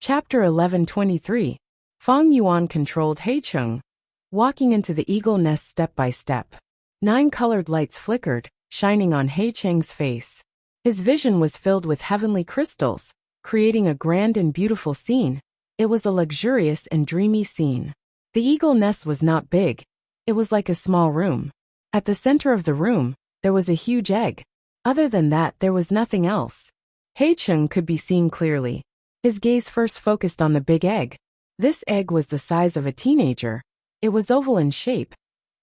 Chapter 1123. Fang Yuan controlled Heicheng. Walking into the eagle nest step by step. 9 colored lights flickered, shining on Heicheng's face. His vision was filled with heavenly crystals, creating a grand and beautiful scene. It was a luxurious and dreamy scene. The eagle nest was not big. It was like a small room. At the center of the room, there was a huge egg. Other than that, there was nothing else. Heicheng could be seen clearly. His gaze first focused on the big egg. This egg was the size of a teenager. It was oval in shape.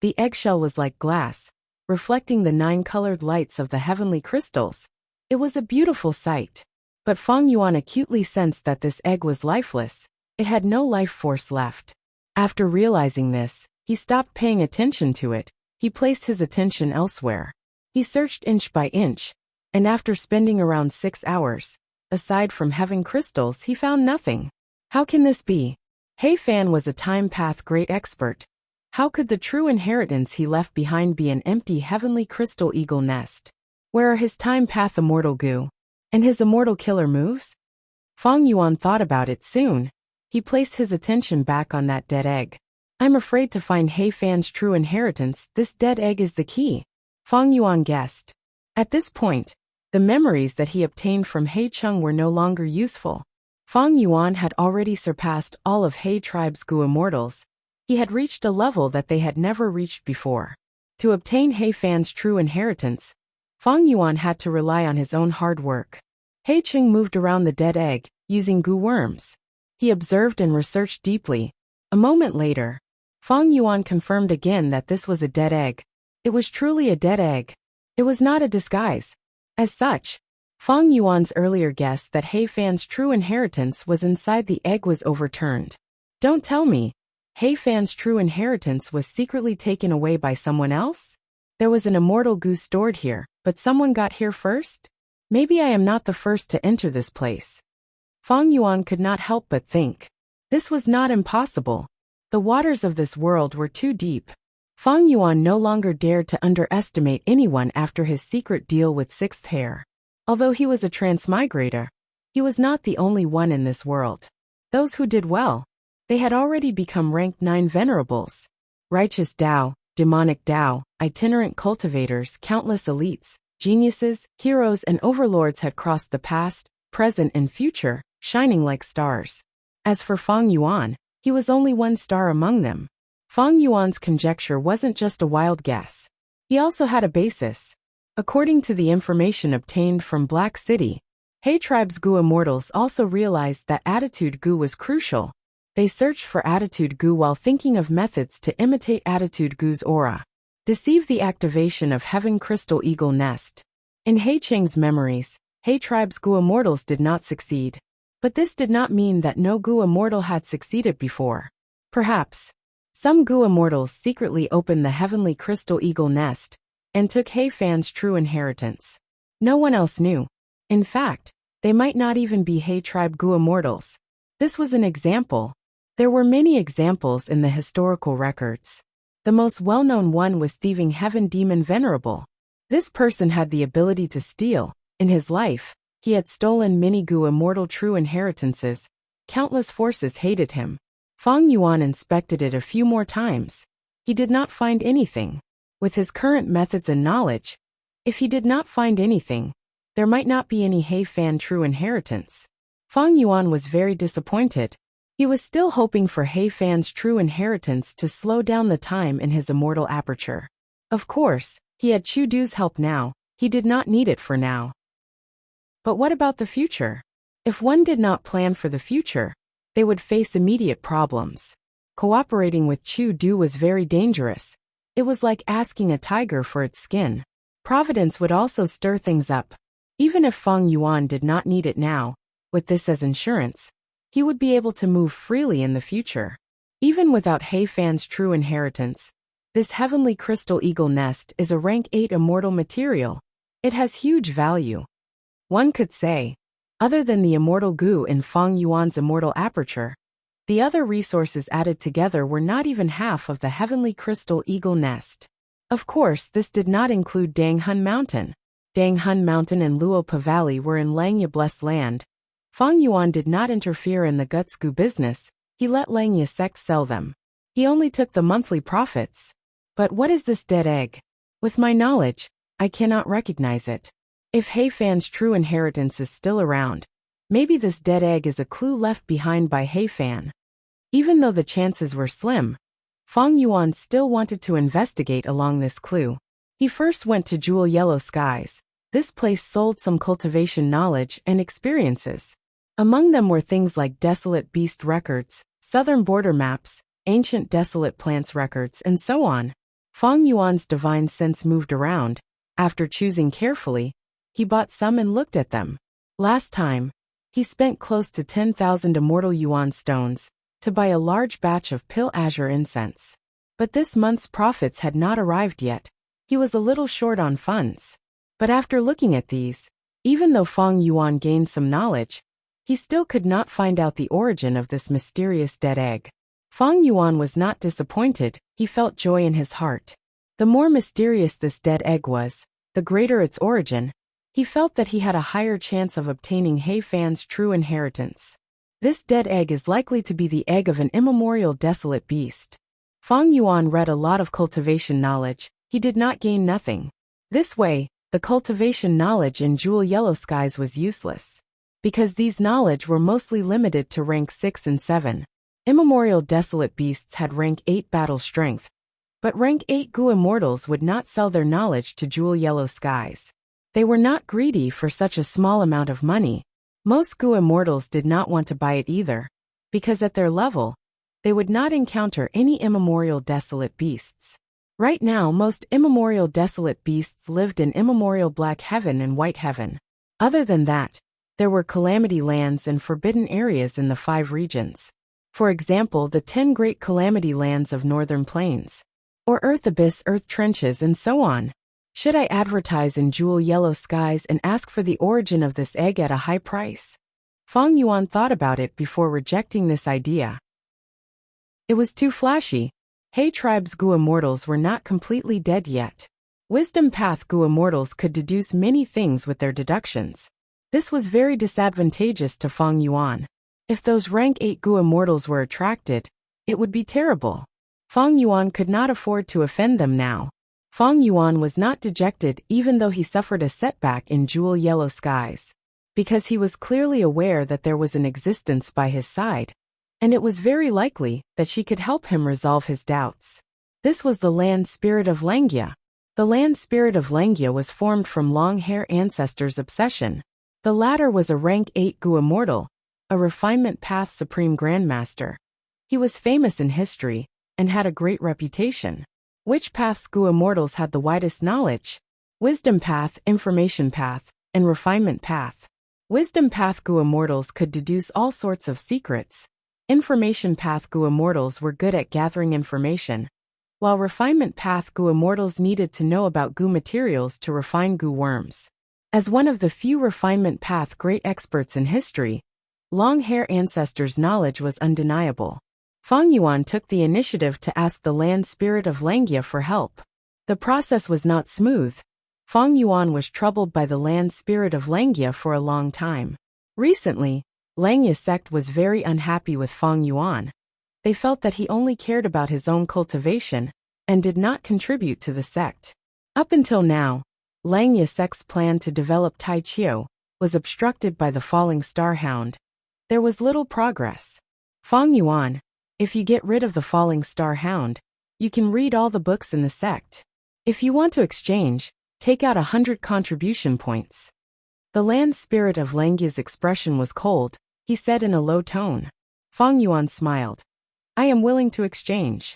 The eggshell was like glass, reflecting the 9 colored lights of the heavenly crystals. It was a beautiful sight. But Fang Yuan acutely sensed that this egg was lifeless. It had no life force left. After realizing this, he stopped paying attention to it. He placed his attention elsewhere. He searched inch by inch, and after spending around 6 hours, aside from having crystals, he found nothing. How can this be? He Fan was a time path great expert. How could the true inheritance he left behind be an empty heavenly crystal eagle nest? Where are his time path immortal goo? And his immortal killer moves? Fang Yuan thought about it soon. He placed his attention back on that dead egg. I'm afraid to find He Fan's true inheritance. This dead egg is the key, Fang Yuan guessed. At this point, the memories that he obtained from Heicheng were no longer useful. Fang Yuan had already surpassed all of He tribe's Gu immortals. He had reached a level that they had never reached before. To obtain He Fan's true inheritance, Fang Yuan had to rely on his own hard work. Heicheng moved around the dead egg, using Gu worms. He observed and researched deeply. A moment later, Fang Yuan confirmed again that this was a dead egg. It was truly a dead egg. It was not a disguise. As such, Fang Yuan's earlier guess that He Fan's true inheritance was inside the egg was overturned. Don't tell me, He Fan's true inheritance was secretly taken away by someone else? There was an immortal Gu stored here, but someone got here first? Maybe I am not the first to enter this place. Fang Yuan could not help but think. This was not impossible. The waters of this world were too deep. Fang Yuan no longer dared to underestimate anyone after his secret deal with Sixth Hair. Although he was a transmigrator, he was not the only one in this world. Those who did well, they had already become rank 9 venerables. Righteous Dao, demonic Dao, itinerant cultivators, countless elites, geniuses, heroes and overlords had crossed the past, present and future, shining like stars. As for Fang Yuan, he was only one star among them. Fang Yuan's conjecture wasn't just a wild guess. He also had a basis. According to the information obtained from Black City, He tribe's Gu immortals also realized that attitude Gu was crucial. They searched for attitude Gu while thinking of methods to imitate attitude Gu's aura. Deceive the activation of Heaven Crystal Eagle Nest. In Heicheng's memories, He tribe's Gu immortals did not succeed. But this did not mean that no Gu immortal had succeeded before. Perhaps some Gu immortals secretly opened the Heavenly Crystal Eagle Nest and took He Fan's true inheritance. No one else knew. In fact, they might not even be He tribe Gu immortals. This was an example. There were many examples in the historical records. The most well-known one was thieving Heaven Demon Venerable. This person had the ability to steal. In his life, he had stolen many Gu immortal true inheritances. Countless forces hated him. Fang Yuan inspected it a few more times. He did not find anything. With his current methods and knowledge, if he did not find anything, there might not be any He Fan true inheritance. Fang Yuan was very disappointed. He was still hoping for He Fan's true inheritance to slow down the time in his immortal aperture. Of course, he had Chu Du's help now. He did not need it for now. But what about the future? If one did not plan for the future, they would face immediate problems. Cooperating with Chu Du was very dangerous. It was like asking a tiger for its skin. Providence would also stir things up. Even if Fang Yuan did not need it now, with this as insurance, he would be able to move freely in the future. Even without He Fan's true inheritance, this Heavenly Crystal Eagle Nest is a rank 8 immortal material. It has huge value. One could say, other than the immortal Gu in Fang Yuan's immortal aperture, the other resources added together were not even half of the Heavenly Crystal Eagle Nest. Of course, this did not include Danghun Mountain. Danghun Mountain and Luopa Valley were in Langya Blessed Land. Fang Yuan did not interfere in the Gutsgu business, he let Lang Yasek sell them. He only took the monthly profits. But what is this dead egg? With my knowledge, I cannot recognize it. If He Fan's true inheritance is still around, maybe this dead egg is a clue left behind by He Fan. Even though the chances were slim, Fang Yuan still wanted to investigate along this clue. He first went to Jewel Yellow Skies. This place sold some cultivation knowledge and experiences. Among them were things like Desolate Beast records, Southern Border maps, Ancient Desolate Plants records, and so on. Fang Yuan's divine sense moved around. After choosing carefully, he bought some and looked at them. Last time, he spent close to 10,000 immortal yuan stones to buy a large batch of Pil Azure incense. But this month's profits had not arrived yet. He was a little short on funds. But after looking at these, even though Fang Yuan gained some knowledge, he still could not find out the origin of this mysterious dead egg. Fang Yuan was not disappointed, he felt joy in his heart. The more mysterious this dead egg was, the greater its origin. He felt that he had a higher chance of obtaining He Fan's true inheritance. This dead egg is likely to be the egg of an immemorial desolate beast. Fang Yuan read a lot of cultivation knowledge, he did not gain nothing. This way, the cultivation knowledge in Jewel Yellow Skies was useless. Because these knowledge were mostly limited to rank 6 and 7. Immemorial Desolate Beasts had rank 8 battle strength. But rank 8 Gu Immortals would not sell their knowledge to Jewel Yellow Skies. They were not greedy for such a small amount of money. Most Gu Immortals did not want to buy it either, because at their level, they would not encounter any immemorial Desolate Beasts. Right now most immemorial Desolate Beasts lived in immemorial Black Heaven and White Heaven. Other than that, there were Calamity Lands and Forbidden Areas in the 5 regions. For example, the 10 Great Calamity Lands of Northern Plains. Or Earth Abyss, Earth Trenches, and so on. Should I advertise in Jewel Yellow Skies and ask for the origin of this egg at a high price? Fang Yuan thought about it before rejecting this idea. It was too flashy. He Tribe's Gu Immortals were not completely dead yet. Wisdom Path Gu Immortals could deduce many things with their deductions. This was very disadvantageous to Fang Yuan. If those rank 8 Gu Immortals were attracted, it would be terrible. Fang Yuan could not afford to offend them now. Fang Yuan was not dejected even though he suffered a setback in Jewel Yellow Skies. Because he was clearly aware that there was an existence by his side, and it was very likely that she could help him resolve his doubts. This was the Land Spirit of Langia. The Land Spirit of Langia was formed from long-hair ancestors' obsession. The latter was a rank 8 Gu Immortal, a Refinement Path Supreme Grandmaster. He was famous in history, and had a great reputation. Which paths Gu Immortals had the widest knowledge? Wisdom Path, Information Path, and Refinement Path. Wisdom Path Gu Immortals could deduce all sorts of secrets. Information Path Gu Immortals were good at gathering information, while Refinement Path Gu Immortals needed to know about Gu materials to refine Gu worms. As one of the few Refinement Path great experts in history, long-hair ancestors' knowledge was undeniable. Fang Yuan took the initiative to ask the Land Spirit of Langia for help. The process was not smooth. Fang Yuan was troubled by the Land Spirit of Langia for a long time. Recently, Langya sect was very unhappy with Fang Yuan. They felt that he only cared about his own cultivation and did not contribute to the sect. Up until now, Langya sect's plan to develop Tai Chiu was obstructed by the falling star hound. There was little progress. Fang Yuan, if you get rid of the falling star hound, you can read all the books in the sect. If you want to exchange, take out 100 contribution points. The Land Spirit of Langia's expression was cold. He said in a low tone. Fang Yuan smiled. I am willing to exchange.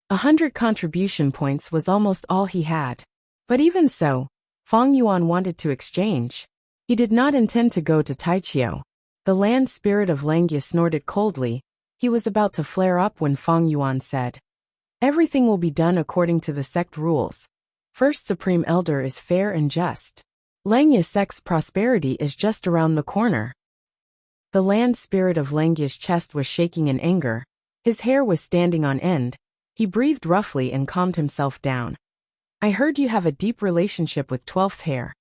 100 contribution points was almost all he had. But even so, Fang Yuan wanted to exchange. He did not intend to go to Taichio. The Land Spirit of Langia snorted coldly. He was about to flare up when Fang Yuan said, everything will be done according to the sect rules. First Supreme Elder is fair and just. Langya sect's prosperity is just around the corner. The Land Spirit of Langia's chest was shaking in anger. His hair was standing on end. He breathed roughly and calmed himself down. I heard you have a deep relationship with 12th Hair.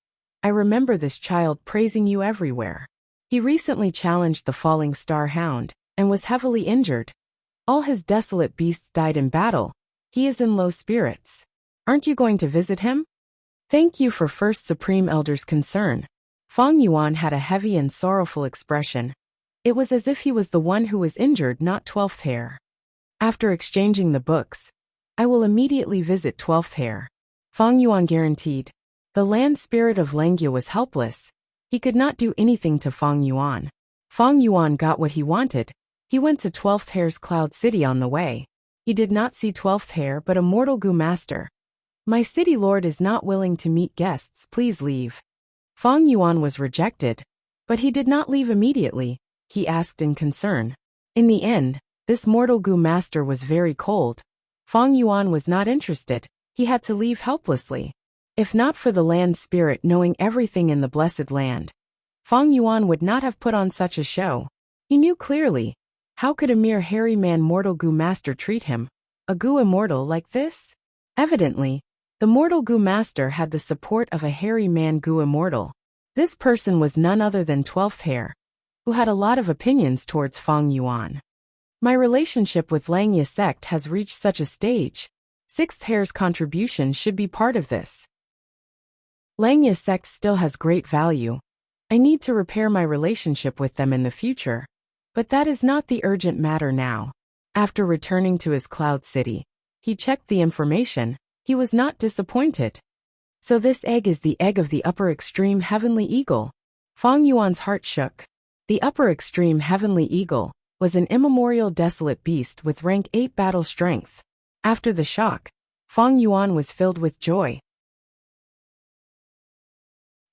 I remember this child praising you everywhere. He recently challenged the falling star hound, and was heavily injured. All his desolate beasts died in battle. He is in low spirits. Aren't you going to visit him? Thank you for First Supreme Elder's concern. Fang Yuan had a heavy and sorrowful expression. It was as if he was the one who was injured, not 12th Hair. After exchanging the books, I will immediately visit 12th Hair. Fang Yuan guaranteed. The land spirit of Langia was helpless. He could not do anything to Fang Yuan. Fang Yuan got what he wanted. He went to 12th Hair's Cloud City on the way. He did not see 12th Hair but a mortal Gu master. My city lord is not willing to meet guests, please leave. Fang Yuan was rejected, but he did not leave immediately. He asked in concern. In the end, this mortal Gu master was very cold. Fang Yuan was not interested. He had to leave helplessly. If not for the land spirit knowing everything in the blessed land, Fang Yuan would not have put on such a show. He knew clearly. How could a mere hairy man mortal Gu master treat him? A Gu immortal like this? Evidently, the mortal Gu master had the support of a hairy man Gu immortal. This person was none other than 12th Hair, who had a lot of opinions towards Fang Yuan. My relationship with Langia sect has reached such a stage. 6th Hair's contribution should be part of this. Langia sect still has great value. I need to repair my relationship with them in the future. But that is not the urgent matter now. After returning to his Cloud City, he checked the information. He was not disappointed. So this egg is the egg of the upper extreme heavenly eagle. Fang Yuan's heart shook. The upper extreme heavenly eagle was an immemorial desolate beast with rank 8 battle strength. After the shock, Fang Yuan was filled with joy.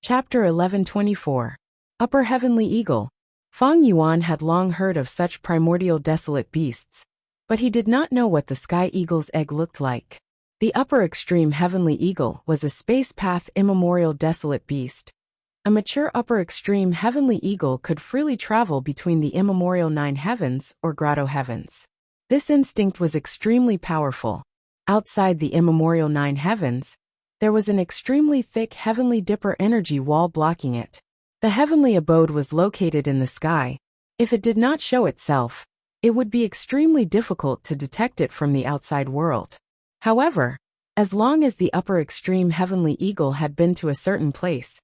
Chapter 1124. Upper Heavenly Eagle. Fang Yuan had long heard of such primordial desolate beasts, but he did not know what the sky eagle's egg looked like. The upper extreme heavenly eagle was a space path immemorial desolate beast. A mature upper extreme heavenly eagle could freely travel between the immemorial 9 heavens or grotto heavens. This instinct was extremely powerful. Outside the immemorial 9 heavens, there was an extremely thick heavenly dipper energy wall blocking it. The heavenly abode was located in the sky. If it did not show itself, it would be extremely difficult to detect it from the outside world. However, as long as the upper extreme heavenly eagle had been to a certain place,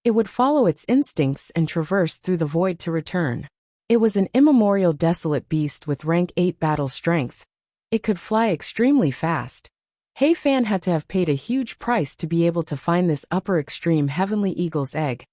it would follow its instincts and traverse through the void to return. It was an immemorial desolate beast with rank 8 battle strength. It could fly extremely fast. Hei Fan had to have paid a huge price to be able to find this upper extreme heavenly eagle's egg,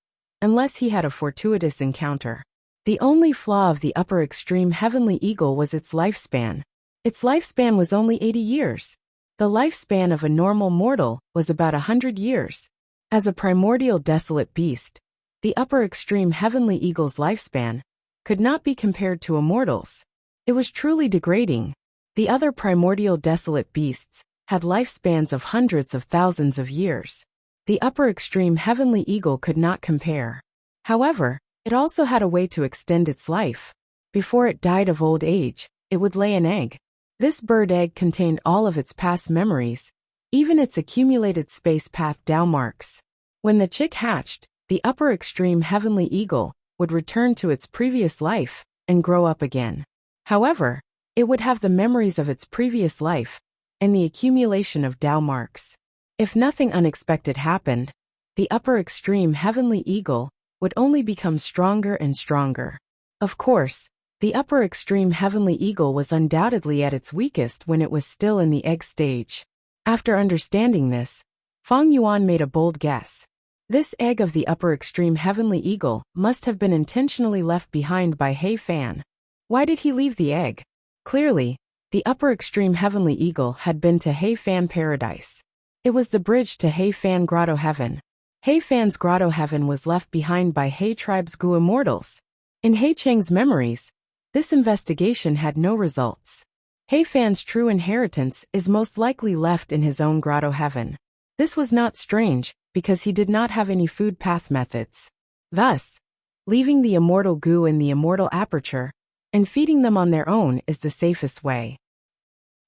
unless he had a fortuitous encounter. The only flaw of the upper extreme heavenly eagle was its lifespan. Its lifespan was only 80 years. The lifespan of a normal mortal was about 100 years. As a primordial desolate beast, the upper extreme heavenly eagle's lifespan could not be compared to a mortal's. It was truly degrading. The other primordial desolate beasts had lifespans of hundreds of thousands of years. The upper extreme heavenly eagle could not compare. However, it also had a way to extend its life. Before it died of old age, it would lay an egg. This bird egg contained all of its past memories, even its accumulated space path Tao marks. When the chick hatched, the upper extreme heavenly eagle would return to its previous life and grow up again. However, it would have the memories of its previous life and the accumulation of Tao marks. If nothing unexpected happened, the upper extreme heavenly eagle would only become stronger and stronger. Of course, the upper extreme heavenly eagle was undoubtedly at its weakest when it was still in the egg stage. After understanding this, Fang Yuan made a bold guess. This egg of the upper extreme heavenly eagle must have been intentionally left behind by Hei Fan. Why did he leave the egg? Clearly, the upper extreme heavenly eagle had been to Hei Fan paradise. It was the bridge to Hei Fan grotto heaven. Hei Fan's grotto heaven was left behind by Hei tribe's Gu immortals. In Hei Cheng's memories, this investigation had no results. Hei Fan's true inheritance is most likely left in his own grotto heaven. This was not strange, because he did not have any food path methods. Thus, leaving the immortal Gu in the immortal aperture and feeding them on their own is the safest way.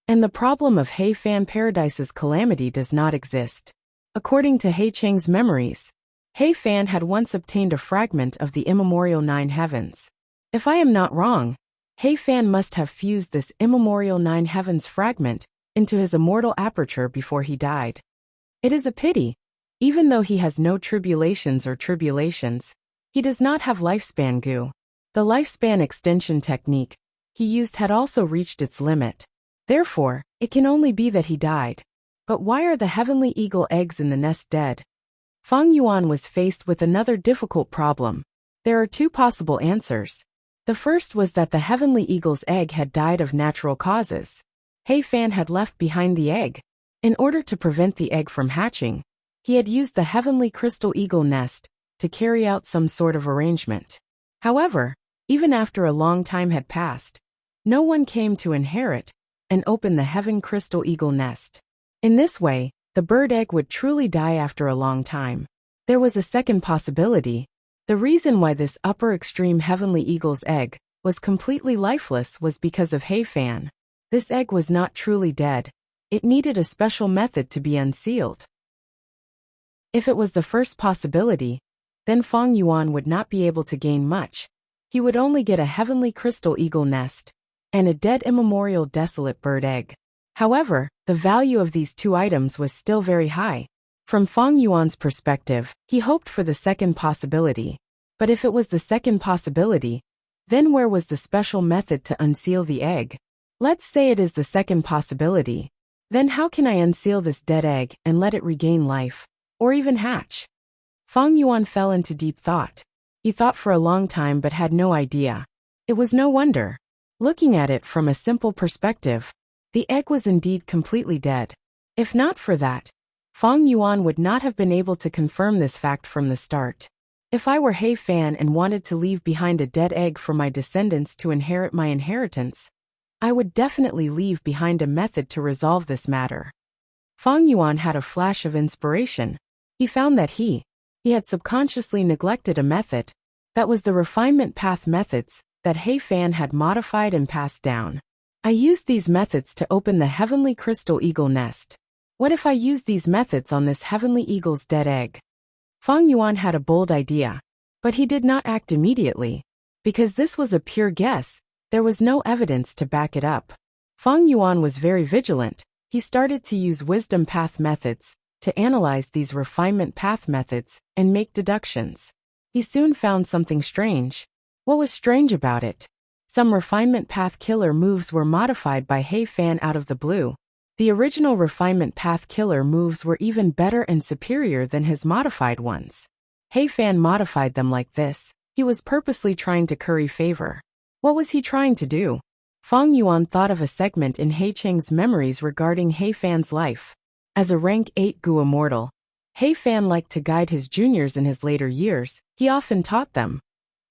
And the problem of Hei Fan Paradise's calamity does not exist. According to Hei Cheng's memories, He Fan had once obtained a fragment of the immemorial nine heavens. If I am not wrong, He Fan must have fused this immemorial nine heavens fragment into his immortal aperture before he died. It is a pity. Even though he has no tribulations, he does not have lifespan goo. The lifespan extension technique he used had also reached its limit. Therefore, it can only be that he died. But why are the heavenly eagle eggs in the nest dead? Feng Yuan was faced with another difficult problem. There are two possible answers. The first was that the heavenly eagle's egg had died of natural causes. He Fan had left behind the egg. In order to prevent the egg from hatching, he had used the heavenly crystal eagle nest to carry out some sort of arrangement. However, even after a long time had passed, no one came to inherit and open the heaven crystal eagle nest. In this way, the bird egg would truly die after a long time. There was a second possibility. The reason why this upper extreme heavenly eagle's egg was completely lifeless was because of He Fan. This egg was not truly dead. It needed a special method to be unsealed. If it was the first possibility, then Feng Yuan would not be able to gain much. He would only get a heavenly crystal eagle nest and a dead immemorial desolate bird egg. However, the value of these two items was still very high. From Feng Yuan's perspective, he hoped for the second possibility. But if it was the second possibility, then where was the special method to unseal the egg? Let's say it is the second possibility. Then how can I unseal this dead egg and let it regain life, or even hatch? Feng Yuan fell into deep thought. He thought for a long time but had no idea. It was no wonder. Looking at it from a simple perspective, the egg was indeed completely dead. If not for that, Feng Yuan would not have been able to confirm this fact from the start. If I were He Fan and wanted to leave behind a dead egg for my descendants to inherit my inheritance, I would definitely leave behind a method to resolve this matter. Feng Yuan had a flash of inspiration. He found that he had subconsciously neglected a method. That was the refinement path methods that He Fan had modified and passed down. I used these methods to open the heavenly crystal eagle nest. What if I used these methods on this heavenly eagle's dead egg? Feng Yuan had a bold idea, but he did not act immediately. Because this was a pure guess, there was no evidence to back it up. Feng Yuan was very vigilant. He started to use wisdom path methods to analyze these refinement path methods and make deductions. He soon found something strange. What was strange about it? Some refinement path killer moves were modified by He Fan out of the blue. The original refinement path killer moves were even better and superior than his modified ones. He Fan modified them like this. He was purposely trying to curry favor. What was he trying to do? Feng Yuan thought of a segment in He Cheng's memories regarding He Fan's life. As a rank 8 Gu immortal, He Fan liked to guide his juniors in his later years. He often taught them.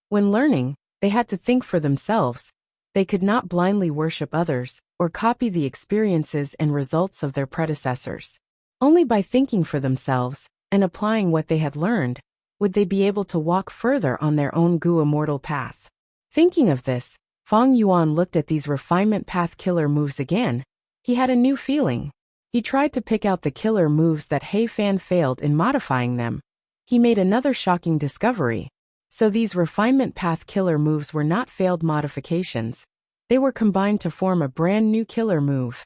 When learning, they had to think for themselves. They could not blindly worship others or copy the experiences and results of their predecessors. Only by thinking for themselves and applying what they had learned would they be able to walk further on their own Gu immortal path. Thinking of this, Feng Yuan looked at these refinement path killer moves again. He had a new feeling. He tried to pick out the killer moves that He Fan failed in modifying them. He made another shocking discovery. So these refinement path killer moves were not failed modifications. They were combined to form a brand new killer move.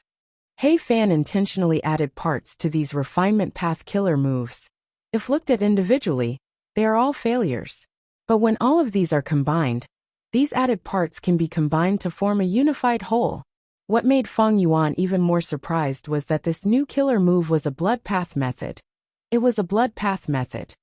He Fan intentionally added parts to these refinement path killer moves. If looked at individually, they are all failures. But when all of these are combined, these added parts can be combined to form a unified whole. What made Feng Yuan even more surprised was that this new killer move was a blood path method. It was a blood path method.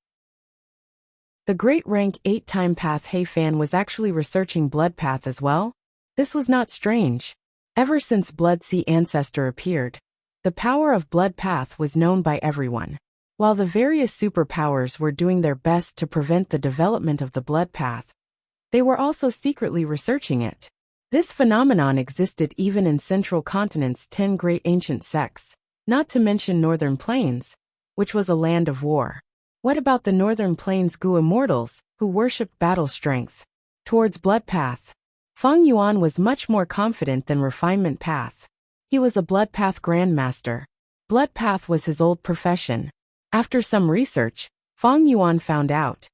The great rank 8 time path He Fan was actually researching blood path as well. This was not strange. Ever since Blood Sea Ancestor appeared, the power of blood path was known by everyone. While the various superpowers were doing their best to prevent the development of the blood path, they were also secretly researching it. This phenomenon existed even in Central Continent's 10 great ancient sects, not to mention Northern Plains, which was a land of war. What about the Northern Plains Gu immortals, who worshipped battle strength? Towards blood path, Feng Yuan was much more confident than refinement path. He was a blood path grandmaster. Blood path was his old profession. After some research, Fang Yuan found out.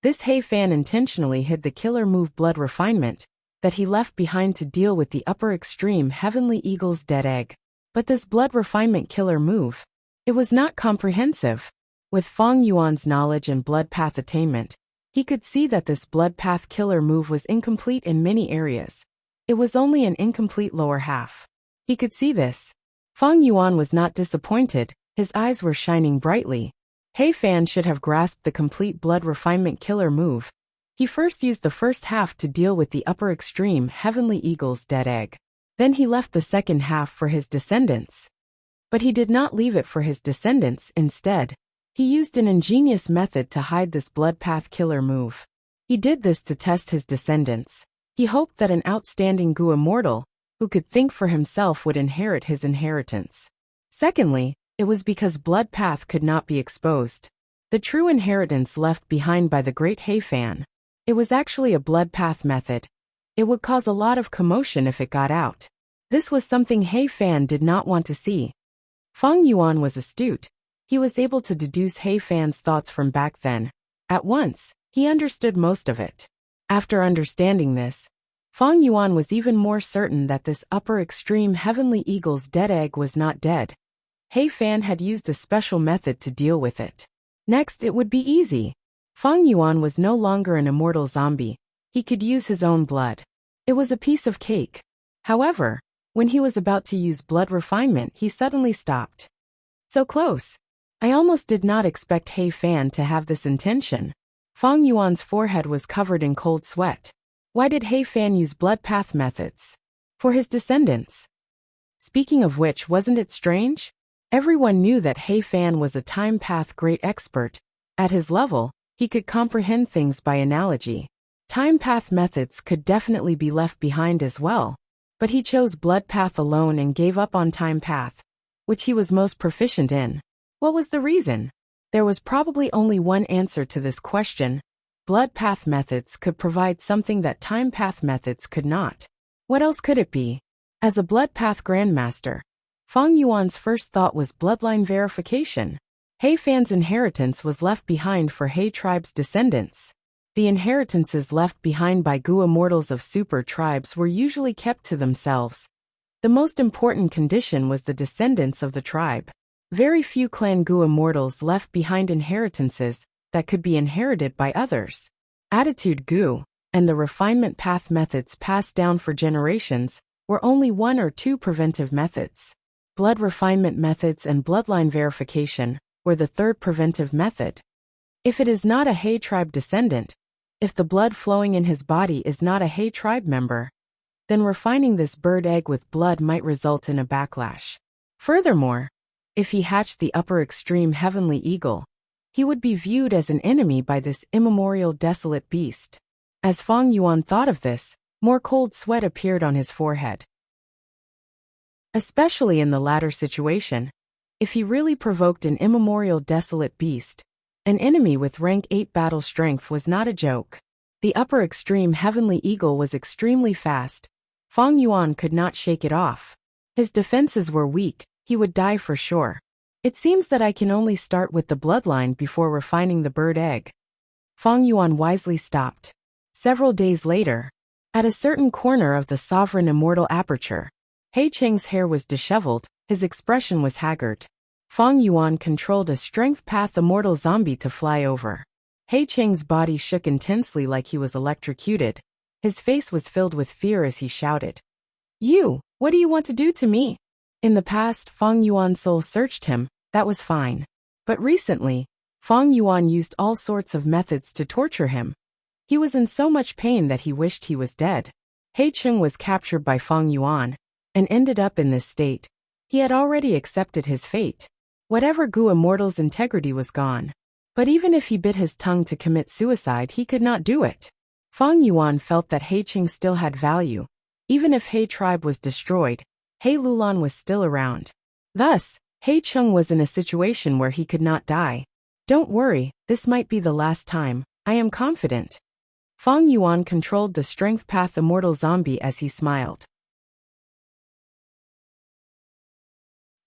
This He Fan intentionally hid the killer move Blood Refinement that he left behind to deal with the upper extreme Heavenly Eagle's dead egg. But this Blood Refinement killer move, it was not comprehensive. With Fang Yuan's knowledge and blood path attainment, he could see that this blood path killer move was incomplete in many areas. It was only an incomplete lower half. He could see this. Fang Yuan was not disappointed, his eyes were shining brightly. He Fan should have grasped the complete blood refinement killer move. He first used the first half to deal with the upper extreme Heavenly Eagle's dead egg. Then he left the second half for his descendants. But he did not leave it for his descendants. Instead, he used an ingenious method to hide this blood path killer move. He did this to test his descendants. He hoped that an outstanding Gu immortal, who could think for himself, would inherit his inheritance. Secondly, it was because blood path could not be exposed. The true inheritance left behind by the great He Fan. It was actually a blood path method. It would cause a lot of commotion if it got out. This was something He Fan did not want to see. Fang Yuan was astute. He was able to deduce He Fan's thoughts from back then. At once, he understood most of it. After understanding this, Fang Yuan was even more certain that this upper extreme Heavenly Eagle's dead egg was not dead. He Fan had used a special method to deal with it. Next, it would be easy. Fang Yuan was no longer an immortal zombie. He could use his own blood. It was a piece of cake. However, when he was about to use blood refinement, he suddenly stopped. So close. I almost did not expect He Fan to have this intention. Fang Yuan's forehead was covered in cold sweat. Why did He Fan use blood path methods? For his descendants. Speaking of which, wasn't it strange? Everyone knew that He Fan was a time path great expert. At his level, he could comprehend things by analogy. Time path methods could definitely be left behind as well. But he chose blood path alone and gave up on time path, which he was most proficient in. What was the reason? There was probably only one answer to this question. Blood path methods could provide something that time path methods could not. What else could it be? As a blood path grandmaster, Fang Yuan's first thought was bloodline verification. He Fan's inheritance was left behind for He tribe's descendants. The inheritances left behind by Gu immortals of super tribes were usually kept to themselves. The most important condition was the descendants of the tribe. Very few clan Gu immortals left behind inheritances that could be inherited by others. Attitude Gu and the refinement path methods passed down for generations were only one or two preventive methods. Blood refinement methods and bloodline verification were the third preventive method. If it is not a He tribe descendant, if the blood flowing in his body is not a He tribe member, then refining this bird egg with blood might result in a backlash. Furthermore, if he hatched the upper extreme Heavenly Eagle, he would be viewed as an enemy by this immemorial desolate beast. As Fang Yuan thought of this, more cold sweat appeared on his forehead. Especially in the latter situation, if he really provoked an immemorial desolate beast, an enemy with rank 8 battle strength was not a joke. The upper extreme Heavenly Eagle was extremely fast. Fang Yuan could not shake it off. His defenses were weak, he would die for sure. It seems that I can only start with the bloodline before refining the bird egg. Fang Yuan wisely stopped. Several days later, at a certain corner of the sovereign immortal aperture, He Cheng's hair was disheveled, his expression was haggard. Fang Yuan controlled a strength path immortal zombie to fly over. He Cheng's body shook intensely like he was electrocuted. His face was filled with fear as he shouted, "You, what do you want to do to me?" In the past, Fang Yuan's soul searched him, that was fine. But recently, Fang Yuan used all sorts of methods to torture him. He was in so much pain that he wished he was dead. He Cheng was captured by Fang Yuan and ended up in this state. He had already accepted his fate. Whatever Gu Immortal's integrity was gone. But even if he bit his tongue to commit suicide, he could not do it. Fang Yuan felt that He Cheng still had value. Even if He tribe was destroyed, He Lulan was still around. Thus, He Cheng was in a situation where he could not die. Don't worry, this might be the last time, I am confident. Fang Yuan controlled the strength path immortal zombie as he smiled.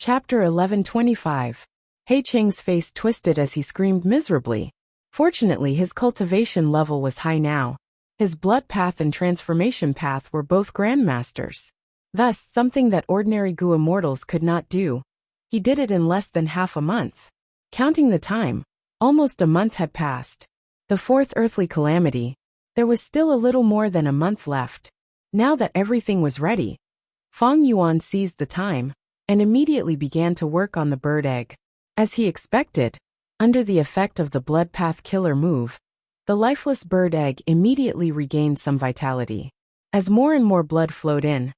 Chapter 1125. He Cheng's face twisted as he screamed miserably. Fortunately, his cultivation level was high now. His blood path and transformation path were both grandmasters. Thus, something that ordinary Gu immortals could not do. He did it in less than half a month. Counting the time, almost a month had passed. The fourth earthly calamity. There was still a little more than a month left. Now that everything was ready, Feng Yuan seized the time and immediately began to work on the bird egg. As he expected, under the effect of the blood path killer move, the lifeless bird egg immediately regained some vitality. As more and more blood flowed in,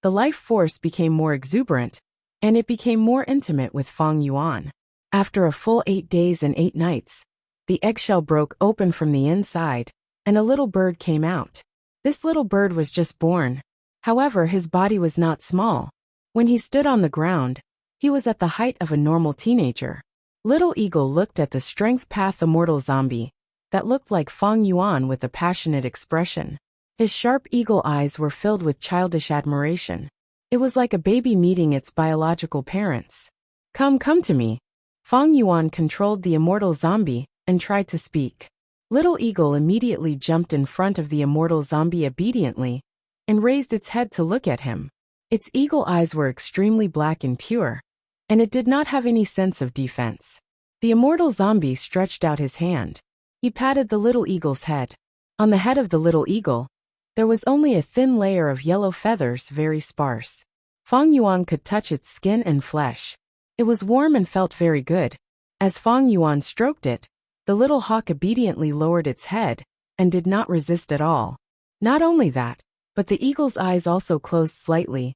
the life force became more exuberant, and it became more intimate with Feng Yuan. After a full 8 days and 8 nights, the eggshell broke open from the inside, and a little bird came out. This little bird was just born. However, his body was not small. When he stood on the ground, he was at the height of a normal teenager. Little Eagle looked at the strength path immortal zombie that looked like Feng Yuan with a passionate expression. His sharp eagle eyes were filled with childish admiration. It was like a baby meeting its biological parents. Come to me. Feng Yuan controlled the immortal zombie and tried to speak. Little Eagle immediately jumped in front of the immortal zombie obediently and raised its head to look at him. Its eagle eyes were extremely black and pure, and it did not have any sense of defense. The immortal zombie stretched out his hand. He patted the little eagle's head. On the head of the little eagle, there was only a thin layer of yellow feathers, very sparse. Feng Yuan could touch its skin and flesh. It was warm and felt very good. As Feng Yuan stroked it, the little hawk obediently lowered its head and did not resist at all. Not only that, but the eagle's eyes also closed slightly,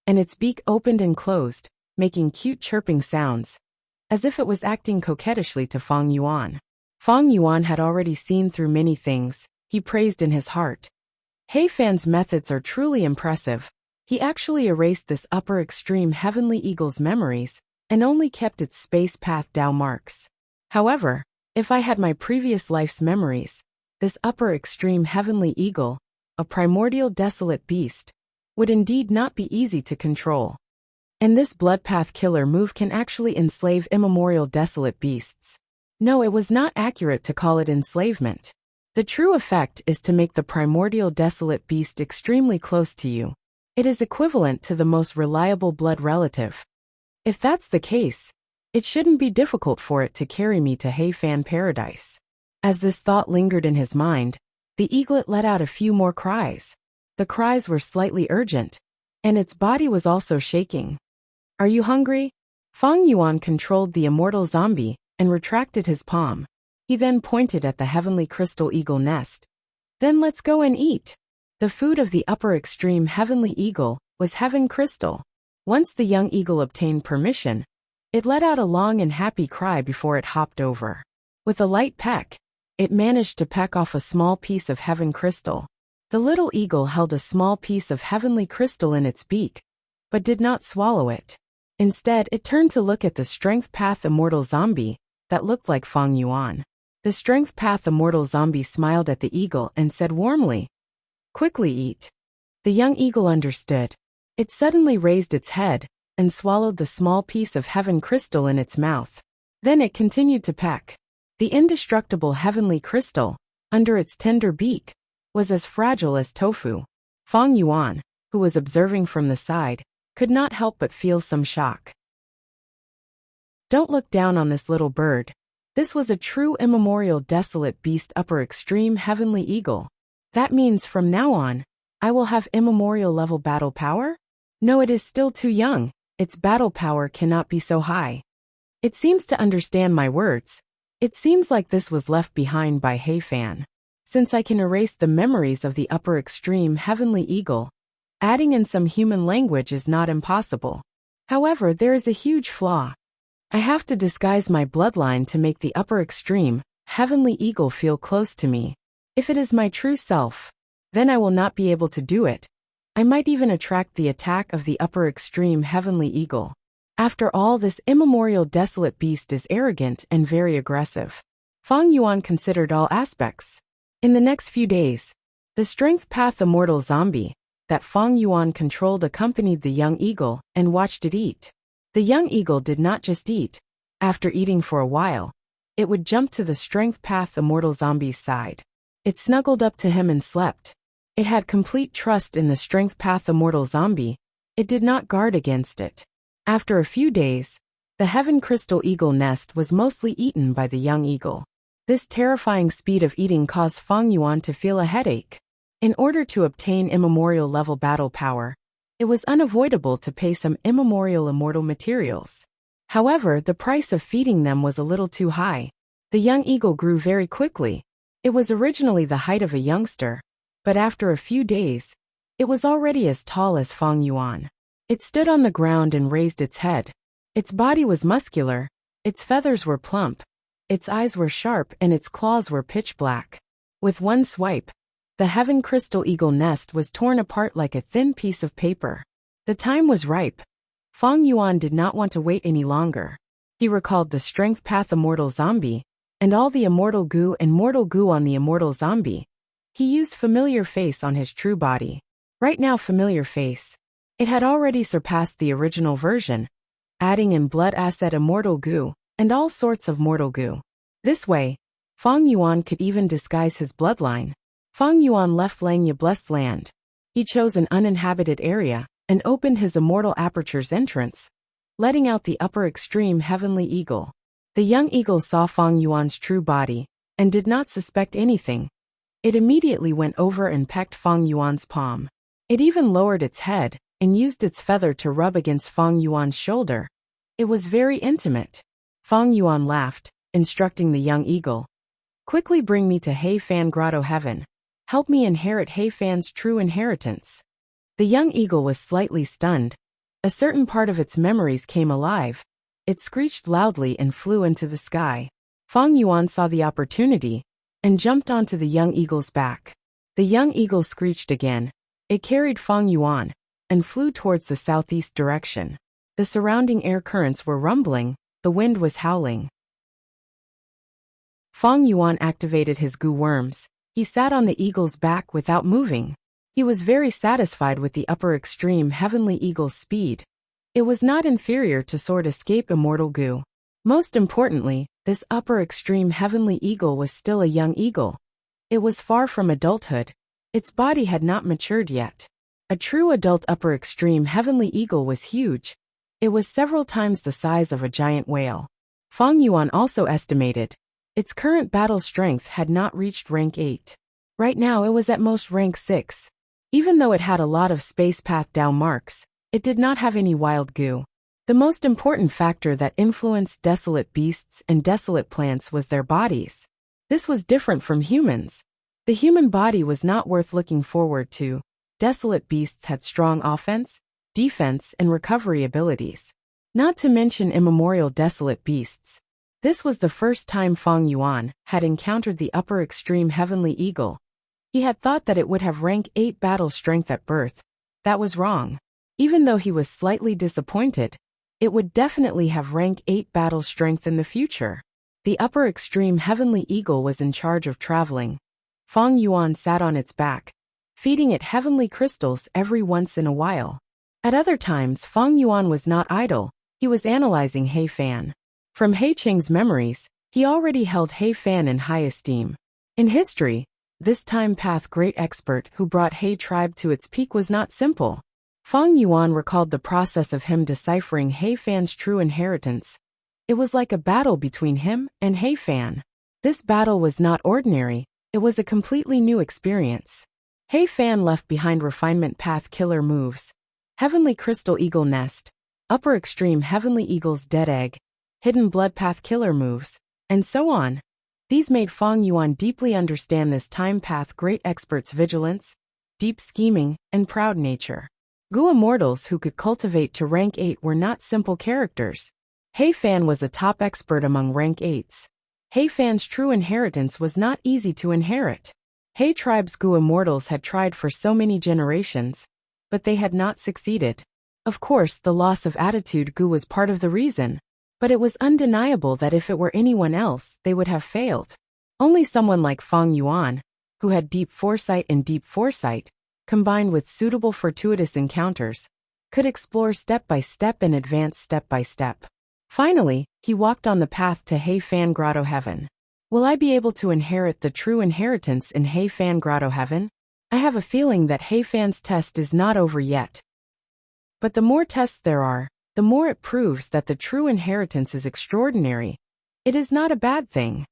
and its beak opened and closed, making cute chirping sounds, as if it was acting coquettishly to Feng Yuan. Feng Yuan had already seen through many things, he praised in his heart. He Fan's methods are truly impressive. He actually erased this upper extreme heavenly eagle's memories and only kept its space path Dao marks. However, if I had my previous life's memories, this upper extreme heavenly eagle, a primordial desolate beast, would indeed not be easy to control. And this blood path killer move can actually enslave immemorial desolate beasts. No, it was not accurate to call it enslavement. The true effect is to make the primordial desolate beast extremely close to you. It is equivalent to the most reliable blood relative. If that's the case, it shouldn't be difficult for it to carry me to He Fan paradise. As this thought lingered in his mind, the eaglet let out a few more cries. The cries were slightly urgent, and its body was also shaking. Are you hungry? Feng Yuan controlled the immortal zombie and retracted his palm. He then pointed at the heavenly crystal eagle nest. Then let's go and eat. The food of the upper extreme heavenly eagle was heaven crystal. Once the young eagle obtained permission, it let out a long and happy cry before it hopped over. With a light peck, it managed to peck off a small piece of heaven crystal. The little eagle held a small piece of heavenly crystal in its beak, but did not swallow it. Instead, it turned to look at the strength path immortal zombie that looked like Feng Yuan. The strength path immortal zombie smiled at the eagle and said warmly, "Quickly eat." The young eagle understood. It suddenly raised its head and swallowed the small piece of heaven crystal in its mouth. Then it continued to peck. The indestructible heavenly crystal, under its tender beak, was as fragile as tofu. Feng Yuan, who was observing from the side, could not help but feel some shock. Don't look down on this little bird. This was a true immemorial desolate beast upper extreme heavenly eagle. That means from now on, I will have immemorial level battle power? No, it is still too young. Its battle power cannot be so high. It seems to understand my words. It seems like this was left behind by He Fan. Since I can erase the memories of the upper extreme heavenly eagle, adding in some human language is not impossible. However, there is a huge flaw. I have to disguise my bloodline to make the upper extreme heavenly eagle feel close to me. If it is my true self, then I will not be able to do it. I might even attract the attack of the upper extreme heavenly eagle. After all, this immemorial desolate beast is arrogant and very aggressive. Feng Yuan considered all aspects. In the next few days, the strength path immortal zombie that Feng Yuan controlled accompanied the young eagle and watched it eat. The young eagle did not just eat. After eating for a while, it would jump to the strength path immortal zombie's side. It snuggled up to him and slept. It had complete trust in the strength path immortal zombie. It did not guard against it. After a few days, the heaven crystal eagle nest was mostly eaten by the young eagle. This terrifying speed of eating caused Feng Yuan to feel a headache. In order to obtain immemorial level battle power, it was unavoidable to pay some immemorial immortal materials. However, the price of feeding them was a little too high. The young eagle grew very quickly. It was originally the height of a youngster, but after a few days, it was already as tall as Feng Yuan. It stood on the ground and raised its head. Its body was muscular, its feathers were plump, its eyes were sharp and its claws were pitch black. With one swipe, the heaven crystal eagle nest was torn apart like a thin piece of paper. The time was ripe. Feng Yuan did not want to wait any longer. He recalled the strength path immortal zombie, and all the immortal goo and mortal goo on the immortal zombie. He used familiar face on his true body. Right now familiar face. It had already surpassed the original version, adding in blood asset immortal goo, and all sorts of mortal goo. This way, Feng Yuan could even disguise his bloodline. Feng Yuan left Langya blessed land. He chose an uninhabited area, and opened his immortal aperture's entrance, letting out the upper extreme heavenly eagle. The young eagle saw Feng Yuan's true body, and did not suspect anything. It immediately went over and pecked Feng Yuan's palm. It even lowered its head, and used its feather to rub against Feng Yuan's shoulder. It was very intimate. Feng Yuan laughed, instructing the young eagle. Quickly bring me to He Fan Grotto Heaven. Help me inherit He Fan's true inheritance. The young eagle was slightly stunned. A certain part of its memories came alive. It screeched loudly and flew into the sky. Feng Yuan saw the opportunity, and jumped onto the young eagle's back. The young eagle screeched again. It carried Feng Yuan, and flew towards the southeast direction. The surrounding air currents were rumbling, the wind was howling. Feng Yuan activated his goo worms. He sat on the eagle's back without moving. He was very satisfied with the upper extreme heavenly eagle's speed. It was not inferior to Sword Escape immortal goo. Most importantly, this upper extreme heavenly eagle was still a young eagle. It was far from adulthood. Its body had not matured yet. A true adult upper extreme heavenly eagle was huge. It was several times the size of a giant whale. Feng Yuan also estimated its current battle strength had not reached rank 8. Right now it was at most rank 6. Even though it had a lot of space path down marks, it did not have any wild goo. The most important factor that influenced desolate beasts and desolate plants was their bodies. This was different from humans. The human body was not worth looking forward to. Desolate beasts had strong offense, defense, and recovery abilities. Not to mention immemorial desolate beasts. This was the first time Feng Yuan had encountered the upper extreme heavenly eagle. He had thought that it would have rank 8 battle strength at birth. That was wrong. Even though he was slightly disappointed, it would definitely have rank 8 battle strength in the future. The upper extreme heavenly eagle was in charge of traveling. Feng Yuan sat on its back, feeding it heavenly crystals every once in a while. At other times Feng Yuan was not idle, he was analyzing He Fan. From He Cheng's memories, he already held He Fan in high esteem. In history, this time path great expert who brought He tribe to its peak was not simple. Feng Yuan recalled the process of him deciphering He Fan's true inheritance. It was like a battle between him and He Fan. This battle was not ordinary, it was a completely new experience. He Fan left behind refinement path killer moves. Heavenly crystal eagle nest, upper extreme heavenly eagle's dead egg, hidden blood path killer moves, and so on. These made Feng Yuan deeply understand this time path great expert's vigilance, deep scheming, and proud nature. Goo immortals who could cultivate to rank 8 were not simple characters. He Fan was a top expert among rank 8s. He Fan's true inheritance was not easy to inherit. He tribe's Goo immortals had tried for so many generations, but they had not succeeded. Of course, the loss of attitude Goo was part of the reason, but it was undeniable that if it were anyone else, they would have failed. Only someone like Feng Yuan, who had deep foresight, combined with suitable fortuitous encounters, could explore step by step and advance step by step. Finally, he walked on the path to He Fan Grotto Heaven. Will I be able to inherit the true inheritance in He Fan Grotto Heaven? I have a feeling that He Fan's test is not over yet. But the more tests there are, the more it proves that the true inheritance is extraordinary. It is not a bad thing.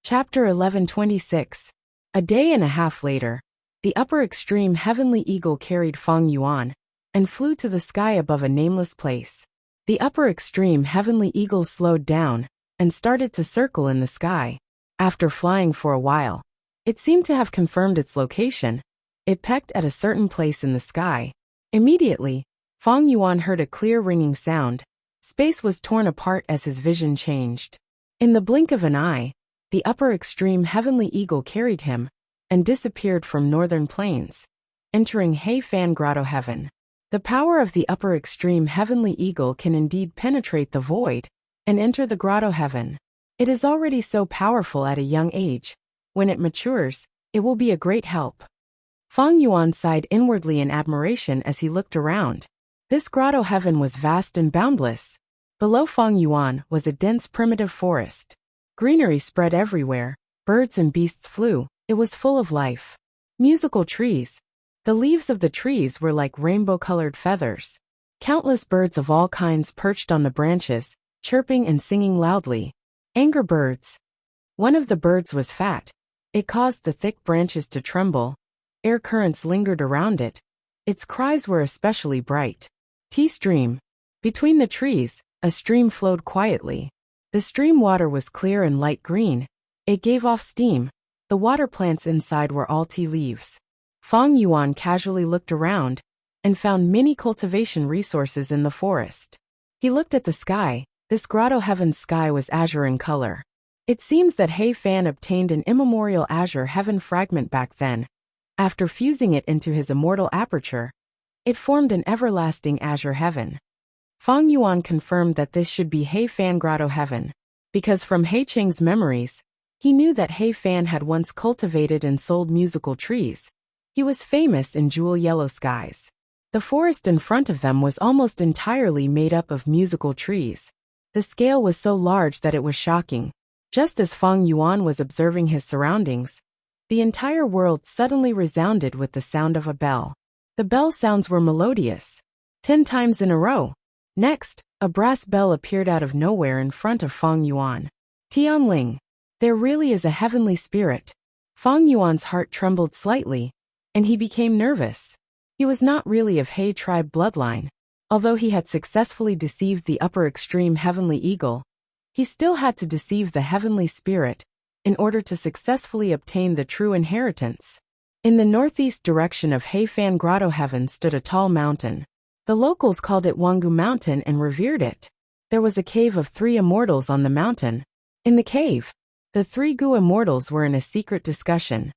Chapter 1126. A day and a half later, the upper extreme heavenly eagle carried Feng Yuan and flew to the sky above a nameless place. The upper extreme heavenly eagle slowed down and started to circle in the sky. After flying for a while, it seemed to have confirmed its location. It pecked at a certain place in the sky. Immediately, Feng Yuan heard a clear ringing sound. Space was torn apart as his vision changed. In the blink of an eye, the upper extreme heavenly eagle carried him and disappeared from northern plains, entering He Fan Grotto Heaven. The power of the upper extreme heavenly eagle can indeed penetrate the void and enter the grotto heaven. It is already so powerful at a young age. When it matures, it will be a great help. Feng Yuan sighed inwardly in admiration as he looked around. This grotto heaven was vast and boundless. Below Feng Yuan was a dense primitive forest. Greenery spread everywhere, birds and beasts flew, it was full of life. Musical trees. The leaves of the trees were like rainbow-colored feathers. Countless birds of all kinds perched on the branches, chirping and singing loudly. Anger birds. One of the birds was fat. It caused the thick branches to tremble. Air currents lingered around it. Its cries were especially bright. Stream. Between the trees, a stream flowed quietly. The stream water was clear and light green. It gave off steam. The water plants inside were all tea leaves. Feng Yuan casually looked around and found many cultivation resources in the forest. He looked at the sky. This grotto heaven's sky was azure in color. It seems that He Fan obtained an immemorial azure heaven fragment back then. After fusing it into his immortal aperture, it formed an everlasting azure heaven. Feng Yuan confirmed that this should be He Fan Grotto Heaven, because from He Cheng's memories, he knew that He Fan had once cultivated and sold musical trees. He was famous in jewel yellow skies. The forest in front of them was almost entirely made up of musical trees. The scale was so large that it was shocking. Just as Feng Yuan was observing his surroundings, the entire world suddenly resounded with the sound of a bell. The bell sounds were melodious. 10 times in a row. Next, a brass bell appeared out of nowhere in front of Feng Yuan. Tianling. There really is a heavenly spirit. Feng Yuan's heart trembled slightly, and he became nervous. He was not really of He tribe bloodline. Although he had successfully deceived the upper extreme heavenly eagle, he still had to deceive the heavenly spirit in order to successfully obtain the true inheritance. In the northeast direction of He Fan Grotto Heaven stood a tall mountain. The locals called it Wangu Mountain and revered it. There was a cave of 3 immortals on the mountain. In the cave, the 3 Gu immortals were in a secret discussion.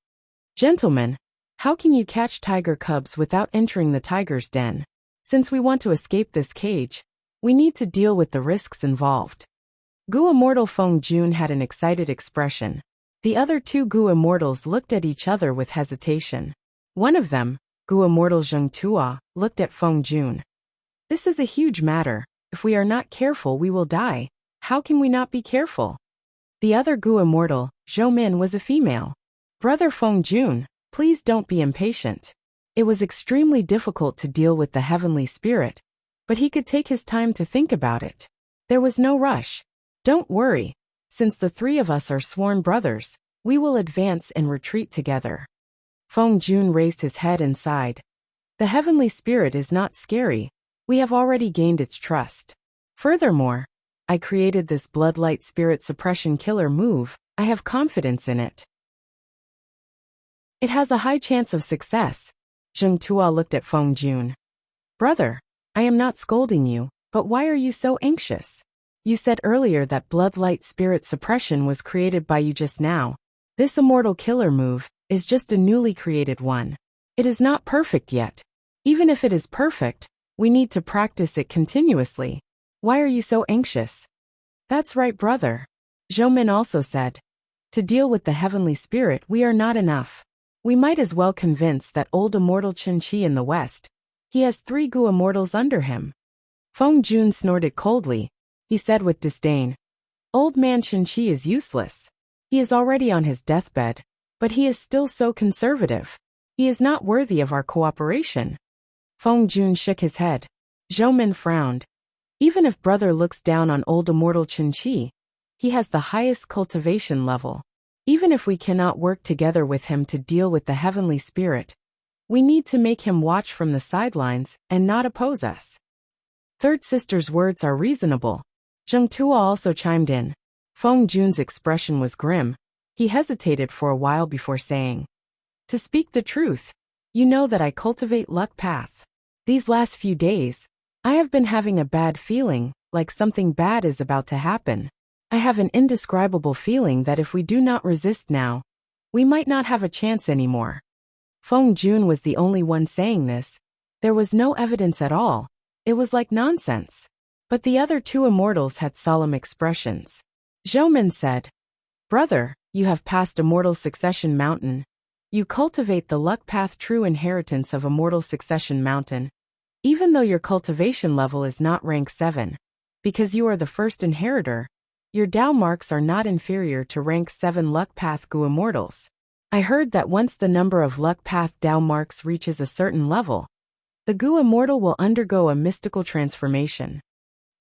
Gentlemen, how can you catch tiger cubs without entering the tiger's den? Since we want to escape this cage, we need to deal with the risks involved. Gu immortal Feng Jun had an excited expression. The other 2 Gu immortals looked at each other with hesitation. One of them, Gu immortal Zheng Tua, looked at Feng Jun. This is a huge matter. If we are not careful, we will die. How can we not be careful? The other Gu immortal, Zhou Min, was a female. Brother Feng Jun, please don't be impatient. It was extremely difficult to deal with the heavenly spirit, but he could take his time to think about it. There was no rush. Don't worry. Since the 3 of us are sworn brothers, we will advance and retreat together. Feng Jun raised his head and sighed. The heavenly spirit is not scary. We have already gained its trust. Furthermore, I created this bloodlight spirit suppression killer move. I have confidence in it. It has a high chance of success. Zheng Tua looked at Feng Jun. Brother, I am not scolding you, but why are you so anxious? You said earlier that bloodlight spirit suppression was created by you just now. This immortal killer move is just a newly created one. It is not perfect yet. Even if it is perfect, we need to practice it continuously. Why are you so anxious? That's right, brother. Zhou Min also said. To deal with the heavenly spirit, we are not enough. We might as well convince that old immortal Chen Qi in the west He has 3 Gu immortals under him. Feng Jun snorted coldly. He said with disdain, Old man Qinqi is useless. He is already on his deathbed, but he is still so conservative. He is not worthy of our cooperation. Feng Jun shook his head. Zhou Min frowned. Even if brother looks down on old immortal Qinqi, he has the highest cultivation level. Even if we cannot work together with him to deal with the heavenly spirit, we need to make him watch from the sidelines and not oppose us. Third sister's words are reasonable. Zheng Tua also chimed in. Feng Jun's expression was grim. He hesitated for a while before saying, To speak the truth, you know that I cultivate luck path. These last few days, I have been having a bad feeling, like something bad is about to happen. I have an indescribable feeling that if we do not resist now, we might not have a chance anymore. Feng Jun was the only one saying this. There was no evidence at all. It was like nonsense. But the other 2 immortals had solemn expressions. Zhou Min said, Brother, you have passed Immortal Succession Mountain. You cultivate the luck path true inheritance of Immortal Succession Mountain. Even though your cultivation level is not rank 7, because you are the first inheritor, your Dao marks are not inferior to rank 7 luck path Gu immortals. I heard that once the number of luck path Dao marks reaches a certain level, the Gu immortal will undergo a mystical transformation.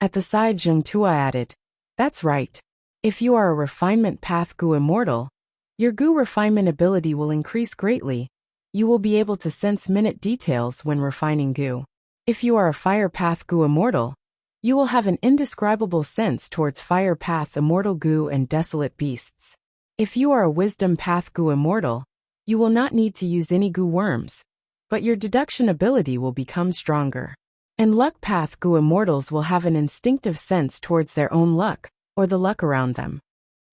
At the side, Zheng Tua added, That's right. If you are a refinement path Gu immortal, your Gu refinement ability will increase greatly. You will be able to sense minute details when refining Gu. If you are a fire path Gu immortal, you will have an indescribable sense towards fire path immortal Gu and desolate beasts. If you are a wisdom path Gu immortal, you will not need to use any Gu worms, but your deduction ability will become stronger. And luck path Gu immortals will have an instinctive sense towards their own luck, or the luck around them.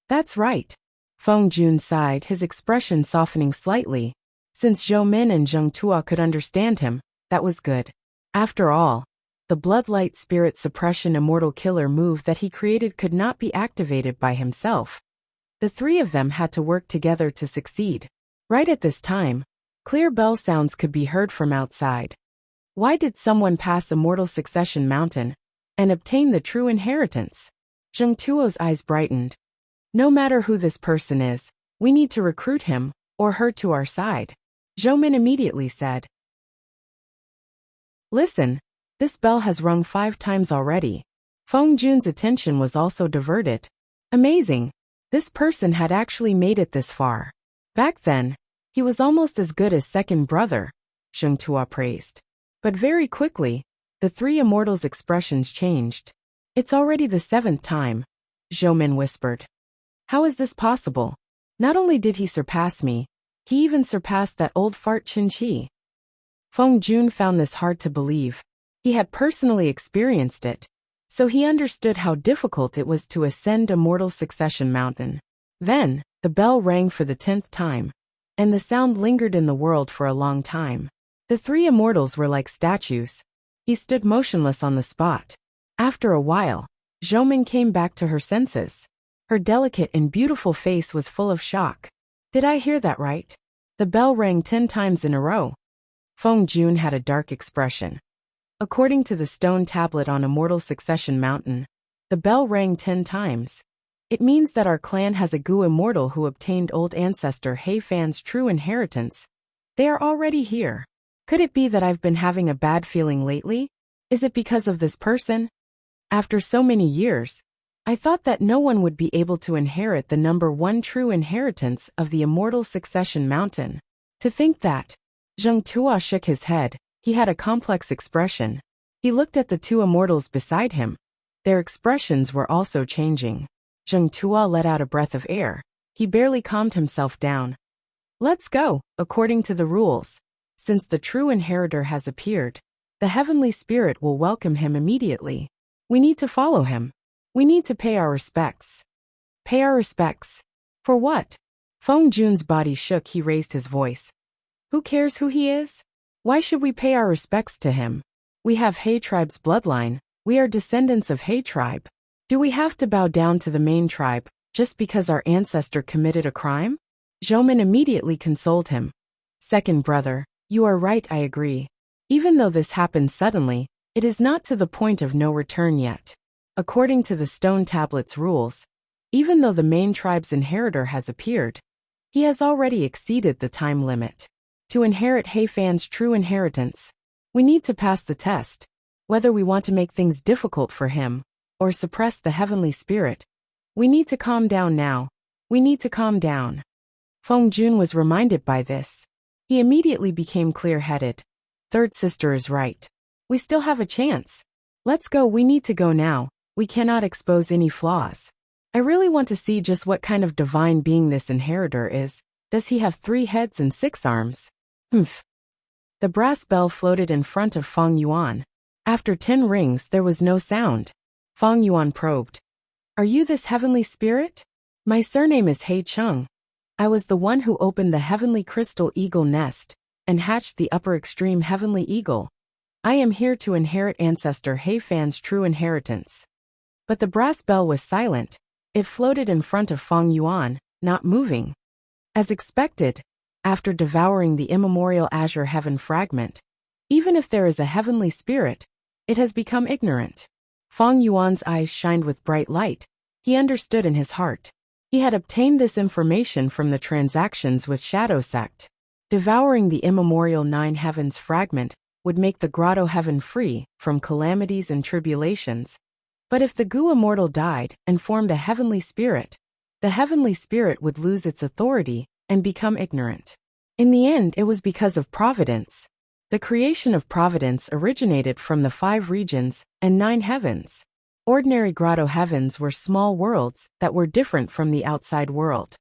That's right. Feng Jun sighed, his expression softening slightly. Since Zhou Min and Zheng Tua could understand him, that was good. After all, the Bloodlight Spirit Suppression Immortal Killer move that he created could not be activated by himself. The 3 of them had to work together to succeed. Right at this time, clear bell sounds could be heard from outside. Why did someone pass Immortal Succession Mountain and obtain the true inheritance? Zheng Tuo's eyes brightened. No matter who this person is, we need to recruit him or her to our side. Zhou Min immediately said, Listen, this bell has rung 5 times already. Feng Jun's attention was also diverted. Amazing. This person had actually made it this far. Back then, he was almost as good as second brother, Zheng Tua praised. But very quickly, the 3 immortals' expressions changed. It's already the 7th time, Zhou Min whispered. How is this possible? Not only did he surpass me, he even surpassed that old fart Qinqi. Feng Jun found this hard to believe. He had personally experienced it, so he understood how difficult it was to ascend Immortal Succession Mountain. Then, the bell rang for the 10th time, and the sound lingered in the world for a long time. The 3 immortals were like statues. He stood motionless on the spot. After a while, Zhou Min came back to her senses. Her delicate and beautiful face was full of shock. Did I hear that right? The bell rang 10 times in a row. Feng Jun had a dark expression. According to the stone tablet on Immortal Succession Mountain, the bell rang 10 times. It means that our clan has a Gu immortal who obtained old ancestor He Fan's true inheritance. They are already here. Could it be that I've been having a bad feeling lately? Is it because of this person? After so many years, I thought that no one would be able to inherit the number 1 true inheritance of the Immortal Succession Mountain. To think that. Zheng Tua shook his head. He had a complex expression. He looked at the 2 immortals beside him. Their expressions were also changing. Zheng Tua let out a breath of air. He barely calmed himself down. Let's go, according to the rules. Since the true inheritor has appeared, the heavenly spirit will welcome him immediately. We need to follow him. We need to pay our respects. Pay our respects? For what? Feng Jun's body shook. He raised his voice. Who cares who he is? Why should we pay our respects to him? We have He tribe's bloodline. We are descendants of He tribe. Do we have to bow down to the main tribe just because our ancestor committed a crime? Zhou Min immediately consoled him. Second brother, you are right, I agree. Even though this happened suddenly, it is not to the point of no return yet. According to the stone tablet's rules, even though the main tribe's inheritor has appeared, he has already exceeded the time limit. To inherit Heifan's true inheritance, we need to pass the test, whether we want to make things difficult for him or suppress the heavenly spirit. We need to calm down now. We need to calm down. Feng Jun was reminded by this. He immediately became clear-headed. Third sister is right. We still have a chance. Let's go. We need to go now. We cannot expose any flaws. I really want to see just what kind of divine being this inheritor is. Does he have 3 heads and 6 arms? Humph. The brass bell floated in front of Feng Yuan. After 10 rings, there was no sound. Feng Yuan probed. Are you this heavenly spirit? My surname is Hei Cheng. I was the one who opened the heavenly crystal eagle nest and hatched the upper extreme heavenly eagle. I am here to inherit ancestor Heifan's true inheritance. But the brass bell was silent. It floated in front of Feng Yuan, not moving. As expected, after devouring the immemorial azure heaven fragment, even if there is a heavenly spirit, it has become ignorant. Feng Yuan's eyes shined with bright light. He understood in his heart. He had obtained this information from the transactions with Shadow Sect. Devouring the immemorial 9 heavens fragment would make the grotto heaven free from calamities and tribulations. But if the Gu immortal died and formed a heavenly spirit, the heavenly spirit would lose its authority and become ignorant. In the end, it was because of providence. The creation of providence originated from the 5 regions and 9 heavens. Ordinary grotto heavens were small worlds that were different from the outside world.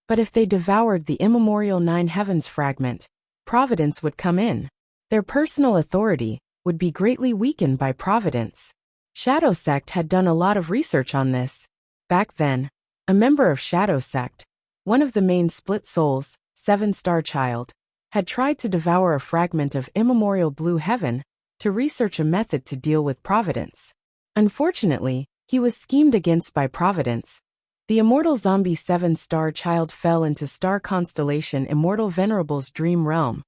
But if they devoured the immemorial 9 heavens fragment, providence would come in. Their personal authority would be greatly weakened by providence. Shadow Sect had done a lot of research on this. Back then, a member of Shadow Sect, one of the main split souls, 7-star child, had tried to devour a fragment of immemorial blue heaven to research a method to deal with providence. Unfortunately, he was schemed against by providence. The immortal zombie 7-star child fell into star constellation Immortal Venerable's dream realm,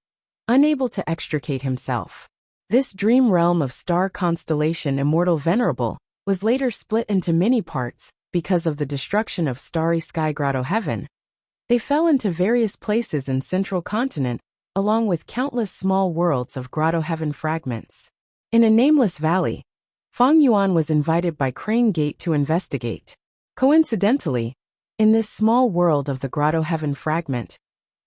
unable to extricate himself. This dream realm of star constellation Immortal Venerable was later split into many parts because of the destruction of Starry Sky Grotto Heaven. They fell into various places in Central Continent, along with countless small worlds of Grotto Heaven fragments. In a nameless valley, Feng Yuan was invited by Crane Gate to investigate. Coincidentally, in this small world of the Grotto Heaven fragment,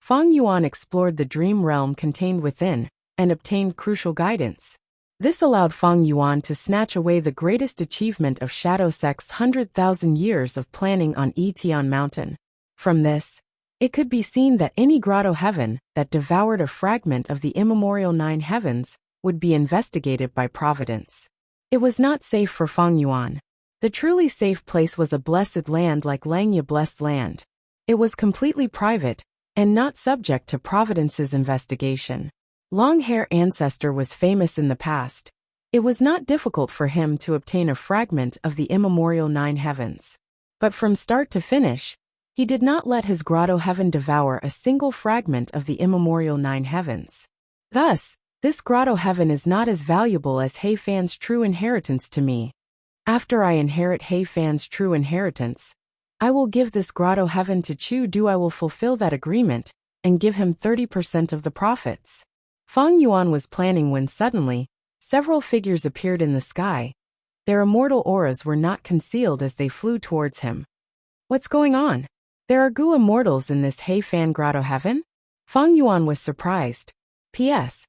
Feng Yuan explored the dream realm contained within and obtained crucial guidance. This allowed Feng Yuan to snatch away the greatest achievement of Shadow Sect's 100,000 years of planning on Etion Mountain. From this, it could be seen that any grotto heaven that devoured a fragment of the immemorial 9 heavens would be investigated by providence. It was not safe for Feng Yuan. The truly safe place was a blessed land like Langya Blessed Land. It was completely private and not subject to providence's investigation. Long-hair ancestor was famous in the past. It was not difficult for him to obtain a fragment of the immemorial 9 heavens. But from start to finish, he did not let his grotto heaven devour a single fragment of the immemorial 9 heavens. Thus, this grotto heaven is not as valuable as Heifan's true inheritance to me. After I inherit Heifan's true inheritance, I will give this grotto heaven to Chu Du. I will fulfill that agreement and give him 30% of the profits. Feng Yuan was planning when suddenly, several figures appeared in the sky. Their immortal auras were not concealed as they flew towards him. What's going on? There are Gu immortals in this Heifan grotto heaven? Feng Yuan was surprised. P.S.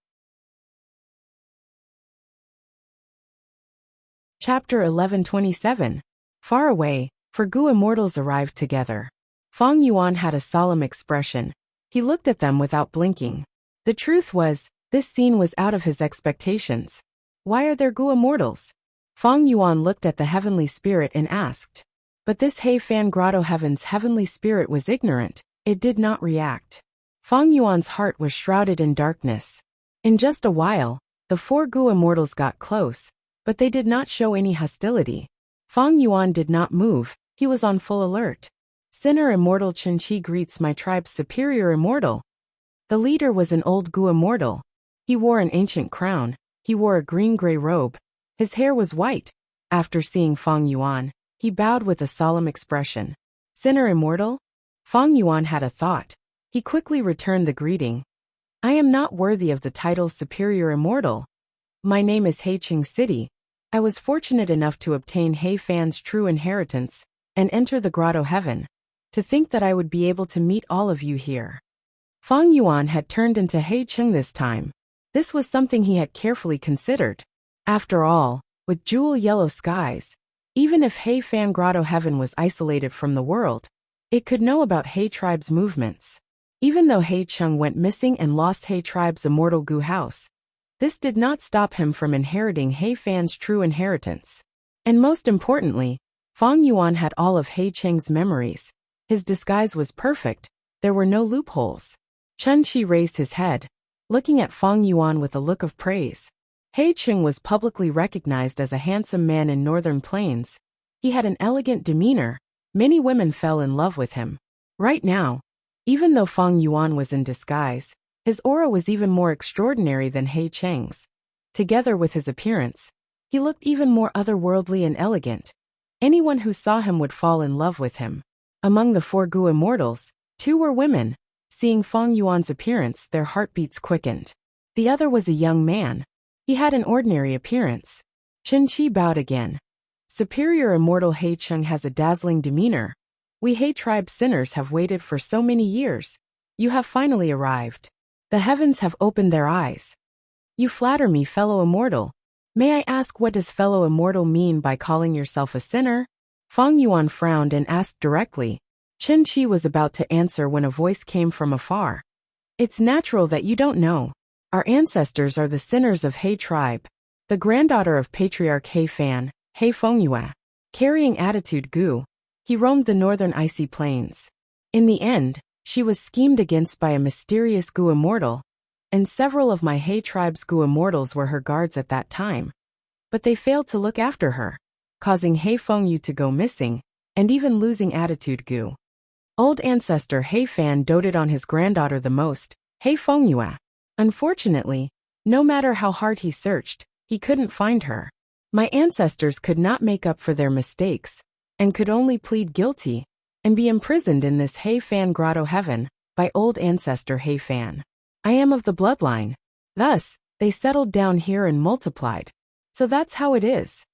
Chapter 1127. Far away, for Gu immortals arrived together. Feng Yuan had a solemn expression. He looked at them without blinking. The truth was, this scene was out of his expectations. Why are there Gu immortals? Feng Yuan looked at the heavenly spirit and asked. But this Heifan grotto heaven's heavenly spirit was ignorant. It did not react. Feng Yuan's heart was shrouded in darkness. In just a while, the 4 Gu immortals got close, but they did not show any hostility. Feng Yuan did not move. He was on full alert. Sinner immortal Chen Qi greets my tribe's superior immortal. The leader was an old Gu immortal. He wore an ancient crown, he wore a green-gray robe. His hair was white. After seeing Feng Yuan, he bowed with a solemn expression. Sinner immortal? Feng Yuan had a thought. He quickly returned the greeting. I am not worthy of the title Superior Immortal. My name is Heiqing City. I was fortunate enough to obtain He Fan's true inheritance and enter the Grotto Heaven. To think that I would be able to meet all of you here. Feng Yuan had turned into Heiqing this time. This was something he had carefully considered. After all, with jewel yellow skies, even if He Fan Grotto Heaven was isolated from the world, it could know about He tribe's movements. Even though Heiqing went missing and lost He tribe's immortal Gu house, this did not stop him from inheriting He Fan's true inheritance. And most importantly, Feng Yuan had all of Heiqing's memories. His disguise was perfect, there were no loopholes. Chen Qi raised his head, looking at Feng Yuan with a look of praise. Heiqing was publicly recognized as a handsome man in Northern Plains. He had an elegant demeanor, many women fell in love with him. Right now, even though Feng Yuan was in disguise, his aura was even more extraordinary than Heiqing's. Together with his appearance, he looked even more otherworldly and elegant. Anyone who saw him would fall in love with him. Among the 4 Gu immortals, 2 were women. Seeing Feng Yuan's appearance, their heartbeats quickened. The other was a young man. He had an ordinary appearance. Chen Qi bowed again. Superior Immortal Heiqing has a dazzling demeanor. We He tribe sinners have waited for so many years. You have finally arrived. The heavens have opened their eyes. You flatter me, fellow immortal. May I ask, what does fellow immortal mean by calling yourself a sinner? Feng Yuan frowned and asked directly. Chen Qi was about to answer when a voice came from afar. It's natural that you don't know. Our ancestors are the sinners of He tribe. The granddaughter of Patriarch He Fan, He Fengyue. Carrying attitude Gu, he roamed the northern icy plains. In the end, she was schemed against by a mysterious Gu immortal, and several of my He tribe's Gu immortals were her guards at that time. But they failed to look after her, causing He Fengyue to go missing, and even losing attitude Gu. Old ancestor He Fan doted on his granddaughter the most, He Fengyue. Unfortunately, no matter how hard he searched, he couldn't find her. My ancestors could not make up for their mistakes, and could only plead guilty, and be imprisoned in this He Fan Grotto Heaven, by old ancestor He Fan. I am of the bloodline. Thus, they settled down here and multiplied. So that's how it is.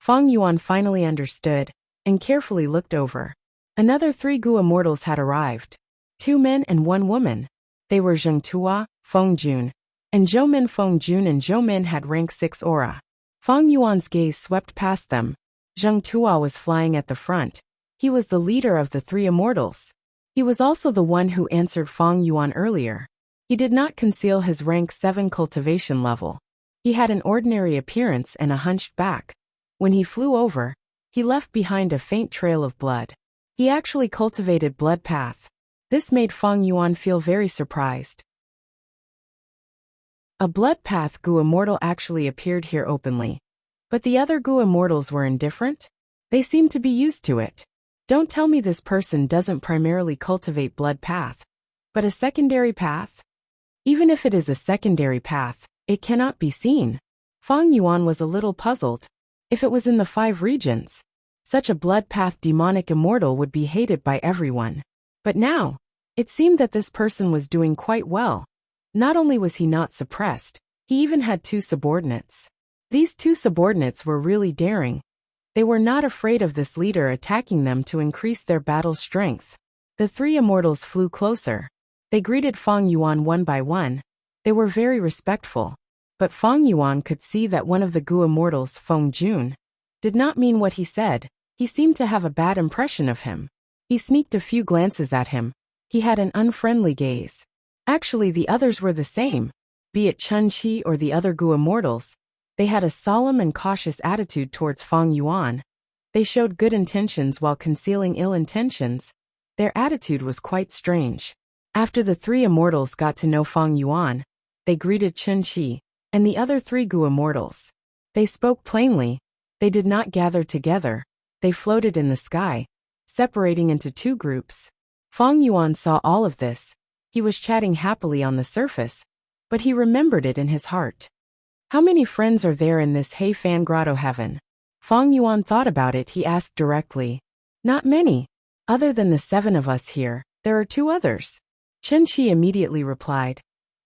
Feng Yuan finally understood, and carefully looked over. Another 3 Gu immortals had arrived. 2 men and 1 woman. They were Zheng Tua, Feng Jun, and Zhou Min. Feng Jun and Zhou Min had rank 6 aura. Feng Yuan's gaze swept past them. Zheng Tua was flying at the front. He was the leader of the 3 immortals. He was also the one who answered Feng Yuan earlier. He did not conceal his rank 7 cultivation level. He had an ordinary appearance and a hunched back. When he flew over, he left behind a faint trail of blood. He actually cultivated blood path. This made Feng Yuan feel very surprised. A blood path Gu immortal actually appeared here openly. But the other Gu immortals were indifferent? They seemed to be used to it. Don't tell me this person doesn't primarily cultivate blood path, but a secondary path? Even if it is a secondary path, it cannot be seen. Feng Yuan was a little puzzled. If it was in the 5 regions, such a blood path demonic immortal would be hated by everyone. But now, it seemed that this person was doing quite well. Not only was he not suppressed, he even had 2 subordinates. These 2 subordinates were really daring. They were not afraid of this leader attacking them to increase their battle strength. The 3 immortals flew closer. They greeted Feng Yuan one by one. They were very respectful. But Feng Yuan could see that one of the Gu immortals, Feng Jun, did not mean what he said. He seemed to have a bad impression of him. He sneaked a few glances at him. He had an unfriendly gaze. Actually, the others were the same. Be it Chen Qi or the other Gu immortals, they had a solemn and cautious attitude towards Feng Yuan. They showed good intentions while concealing ill intentions. Their attitude was quite strange. After the 3 immortals got to know Feng Yuan, they greeted Chen Qi and the other 3 Gu immortals. They spoke plainly. They did not gather together. They floated in the sky, separating into 2 groups. Feng Yuan saw all of this. He was chatting happily on the surface, but he remembered it in his heart. How many friends are there in this He Fan Grotto heaven? Feng Yuan thought about it. He asked directly. Not many. Other than the 7 of us here, there are 2 others. Chen Qi immediately replied.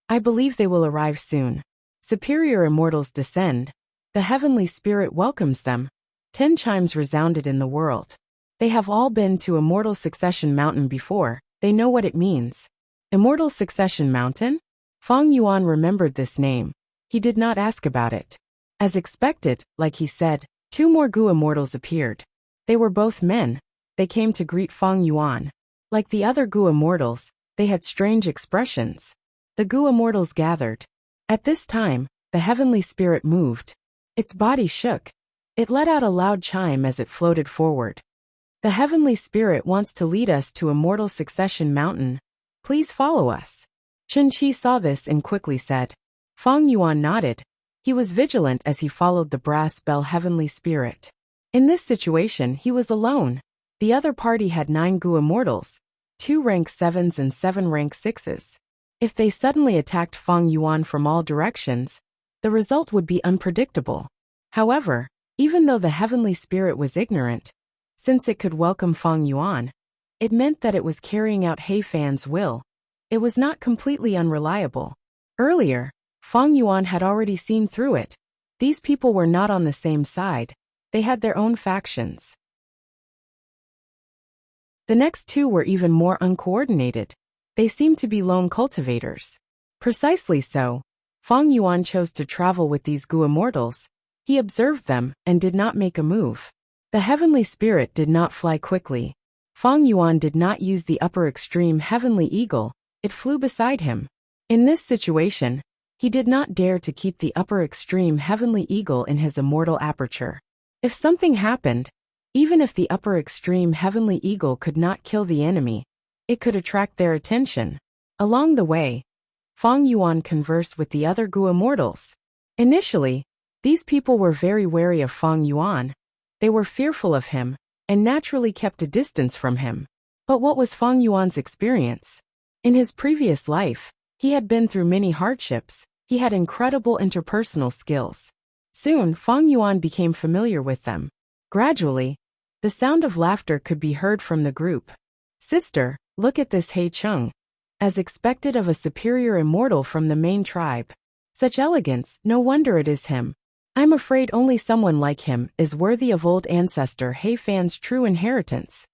I believe they will arrive soon. Superior immortals descend. The heavenly spirit welcomes them. 10 chimes resounded in the world. They have all been to Immortal Succession Mountain before. They know what it means. Immortal Succession Mountain? Feng Yuan remembered this name. He did not ask about it. As expected, like he said, 2 more Gu immortals appeared. They were both men. They came to greet Feng Yuan. Like the other Gu immortals, they had strange expressions. The Gu immortals gathered. At this time, the heavenly spirit moved. Its body shook. It let out a loud chime as it floated forward. The heavenly spirit wants to lead us to Immortal Succession Mountain. Please follow us. Chen Qi saw this and quickly said. Feng Yuan nodded. He was vigilant as he followed the brass bell heavenly spirit. In this situation, he was alone. The other party had 9 Gu immortals, 2 rank 7s and 7 rank 6s. If they suddenly attacked Feng Yuan from all directions, the result would be unpredictable. However, even though the heavenly spirit was ignorant, since it could welcome Feng Yuan, it meant that it was carrying out He Fan's will. It was not completely unreliable. Earlier, Feng Yuan had already seen through it. These people were not on the same side. They had their own factions. The next 2 were even more uncoordinated. They seemed to be lone cultivators. Precisely so, Feng Yuan chose to travel with these Gu immortals. He observed them and did not make a move. The heavenly spirit did not fly quickly. Feng Yuan did not use the upper extreme heavenly eagle. It flew beside him. In this situation, he did not dare to keep the upper extreme heavenly eagle in his immortal aperture. If something happened, even if the upper extreme heavenly eagle could not kill the enemy, it could attract their attention. Along the way, Feng Yuan conversed with the other Gu immortals. Initially, these people were very wary of Feng Yuan. They were fearful of him, and naturally kept a distance from him. But what was Feng Yuan's experience? In his previous life, he had been through many hardships. He had incredible interpersonal skills. Soon, Feng Yuan became familiar with them. Gradually, the sound of laughter could be heard from the group. Sister, look at this He Chung. As expected of a superior immortal from the main tribe. Such elegance, no wonder it is him. I'm afraid only someone like him is worthy of old ancestor He Fan's true inheritance.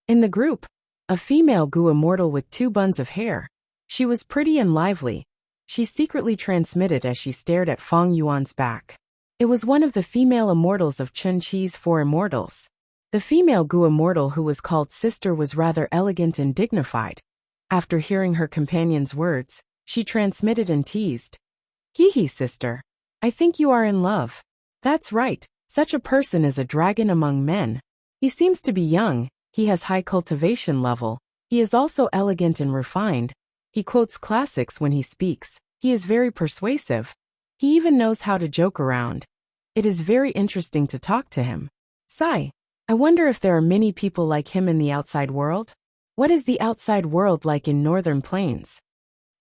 In the group, a female Gu immortal with 2 buns of hair. She was pretty and lively. She secretly transmitted as she stared at Feng Yuan's back. It was one of the female immortals of Chen Qi's 4 immortals. The female Gu immortal who was called Sister was rather elegant and dignified. After hearing her companion's words, she transmitted and teased. Hee sister. I think you are in love. That's right, such a person is a dragon among men. He seems to be young, he has high cultivation level, he is also elegant and refined. He quotes classics when he speaks, he is very persuasive. He even knows how to joke around. It is very interesting to talk to him. Sigh. I wonder if there are many people like him in the outside world? What is the outside world like in northern plains?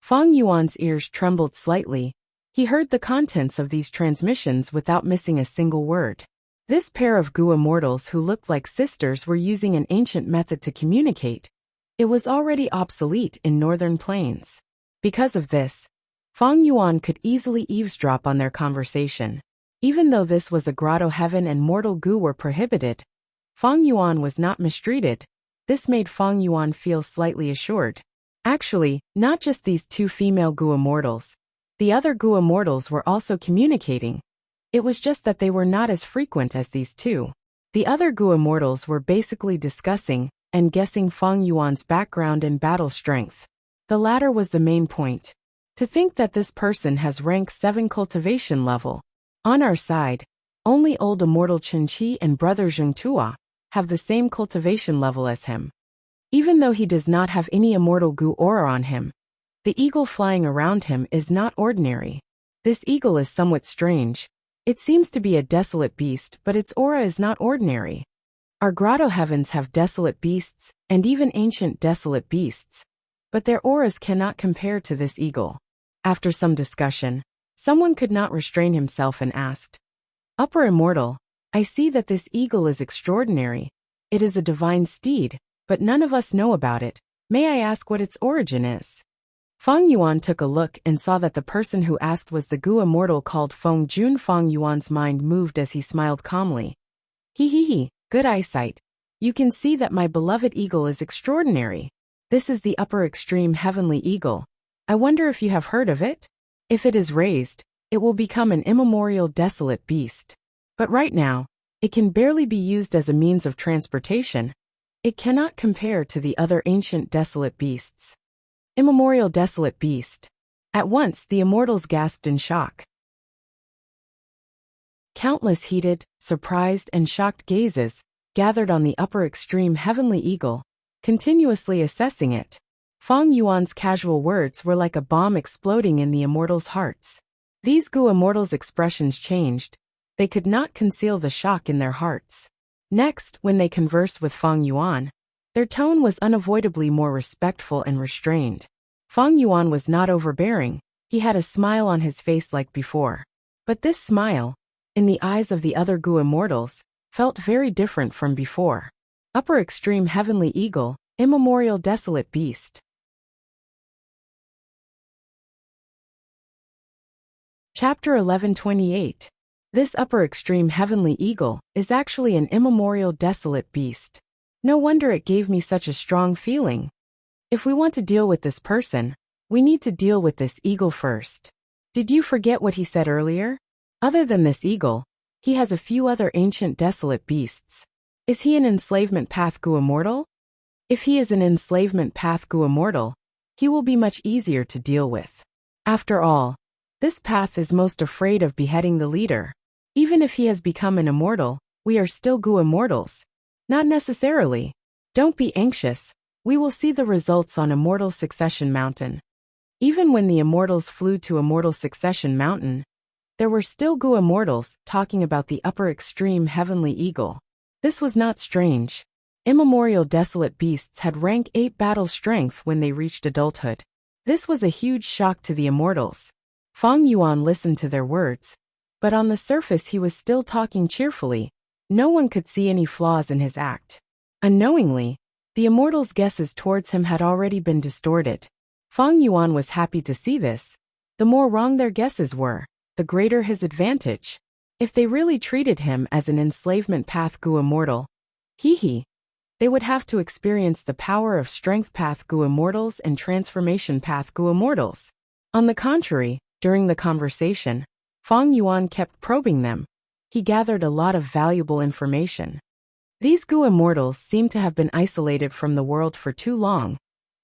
Feng Yuan's ears trembled slightly. He heard the contents of these transmissions without missing a single word. This pair of Gu immortals who looked like sisters were using an ancient method to communicate. It was already obsolete in northern plains. Because of this, Feng Yuan could easily eavesdrop on their conversation. Even though this was a grotto heaven and mortal Gu were prohibited, Feng Yuan was not mistreated. This made Feng Yuan feel slightly assured. Actually, not just these 2 female Gu immortals. The other Gu immortals were also communicating. It was just that they were not as frequent as these 2. The other Gu immortals were basically discussing and guessing Feng Yuan's background and battle strength. The latter was the main point. To think that this person has rank 7 cultivation level. On our side, only old immortal Chen Qi and brother Zheng Tua have the same cultivation level as him. Even though he does not have any immortal Gu aura on him, the eagle flying around him is not ordinary. This eagle is somewhat strange. It seems to be a desolate beast, but its aura is not ordinary. Our grotto heavens have desolate beasts, and even ancient desolate beasts. but their auras cannot compare to this eagle. After some discussion, someone could not restrain himself and asked, Upper Immortal, I see that this eagle is extraordinary. It is a divine steed, but none of us know about it. May I ask what its origin is? Feng Yuan took a look and saw that the person who asked was the Gu immortal called Feng Jun. Feng Yuan's mind moved as he smiled calmly. He, good eyesight. You can see that my beloved eagle is extraordinary. This is the upper extreme heavenly eagle. I wonder if you have heard of it? If it is raised, it will become an immemorial desolate beast. But right now, it can barely be used as a means of transportation. It cannot compare to the other ancient desolate beasts. Immemorial desolate beast. At once the immortals gasped in shock. Countless heated, surprised and shocked gazes gathered on the upper extreme heavenly eagle, continuously assessing it. Feng Yuan's casual words were like a bomb exploding in the immortals' hearts. These Gu immortals' expressions changed. They could not conceal the shock in their hearts. Next, when they conversed with Feng Yuan, their tone was unavoidably more respectful and restrained. Feng Yuan was not overbearing. He had a smile on his face like before. But this smile, in the eyes of the other Gu immortals, felt very different from before. Upper extreme heavenly eagle, immemorial desolate beast. Chapter 11:28. This upper extreme heavenly eagle is actually an immemorial desolate beast. No wonder it gave me such a strong feeling. If we want to deal with this person, we need to deal with this eagle first. Did you forget what he said earlier? Other than this eagle, he has a few other ancient desolate beasts. Is he an enslavement path Gu immortal? If he is an enslavement path Gu immortal, he will be much easier to deal with. After all, this path is most afraid of beheading the leader. Even if he has become an immortal, we are still Gu immortals. Not necessarily. Don't be anxious. We will see the results on Immortal Succession Mountain. Even when the immortals flew to Immortal Succession Mountain, there were still Gu immortals talking about the upper extreme heavenly eagle. This was not strange. Immemorial desolate beasts had rank 8 battle strength when they reached adulthood. This was a huge shock to the immortals. Feng Yuan listened to their words, but on the surface he was still talking cheerfully. No one could see any flaws in his act. Unknowingly, the immortals' guesses towards him had already been distorted. Feng Yuan was happy to see this. The more wrong their guesses were, the greater his advantage. If they really treated him as an enslavement path Gu immortal, they would have to experience the power of strength path Gu immortals and transformation path Gu immortals. On the contrary, during the conversation, Feng Yuan kept probing them. He gathered a lot of valuable information. These Gu immortals seem to have been isolated from the world for too long.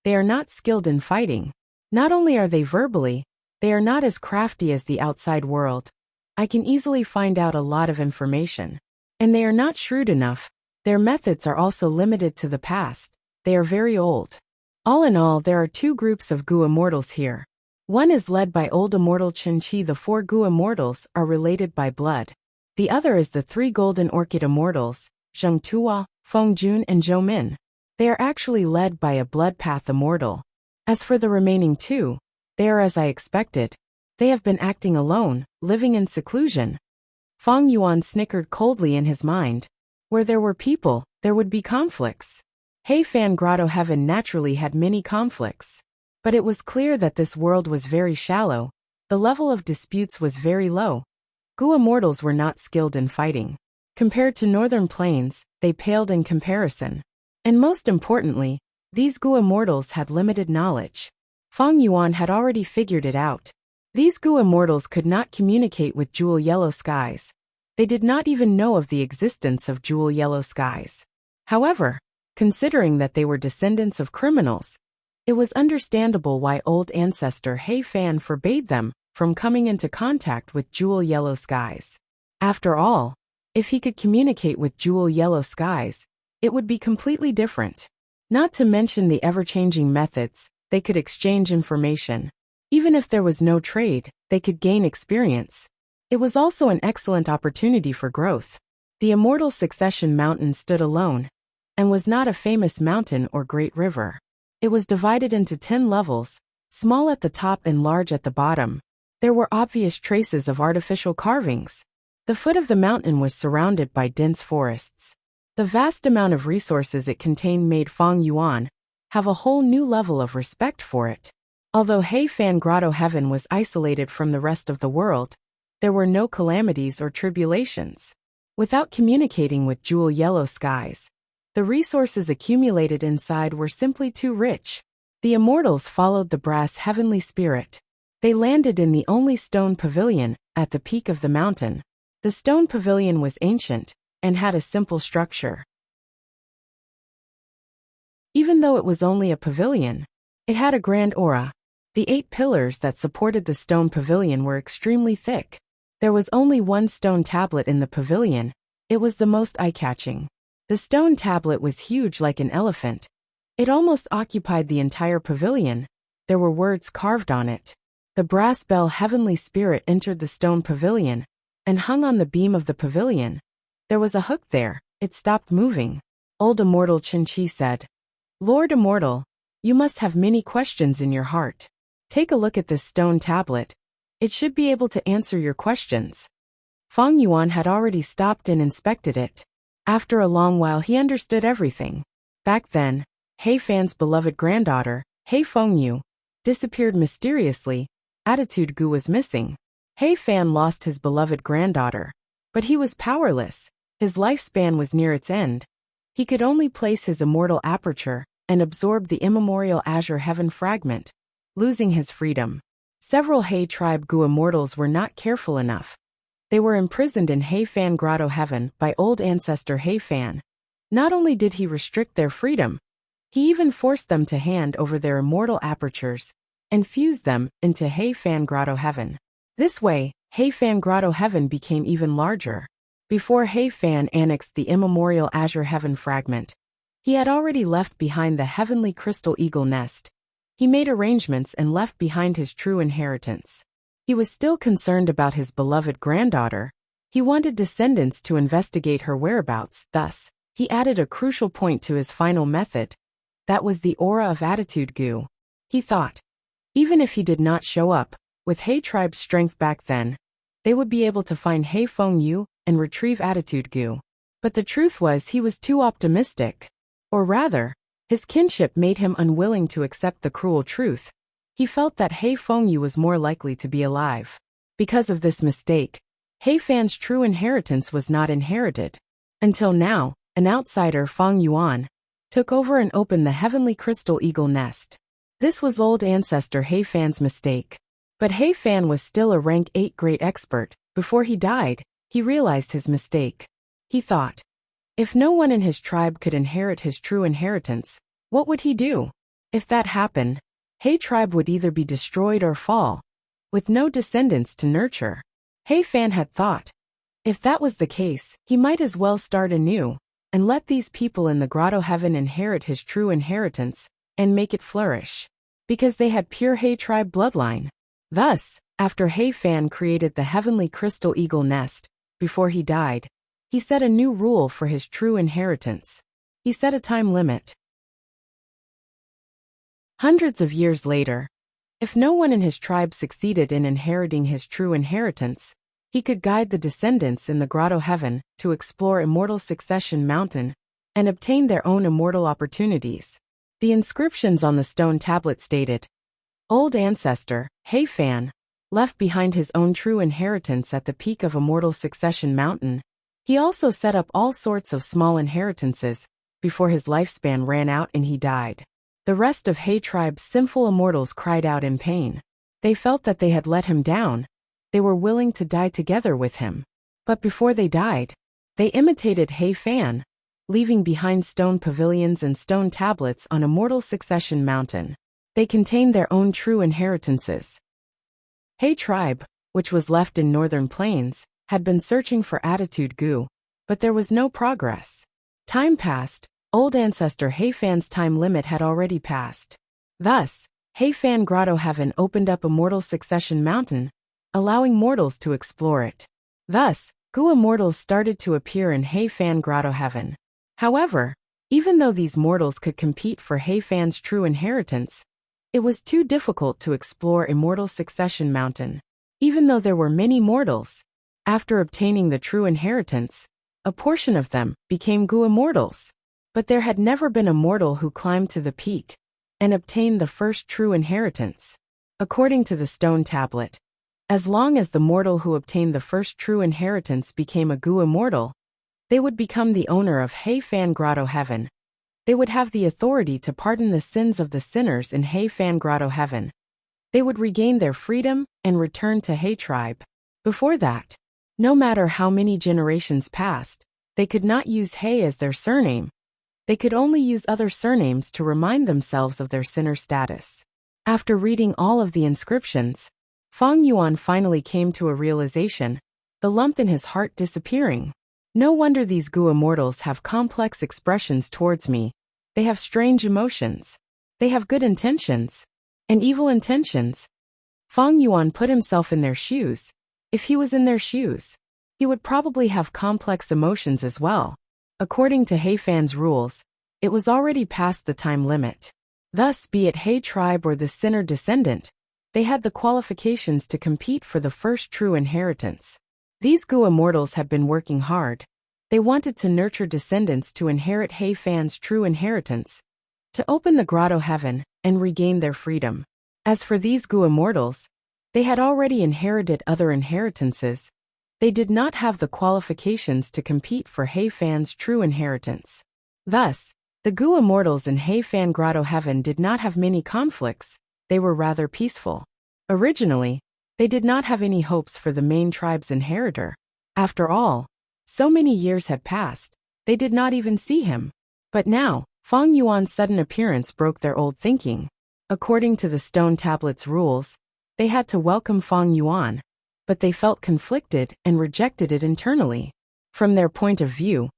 They are not skilled in fighting. Not only are they verbally, they are not as crafty as the outside world. I can easily find out a lot of information. And they are not shrewd enough. Their methods are also limited to the past. They are very old. All in all, there are 2 groups of Gu immortals here. One is led by old immortal Chen Qi. The 4 Gu immortals are related by blood. The other is the 3 golden orchid immortals, Zheng Tuo, Feng Jun and Zhou Min. They are actually led by a blood path immortal. As for the remaining 2, they are as I expected. They have been acting alone, living in seclusion. Feng Yuan snickered coldly in his mind. Where there were people, there would be conflicts. Heifan Grotto Heaven naturally had many conflicts. But it was clear that this world was very shallow. The level of disputes was very low. Gu immortals were not skilled in fighting. Compared to Northern Plains, they paled in comparison. And most importantly, these Gu immortals had limited knowledge. Feng Yuan had already figured it out. These Gu immortals could not communicate with jewel yellow skies. They did not even know of the existence of jewel yellow skies. However, considering that they were descendants of criminals, it was understandable why old ancestor Heifan forbade them from coming into contact with jewel yellow skies. After all, if he could communicate with jewel yellow skies, it would be completely different. Not to mention the ever-changing methods, they could exchange information. Even if there was no trade, they could gain experience. It was also an excellent opportunity for growth. The Immortal Succession Mountain stood alone, and was not a famous mountain or great river. It was divided into 10 levels, small at the top and large at the bottom. There were obvious traces of artificial carvings. The foot of the mountain was surrounded by dense forests. The vast amount of resources it contained made Feng Yuan have a whole new level of respect for it. Although Heifan Grotto Heaven was isolated from the rest of the world, there were no calamities or tribulations. Without communicating with jewel yellow skies, the resources accumulated inside were simply too rich. The immortals followed the brass heavenly spirit. They landed in the only stone pavilion at the peak of the mountain. The stone pavilion was ancient and had a simple structure. Even though it was only a pavilion, it had a grand aura. The 8 pillars that supported the stone pavilion were extremely thick. There was only one stone tablet in the pavilion. It was the most eye-catching. The stone tablet was huge like an elephant. It almost occupied the entire pavilion. There were words carved on it. The brass bell heavenly spirit entered the stone pavilion and hung on the beam of the pavilion. There was a hook there. It stopped moving. Old Immortal Chen Qi said, "Lord Immortal, you must have many questions in your heart. Take a look at this stone tablet. It should be able to answer your questions." Feng Yuan had already stopped and inspected it. After a long while he understood everything. Back then, Heifan's beloved granddaughter, Hei Fengyu, disappeared mysteriously. Attitude Gu was missing. Heifan lost his beloved granddaughter, but he was powerless. His lifespan was near its end. He could only place his immortal aperture and absorb the immemorial azure heaven fragment, losing his freedom. Several Hei tribe Gu immortals were not careful enough. They were imprisoned in Heifan Grotto Heaven by old ancestor Heifan. Not only did he restrict their freedom, he even forced them to hand over their immortal apertures and fuse them into Heifan Grotto Heaven. This way, Heifan Grotto Heaven became even larger. Before Heifan annexed the immemorial azure heaven fragment, he had already left behind the heavenly crystal eagle nest. He made arrangements and left behind his true inheritance. He was still concerned about his beloved granddaughter. He wanted descendants to investigate her whereabouts. Thus, he added a crucial point to his final method. That was the aura of Attitude Gu. He thought, even if he did not show up, with Hei tribe's strength back then, they would be able to find Hei Fengyu and retrieve Attitude Gu. But the truth was he was too optimistic. Or rather, his kinship made him unwilling to accept the cruel truth. He felt that Hei Fengyu was more likely to be alive. Because of this mistake, Heifan's true inheritance was not inherited. Until now, an outsider, Feng Yuan, took over and opened the heavenly crystal eagle nest. This was old ancestor Heifan's mistake. But Heifan was still a rank 8 great expert. Before he died, he realized his mistake. He thought, if no one in his tribe could inherit his true inheritance, what would he do? If that happened, Hei tribe would either be destroyed or fall, with no descendants to nurture. Heifan had thought, if that was the case, he might as well start anew, and let these people in the Grotto Heaven inherit his true inheritance, and make it flourish. Because they had pure Hei tribe bloodline. Thus, after Heifan created the heavenly crystal eagle nest, before he died, he set a new rule for his true inheritance. He set a time limit. Hundreds of years later, if no one in his tribe succeeded in inheriting his true inheritance, he could guide the descendants in the Grotto Heaven to explore Immortal Succession Mountain and obtain their own immortal opportunities. The inscriptions on the stone tablet stated, Old Ancestor, Heifan, left behind his own true inheritance at the peak of Immortal Succession Mountain. He also set up all sorts of small inheritances before his lifespan ran out and he died. The rest of Hei tribe's sinful immortals cried out in pain. They felt that they had let him down. They were willing to die together with him. But before they died, they imitated Heifan, leaving behind stone pavilions and stone tablets on Immortal Succession Mountain. They contained their own true inheritances. Hei tribe, which was left in northern plains, had been searching for Attitude Gu, but there was no progress. Time passed. Old ancestor Heifan's time limit had already passed. Thus, Heifan Grotto Heaven opened up Immortal Succession Mountain, allowing mortals to explore it. Thus, Gu immortals started to appear in Heifan Grotto Heaven. However, Even though these mortals could compete for He Fan's true inheritance, it was too difficult to explore Immortal Succession Mountain. Even though there were many mortals, after obtaining the true inheritance, a portion of them became Gu immortals. But there had never been a mortal who climbed to the peak and obtained the first true inheritance. According to the stone tablet, as long as the mortal who obtained the first true inheritance became a Gu immortal, they would become the owner of He Fan Grotto Heaven. They would have the authority to pardon the sins of the sinners in He Fan Grotto Heaven. They would regain their freedom and return to He tribe. Before that, no matter how many generations passed, they could not use He as their surname. They could only use other surnames to remind themselves of their sinner status. After reading all of the inscriptions, Feng Yuan finally came to a realization, the lump in his heart disappearing. No wonder these Gu immortals have complex expressions towards me. They have strange emotions. They have good intentions and evil intentions. Feng Yuan put himself in their shoes. If he was in their shoes, he would probably have complex emotions as well. According to He Fan's rules, it was already past the time limit. Thus, be it He tribe or the sinner descendant, they had the qualifications to compete for the first true inheritance. These Gu immortals had been working hard. They wanted to nurture descendants to inherit He Fan's true inheritance, to open the Grotto Heaven and regain their freedom. As for these Gu immortals, they had already inherited other inheritances. They did not have the qualifications to compete for He Fan's true inheritance. Thus, the Gu immortals in He Fan Grotto Heaven did not have many conflicts. They were rather peaceful. Originally, they did not have any hopes for the main tribe's inheritor. After all, so many years had passed, they did not even see him. But now, Feng Yuan's sudden appearance broke their old thinking. According to the stone tablet's rules, they had to welcome Feng Yuan, but they felt conflicted and rejected it internally. From their point of view,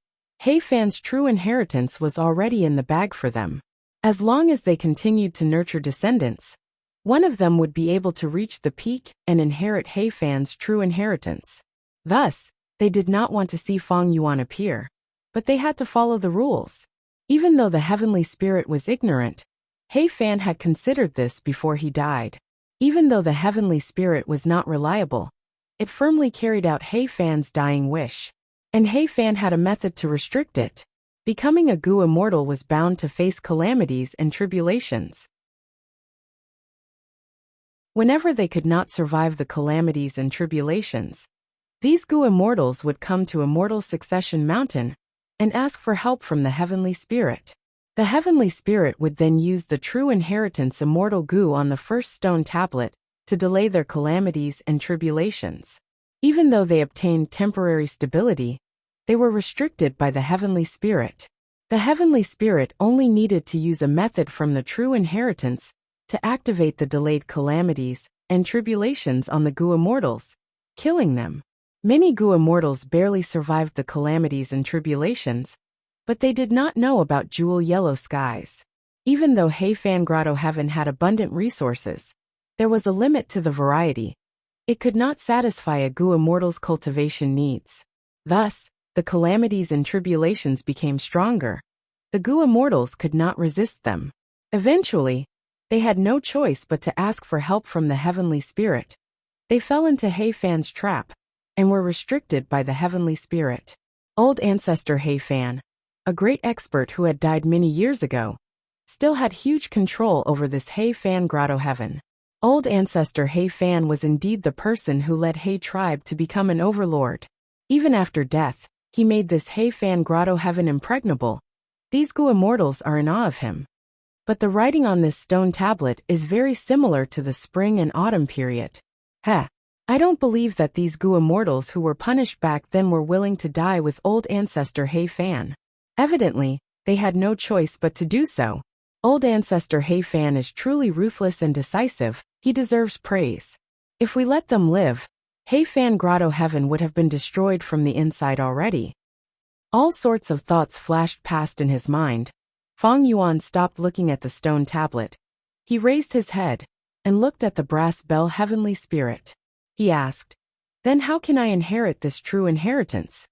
He Fan's true inheritance was already in the bag for them. As long as they continued to nurture descendants, one of them would be able to reach the peak and inherit He Fan's true inheritance. Thus, they did not want to see Feng Yuan appear, but they had to follow the rules. Even though the heavenly spirit was ignorant, He Fan had considered this before he died. Even though the heavenly spirit was not reliable, it firmly carried out He Fan's dying wish. And He Fan had a method to restrict it. Becoming a Gu immortal was bound to face calamities and tribulations. Whenever they could not survive the calamities and tribulations, these Gu immortals would come to Immortal Succession Mountain and ask for help from the heavenly spirit. The heavenly spirit would then use the true inheritance immortal Gu on the first stone tablet to delay their calamities and tribulations. Even though they obtained temporary stability, they were restricted by the heavenly spirit. The heavenly spirit only needed to use a method from the true inheritance to activate the delayed calamities and tribulations on the Gu immortals, killing them. Many Gu immortals barely survived the calamities and tribulations, but they did not know about jewel yellow skies. Even though He Fan Grotto Heaven had abundant resources, there was a limit to the variety. It could not satisfy a Gu immortal's cultivation needs. Thus, the calamities and tribulations became stronger. The Gu immortals could not resist them. Eventually, they had no choice but to ask for help from the heavenly spirit. They fell into He Fan's trap and were restricted by the heavenly spirit. Old ancestor He Fan, a great expert who had died many years ago, still had huge control over this He Fan Grotto Heaven. Old ancestor He Fan was indeed the person who led He tribe to become an overlord. Even after death, he made this He Fan Grotto Heaven impregnable. These Gu immortals are in awe of him. But the writing on this stone tablet is very similar to the spring and autumn period. I don't believe that these Gu immortals who were punished back then were willing to die with old ancestor He Fan. Evidently, they had no choice but to do so. Old ancestor He Fan is truly ruthless and decisive. He deserves praise. If we let them live, He Fan Grotto Heaven would have been destroyed from the inside already. All sorts of thoughts flashed past in his mind. Feng Yuan stopped looking at the stone tablet. He raised his head and looked at the brass bell heavenly spirit. He asked, "Then how can I inherit this true inheritance?"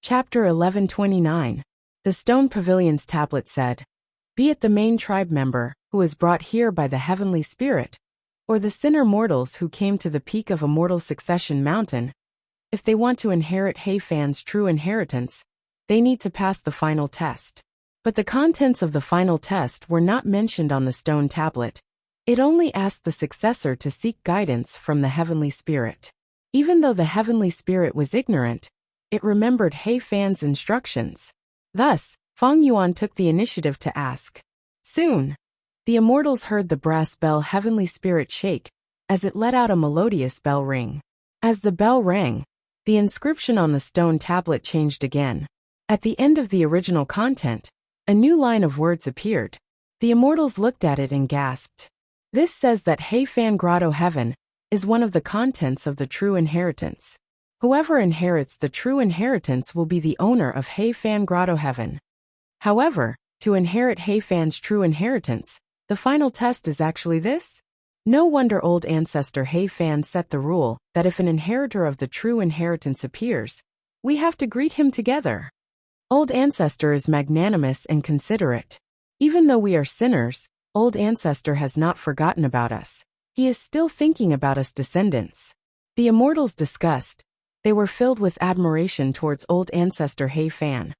Chapter 1129. The Stone Pavilion's tablet said, "Be it the main tribe member, who is brought here by the heavenly spirit, or the sinner mortals who came to the peak of Immortal Succession Mountain, if they want to inherit Heifan's true inheritance, they need to pass the final test." But the contents of the final test were not mentioned on the stone tablet. It only asked the successor to seek guidance from the heavenly spirit. Even though the heavenly spirit was ignorant, it remembered Heifan's instructions. Thus, Feng Yuan took the initiative to ask. Soon, the immortals heard the brass bell heavenly spirit shake, as it let out a melodious bell ring. As the bell rang, the inscription on the stone tablet changed again. At the end of the original content, a new line of words appeared. The immortals looked at it and gasped. This says that Heifan Grotto Heaven is one of the contents of the true inheritance. Whoever inherits the true inheritance will be the owner of Heifan Grotto Heaven. However, to inherit Heifan's true inheritance, the final test is actually this. No wonder old ancestor Heifan set the rule that if an inheritor of the true inheritance appears, we have to greet him together. Old ancestor is magnanimous and considerate. Even though we are sinners, old ancestor has not forgotten about us. He is still thinking about us descendants. The immortals discussed. They were filled with admiration towards old ancestor Heifan.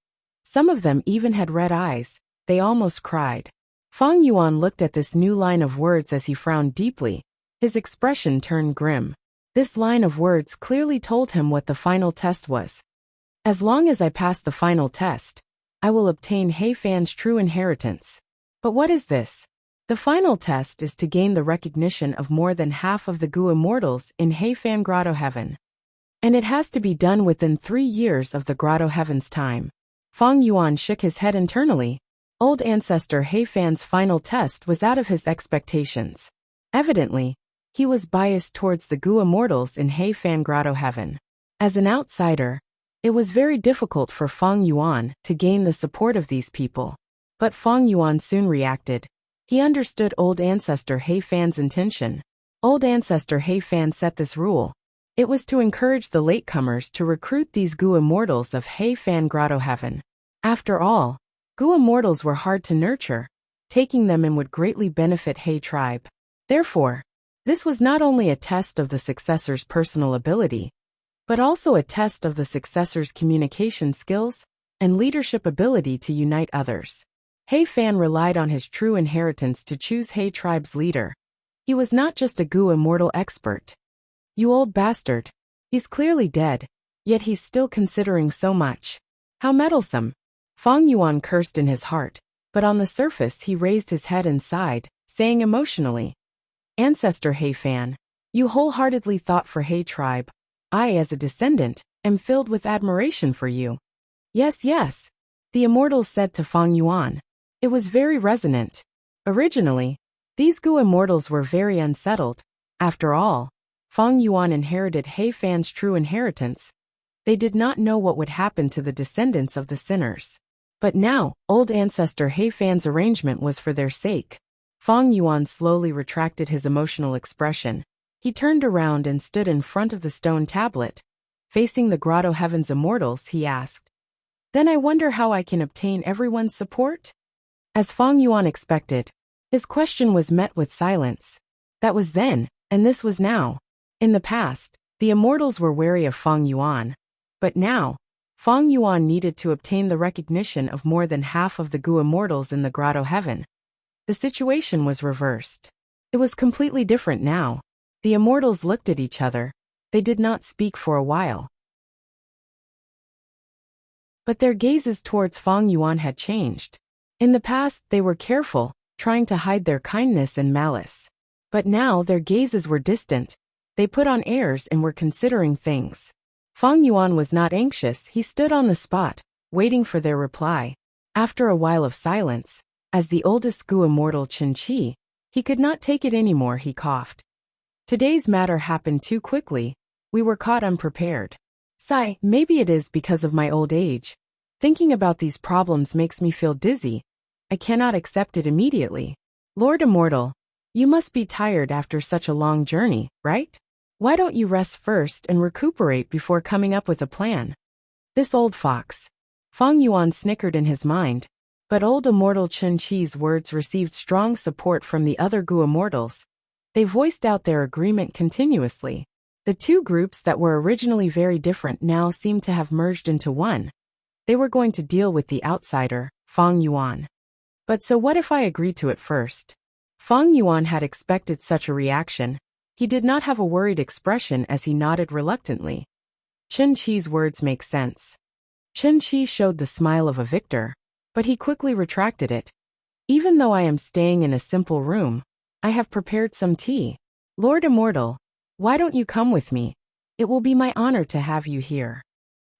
Some of them even had red eyes. They almost cried. Feng Yuan looked at this new line of words as he frowned deeply. His expression turned grim. This line of words clearly told him what the final test was. As long as I pass the final test, I will obtain Heifan's true inheritance. But what is this? The final test is to gain the recognition of more than half of the Gu immortals in Heifan Grotto Heaven. And it has to be done within 3 years of the Grotto Heaven's time. Feng Yuan shook his head internally. Old ancestor Heifan's final test was out of his expectations. Evidently, he was biased towards the Gu immortals in Heifan Grotto Heaven. As an outsider, it was very difficult for Feng Yuan to gain the support of these people. But Feng Yuan soon reacted. He understood old ancestor Heifan's intention. Old ancestor Heifan set this rule. It was to encourage the latecomers to recruit these Gu immortals of Heifan Grotto Heaven. After all, Gu immortals were hard to nurture. Taking them in would greatly benefit Hei tribe. Therefore, this was not only a test of the successor's personal ability, but also a test of the successor's communication skills and leadership ability to unite others. Heifan relied on his true inheritance to choose Hei tribe's leader. He was not just a Gu immortal expert. You old bastard. He's clearly dead, yet he's still considering so much. How meddlesome. Feng Yuan cursed in his heart, but on the surface he raised his head and sighed, saying emotionally, "Ancestor Heifan, you wholeheartedly thought for Hei tribe. I, as a descendant, am filled with admiration for you." Yes, yes, the immortals said to Feng Yuan. It was very resonant. Originally, these Gu immortals were very unsettled. After all, Feng Yuan inherited Heifan's true inheritance. They did not know what would happen to the descendants of the sinners. But now, old ancestor Heifan's arrangement was for their sake. Feng Yuan slowly retracted his emotional expression. He turned around and stood in front of the stone tablet. Facing the Grotto Heaven's immortals, he asked, "Then I wonder how I can obtain everyone's support?" As Feng Yuan expected, his question was met with silence. That was then, and this was now. In the past, the immortals were wary of Feng Yuan. But now, Feng Yuan needed to obtain the recognition of more than half of the Gu immortals in the Grotto Heaven. The situation was reversed. It was completely different now. The immortals looked at each other. They did not speak for a while. But their gazes towards Feng Yuan had changed. In the past, they were careful, trying to hide their kindness and malice. But now their gazes were distant. They put on airs and were considering things. Feng Yuan was not anxious. He stood on the spot, waiting for their reply. After a while of silence, as the oldest Gu immortal Chen Qi, he could not take it anymore. He coughed. Today's matter happened too quickly. We were caught unprepared. Sigh, maybe it is because of my old age. Thinking about these problems makes me feel dizzy. I cannot accept it immediately. Lord Immortal, you must be tired after such a long journey, right? Why don't you rest first and recuperate before coming up with a plan? This old fox. Fang Yuan snickered in his mind. But old immortal Chen Qi's words received strong support from the other Gu immortals. They voiced out their agreement continuously. The two groups that were originally very different now seemed to have merged into one. They were going to deal with the outsider, Fang Yuan. But so what if I agree to it first? Fang Yuan had expected such a reaction. He did not have a worried expression as he nodded reluctantly. Chen Qi's words make sense. Chen Qi showed the smile of a victor, but he quickly retracted it. Even though I am staying in a simple room, I have prepared some tea. Lord Immortal, why don't you come with me? It will be my honor to have you here.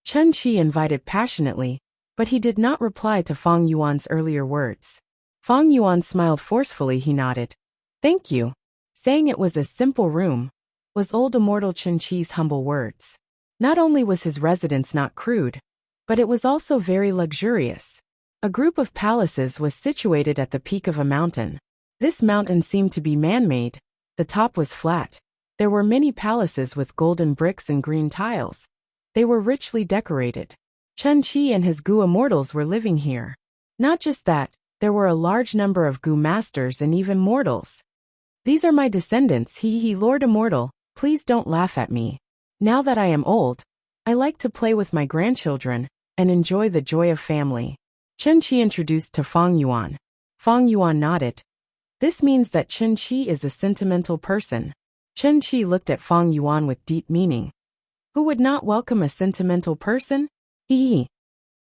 Chen Qi invited passionately, but he did not reply to Fang Yuan's earlier words. Fang Yuan smiled forcefully. He nodded. Thank you. Saying it was a simple room was old immortal Chen Qi's humble words. Not only was his residence not crude, but it was also very luxurious. A group of palaces was situated at the peak of a mountain. This mountain seemed to be man-made. The top was flat. There were many palaces with golden bricks and green tiles. They were richly decorated. Chen Qi and his Gu immortals were living here. Not just that, there were a large number of Gu masters and even mortals. These are my descendants, Lord Immortal, please don't laugh at me. Now that I am old, I like to play with my grandchildren and enjoy the joy of family. Chen Qi introduced to Fang Yuan. Fang Yuan nodded. This means that Chen Qi is a sentimental person. Chen Qi looked at Fang Yuan with deep meaning. Who would not welcome a sentimental person? Ha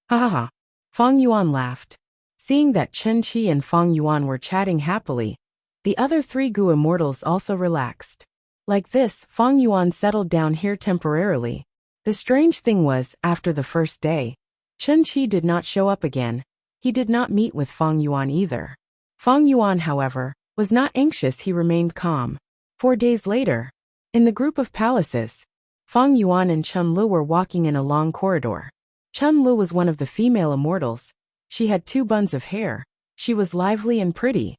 ha ha. Fang Yuan laughed. Seeing that Chen Qi and Fang Yuan were chatting happily, the other three Gu immortals also relaxed. Like this, Fang Yuan settled down here temporarily. The strange thing was, after the first day, Chen Qi did not show up again. He did not meet with Fang Yuan either. Fang Yuan, however, was not anxious. He remained calm. 4 days later, in the group of palaces, Fang Yuan and Chen Lu were walking in a long corridor. Chen Lu was one of the female immortals. She had 2 buns of hair. She was lively and pretty.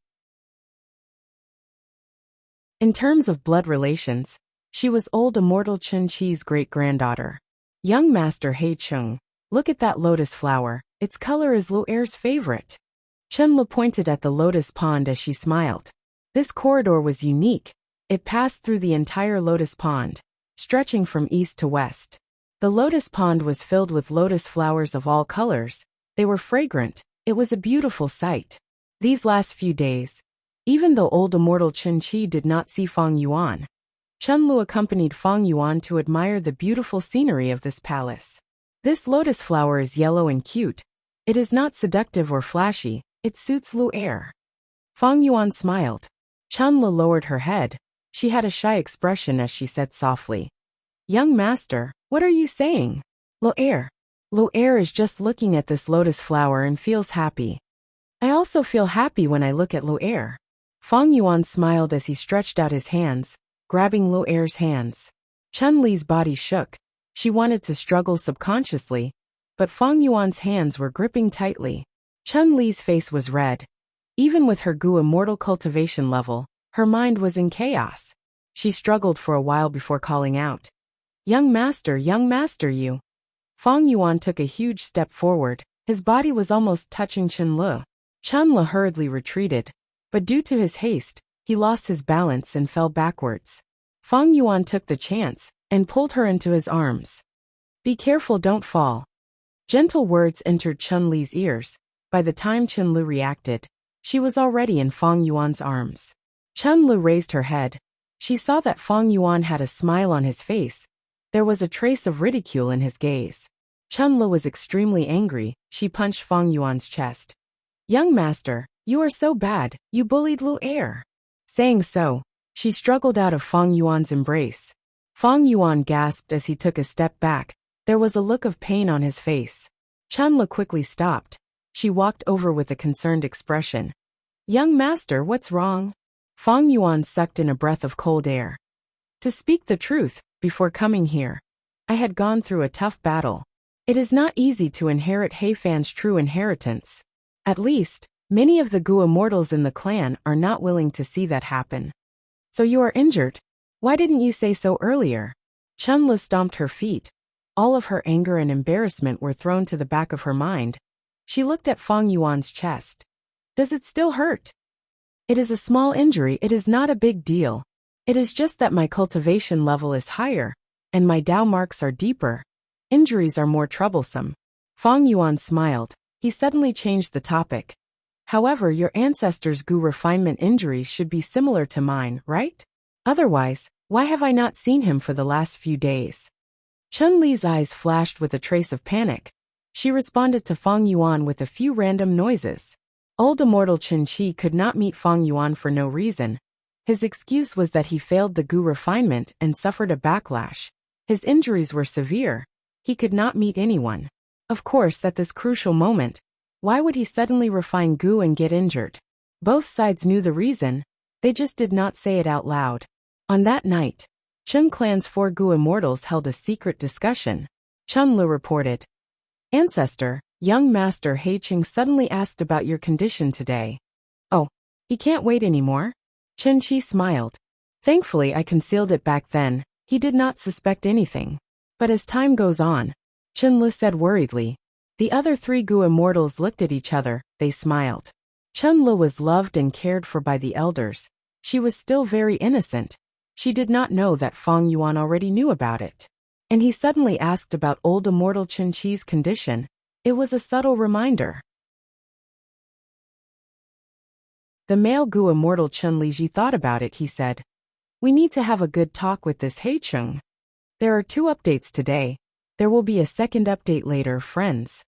In terms of blood relations, she was old immortal Chen Qi's great-granddaughter. Young Master He Chung, look at that lotus flower, its color is Lu Er's favorite. Chen Lu pointed at the lotus pond as she smiled. This corridor was unique. It passed through the entire lotus pond, stretching from east to west. The lotus pond was filled with lotus flowers of all colors. They were fragrant. It was a beautiful sight. These last few days, even though old immortal Chen Qi did not see Fang Yuan, Chen Lu accompanied Fang Yuan to admire the beautiful scenery of this palace. This lotus flower is yellow and cute. It is not seductive or flashy. It suits Lu Er. Fang Yuan smiled. Chen Lu lowered her head. She had a shy expression as she said softly, Young master, what are you saying? Lu Er is just looking at this lotus flower and feels happy. I also feel happy when I look at Lu Er. Fang Yuan smiled as he stretched out his hands, grabbing Lu Er's hands. Chen Li's body shook. She wanted to struggle subconsciously, but Fang Yuan's hands were gripping tightly. Chen Li's face was red. Even with her Gu immortal cultivation level, her mind was in chaos. She struggled for a while before calling out, young master, you. Fang Yuan took a huge step forward. His body was almost touching Chen Lu. Chen Lu hurriedly retreated, but due to his haste, he lost his balance and fell backwards. Fang Yuan took the chance and pulled her into his arms. Be careful, don't fall. Gentle words entered Chen Li's ears. By the time Chen Lu reacted, she was already in Fang Yuan's arms. Chen Lu raised her head. She saw that Fang Yuan had a smile on his face. There was a trace of ridicule in his gaze. Chen Lu was extremely angry. She punched Fang Yuan's chest. Young master, you are so bad, you bullied Lu Er. Saying so, she struggled out of Fang Yuan's embrace. Fang Yuan gasped as he took a step back. There was a look of pain on his face. Chen Lu quickly stopped. She walked over with a concerned expression. Young master, what's wrong? Fang Yuan sucked in a breath of cold air. To speak the truth, before coming here, I had gone through a tough battle. It is not easy to inherit He Fan's true inheritance. At least, many of the Gu immortals in the clan are not willing to see that happen. So you are injured? Why didn't you say so earlier? Chen Lu stomped her feet. All of her anger and embarrassment were thrown to the back of her mind. She looked at Fang Yuan's chest. Does it still hurt? It is a small injury, it is not a big deal. It is just that my cultivation level is higher, and my Dao marks are deeper. Injuries are more troublesome. Fang Yuan smiled. He suddenly changed the topic. However, your ancestors' Gu refinement injuries should be similar to mine, right? Otherwise, why have I not seen him for the last few days? Chun Li's eyes flashed with a trace of panic. She responded to Fang Yuan with a few random noises. Old immortal Chen Qi could not meet Fang Yuan for no reason. His excuse was that he failed the Gu refinement and suffered a backlash. His injuries were severe. He could not meet anyone. Of course, at this crucial moment, why would he suddenly refine Gu and get injured? Both sides knew the reason, they just did not say it out loud. On that night, Chun Clan's 4 Gu immortals held a secret discussion. Chun Li reported, Ancestor, young Master He Qing suddenly asked about your condition today. Oh, he can't wait anymore? Chen Qi smiled. Thankfully I concealed it back then, he did not suspect anything. But as time goes on, Chun Li said worriedly. The other 3 Gu immortals looked at each other, they smiled. Chun Li was loved and cared for by the elders. She was still very innocent. She did not know that Fang Yuan already knew about it. And he suddenly asked about old immortal Chen Qi's condition. It was a subtle reminder. The male Gu immortal Chun Liji thought about it, he said. We need to have a good talk with this He Chung. There are 2 updates today. There will be a second update later, friends.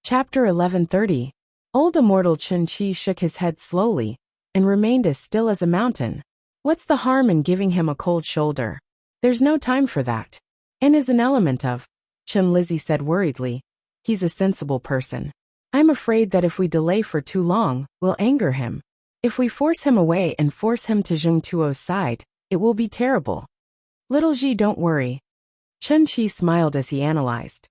Chapter 1130. Old immortal Chen Qi shook his head slowly and remained as still as a mountain. What's the harm in giving him a cold shoulder? There's no time for that. And is an element of, Chen Lizzie said worriedly. He's a sensible person. I'm afraid that if we delay for too long, we'll anger him. If we force him away and force him to Zheng Tuo's side, it will be terrible. Little Ji, don't worry. Chen Qi smiled as he analyzed.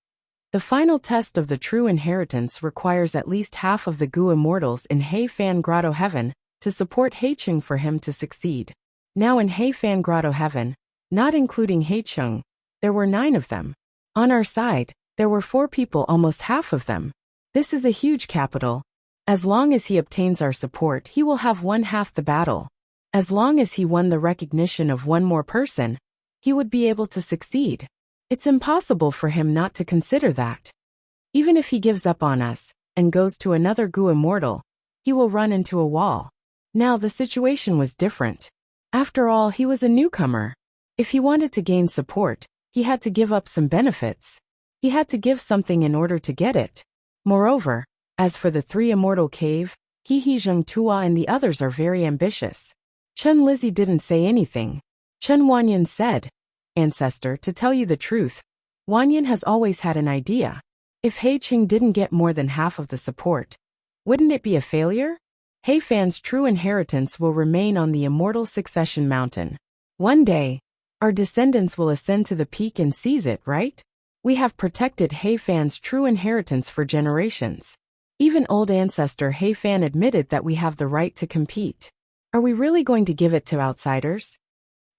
The final test of the true inheritance requires at least half of the Gu immortals in He Fan Grotto Heaven to support He Chung for him to succeed. Now in He Fan Grotto Heaven, not including He Chung, there were 9 of them. On our side, there were 4 people, almost half of them. This is a huge capital. As long as he obtains our support, he will have won half the battle. As long as he won the recognition of 1 more person, he would be able to succeed. It's impossible for him not to consider that. Even if he gives up on us and goes to another Gu immortal, he will run into a wall. Now the situation was different. After all, he was a newcomer. If he wanted to gain support, he had to give up some benefits. He had to give something in order to get it. Moreover, as for the 3 immortal cave, He Zheng Tua and the others are very ambitious. Chen Lizzie didn't say anything. Chen Wanyan said, Ancestor, to tell you the truth, Wanyan has always had an idea. If He Qing didn't get more than half of the support, wouldn't it be a failure? He Fan's true inheritance will remain on the immortal succession mountain. One day, our descendants will ascend to the peak and seize it, right? We have protected He Fan's true inheritance for generations. Even old ancestor He Fan admitted that we have the right to compete. Are we really going to give it to outsiders?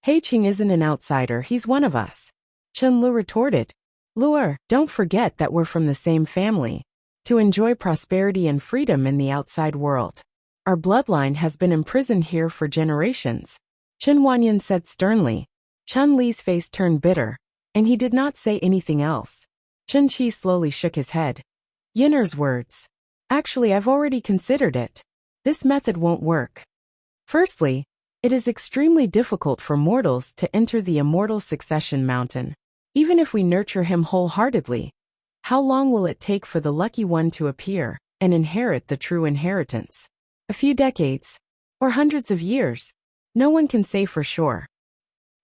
He Qing isn't an outsider, he's one of us. Chen Lu retorted. Luer, don't forget that we're from the same family. To enjoy prosperity and freedom in the outside world. Our bloodline has been imprisoned here for generations. Chen Wanyan said sternly. Chun Li's face turned bitter, and he did not say anything else. Chen Qi slowly shook his head. Yinner's words. Actually, I've already considered it. This method won't work. Firstly, it is extremely difficult for mortals to enter the immortal succession mountain. Even if we nurture him wholeheartedly, how long will it take for the lucky one to appear and inherit the true inheritance? A few decades, or hundreds of years. No one can say for sure.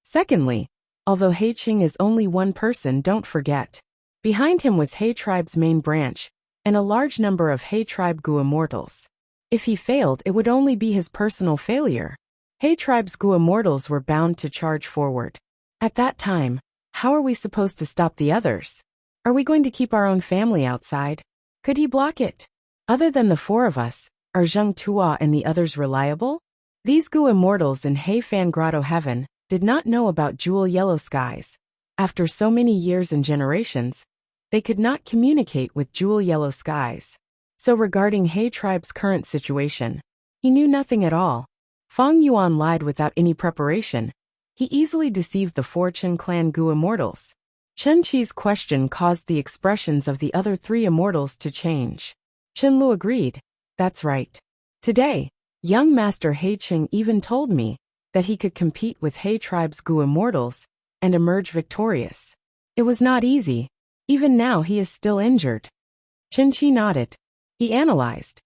Secondly, although He Qing is only 1 person, don't forget. Behind him was He tribe's main branch, and a large number of He tribe Gu immortals. If he failed, it would only be his personal failure. He tribe's Gu immortals were bound to charge forward. At that time, how are we supposed to stop the others? Are we going to keep our own family outside? Could he block it? Other than the 4 of us, are Zheng Tua and the others reliable? These Gu immortals in Heifan Grotto Heaven did not know about jewel yellow skies. After so many years and generations, they could not communicate with jewel yellow skies. So regarding He tribe's current situation, he knew nothing at all. Fang Yuan lied without any preparation. He easily deceived the Fortune clan Gu immortals. Chen Qi's question caused the expressions of the other three immortals to change. Chen Lu agreed. That's right. Today, young Master He Qing even told me that he could compete with He tribe's Gu immortals and emerge victorious. It was not easy. Even now he is still injured. Chen Qi nodded. He analyzed.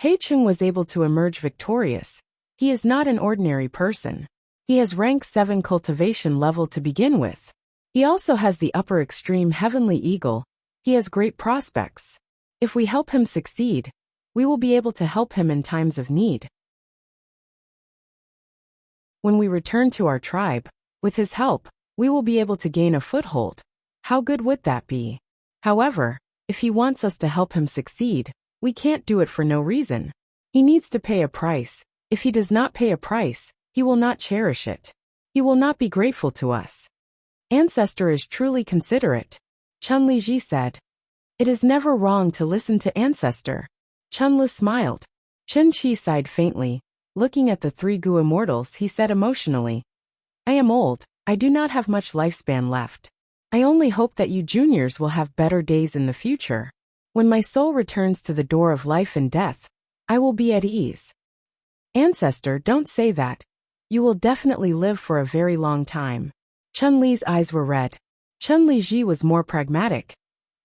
He Qing was able to emerge victorious. He is not an ordinary person. He has rank 7 cultivation level to begin with. He also has the upper extreme heavenly eagle. He has great prospects. If we help him succeed, we will be able to help him in times of need. When we return to our tribe, with his help, we will be able to gain a foothold. How good would that be? However, if he wants us to help him succeed, we can't do it for no reason. He needs to pay a price. If he does not pay a price, he will not cherish it. He will not be grateful to us. Ancestor is truly considerate. Chun Liji said. It is never wrong to listen to Ancestor. Chun Lu smiled. Chen Qi sighed faintly. Looking at the three Gu immortals, he said emotionally, I am old. I do not have much lifespan left. I only hope that you juniors will have better days in the future. When my soul returns to the door of life and death, I will be at ease. Ancestor, don't say that. You will definitely live for a very long time. Chun Li's eyes were red. Chun Liji was more pragmatic.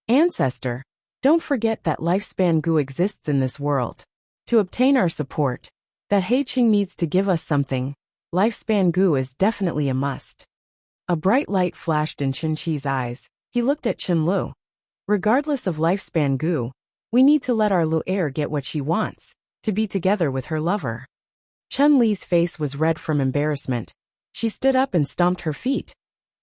Ancestor, don't forget that lifespan Gu exists in this world. To obtain our support, that He Qing needs to give us something. Lifespan Gu is definitely a must. A bright light flashed in Chen Qi's eyes. He looked at Chen Lu. Regardless of lifespan Gu, we need to let our Lu heir get what she wants, to be together with her lover. Chun Li's face was red from embarrassment. She stood up and stomped her feet.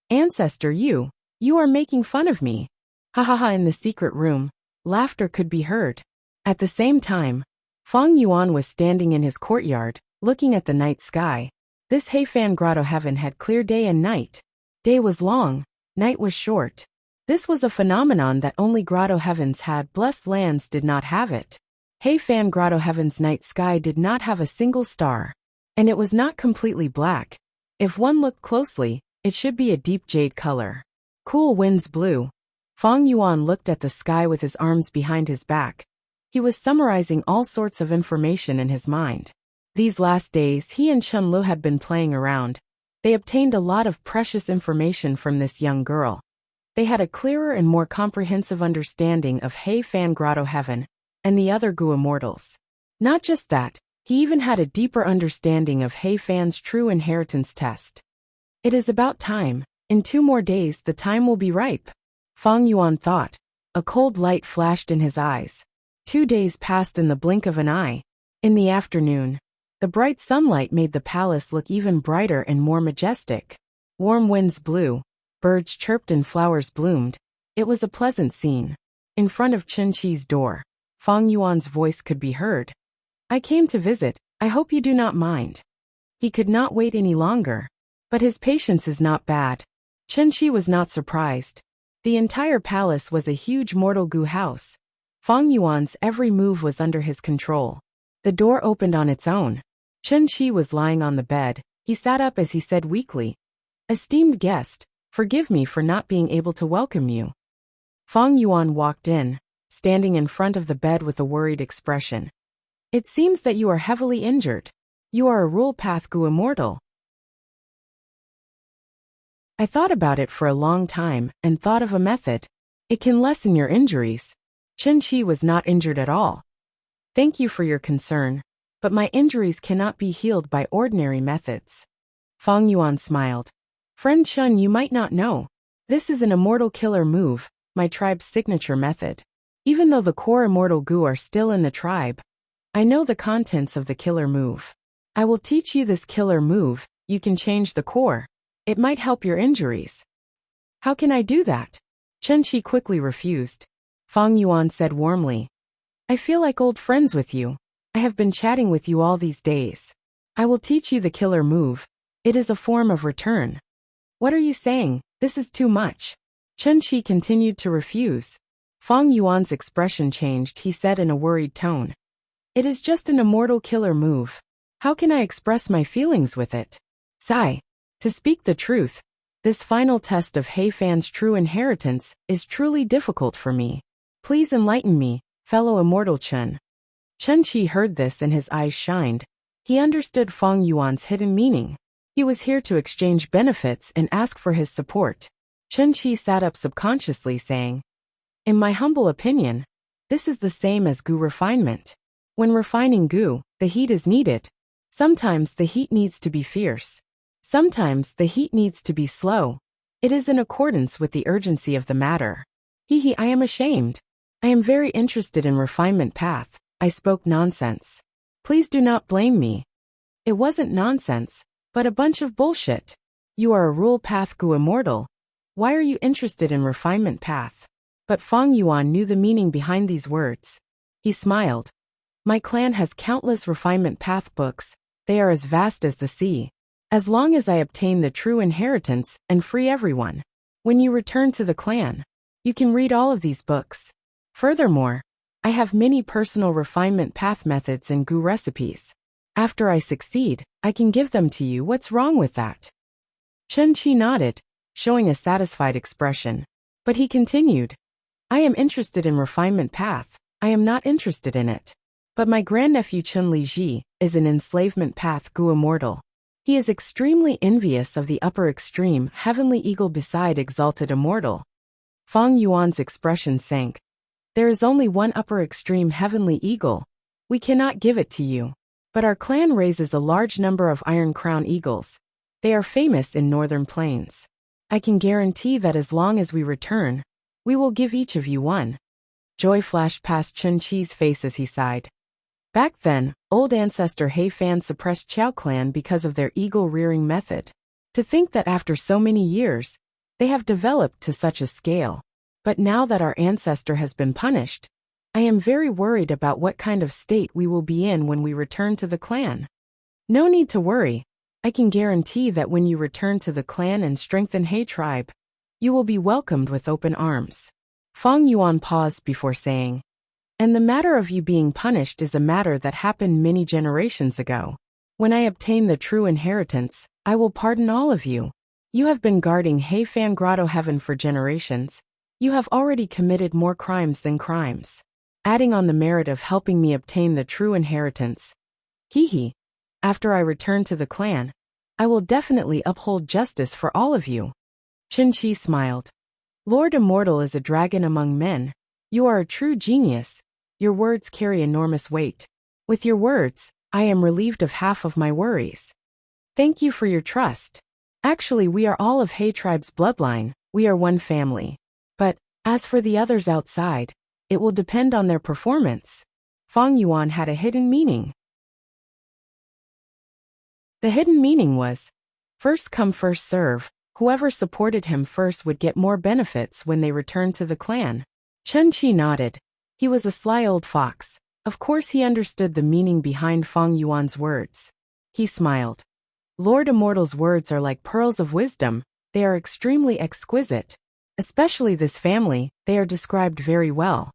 Ancestor, you are making fun of me. Ha ha ha. In the secret room, laughter could be heard. At the same time, Fang Yuan was standing in his courtyard, looking at the night sky. This Heifan Grotto Heaven had clear day and night. Day was long, night was short. This was a phenomenon that only Grotto Heavens had. Blessed lands did not have it. Heifan Grotto Heaven's night sky did not have a single star. And it was not completely black. If one looked closely, it should be a deep jade color. Cool winds blew. Fang Yuan looked at the sky with his arms behind his back. He was summarizing all sorts of information in his mind. These last days he and Chen Lu had been playing around. They obtained a lot of precious information from this young girl. They had a clearer and more comprehensive understanding of Heifan Grotto Heaven and the other Gu immortals. Not just that, he even had a deeper understanding of Heifan's true inheritance test. It is about time. In 2 more days the time will be ripe. Fang Yuan thought. A cold light flashed in his eyes. 2 days passed in the blink of an eye. In the afternoon, the bright sunlight made the palace look even brighter and more majestic. Warm winds blew, birds chirped and flowers bloomed. It was a pleasant scene. In front of Chen Qi's door, Fang Yuan's voice could be heard. I came to visit, I hope you do not mind. He could not wait any longer. But his patience is not bad. Chen Qi was not surprised. The entire palace was a huge mortal Gu house. Fang Yuan's every move was under his control. The door opened on its own. Chen Qi was lying on the bed. He sat up as he said weakly, Esteemed guest, forgive me for not being able to welcome you. Fang Yuan walked in, standing in front of the bed with a worried expression. It seems that you are heavily injured. You are a rule path Gu immortal. I thought about it for a long time and thought of a method. It can lessen your injuries. Chen Qi was not injured at all. Thank you for your concern, but my injuries cannot be healed by ordinary methods. Fang Yuan smiled. Friend Chen, you might not know. This is an immortal killer move, my tribe's signature method. Even though the core immortal Gu are still in the tribe, I know the contents of the killer move. I will teach you this killer move. You can change the core. It might help your injuries. How can I do that? Chen Qi quickly refused. Fang Yuan said warmly. I feel like old friends with you. I have been chatting with you all these days. I will teach you the killer move. It is a form of return. What are you saying? This is too much. Chen Qi continued to refuse. Fang Yuan's expression changed. He said in a worried tone. It is just an immortal killer move. How can I express my feelings with it? Sigh. To speak the truth, this final test of He Fan's true inheritance is truly difficult for me. Please enlighten me, fellow immortal Chen. Chen Qi heard this and his eyes shined. He understood Fang Yuan's hidden meaning. He was here to exchange benefits and ask for his support. Chen Qi sat up subconsciously saying, in my humble opinion, this is the same as gu refinement. When refining gu, the heat is needed. Sometimes the heat needs to be fierce. Sometimes the heat needs to be slow. It is in accordance with the urgency of the matter. I am ashamed. I am very interested in refinement path. I spoke nonsense. Please do not blame me. It wasn't nonsense, but a bunch of bullshit. You are a rule path gu immortal. Why are you interested in refinement path? But Fang Yuan knew the meaning behind these words. He smiled. My clan has countless refinement path books. They are as vast as the sea. As long as I obtain the true inheritance and free everyone. When you return to the clan, you can read all of these books. Furthermore, I have many personal refinement path methods and gu recipes. After I succeed, I can give them to you. What's wrong with that? Chen Qi nodded, showing a satisfied expression. But he continued. I am interested in refinement path. I am not interested in it. But my grandnephew Chen Liji is an enslavement path gu immortal. He is extremely envious of the upper extreme heavenly eagle beside exalted immortal. Fang Yuan's expression sank. There is only one upper extreme heavenly eagle. We cannot give it to you. But our clan raises a large number of iron crown eagles. They are famous in northern plains. I can guarantee that as long as we return, we will give each of you one. Joy flashed past Chen Qi's face as he sighed. Back then, old ancestor He Fan suppressed Chao clan because of their eagle-rearing method. To think that after so many years, they have developed to such a scale. But now that our ancestor has been punished, I am very worried about what kind of state we will be in when we return to the clan. No need to worry. I can guarantee that when you return to the clan and strengthen He tribe, you will be welcomed with open arms. Fang Yuan paused before saying, and the matter of you being punished is a matter that happened many generations ago. When I obtain the true inheritance, I will pardon all of you. You have been guarding He Fan Grotto Heaven for generations. You have already committed more crimes than crimes. Adding on the merit of helping me obtain the true inheritance. After I return to the clan, I will definitely uphold justice for all of you. Chen Qi smiled. Lord Immortal is a dragon among men. You are a true genius. Your words carry enormous weight. With your words, I am relieved of half of my worries. Thank you for your trust. Actually, we are all of He tribe's bloodline. We are one family. But, as for the others outside, it will depend on their performance. Fang Yuan had a hidden meaning. The hidden meaning was, first come first serve. Whoever supported him first would get more benefits when they returned to the clan. Chen Qi nodded. He was a sly old fox. Of course he understood the meaning behind Fang Yuan's words. He smiled. Lord Immortal's words are like pearls of wisdom. They are extremely exquisite. Especially this family, they are described very well.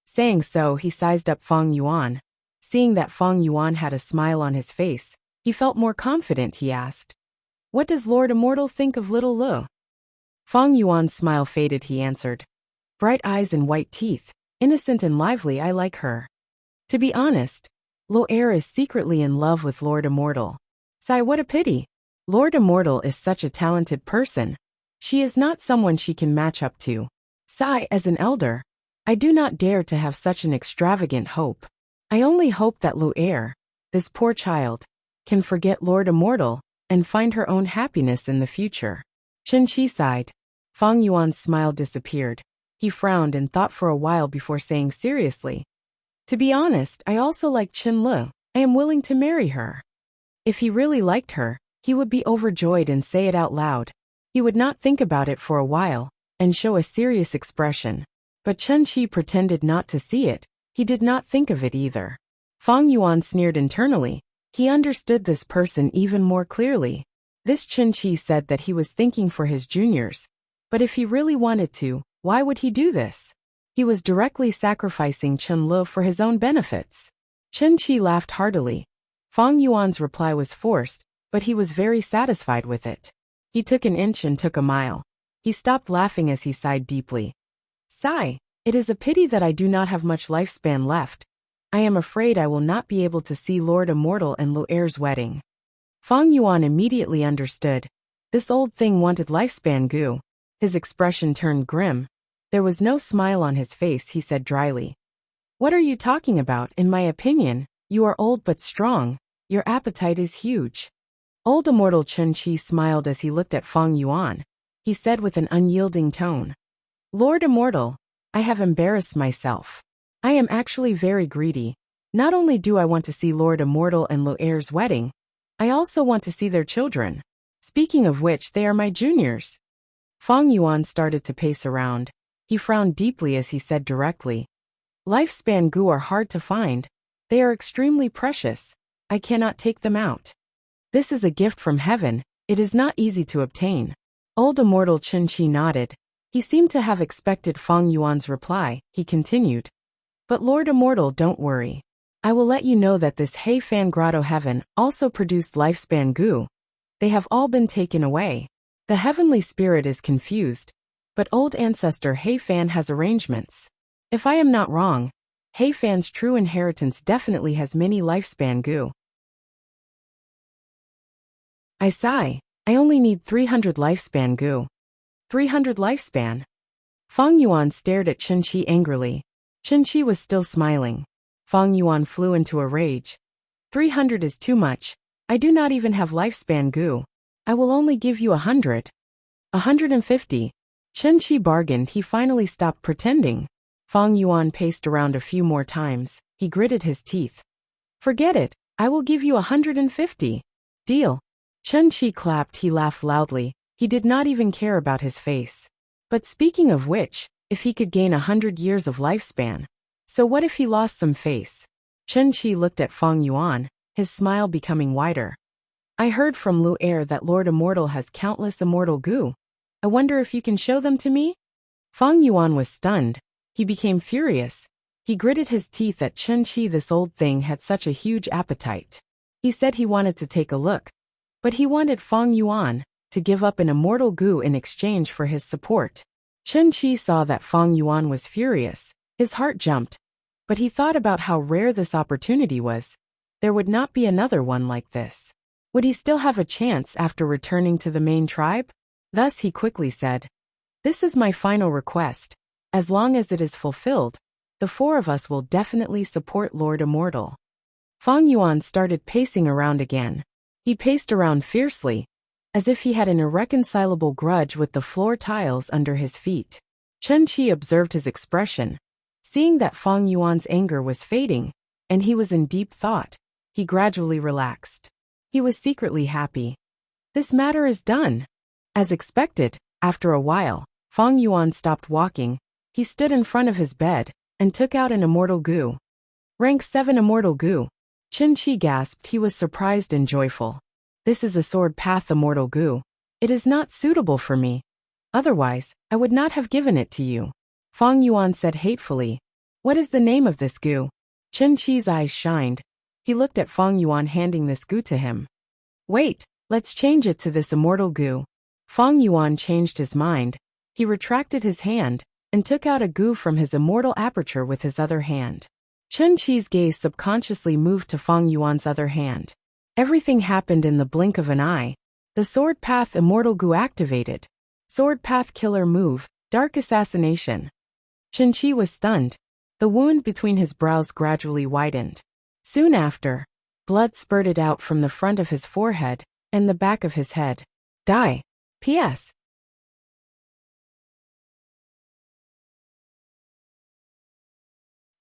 Saying so, he sized up Fang Yuan. Seeing that Fang Yuan had a smile on his face, he felt more confident. He asked, what does Lord Immortal think of little Lu? Fang Yuan's smile faded. He answered, bright eyes and white teeth, innocent and lively. I like her. To be honest, Lo Er is secretly in love with Lord Immortal. Sigh, what a pity. Lord Immortal is such a talented person. She is not someone she can match up to. Sigh, as an elder, I do not dare to have such an extravagant hope. I only hope that Lo Er, this poor child, can forget Lord Immortal and find her own happiness in the future. Chen Qi sighed. Fang Yuan's smile disappeared. He frowned and thought for a while before saying seriously, to be honest, I also like Chen Lu. I am willing to marry her. If he really liked her, he would be overjoyed and say it out loud. He would not think about it for a while and show a serious expression. But Chen Qi pretended not to see it. He did not think of it either. Fang Yuan sneered internally. He understood this person even more clearly. This Chen Qi said that he was thinking for his juniors, but if he really wanted to, why would he do this? He was directly sacrificing Chen Lu for his own benefits. Chen Qi laughed heartily. Fang Yuan's reply was forced, but he was very satisfied with it. He took an inch and took a mile. He stopped laughing as he sighed deeply. Sigh, it is a pity that I do not have much lifespan left. I am afraid I will not be able to see Lord Immortal and Lu Er's wedding. Fang Yuan immediately understood. This old thing wanted lifespan goo. His expression turned grim. There was no smile on his face. He said dryly. What are you talking about? In my opinion, you are old but strong. Your appetite is huge. Old Immortal Chen Qi smiled as he looked at Fang Yuan. He said with an unyielding tone. Lord Immortal, I have embarrassed myself. I am actually very greedy. Not only do I want to see Lord Immortal and Lu Er's wedding, I also want to see their children. Speaking of which, they are my juniors. Fang Yuan started to pace around. He frowned deeply as he said directly. Lifespan goo are hard to find. They are extremely precious. I cannot take them out. This is a gift from heaven. It is not easy to obtain. Old Immortal Chen Qi nodded. He seemed to have expected Fang Yuan's reply. He continued. But Lord Immortal, don't worry. I will let you know that this Hei Fan Grotto Heaven also produced lifespan goo. They have all been taken away. The heavenly spirit is confused, but old ancestor Hei Fan has arrangements. If I am not wrong, Hei Fan's true inheritance definitely has many lifespan goo. I sigh. I only need 300 lifespan goo. 300 lifespan? Fang Yuan stared at Chen Qi angrily. Chen Qi was still smiling. Fang Yuan flew into a rage. 300 is too much. I do not even have lifespan goo. I will only give you 100. 150. Chen Qi bargained. He finally stopped pretending. Fang Yuan paced around a few more times. He gritted his teeth. Forget it. I will give you 150. Deal. Chen Qi clapped. He laughed loudly. He did not even care about his face. But speaking of which, if he could gain 100 years of lifespan, so what if he lost some face? Chen Qi looked at Fang Yuan, his smile becoming wider. I heard from Lu Er that Lord Immortal has countless immortal goo. I wonder if you can show them to me? Fang Yuan was stunned. He became furious. He gritted his teeth at Chen Qi. This old thing had such a huge appetite. He said he wanted to take a look. But he wanted Fang Yuan to give up an immortal goo in exchange for his support. Chen Qi saw that Fang Yuan was furious. His heart jumped. But he thought about how rare this opportunity was. There would not be another one like this. Would he still have a chance after returning to the main tribe? Thus he quickly said, This is my final request. As long as it is fulfilled, the four of us will definitely support Lord Immortal. Fang Yuan started pacing around again. He paced around fiercely, as if he had an irreconcilable grudge with the floor tiles under his feet. Chen Qi observed his expression. Seeing that Fang Yuan's anger was fading, and he was in deep thought, he gradually relaxed. He was secretly happy. This matter is done. As expected, after a while, Fang Yuan stopped walking. He stood in front of his bed and took out an immortal goo. Rank 7 immortal goo. Chen Qi gasped. He was surprised and joyful. This is a sword path immortal goo. It is not suitable for me. Otherwise, I would not have given it to you. Fang Yuan said hatefully. What is the name of this goo? Chen Qi's eyes shined. He looked at Fang Yuan handing this goo to him. Wait, let's change it to this immortal goo. Fang Yuan changed his mind. He retracted his hand and took out a goo from his immortal aperture with his other hand. Chen Qi's gaze subconsciously moved to Fang Yuan's other hand. Everything happened in the blink of an eye. The sword path immortal goo activated. Sword path killer move, dark assassination. Chen Qi was stunned. The wound between his brows gradually widened. Soon after, blood spurted out from the front of his forehead and the back of his head. Die. P.S.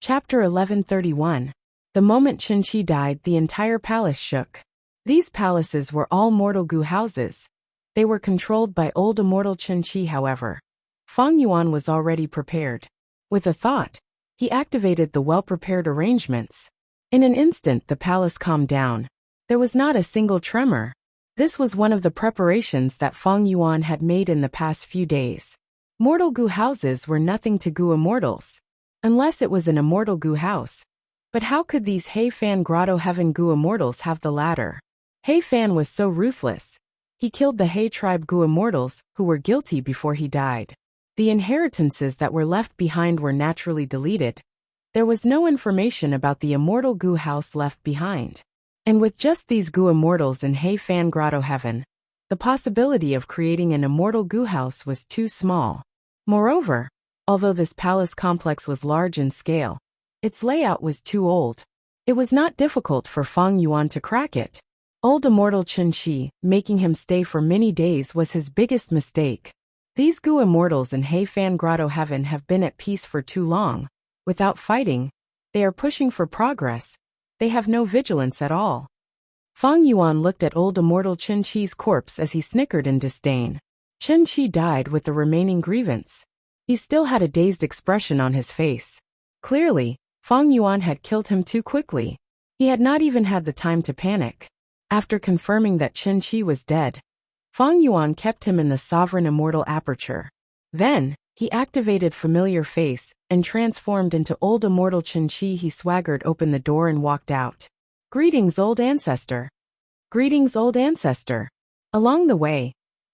Chapter 1131. The moment Chen Qi died, the entire palace shook. These palaces were all mortal goo houses. They were controlled by old immortal Chen Qi, however. Fang Yuan was already prepared. With a thought, he activated the well-prepared arrangements. In an instant the palace calmed down. There was not a single tremor. This was one of the preparations that Feng Yuan had made in the past few days. Mortal goo houses were nothing to goo immortals. Unless it was an immortal goo house. But how could these He Fan Grotto Heaven goo immortals have the latter? He Fan was so ruthless. He killed the He tribe goo immortals, who were guilty before he died. The inheritances that were left behind were naturally deleted. There was no information about the immortal goo house left behind. And with just these goo immortals in He Fan Grotto Heaven, the possibility of creating an immortal goo house was too small. Moreover, although this palace complex was large in scale, its layout was too old. It was not difficult for Feng Yuan to crack it. Old immortal Chen Shi, making him stay for many days, was his biggest mistake. These goo immortals in He Fan Grotto Heaven have been at peace for too long. Without fighting, they are pushing for progress. They have no vigilance at all. Feng Yuan looked at old immortal Chen Shi's corpse as he snickered in disdain. Chen Shi died with the remaining grievance. He still had a dazed expression on his face. Clearly, Feng Yuan had killed him too quickly. He had not even had the time to panic. After confirming that Chen Shi was dead, Feng Yuan kept him in the sovereign immortal aperture. Then, he activated familiar face and transformed into old immortal Chen Shi. He swaggered open the door and walked out. Greetings, old ancestor. Greetings, old ancestor. Along the way,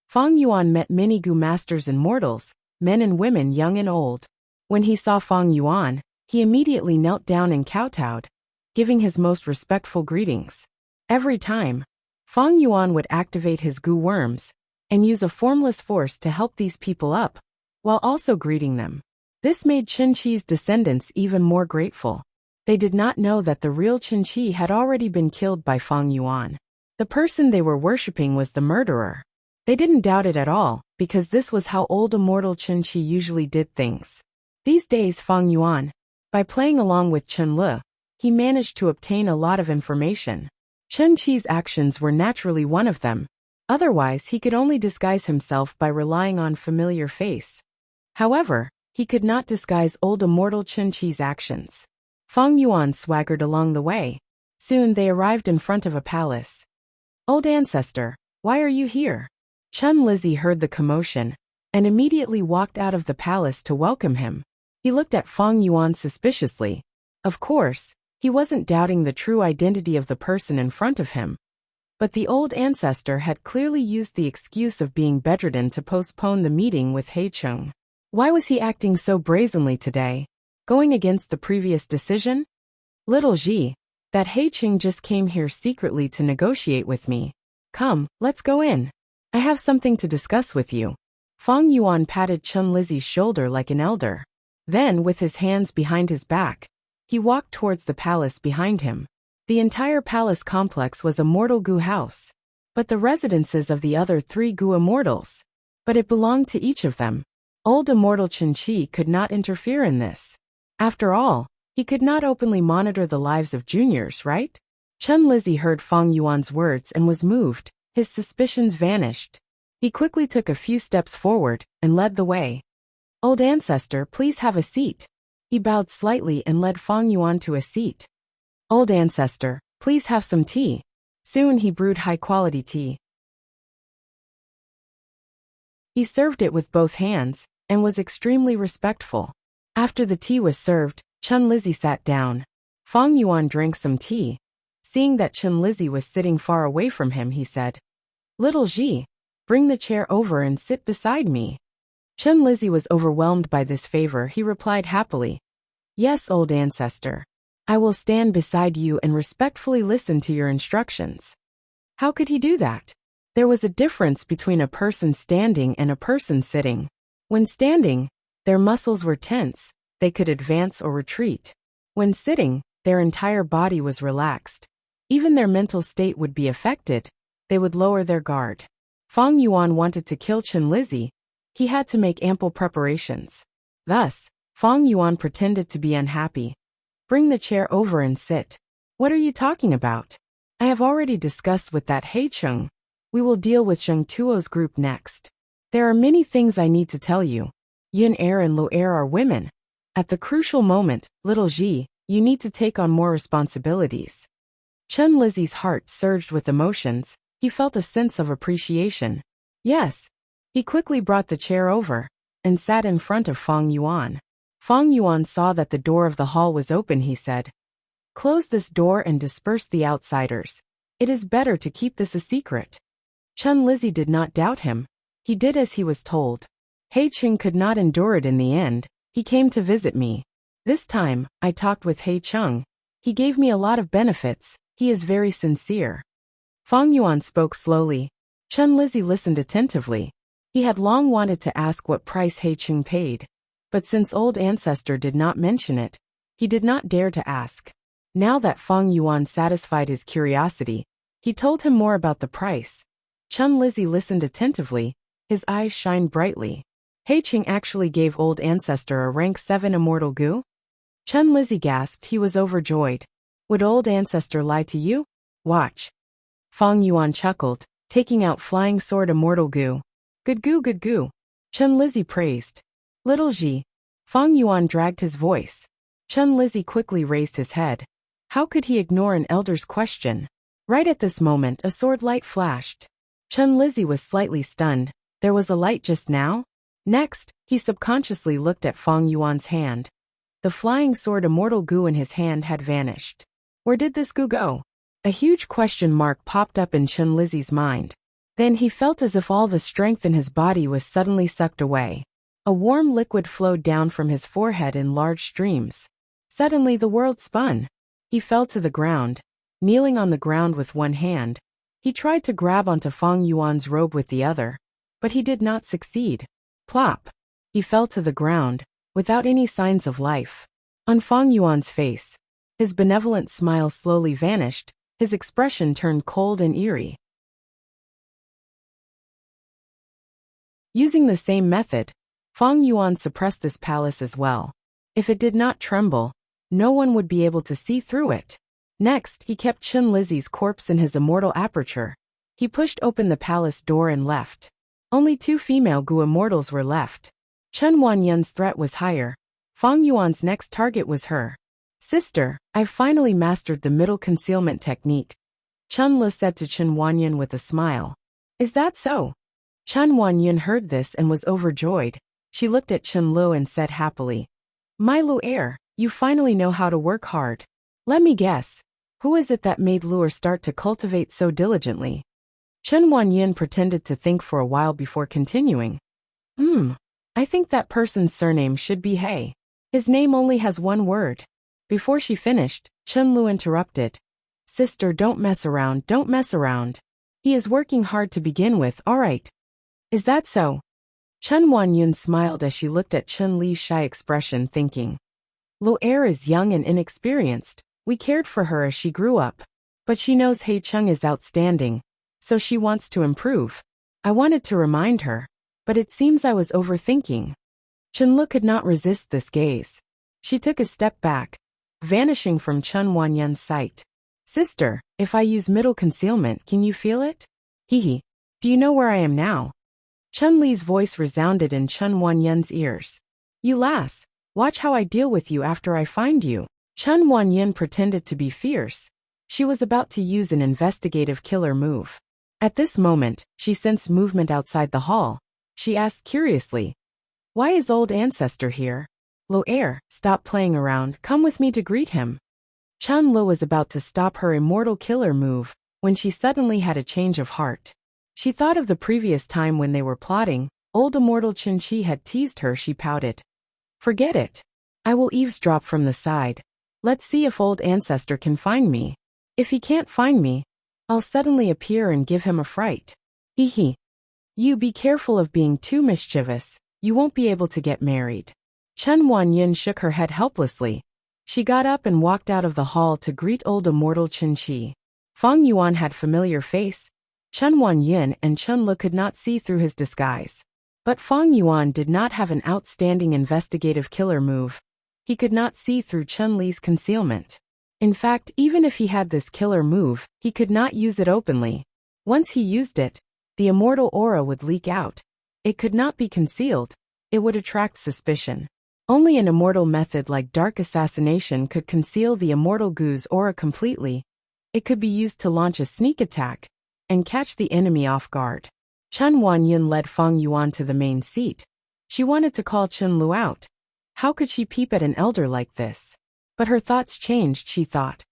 Feng Yuan met many goo masters and mortals, men and women young and old. When he saw Feng Yuan, he immediately knelt down and kowtowed, giving his most respectful greetings. Every time, Feng Yuan would activate his goo worms and use a formless force to help these people up, while also greeting them. This made Chen Shi's descendants even more grateful. They did not know that the real Chen Shi had already been killed by Feng Yuan. The person they were worshipping was the murderer. They didn't doubt it at all, because this was how old immortal Chen Shi usually did things. These days Feng Yuan, by playing along with Chen Le, he managed to obtain a lot of information. Chen Shi's actions were naturally one of them. Otherwise he could only disguise himself by relying on familiar face. However, he could not disguise old immortal Chen Shi's actions. Feng Yuan swaggered along the way. Soon they arrived in front of a palace. Old ancestor, why are you here? Chen Lizzie heard the commotion and immediately walked out of the palace to welcome him. He looked at Feng Yuan suspiciously. Of course, he wasn't doubting the true identity of the person in front of him. But the old ancestor had clearly used the excuse of being bedridden to postpone the meeting with He Cheng. Why was he acting so brazenly today? Going against the previous decision? Little Ji, that He Cheng just came here secretly to negotiate with me. Come, let's go in. I have something to discuss with you. Feng Yuan patted Chen Lizzie's shoulder like an elder. Then, with his hands behind his back, he walked towards the palace behind him. The entire palace complex was a mortal goo house, but the residences of the other three goo immortals. But it belonged to each of them. Old immortal Chen Shi could not interfere in this. After all, he could not openly monitor the lives of juniors, right? Chen Lizzie heard Feng Yuan's words and was moved. His suspicions vanished. He quickly took a few steps forward and led the way. Old ancestor, please have a seat. He bowed slightly and led Feng Yuan to a seat. Old ancestor, please have some tea. Soon he brewed high-quality tea. He served it with both hands and was extremely respectful. After the tea was served, Chen Lizzie sat down. Feng Yuan drank some tea. Seeing that Chen Lizzie was sitting far away from him, he said, Little Ji, bring the chair over and sit beside me. Chen Lizzie was overwhelmed by this favor. He replied happily, Yes, old ancestor. I will stand beside you and respectfully listen to your instructions. How could he do that? There was a difference between a person standing and a person sitting. When standing, their muscles were tense, they could advance or retreat. When sitting, their entire body was relaxed. Even their mental state would be affected. They would lower their guard. Feng Yuan wanted to kill Chen Lizzie. He had to make ample preparations. Thus, Feng Yuan pretended to be unhappy. Bring the chair over and sit. What are you talking about? I have already discussed with that He Cheng. We will deal with Zheng Tuo's group next. There are many things I need to tell you. Yin Er and Lo Er are women. At the crucial moment, little Ji, you need to take on more responsibilities. Chun Lizzie's heart surged with emotions. He felt a sense of appreciation. Yes. He quickly brought the chair over and sat in front of Fang Yuan. Fang Yuan saw that the door of the hall was open. He said, "Close this door and disperse the outsiders. It is better to keep this a secret." Chun Lizzie did not doubt him. He did as he was told. Hei Cheng could not endure it in the end. He came to visit me. This time, I talked with Hei Cheng. He gave me a lot of benefits. He is very sincere. Fang Yuan spoke slowly. Chun Lizzie listened attentively. He had long wanted to ask what price Hei Cheng paid. But since old ancestor did not mention it, he did not dare to ask. Now that Fang Yuan satisfied his curiosity, he told him more about the price. Chun Lizzie listened attentively. His eyes shined brightly. Hei Cheng actually gave old ancestor a rank 7 immortal goo? Chun Lizzie gasped. He was overjoyed. Would old ancestor lie to you? Watch. Fang Yuan chuckled, taking out flying sword immortal goo. Good goo, good goo. Chun Lizzie praised. Little Ji. Fang Yuan dragged his voice. Chun Lizzie quickly raised his head. How could he ignore an elder's question? Right at this moment a sword light flashed. Chun Lizzie was slightly stunned. There was a light just now? Next, he subconsciously looked at Fang Yuan's hand. The flying sword immortal goo in his hand had vanished. Where did this goo go? A huge question mark popped up in Chun Lizzie's mind. Then he felt as if all the strength in his body was suddenly sucked away. A warm liquid flowed down from his forehead in large streams. Suddenly the world spun. He fell to the ground. Kneeling on the ground with one hand, he tried to grab onto Fang Yuan's robe with the other, but he did not succeed. Plop! He fell to the ground, without any signs of life. On Fang Yuan's face, his benevolent smile slowly vanished. His expression turned cold and eerie. Using the same method, Fang Yuan suppressed this palace as well. If it did not tremble, no one would be able to see through it. Next, he kept Chun Lizzie's corpse in his immortal aperture. He pushed open the palace door and left. Only 2 female Gu immortals were left. Chun Wanyan's threat was higher. Fang Yuan's next target was her. Sister, I've finally mastered the middle concealment technique. Chun Li said to Chun Wanyan with a smile. Is that so? Chun Wanyan heard this and was overjoyed. She looked at Chun Lu and said happily, My Lu heir, you finally know how to work hard. Let me guess. Who is it that made Luer start to cultivate so diligently? Chun Wanyan pretended to think for a while before continuing. I think that person's surname should be He. His name only has one word. Before she finished, Chun Lu interrupted. Sister, don't mess around, don't mess around. He is working hard to begin with, alright. Is that so? Chun Wanyan smiled as she looked at Chun Li's shy expression, thinking. Lu Er is young and inexperienced. We cared for her as she grew up. But she knows Hei Cheng is outstanding, so she wants to improve. I wanted to remind her, but it seems I was overthinking. Chun Lu could not resist this gaze. She took a step back, vanishing from Chun Wanyan's sight. Sister, if I use middle concealment, can you feel it? Hehe. Do you know where I am now? Chun Li's voice resounded in Chun Wanyan's ears. You lass, watch how I deal with you after I find you. Chun Wanyan pretended to be fierce. She was about to use an investigative killer move. At this moment, she sensed movement outside the hall. She asked curiously, Why is old ancestor here? Lu Er, stop playing around, come with me to greet him. Chun Lu was about to stop her immortal killer move, when she suddenly had a change of heart. She thought of the previous time when they were plotting. Old immortal Chen Chi had teased her. She pouted. Forget it. I will eavesdrop from the side. Let's see if old ancestor can find me. If he can't find me, I'll suddenly appear and give him a fright. Hehe. You be careful of being too mischievous. You won't be able to get married. Chun Wanyan shook her head helplessly. She got up and walked out of the hall to greet old immortal Chen Chi. Fang Yuan had familiar face. Chun Wanyan and Chun Lu could not see through his disguise. But Fang Yuan did not have an outstanding investigative killer move. He could not see through Chun Li's concealment. In fact, even if he had this killer move, he could not use it openly. Once he used it, the immortal aura would leak out. It could not be concealed. It would attract suspicion. Only an immortal method like dark assassination could conceal the immortal Gu's aura completely. It could be used to launch a sneak attack and catch the enemy off guard. Chen Wanyin led Fang Yuan to the main seat. She wanted to call Chen Lu out. How could she peep at an elder like this? But her thoughts changed, she thought.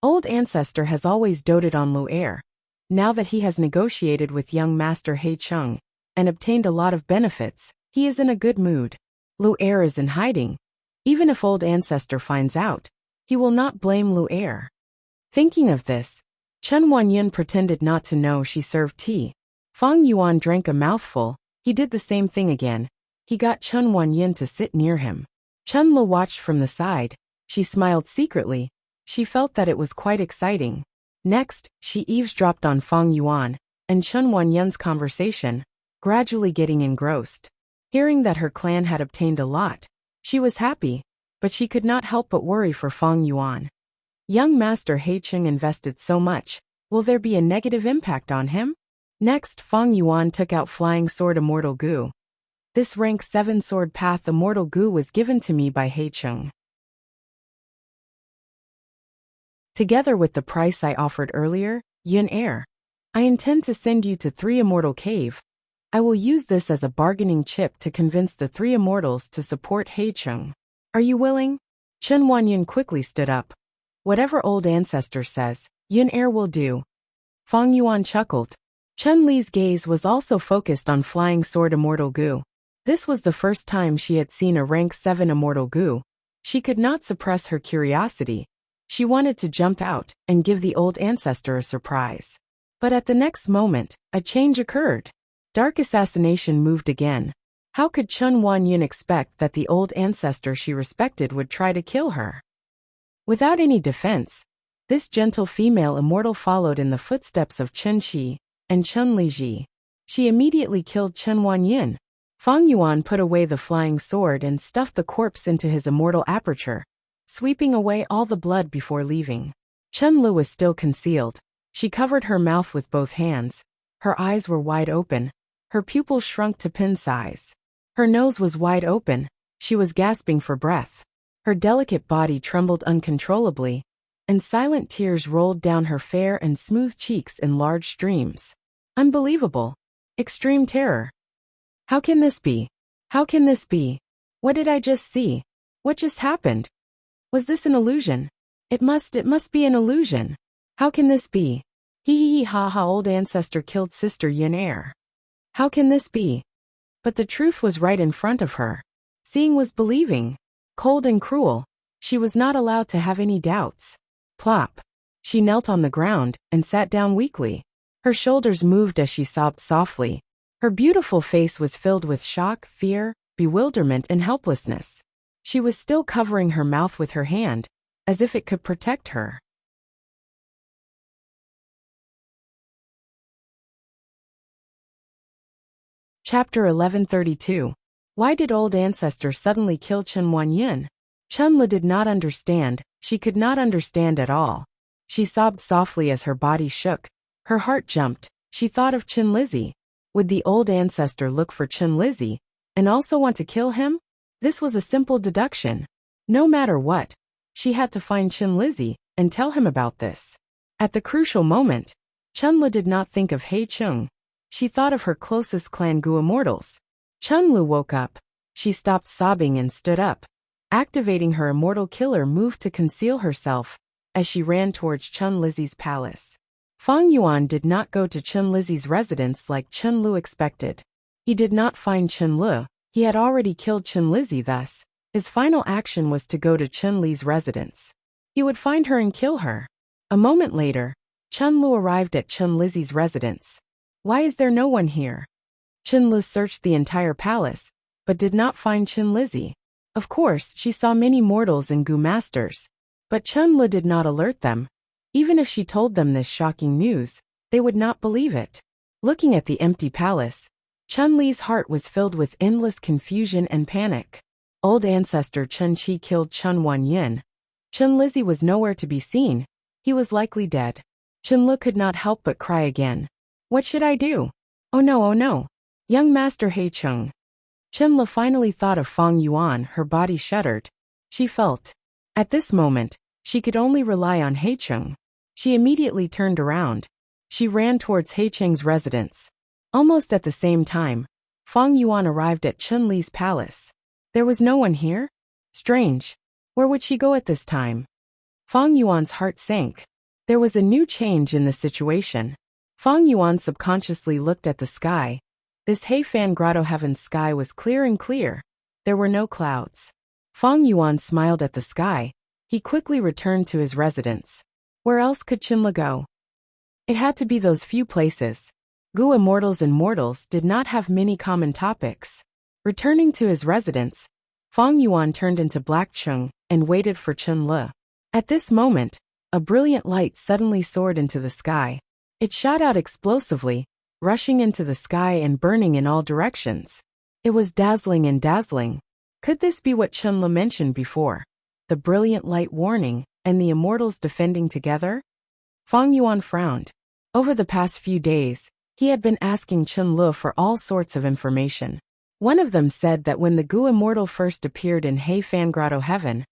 Old ancestor has always doted on Lu Er. Now that he has negotiated with young master He Cheng and obtained a lot of benefits, he is in a good mood. Lu Er is in hiding. Even if old ancestor finds out, he will not blame Lu Er. Thinking of this, Chen Wanyin pretended not to know she served tea. Fang Yuan drank a mouthful. He did the same thing again. He got Chen Wanyin to sit near him. Chen Lu watched from the side. She smiled secretly. She felt that it was quite exciting. Next, she eavesdropped on Fang Yuan and Chen Wanyin's conversation, gradually getting engrossed. Hearing that her clan had obtained a lot, she was happy, but she could not help but worry for Fang Yuan. Young Master He Cheng invested so much. Will there be a negative impact on him? Next, Fang Yuan took out Flying Sword Immortal Gu. This rank 7 sword path Immortal Gu was given to me by He Cheng. Together with the price I offered earlier, Yun Er. I intend to send you to 3 Immortal Cave. I will use this as a bargaining chip to convince the 3 immortals to support He Cheng. Are you willing? Chen Wanyin quickly stood up. Whatever old ancestor says, Yun Er will do. Fang Yuan chuckled. Chen Li's gaze was also focused on Flying Sword Immortal Gu. This was the first time she had seen a rank 7 Immortal Gu. She could not suppress her curiosity. She wanted to jump out and give the old ancestor a surprise. But at the next moment, a change occurred. Dark assassination moved again. How could Chen Wanyin expect that the old ancestor she respected would try to kill her? Without any defense, this gentle female immortal followed in the footsteps of Chen Qi and Chen Liji. She immediately killed Chen Wanyin. Fang Yuan put away the flying sword and stuffed the corpse into his immortal aperture, sweeping away all the blood before leaving. Chen Lu was still concealed. She covered her mouth with both hands. Her eyes were wide open. Her pupils shrunk to pin size. Her nose was wide open. She was gasping for breath. Her delicate body trembled uncontrollably, and silent tears rolled down her fair and smooth cheeks in large streams. Unbelievable. Extreme terror. How can this be? How can this be? What did I just see? What just happened? Was this an illusion? It must be an illusion. How can this be? Hee ha ha, old ancestor killed Sister Yun Er. How can this be? But the truth was right in front of her. Seeing was believing. Cold and cruel. She was not allowed to have any doubts. Plop. She knelt on the ground and sat down weakly. Her shoulders moved as she sobbed softly. Her beautiful face was filled with shock, fear, bewilderment, and helplessness. She was still covering her mouth with her hand, as if it could protect her. Chapter 1132. Why did old ancestor suddenly kill Chen Wanyin? Chen Lu did not understand. She could not understand at all. She sobbed softly as her body shook. Her heart jumped. She thought of Chen Lizzie. Would the old ancestor look for Chen Lizzie and also want to kill him? This was a simple deduction. No matter what, she had to find Chen Lizzie and tell him about this. At the crucial moment, Chen Lu did not think of He Cheng. She thought of her closest clan Gu immortals. Chen Lu woke up. She stopped sobbing and stood up. Activating her immortal killer move to conceal herself as she ran towards Chen Lizzie's palace. Fang Yuan did not go to Chen Lizzie's residence like Chen Lu expected. He did not find Chen Lu. He had already killed Chen Lizzie, thus, his final action was to go to Chen Li's residence. He would find her and kill her. A moment later, Chen Lu arrived at Chen Lizzie's residence. Why is there no one here? Chen Lu searched the entire palace, but did not find Chen Lizzie. Of course, she saw many mortals and Gu masters, but Chen Lu did not alert them. Even if she told them this shocking news, they would not believe it. Looking at the empty palace, Chen Li's heart was filled with endless confusion and panic. Old ancestor Chen Qi killed Chen Wanyin. Chen Lizzie was nowhere to be seen. He was likely dead. Chen Lu could not help but cry again. What should I do? Oh no, oh no. Young Master He Cheng. Chen Lu finally thought of Fang Yuan. Her body shuddered. She felt. At this moment, she could only rely on He Cheng. She immediately turned around. She ran towards He Cheng's residence. Almost at the same time, Fang Yuan arrived at Chun Li's palace. There was no one here? Strange. Where would she go at this time? Fang Yuan's heart sank. There was a new change in the situation. Fang Yuan subconsciously looked at the sky. This Heifan Grotto heaven's sky was clear and clear. There were no clouds. Fang Yuan smiled at the sky. He quickly returned to his residence. Where else could Qinle go? It had to be those few places. Gu immortals and mortals did not have many common topics. Returning to his residence, Fang Yuan turned into Black Chung and waited for Qinle. At this moment, a brilliant light suddenly soared into the sky. It shot out explosively, rushing into the sky and burning in all directions. It was dazzling and dazzling. Could this be what Qinle mentioned before? The brilliant light warning and the immortals defending together? Fang Yuan frowned. Over the past few days, he had been asking Qinle for all sorts of information. One of them said that when the Gu immortal first appeared in Heifan Grotto Heaven,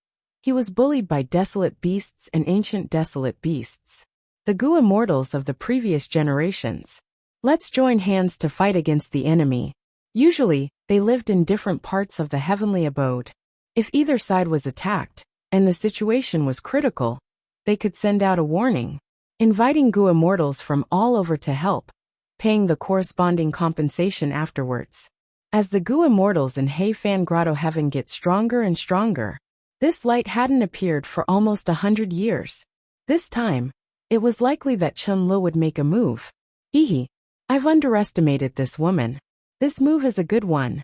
he was bullied by desolate beasts and ancient desolate beasts. The Gu immortals of the previous generations. Let's join hands to fight against the enemy. Usually, they lived in different parts of the heavenly abode. If either side was attacked, and the situation was critical, they could send out a warning, inviting Gu immortals from all over to help, paying the corresponding compensation afterwards. As the Gu immortals in Heifan Grotto Heaven get stronger and stronger, this light hadn't appeared for almost 100 years. This time, it was likely that Qinle would make a move. Hehe, I've underestimated this woman. This move is a good one.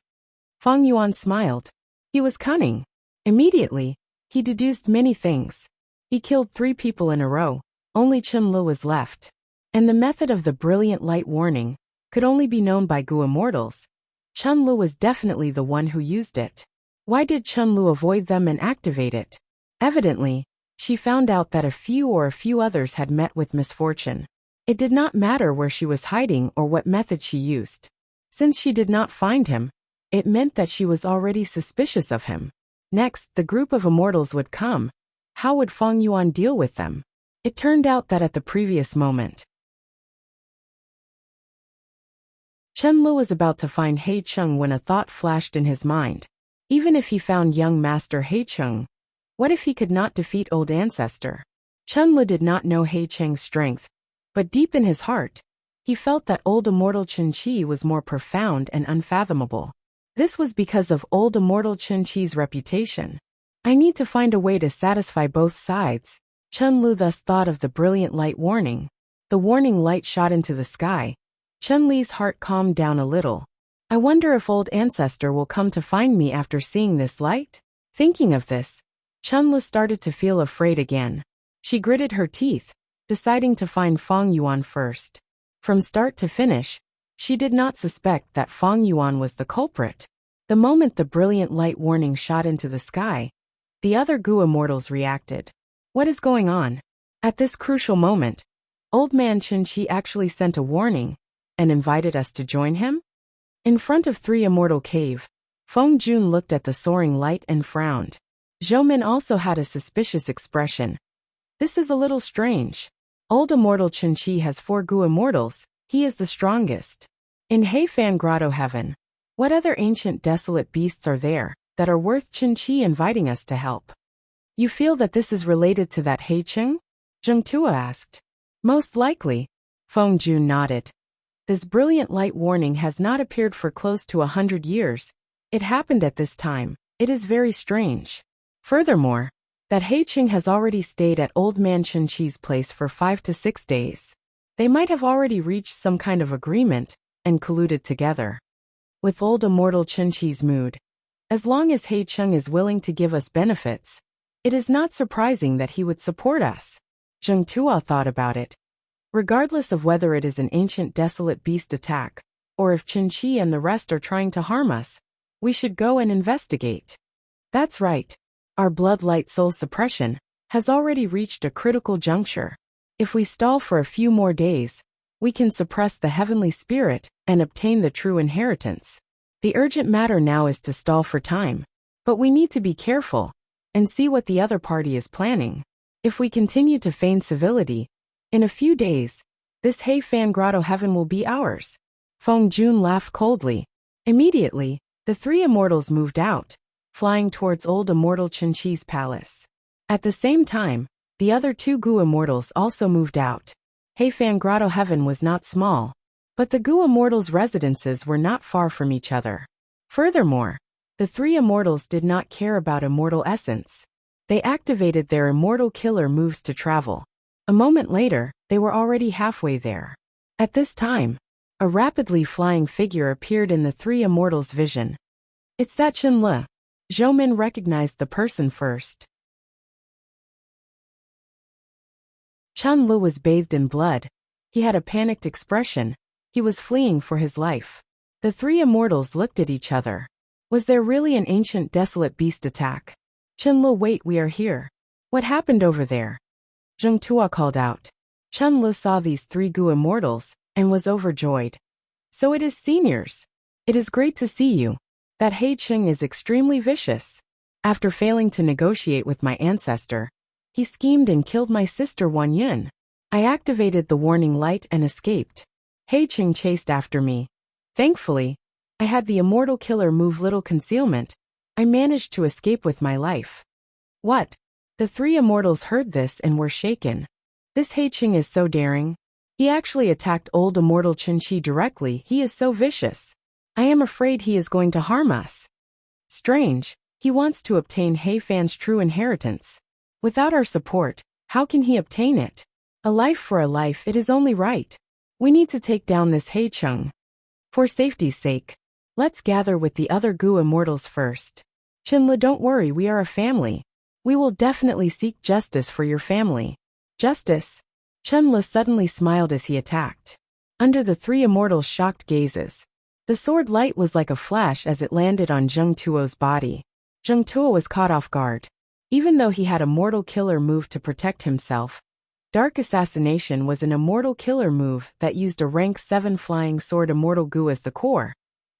Fang Yuan smiled. He was cunning. Immediately, he deduced many things. He killed 3 people in a row. Only Qinle was left. And the method of the brilliant light warning could only be known by Gu immortals. Qinle was definitely the one who used it. Why did Qinle avoid them and activate it? Evidently, she found out that a few others had met with misfortune. It did not matter where she was hiding or what method she used. Since she did not find him, it meant that she was already suspicious of him. Next, the group of immortals would come. How would Fang Yuan deal with them? It turned out that at the previous moment, Qinle was about to find He Cheng when a thought flashed in his mind. Even if he found young Master He Cheng, what if he could not defeat old ancestor? Qinle did not know He Cheng's strength, but deep in his heart, he felt that old immortal Qin Qi was more profound and unfathomable. This was because of old immortal Qin Qi's reputation. I need to find a way to satisfy both sides. Qinle thus thought of the brilliant light warning. The warning light shot into the sky. Chun-Li's heart calmed down a little. I wonder if old ancestor will come to find me after seeing this light? Thinking of this, Chun-Li started to feel afraid again. She gritted her teeth, deciding to find Fang Yuan first. From start to finish, she did not suspect that Fang Yuan was the culprit. The moment the brilliant light warning shot into the sky, the other Gu immortals reacted. What is going on? At this crucial moment, old man Qin Qi actually sent a warning and invited us to join him? In front of 3 Immortal Cave, Feng Jun looked at the soaring light and frowned. Zhou Min also had a suspicious expression. This is a little strange. Old Immortal Qin Qi has 4 Gu immortals. He is the strongest. In Heifan Grotto Heaven, what other ancient desolate beasts are there that are worth Qin Qi inviting us to help? You feel that this is related to that He Cheng? Zheng Tua asked. Most likely. Feng Jun nodded. This brilliant light warning has not appeared for close to 100 years. It happened at this time. It is very strange. Furthermore, that He Cheng has already stayed at Old Man Qin Qi's place for 5 to 6 days. They might have already reached some kind of agreement and colluded together. With old immortal Qin Qi's mood, as long as He Cheng is willing to give us benefits, it is not surprising that he would support us. Zheng Tua thought about it. Regardless of whether it is an ancient desolate beast attack, or if Qin Qi and the rest are trying to harm us, we should go and investigate. That's right. Our blood-light soul suppression has already reached a critical juncture. If we stall for a few more days, we can suppress the heavenly spirit and obtain the true inheritance. The urgent matter now is to stall for time. But we need to be careful and see what the other party is planning. If we continue to feign civility, In a few days, this Heifan Grotto heaven will be ours. Feng Jun laughed coldly. Immediately, the three immortals moved out, flying towards old immortal Qinqi's palace. At the same time, the other two Gu immortals also moved out. Heifan Grotto heaven was not small, but the Gu immortals' residences were not far from each other. Furthermore, the three immortals did not care about immortal essence. They activated their immortal killer moves to travel. A moment later, they were already halfway there. At this time, a rapidly flying figure appeared in the three immortals' vision. It's that Qinle. Zhou Min recognized the person first. Qinle was bathed in blood. He had a panicked expression. He was fleeing for his life. The three immortals looked at each other. Was there really an ancient desolate beast attack? Qinle, wait, we are here. What happened over there? Zheng Tuo called out. Qinle saw these three Gu immortals and was overjoyed. So it is seniors. It is great to see you. That He Qing is extremely vicious. After failing to negotiate with my ancestor, he schemed and killed my sister Wan Yun. I activated the warning light and escaped. He Qing chased after me. Thankfully, I had the immortal killer move little concealment. I managed to escape with my life. What? The three immortals heard this and were shaken. This He Qing is so daring. He actually attacked old immortal Qinqi directly. He is so vicious. I am afraid he is going to harm us. Strange, he wants to obtain Heifan's true inheritance. Without our support, how can he obtain it? A life for a life, it is only right. We need to take down this He Qing. For safety's sake, let's gather with the other Gu immortals first. Qinle, don't worry, we are a family. We will definitely seek justice for your family. Justice? Qinle suddenly smiled as he attacked. Under the three immortals' shocked gazes, the sword light was like a flash as it landed on Zheng Tuo's body. Zheng Tuo was caught off guard. Even though he had a mortal killer move to protect himself, Dark Assassination was an immortal killer move that used a rank 7 flying sword immortal Gu as the core.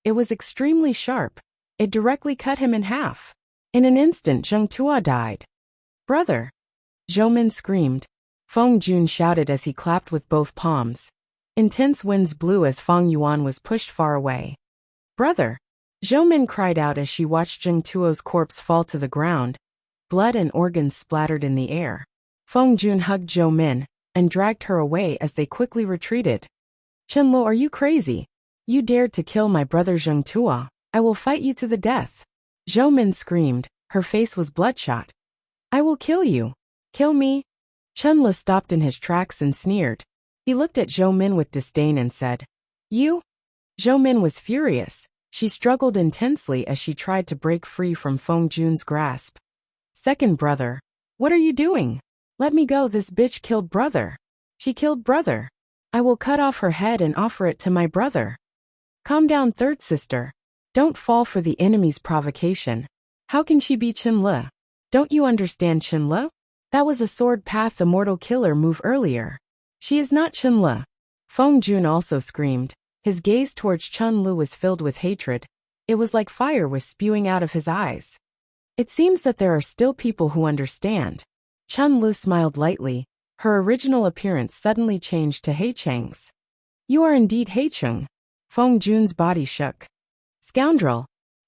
It was extremely sharp. It directly cut him in half. In an instant, Zheng Tuo died. Brother! Zhou Min screamed. Feng Jun shouted as he clapped with both palms. Intense winds blew as Feng Yuan was pushed far away. Brother! Zhou Min cried out as she watched Zheng Tuo's corpse fall to the ground. Blood and organs splattered in the air. Feng Jun hugged Zhou Min and dragged her away as they quickly retreated. Qinle, are you crazy? You dared to kill my brother Zheng Tuo. I will fight you to the death. Zhou Min screamed. Her face was bloodshot. I will kill you. Kill me? Qinle stopped in his tracks and sneered. He looked at Zhou Min with disdain and said, You? Zhou Min was furious. She struggled intensely as she tried to break free from Feng Jun's grasp. Second brother. What are you doing? Let me go, this bitch killed brother. She killed brother. I will cut off her head and offer it to my brother. Calm down, third sister. Don't fall for the enemy's provocation. How can she be Qinle? Don't you understand Qinle? That was a sword path immortal killer move earlier. She is not Qinle. Feng Jun also screamed. His gaze towards Qinle was filled with hatred. It was like fire was spewing out of his eyes. It seems that there are still people who understand. Qinle smiled lightly. Her original appearance suddenly changed to He Cheng's. You are indeed He Cheng. Feng Jun's body shook. Scoundrel!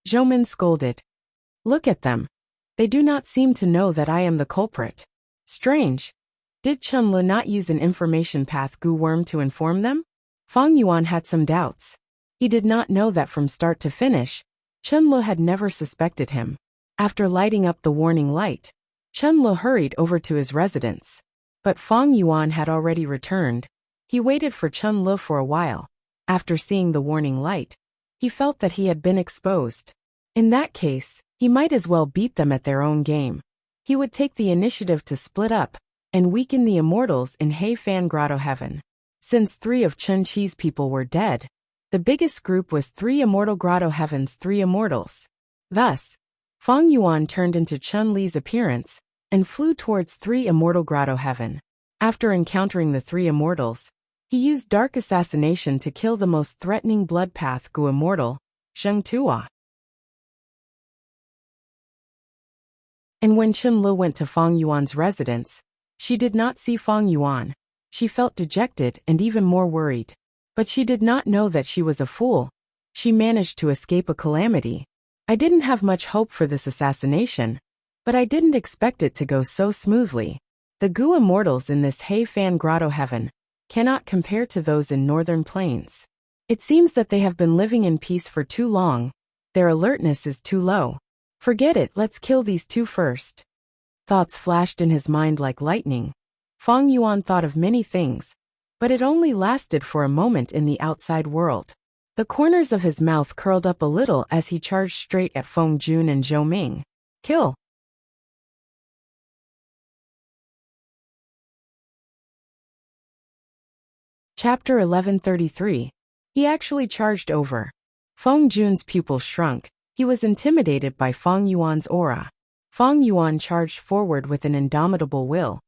Zhou Min scolded. Look at them. They do not seem to know that I am the culprit. Strange. Did Qinle not use an information path Gu worm to inform them? Feng Yuan had some doubts. He did not know that from start to finish, Qinle had never suspected him. After lighting up the warning light, Qinle hurried over to his residence. But Feng Yuan had already returned. He waited for Qinle for a while. After seeing the warning light, he felt that he had been exposed. In that case, he might as well beat them at their own game. He would take the initiative to split up and weaken the immortals in Heifan Grotto Heaven. Since 3 of Qinqi's people were dead, the biggest group was 3 Immortal Grotto Heaven's 3 immortals. Thus, Feng Yuan turned into Chun-Li's appearance and flew towards 3 Immortal Grotto Heaven. After encountering the 3 immortals, he used Dark Assassination to kill the most threatening blood path Gu immortal, Zheng Tuo. And when Qinle went to Feng Yuan's residence, she did not see Feng Yuan. She felt dejected and even more worried. But she did not know that she was a fool. She managed to escape a calamity. I didn't have much hope for this assassination, but I didn't expect it to go so smoothly. The Gu immortals in this Heifan grotto heaven cannot compare to those in northern plains. It seems that they have been living in peace for too long. Their alertness is too low. Forget it, let's kill these two first. Thoughts flashed in his mind like lightning. Feng Yuan thought of many things, but it only lasted for a moment in the outside world. The corners of his mouth curled up a little as he charged straight at Feng Jun and Zhou Ming. Kill! Chapter 1133. He actually charged over. Feng Jun's pupils shrunk. He was intimidated by Feng Yuan's aura. Feng Yuan charged forward with an indomitable will.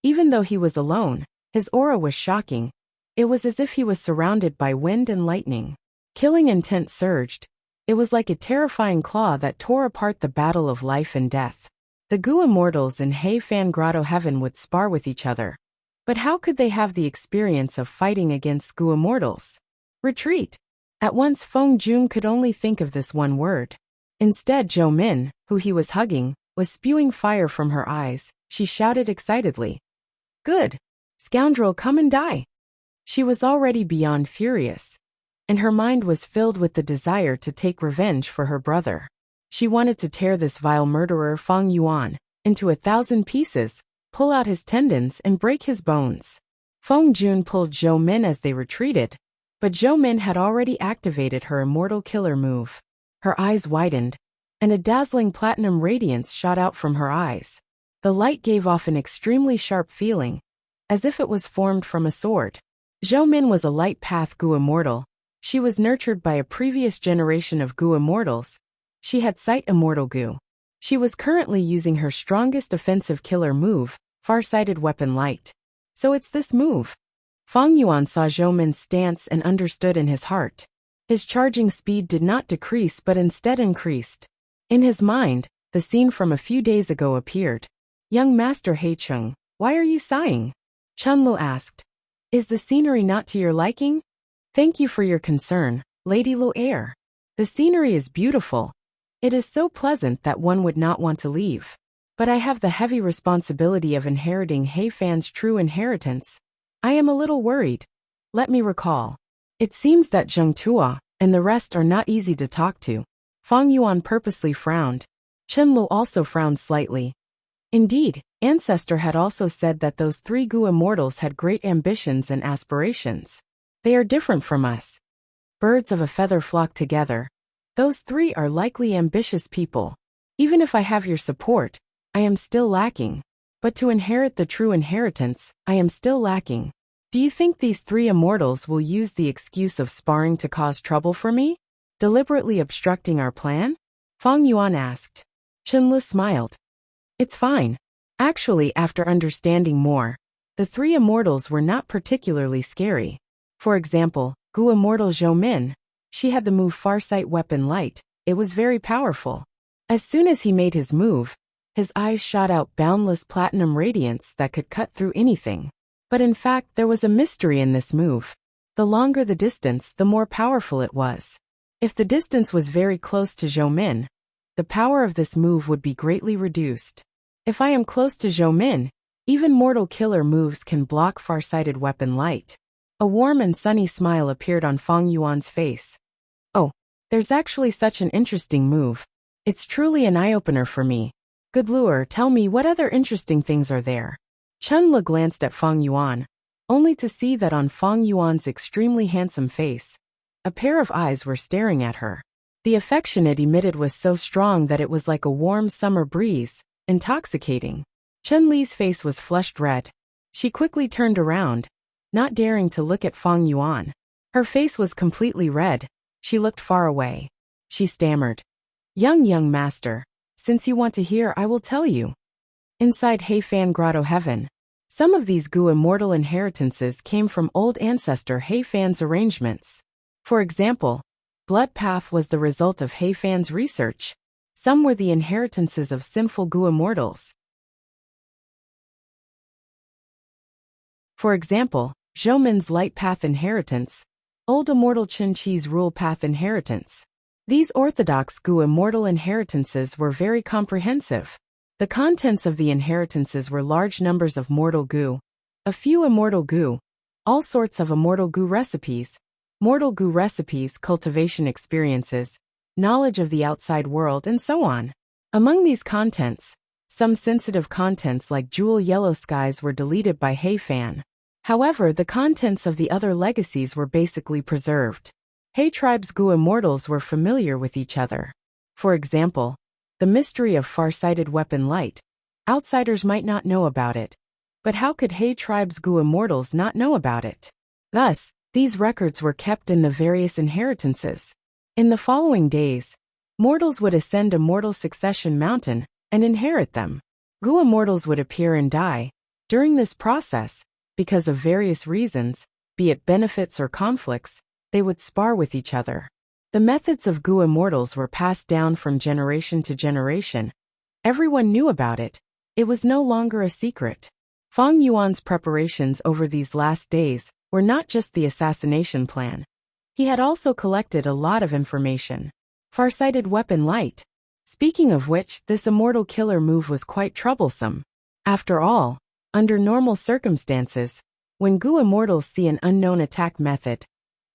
Even though he was alone, his aura was shocking. It was as if he was surrounded by wind and lightning. Killing intent surged. It was like a terrifying claw that tore apart the battle of life and death. The Gu immortals in Heifan Grotto Heaven would spar with each other. But how could they have the experience of fighting against Gu immortals? Retreat! At once Feng Jun could only think of this one word. Instead Zhou Min, who he was hugging, was spewing fire from her eyes. She shouted excitedly. Good! Scoundrel, come and die! She was already beyond furious, and her mind was filled with the desire to take revenge for her brother. She wanted to tear this vile murderer Feng Yuan into 1,000 pieces, pull out his tendons and break his bones. Feng Jun pulled Zhou Min as they retreated, but Zhou Min had already activated her immortal killer move. Her eyes widened, and a dazzling platinum radiance shot out from her eyes. The light gave off an extremely sharp feeling, as if it was formed from a sword. Zhou Min was a light path Gu immortal. She was nurtured by a previous generation of Gu immortals. She had sight immortal Gu. She was currently using her strongest offensive killer move, Far-Sighted Weapon Light. So it's this move. Feng Yuan saw Zhou Min's stance and understood in his heart. His charging speed did not decrease but instead increased. In his mind, the scene from a few days ago appeared. Young Master Heicheng, why are you sighing? Chunlu asked. Is the scenery not to your liking? Thank you for your concern, Lady Lu'er. The scenery is beautiful. It is so pleasant that one would not want to leave. But I have the heavy responsibility of inheriting Heifan's true inheritance. I am a little worried. Let me recall. It seems that Zheng Tua and the rest are not easy to talk to. Feng Yuan purposely frowned. Chenlu also frowned slightly. Indeed, Ancestor had also said that those 3 Gu immortals had great ambitions and aspirations. They are different from us. Birds of a feather flock together. Those 3 are likely ambitious people. Even if I have your support, I am still lacking. But to inherit the true inheritance, I am still lacking. Do you think these 3 immortals will use the excuse of sparring to cause trouble for me? Deliberately obstructing our plan? Feng Yuan asked. Chenlu smiled. It's fine. Actually, after understanding more, the 3 immortals were not particularly scary. For example, Gu immortal Zhou Min, she had the move Farsight Weapon Light. It was very powerful. As soon as he made his move, his eyes shot out boundless platinum radiance that could cut through anything. But in fact, there was a mystery in this move. The longer the distance, the more powerful it was. If the distance was very close to Zhou Min, the power of this move would be greatly reduced. If I am close to Zhou Min, even mortal killer moves can block Farsighted Weapon Light. A warm and sunny smile appeared on Feng Yuan's face. Oh, there's actually such an interesting move. It's truly an eye-opener for me. Good lure, tell me what other interesting things are there? Chunlu glanced at Feng Yuan, only to see that on Feng Yuan's extremely handsome face, a pair of eyes were staring at her. The affection it emitted was so strong that it was like a warm summer breeze, intoxicating. Chun Li's face was flushed red. She quickly turned around, not daring to look at Feng Yuan. Her face was completely red. She looked far away. She stammered. Young master, since you want to hear, I will tell you. Inside Heifan Grotto Heaven, some of these Gu immortal inheritances came from old ancestor Heifan's arrangements. For example, Blood Path was the result of Heifan's research. Some were the inheritances of sinful Gu immortals. For example, Zhou Min's light path inheritance, old immortal Qin Qi's rule path inheritance. These orthodox Gu immortal inheritances were very comprehensive. The contents of the inheritances were large numbers of mortal Gu, a few immortal Gu, all sorts of immortal Gu recipes, mortal Gu recipes, cultivation experiences, knowledge of the outside world, and so on. Among these contents, some sensitive contents like jewel yellow skies were deleted by He Fan. However, the contents of the other legacies were basically preserved. He tribe's Gu immortals were familiar with each other. For example, the mystery of far-sighted weapon light. Outsiders might not know about it. But how could He tribe's Gu immortals not know about it? Thus, these records were kept in the various inheritances. In the following days, mortals would ascend Immortal Succession Mountain and inherit them. Gu immortals would appear and die. During this process, because of various reasons, be it benefits or conflicts, they would spar with each other. The methods of Gu immortals were passed down from generation to generation. Everyone knew about it. It was no longer a secret. Fang Yuan's preparations over these last days were not just the assassination plan. He had also collected a lot of information. Farsighted weapon light. Speaking of which, this immortal killer move was quite troublesome. After all, under normal circumstances, when Gu immortals see an unknown attack method,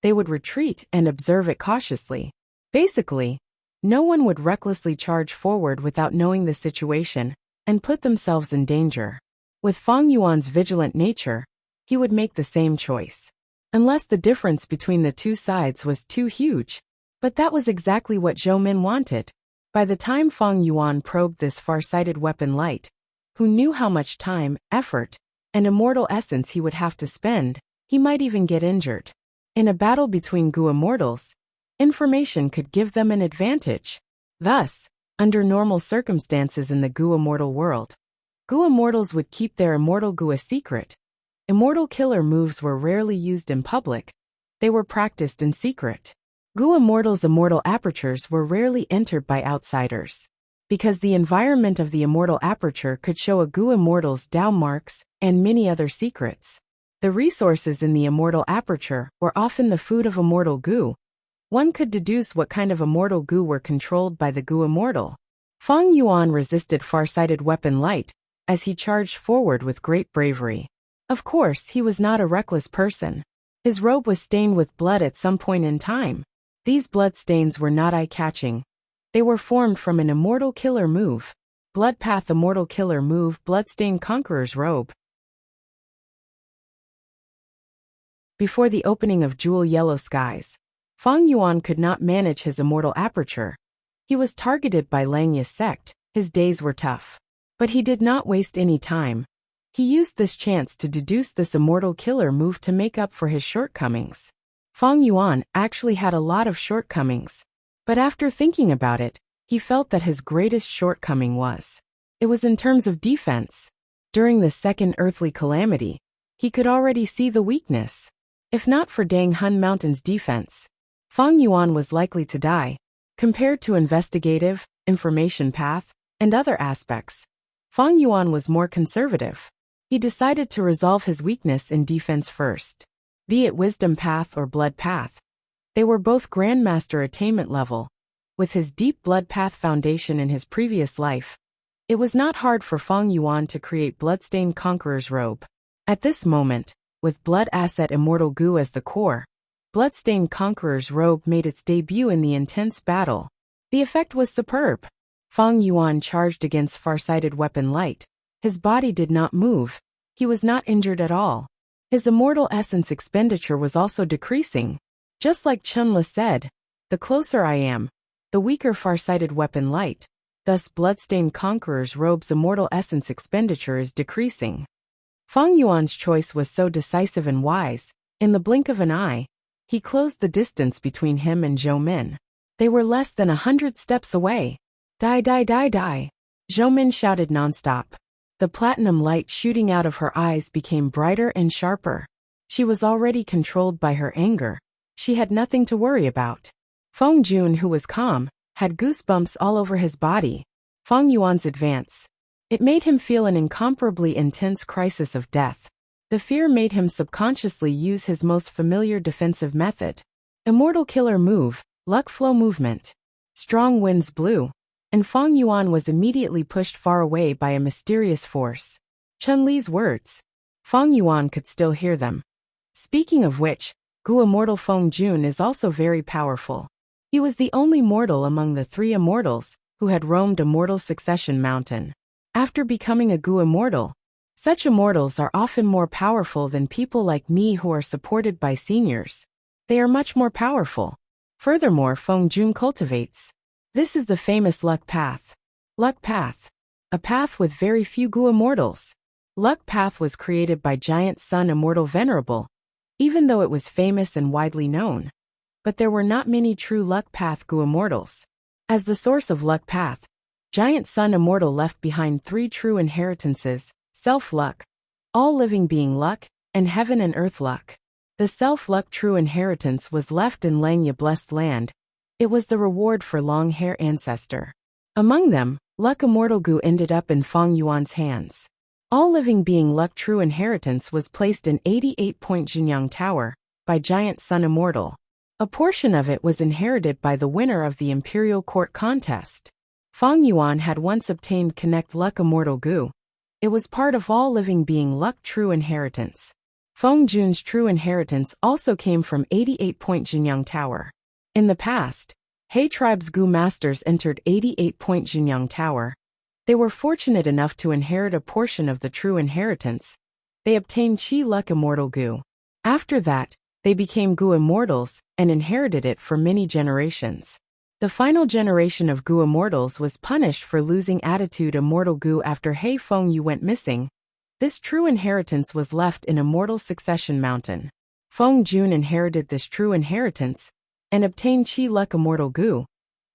they would retreat and observe it cautiously. Basically, no one would recklessly charge forward without knowing the situation and put themselves in danger. With Fang Yuan's vigilant nature, he would make the same choice. Unless the difference between the two sides was too huge. But that was exactly what Zhou Min wanted. By the time Fang Yuan probed this far-sighted weapon light, who knew how much time, effort, and immortal essence he would have to spend, he might even get injured. In a battle between Gu immortals, information could give them an advantage. Thus, under normal circumstances in the Gu immortal world, Gu immortals would keep their immortal Gu a secret. Immortal killer moves were rarely used in public. They were practiced in secret. Gu immortals' immortal apertures were rarely entered by outsiders. Because the environment of the immortal aperture could show a Gu immortal's Dao marks and many other secrets. The resources in the immortal aperture were often the food of immortal Gu. One could deduce what kind of immortal Gu were controlled by the Gu immortal. Fang Yuan resisted far-sighted weapon light, as he charged forward with great bravery. Of course, he was not a reckless person. His robe was stained with blood at some point in time. These blood stains were not eye-catching. They were formed from an immortal killer move. Blood path immortal killer move, bloodstained conqueror's robe. Before the opening of jewel yellow skies, Fang Yuan could not manage his immortal aperture. He was targeted by Langya's sect. His days were tough. But he did not waste any time. He used this chance to deduce this immortal killer move to make up for his shortcomings. Fang Yuan actually had a lot of shortcomings. But after thinking about it, he felt that his greatest shortcoming was. It was in terms of defense. During the second earthly calamity, he could already see the weakness. If not for Dang Hun Mountain's defense, Fang Yuan was likely to die. Compared to investigative, information path, and other aspects, Fang Yuan was more conservative. He decided to resolve his weakness in defense first. Be it wisdom path or blood path. They were both grandmaster attainment level. With his deep blood path foundation in his previous life, it was not hard for Fang Yuan to create bloodstained conqueror's robe. At this moment, with blood asset immortal Gu as the core, bloodstained conqueror's robe made its debut in the intense battle. The effect was superb. Fang Yuan charged against far-sighted weapon light. His body did not move. He was not injured at all. His immortal essence expenditure was also decreasing. Just like Chunla said, the closer I am, the weaker far-sighted weapon light. Thus bloodstained conqueror's robe's immortal essence expenditure is decreasing. Fang Yuan's choice was so decisive and wise. In the blink of an eye, he closed the distance between him and Zhou Min. They were less than 100 steps away. Die, die, die, die. Zhou Min shouted nonstop. The platinum light shooting out of her eyes became brighter and sharper. She was already controlled by her anger. She had nothing to worry about. Feng Jun, who was calm, had goosebumps all over his body. Fang Yuan's advance. It made him feel an incomparably intense crisis of death. The fear made him subconsciously use his most familiar defensive method. Immortal Killer Move, Luck Flow Movement. Strong winds blew, and Feng Yuan was immediately pushed far away by a mysterious force. Chun-Li's words. Feng Yuan could still hear them. Speaking of which, Gu Immortal Feng Jun is also very powerful. He was the only mortal among the 3 immortals who had roamed Immortal Succession Mountain. After becoming a Gu Immortal, such immortals are often more powerful than people like me who are supported by seniors. They are much more powerful. Furthermore, Feng Jun cultivates. This is the famous Luck Path. Luck Path. A path with very few Gu Immortals. Luck Path was created by Giant Sun Immortal Venerable, even though it was famous and widely known. But there were not many true Luck Path Gu Immortals. As the source of Luck Path, Giant Sun Immortal left behind 3 true inheritances: Self-Luck, All Living Being Luck, and Heaven and Earth Luck. The Self-Luck true inheritance was left in Langya Blessed Land. It was the reward for Long Hair Ancestor. Among them, Luck Immortal Gu ended up in Feng Yuan's hands. All Living Being Luck true inheritance was placed in 88-point Jinyang Tower by Giant Sun Immortal. A portion of it was inherited by the winner of the Imperial Court contest. Feng Yuan had once obtained Connect Luck Immortal Gu. It was part of All Living Being Luck true inheritance. Feng Jun's true inheritance also came from 88-point Jinyang Tower. In the past, He tribe's Gu masters entered 88-point Jinyang Tower. They were fortunate enough to inherit a portion of the true inheritance. They obtained Qi Luck Immortal Gu. After that, they became Gu Immortals and inherited it for many generations. The final generation of Gu Immortals was punished for losing Attitude Immortal Gu after He Feng Yu went missing. This true inheritance was left in Immortal Succession Mountain. Feng Jun inherited this true inheritance and obtained Qi Luck Immortal Gu.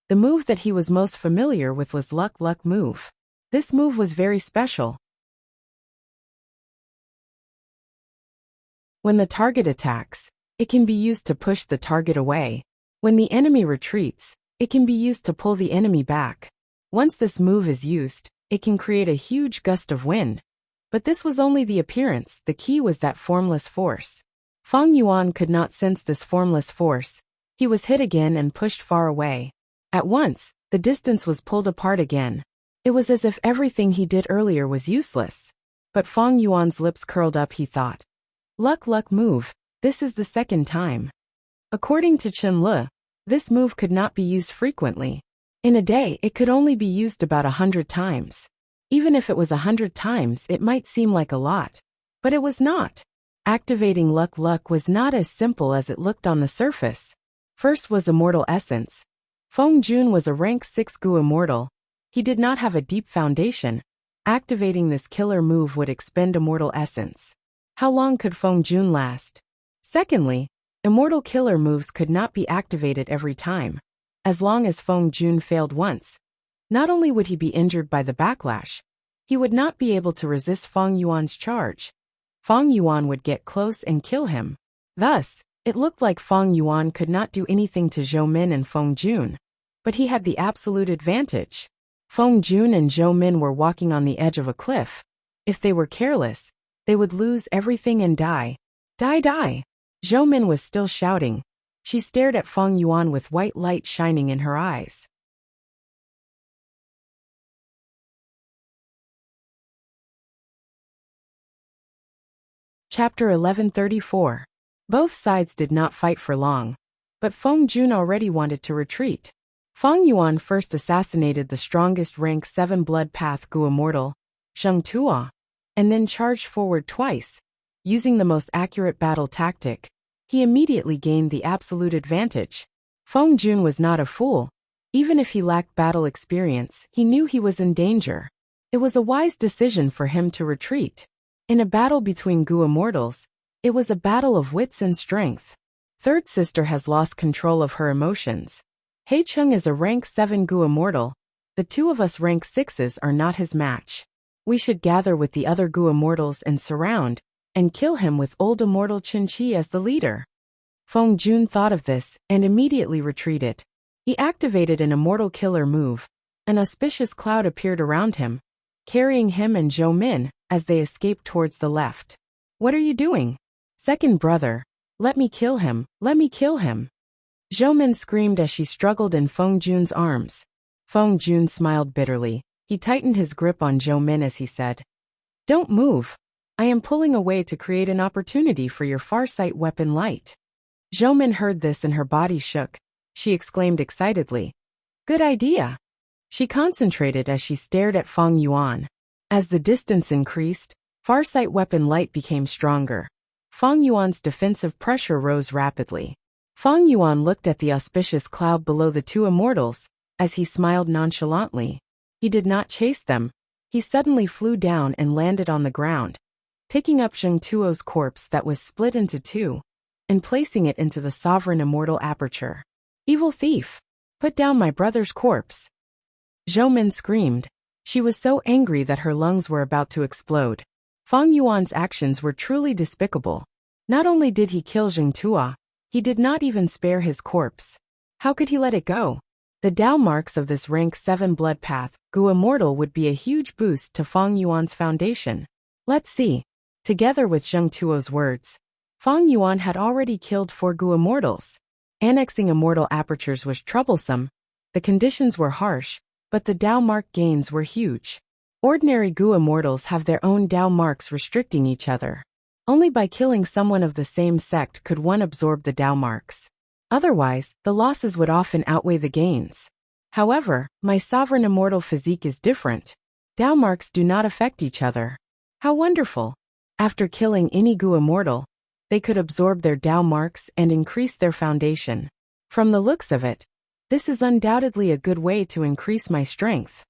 The move that he was most familiar with was Luck Move. This move was very special. When the target attacks, it can be used to push the target away. When the enemy retreats, it can be used to pull the enemy back. Once this move is used, it can create a huge gust of wind. But this was only the appearance. The key was that formless force. Feng Yuan could not sense this formless force. He was hit again and pushed far away. At once, the distance was pulled apart again. It was as if everything he did earlier was useless. But Feng Yuan's lips curled up. He thought, Luck Move, this is the second time. According to Chen Le, this move could not be used frequently. In a day, it could only be used about 100 times. Even if it was 100 times, it might seem like a lot. But it was not. Activating Luck was not as simple as it looked on the surface. First was Immortal Essence. Feng Jun was a rank 6 Gu Immortal. He did not have a deep foundation. Activating this killer move would expend Immortal Essence. How long could Feng Jun last? Secondly, Immortal Killer moves could not be activated every time. As long as Feng Jun failed once, not only would he be injured by the backlash, he would not be able to resist Feng Yuan's charge. Feng Yuan would get close and kill him. Thus, it looked like Feng Yuan could not do anything to Zhou Min and Feng Jun. But he had the absolute advantage. Feng Jun and Zhou Min were walking on the edge of a cliff. If they were careless, they would lose everything and die. Die! Zhou Min was still shouting. She stared at Feng Yuan with white light shining in her eyes. Chapter 1134. Both sides did not fight for long, but Feng Jun already wanted to retreat. Feng Yuan first assassinated the strongest rank 7 Blood Path Gu Immortal, Zheng Tuo, and then charged forward twice. Using the most accurate battle tactic, he immediately gained the absolute advantage. Feng Jun was not a fool. Even if he lacked battle experience, he knew he was in danger. It was a wise decision for him to retreat. In a battle between Gu Immortals, it was a battle of wits and strength. Third sister has lost control of her emotions. He Chung is a rank 7 Gu Immortal. The two of us rank 6s are not his match. We should gather with the other Gu Immortals and surround, and kill him with old Immortal Qin Qi as the leader. Feng Jun thought of this and immediately retreated. He activated an Immortal Killer move. An auspicious cloud appeared around him, carrying him and Zhou Min as they escaped towards the left. What are you doing? Second brother. Let me kill him, let me kill him. Zhou Min screamed as she struggled in Feng Jun's arms. Feng Jun smiled bitterly. He tightened his grip on Zhou Min as he said, Don't move. I am pulling away to create an opportunity for your farsight weapon light. Zhou Min heard this and her body shook. She exclaimed excitedly, Good idea. She concentrated as she stared at Feng Yuan. As the distance increased, farsight weapon light became stronger. Feng Yuan's defensive pressure rose rapidly. Feng Yuan looked at the auspicious cloud below the two immortals, as he smiled nonchalantly. He did not chase them. He suddenly flew down and landed on the ground, picking up Zheng Tuo's corpse that was split into two, and placing it into the sovereign immortal aperture. Evil thief! Put down my brother's corpse! Zhou Min screamed. She was so angry that her lungs were about to explode. Feng Yuan's actions were truly despicable. Not only did he kill Zheng Tuo, he did not even spare his corpse. How could he let it go? The Dao marks of this rank 7 blood path, Gu Immortal, would be a huge boost to Feng Yuan's foundation. Let's see. Together with Zheng Tuo's words, Feng Yuan had already killed 4 Gu Immortals. Annexing immortal apertures was troublesome. The conditions were harsh, but the Dao mark gains were huge. Ordinary Gu Immortals have their own Dao marks restricting each other. Only by killing someone of the same sect could one absorb the Dao marks. Otherwise, the losses would often outweigh the gains. However, my sovereign immortal physique is different. Dao marks do not affect each other. How wonderful! After killing any Gu Immortal, they could absorb their Dao marks and increase their foundation. From the looks of it, this is undoubtedly a good way to increase my strength.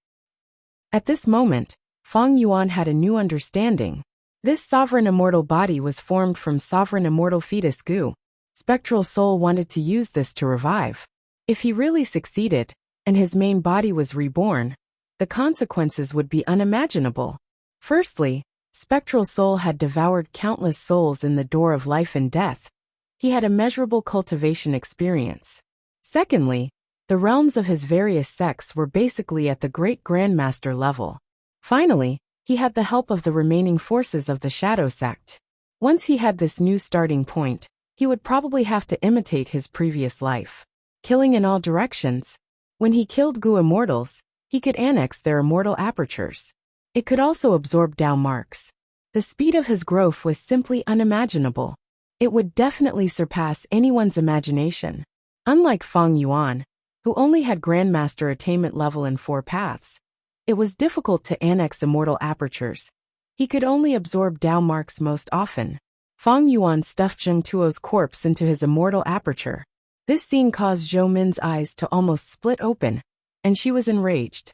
At this moment, Feng Yuan had a new understanding. This sovereign immortal body was formed from sovereign immortal fetus Gu. Spectral Soul wanted to use this to revive. If he really succeeded, and his main body was reborn, the consequences would be unimaginable. Firstly, Spectral Soul had devoured countless souls in the door of life and death. He had immeasurable cultivation experience. Secondly, the realms of his various sects were basically at the Great Grandmaster level. Finally, he had the help of the remaining forces of the Shadow Sect. Once he had this new starting point, he would probably have to imitate his previous life, killing in all directions. When he killed Gu Immortals, he could annex their immortal apertures. It could also absorb Dao marks. The speed of his growth was simply unimaginable. It would definitely surpass anyone's imagination. Unlike Feng Yuan, who only had Grandmaster attainment level in 4 paths, it was difficult to annex immortal apertures. He could only absorb Dao marks most often. Feng Yuan stuffed Zheng Tuo's corpse into his immortal aperture. This scene caused Zhou Min's eyes to almost split open, and she was enraged.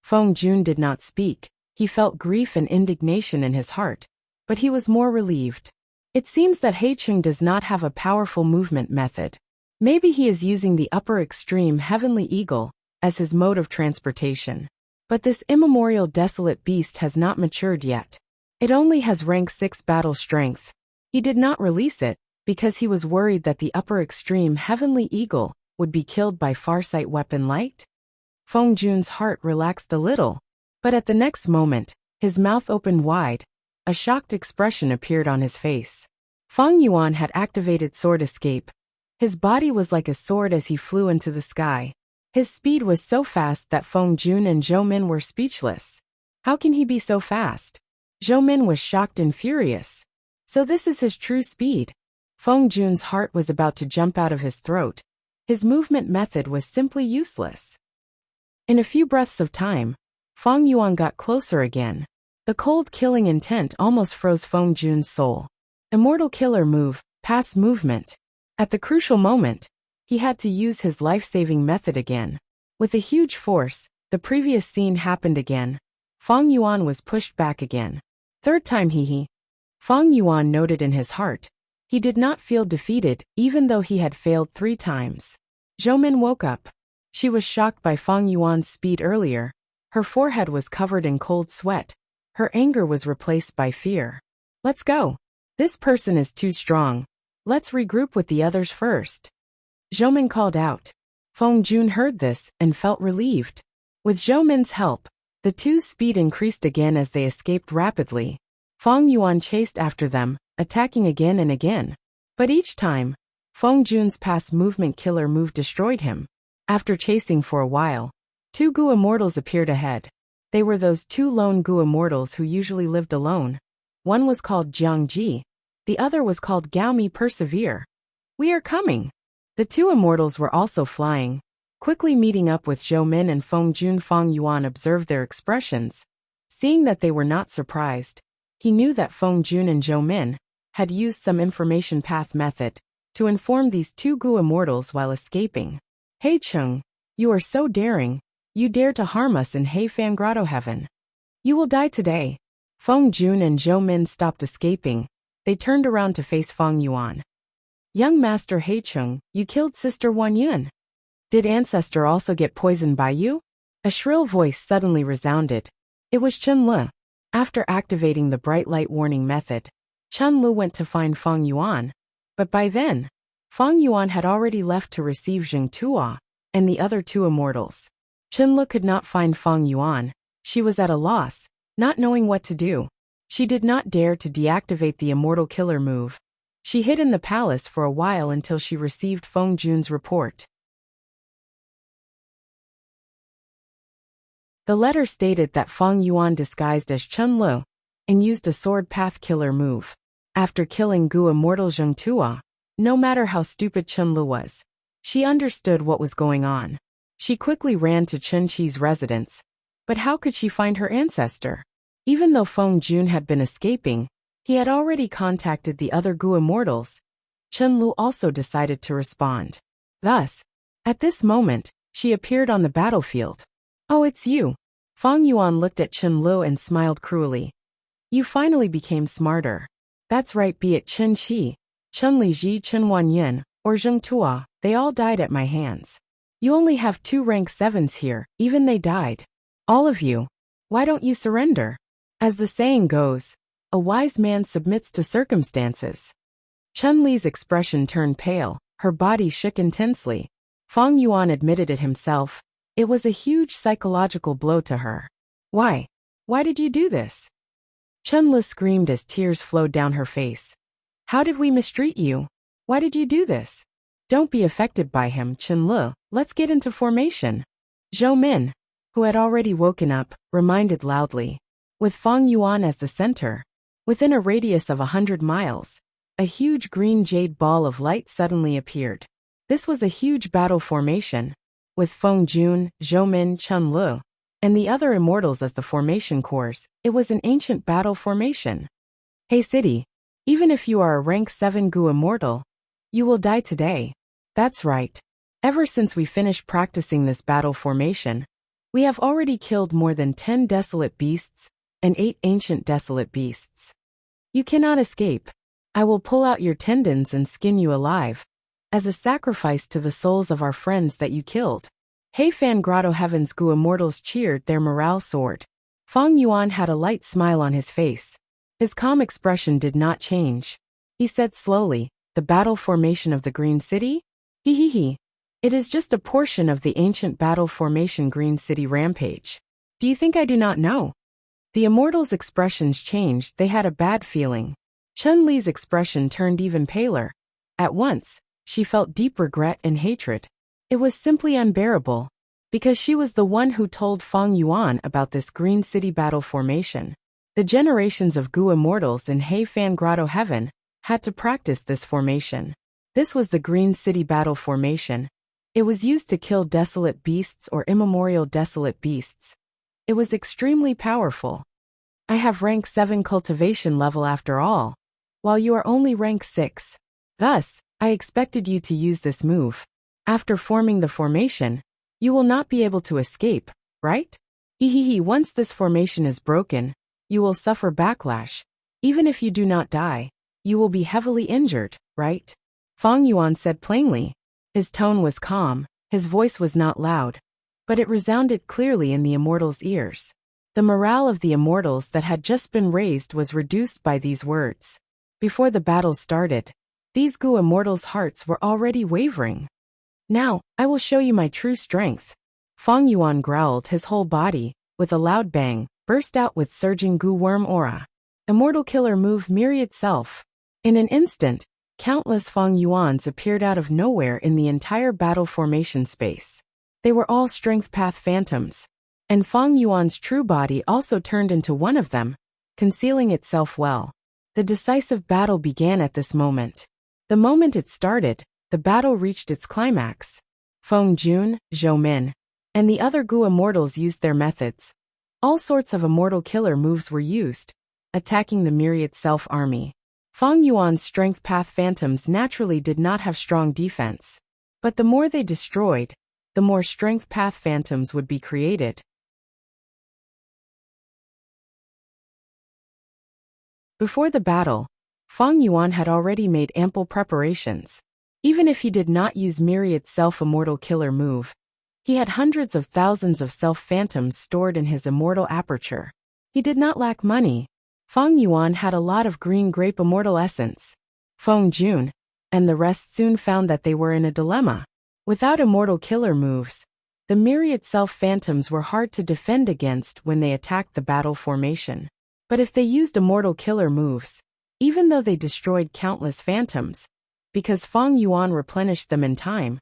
Feng Jun did not speak. He felt grief and indignation in his heart, but he was more relieved. It seems that Heicheng does not have a powerful movement method. Maybe he is using the upper extreme Heavenly Eagle as his mode of transportation. But this immemorial desolate beast has not matured yet. It only has rank 6 battle strength. He did not release it because he was worried that the upper extreme Heavenly Eagle would be killed by farsight weapon light. Feng Jun's heart relaxed a little, but at the next moment, his mouth opened wide. A shocked expression appeared on his face. Feng Yuan had activated Sword Escape. His body was like a sword as he flew into the sky. His speed was so fast that Feng Jun and Zhou Min were speechless. How can he be so fast? Zhou Min was shocked and furious. So this is his true speed. Feng Jun's heart was about to jump out of his throat. His movement method was simply useless. In a few breaths of time, Feng Yuan got closer again. The cold killing intent almost froze Feng Jun's soul. Immortal killer move, pass movement. At the crucial moment, he had to use his life-saving method again. With a huge force, the previous scene happened again. Feng Yuan was pushed back again. Third time he. Feng Yuan noted in his heart. He did not feel defeated, even though he had failed 3 times. Zhou Min woke up. She was shocked by Feng Yuan's speed earlier. Her forehead was covered in cold sweat. Her anger was replaced by fear. Let's go. This person is too strong. Let's regroup with the others first. Zhou Min called out. Feng Jun heard this and felt relieved. With Zhou Min's help, The two's speed increased again as they escaped rapidly. Feng Yuan chased after them, attacking again and again. But each time, Feng Jun's past movement killer move destroyed him. After chasing for a while, two Gu immortals appeared ahead. They were those two lone Gu immortals who usually lived alone. One was called Jiang Ji. The other was called Gao Mi Persevere. We are coming. The two immortals were also flying. Quickly meeting up with Zhou Min and Feng Jun, Feng Yuan observed their expressions. Seeing that they were not surprised, he knew that Feng Jun and Zhou Min had used some information path method to inform these two Gu immortals while escaping. Hey Chung, you are so daring. You dare to harm us in Heifan Grotto Heaven. You will die today. Feng Jun and Zhou Min stopped escaping. They turned around to face Feng Yuan. Young Master He Chung, you killed Sister Wan Yun. Did Ancestor also get poisoned by you? A shrill voice suddenly resounded. It was Chen Le. After activating the bright light warning method, Chen Le went to find Feng Yuan. But by then, Feng Yuan had already left to receive Zheng Tuo and the other two immortals. Chen Le could not find Feng Yuan. She was at a loss, not knowing what to do. She did not dare to deactivate the immortal killer move. She hid in the palace for a while until she received Feng Jun's report. The letter stated that Feng Yuan disguised as Chen Le and used a sword path killer move. After killing Gu immortal Zheng Tuo, no matter how stupid Chen Le was, she understood what was going on. She quickly ran to Chen Qi's residence. But how could she find her ancestor? Even though Feng Jun had been escaping, he had already contacted the other Gu immortals. Chen Lu also decided to respond. Thus, at this moment, she appeared on the battlefield. Oh, it's you. Feng Yuan looked at Chen Lu and smiled cruelly. You finally became smarter. That's right, be it Chen Qi, Chen Li Ji, Chen Wan Yun, or Zheng Tuo, they all died at my hands. You only have 2 rank 7s here, even they died. All of you. Why don't you surrender? As the saying goes, a wise man submits to circumstances. Chen Li's expression turned pale, her body shook intensely. Feng Yuan admitted it himself. It was a huge psychological blow to her. Why? Why did you do this? Chen Li screamed as tears flowed down her face. How did we mistreat you? Why did you do this? Don't be affected by him, Chen Li. Let's get into formation. Zhou Min, who had already woken up, reminded loudly. With Feng Yuan as the center, within a radius of 100 miles, a huge green jade ball of light suddenly appeared. This was a huge battle formation, with Feng Jun, Zhou Min, Chen Lu, and the other immortals as the formation cores. It was an ancient battle formation. Hey City, even if you are a rank 7 Gu immortal, you will die today. That's right. Ever since we finished practicing this battle formation, we have already killed more than 10 desolate beasts and 8 ancient desolate beasts. You cannot escape. I will pull out your tendons and skin you alive, as a sacrifice to the souls of our friends that you killed. Heifan Grotto Heaven's Gu immortals cheered, their morale soared. Feng Yuan had a light smile on his face. His calm expression did not change. He said slowly, the battle formation of the Green City? He. It is just a portion of the ancient battle formation Green City rampage. Do you think I do not know? The immortals' expressions changed. They had a bad feeling. Chen Li's expression turned even paler. At once, she felt deep regret and hatred. It was simply unbearable, because she was the one who told Feng Yuan about this Green City battle formation. The generations of Gu immortals in Heifan Grotto Heaven had to practice this formation. This was the Green City battle formation. It was used to kill desolate beasts or immemorial desolate beasts. It was extremely powerful. I have rank 7 cultivation level after all, while you are only rank 6. Thus, I expected you to use this move. After forming the formation, you will not be able to escape, right? Once this formation is broken, you will suffer backlash. Even if you do not die, you will be heavily injured, right? Feng Yuan said plainly. His tone was calm, his voice was not loud, but it resounded clearly in the immortals' ears. The morale of the immortals that had just been raised was reduced by these words. Before the battle started, these Gu immortals' hearts were already wavering. Now, I will show you my true strength. Feng Yuan growled, his whole body, with a loud bang, burst out with surging goo worm aura. Immortal killer move Myriad Self. In an instant, countless Feng Yuans appeared out of nowhere in the entire battle formation space. They were all strength path phantoms. And Feng Yuan's true body also turned into one of them, concealing itself well. The decisive battle began at this moment. The moment it started, the battle reached its climax. Feng Jun, Zhou Min, and the other Gu immortals used their methods. All sorts of immortal killer moves were used, attacking the Myriad Self army. Feng Yuan's strength path phantoms naturally did not have strong defense. But the more they destroyed, the more strength path phantoms would be created. Before the battle, Feng Yuan had already made ample preparations. Even if he did not use Myriad Self-Immortal Killer move, he had hundreds of thousands of self-phantoms stored in his immortal aperture. He did not lack money. Feng Yuan had a lot of green grape immortal essence. Feng Jun and the rest soon found that they were in a dilemma. Without immortal killer moves, the Myriad Self-Phantoms were hard to defend against when they attacked the battle formation. But if they used immortal killer moves, even though they destroyed countless phantoms, because Feng Yuan replenished them in time,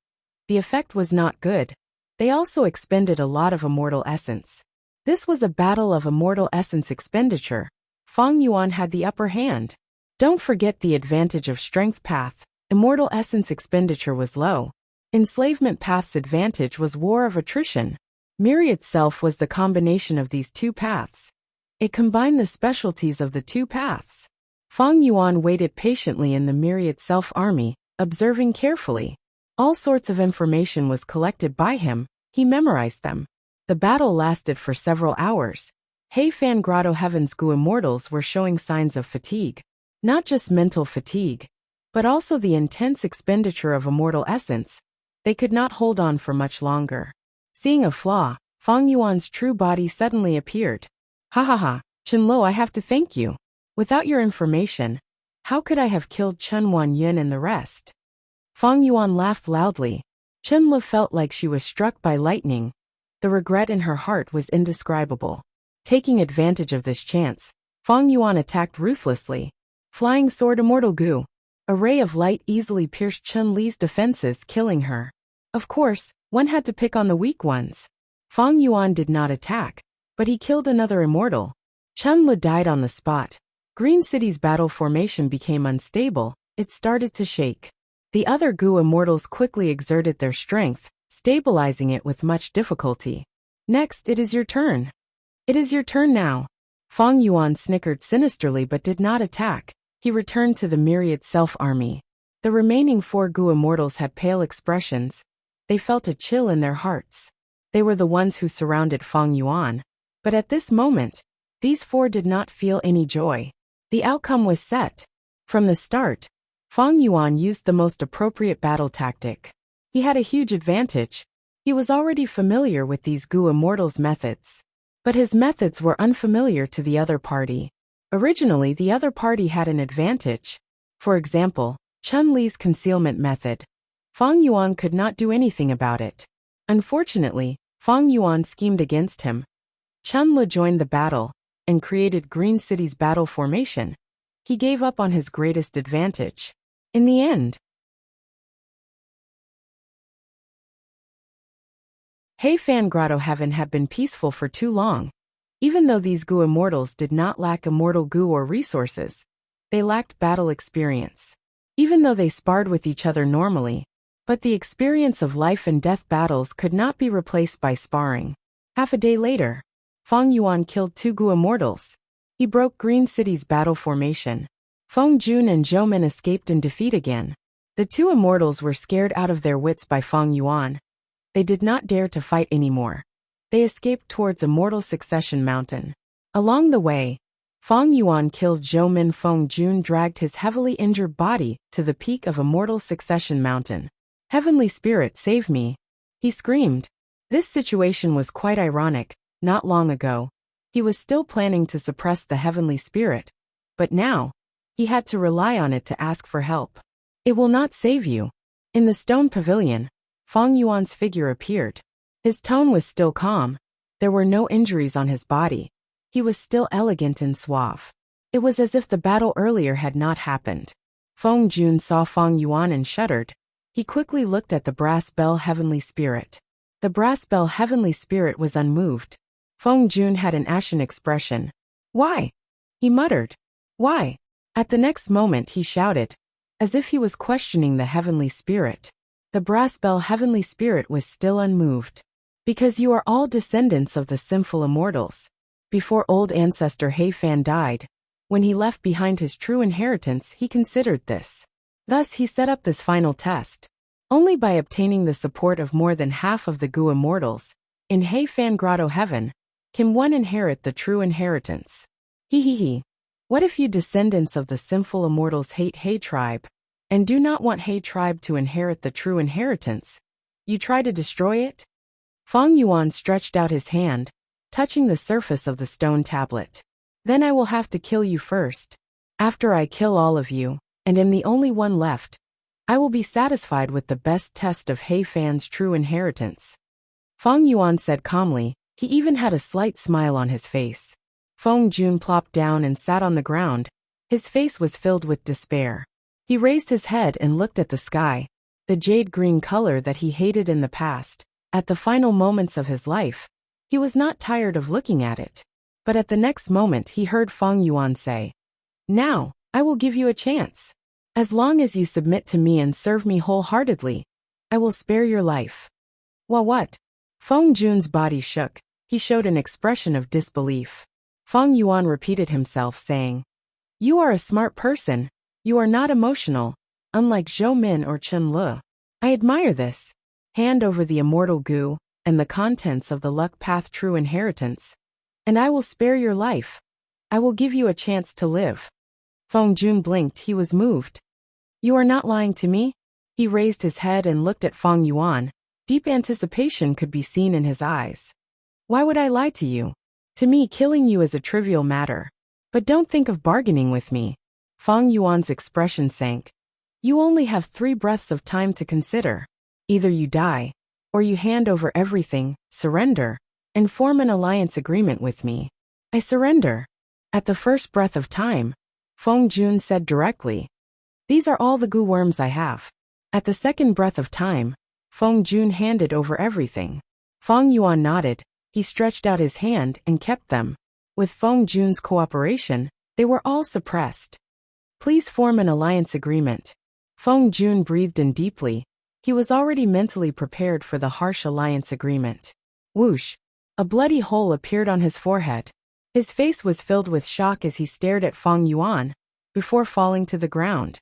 the effect was not good. They also expended a lot of immortal essence. This was a battle of immortal essence expenditure. Feng Yuan had the upper hand. Don't forget the advantage of strength path. Immortal essence expenditure was low. Enslavement path's advantage was war of attrition. Myriad Self was the combination of these two paths. It combined the specialties of the two paths. Feng Yuan waited patiently in the Myriad Self army, observing carefully. All sorts of information was collected by him. He memorized them. The battle lasted for several hours. Heifan Grotto Heaven's Gu immortals were showing signs of fatigue. Not just mental fatigue, but also the intense expenditure of immortal essence. They could not hold on for much longer. Seeing a flaw, Feng Yuan's true body suddenly appeared. Ha ha ha, Chen Lo, I have to thank you. Without your information, how could I have killed Chen Wanyun and the rest? Feng Yuan laughed loudly. Chen Lo felt like she was struck by lightning. The regret in her heart was indescribable. Taking advantage of this chance, Feng Yuan attacked ruthlessly. Flying Sword Immortal Gu. A ray of light easily pierced Chen Li's defenses, killing her. Of course, one had to pick on the weak ones. Feng Yuan did not attack, but he killed another immortal. Chen Li died on the spot. Green City's battle formation became unstable. It started to shake. The other Gu immortals quickly exerted their strength, stabilizing it with much difficulty. Next, it is your turn. It is your turn now. Feng Yuan snickered sinisterly but did not attack. He returned to the Myriad Self army. The remaining 4 Gu immortals had pale expressions. They felt a chill in their hearts. They were the ones who surrounded Feng Yuan. But at this moment, these 4 did not feel any joy. The outcome was set. From the start, Feng Yuan used the most appropriate battle tactic. He had a huge advantage. He was already familiar with these Gu immortals' methods. But his methods were unfamiliar to the other party. Originally, the other party had an advantage. For example, Chen Li's concealment method. Feng Yuan could not do anything about it. Unfortunately, Feng Yuan schemed against him. Chen Li joined the battle and created Green City's battle formation. He gave up on his greatest advantage. In the end, Heifan Grotto Heaven had been peaceful for too long. Even though these Gu immortals did not lack immortal Gu or resources, they lacked battle experience. Even though they sparred with each other normally, but the experience of life and death battles could not be replaced by sparring. Half a day later, Feng Yuan killed 2 Gu immortals. He broke Green City's battle formation. Feng Jun and Zhou Min escaped in defeat again. The 2 immortals were scared out of their wits by Feng Yuan. They did not dare to fight anymore. They escaped towards Immortal Succession Mountain. Along the way, Feng Yuan killed Zhou Min. Feng Jun dragged his heavily injured body to the peak of Immortal Succession Mountain. Heavenly Spirit, save me! He screamed. This situation was quite ironic. Not long ago, he was still planning to suppress the Heavenly Spirit, but now, he had to rely on it to ask for help. It will not save you. In the stone pavilion, Feng Yuan's figure appeared. His tone was still calm. There were no injuries on his body. He was still elegant and suave. It was as if the battle earlier had not happened. Feng Jun saw Feng Yuan and shuddered. He quickly looked at the brass bell heavenly spirit. The brass bell heavenly spirit was unmoved. Feng Jun had an ashen expression. "Why?" he muttered. "Why?" At the next moment he shouted, as if he was questioning the heavenly spirit. The brass bell heavenly spirit was still unmoved. "Because you are all descendants of the sinful immortals. Before old ancestor He Fan died, when he left behind his true inheritance, he considered this. Thus he set up this final test. Only by obtaining the support of more than half of the Gu immortals, in He Fan Grotto Heaven, can one inherit the true inheritance. He. What if you descendants of the sinful immortals hate He tribe, and do not want He tribe to inherit the true inheritance? You try to destroy it?" Feng Yuan stretched out his hand, touching the surface of the stone tablet. "Then I will have to kill you first. After I kill all of you, and am the only one left, I will be satisfied with the best test of He Fan's true inheritance." Feng Yuan said calmly. He even had a slight smile on his face. Feng Jun plopped down and sat on the ground. His face was filled with despair. He raised his head and looked at the sky, the jade-green color that he hated in the past. At the final moments of his life, he was not tired of looking at it. But at the next moment he heard Feng Yuan say, "Now, I will give you a chance. As long as you submit to me and serve me wholeheartedly, I will spare your life." What? Feng Jun's body shook. He showed an expression of disbelief. Feng Yuan repeated himself, saying, "You are a smart person. You are not emotional, unlike Zhou Min or Chen Le. I admire this. Hand over the immortal Gu, and the contents of the luck path true inheritance, and I will spare your life. I will give you a chance to live." Feng Jun blinked. He was moved. "You are not lying to me?" He raised his head and looked at Feng Yuan. Deep anticipation could be seen in his eyes. "Why would I lie to you? To me, killing you is a trivial matter. But don't think of bargaining with me." Feng Yuan's expression sank. "You only have 3 breaths of time to consider. Either you die, or you hand over everything, surrender, and form an alliance agreement with me." "I surrender." At the first breath of time, Feng Jun said directly, "These are all the Gu worms I have." At the second breath of time, Feng Jun handed over everything. Feng Yuan nodded. He stretched out his hand and kept them. With Feng Jun's cooperation, they were all suppressed. "Please form an alliance agreement." Feng Jun breathed in deeply. He was already mentally prepared for the harsh alliance agreement. Whoosh! A bloody hole appeared on his forehead. His face was filled with shock as he stared at Feng Yuan, before falling to the ground.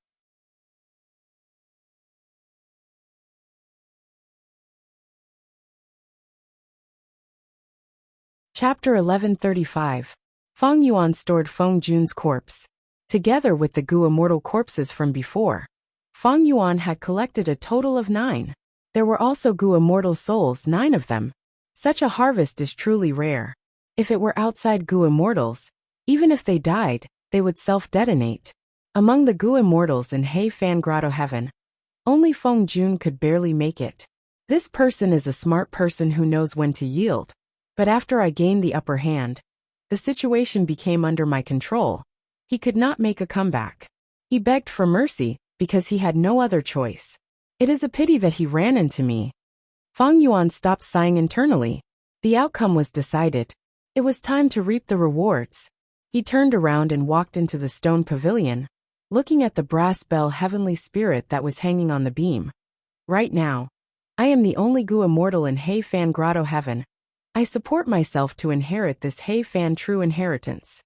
Chapter 1135. Feng Yuan stored Feng Jun's corpse. Together with the Gu immortal corpses from before, Feng Yuan had collected a total of 9. There were also Gu immortal souls, 9 of them. Such a harvest is truly rare. If it were outside Gu immortals, even if they died, they would self-detonate. Among the Gu immortals in He Fan Grotto Heaven, only Feng Jun could barely make it. This person is a smart person who knows when to yield. But after I gained the upper hand, the situation became under my control. He could not make a comeback. He begged for mercy, because he had no other choice. It is a pity that he ran into me. Feng Yuan stopped sighing internally. The outcome was decided. It was time to reap the rewards. He turned around and walked into the stone pavilion, looking at the brass bell heavenly spirit that was hanging on the beam. "Right now, I am the only Gu immortal in He Fan Grotto Heaven. I support myself to inherit this He Fan true inheritance."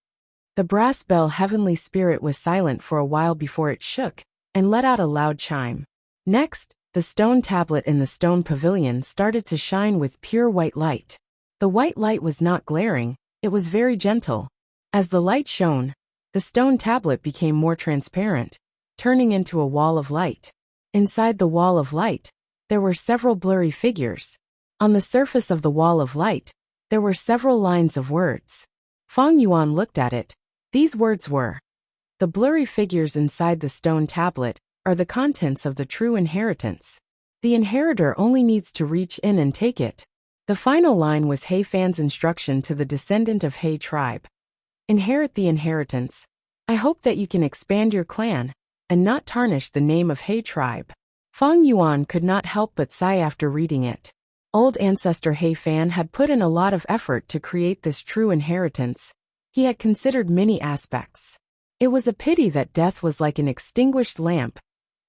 The brass bell heavenly spirit was silent for a while before it shook and let out a loud chime. Next, the stone tablet in the stone pavilion started to shine with pure white light. The white light was not glaring, it was very gentle. As the light shone, the stone tablet became more transparent, turning into a wall of light. Inside the wall of light, there were several blurry figures. On the surface of the wall of light, there were several lines of words. Feng Yuan looked at it. These words were, "The blurry figures inside the stone tablet are the contents of the true inheritance. The inheritor only needs to reach in and take it. The final line was He Fan's instruction to the descendant of He tribe. Inherit the inheritance. I hope that you can expand your clan and not tarnish the name of He tribe. Fang Yuan could not help but sigh after reading it. Old ancestor He Fan had put in a lot of effort to create this true inheritance. He had considered many aspects. It was a pity that death was like an extinguished lamp.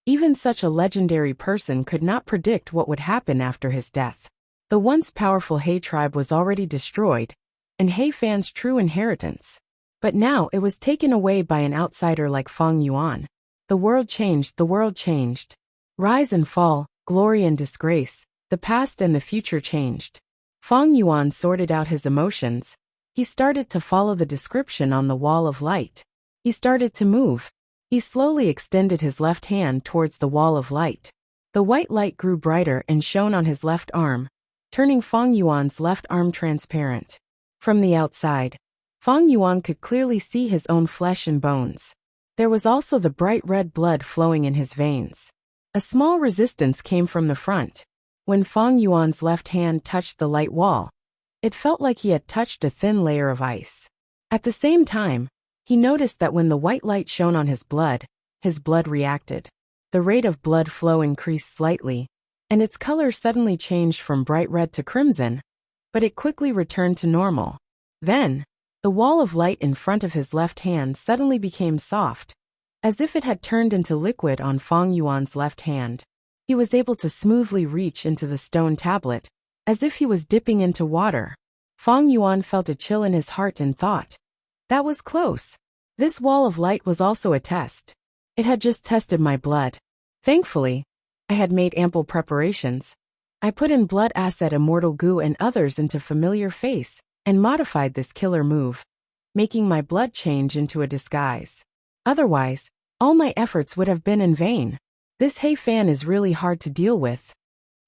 Even such a legendary person could not predict what would happen after his death. The once powerful He tribe was already destroyed, and He Fan's true inheritance. But now it was taken away by an outsider like Fang Yuan. The world changed, the world changed. Rise and fall, glory and disgrace, the past and the future changed. Fang Yuan sorted out his emotions. He started to follow the description on the wall of light. He started to move. He slowly extended his left hand towards the wall of light. The white light grew brighter and shone on his left arm, turning Fang Yuan's left arm transparent. From the outside, Fang Yuan could clearly see his own flesh and bones. There was also the bright red blood flowing in his veins. A small resistance came from the front. When Fang Yuan's left hand touched the light wall, it felt like he had touched a thin layer of ice. At the same time, he noticed that when the white light shone on his blood reacted. The rate of blood flow increased slightly, and its color suddenly changed from bright red to crimson, but it quickly returned to normal. Then, the wall of light in front of his left hand suddenly became soft, as if it had turned into liquid on Fang Yuan's left hand. He was able to smoothly reach into the stone tablet, as if he was dipping into water. Fang Yuan felt a chill in his heart and thought, that was close. This wall of light was also a test. It had just tested my blood. Thankfully, I had made ample preparations. I put in blood asset immortal goo and others into familiar face, and modified this killer move, making my blood change into a disguise. Otherwise, all my efforts would have been in vain. This He Fan is really hard to deal with.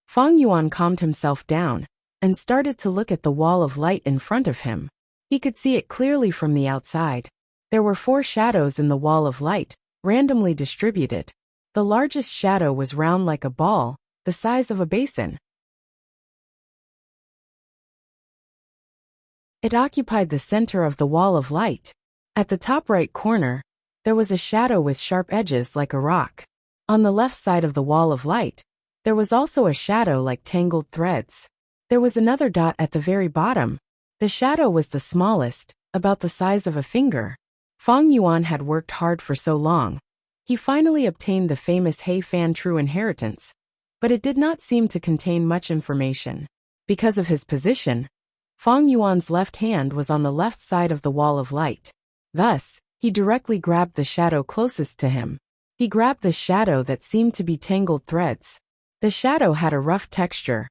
Fang Yuan calmed himself down, and started to look at the wall of light in front of him. He could see it clearly from the outside. There were 4 shadows in the wall of light, randomly distributed. The largest shadow was round like a ball, the size of a basin. It occupied the center of the wall of light. At the top right corner, there was a shadow with sharp edges like a rock. On the left side of the wall of light, there was also a shadow like tangled threads. There was another dot at the very bottom. The shadow was the smallest, about the size of a finger. Fang Yuan had worked hard for so long. He finally obtained the famous He Fan true inheritance, but it did not seem to contain much information. Because of his position, Fang Yuan's left hand was on the left side of the wall of light. Thus, he directly grabbed the shadow closest to him. He grabbed the shadow that seemed to be tangled threads. The shadow had a rough texture.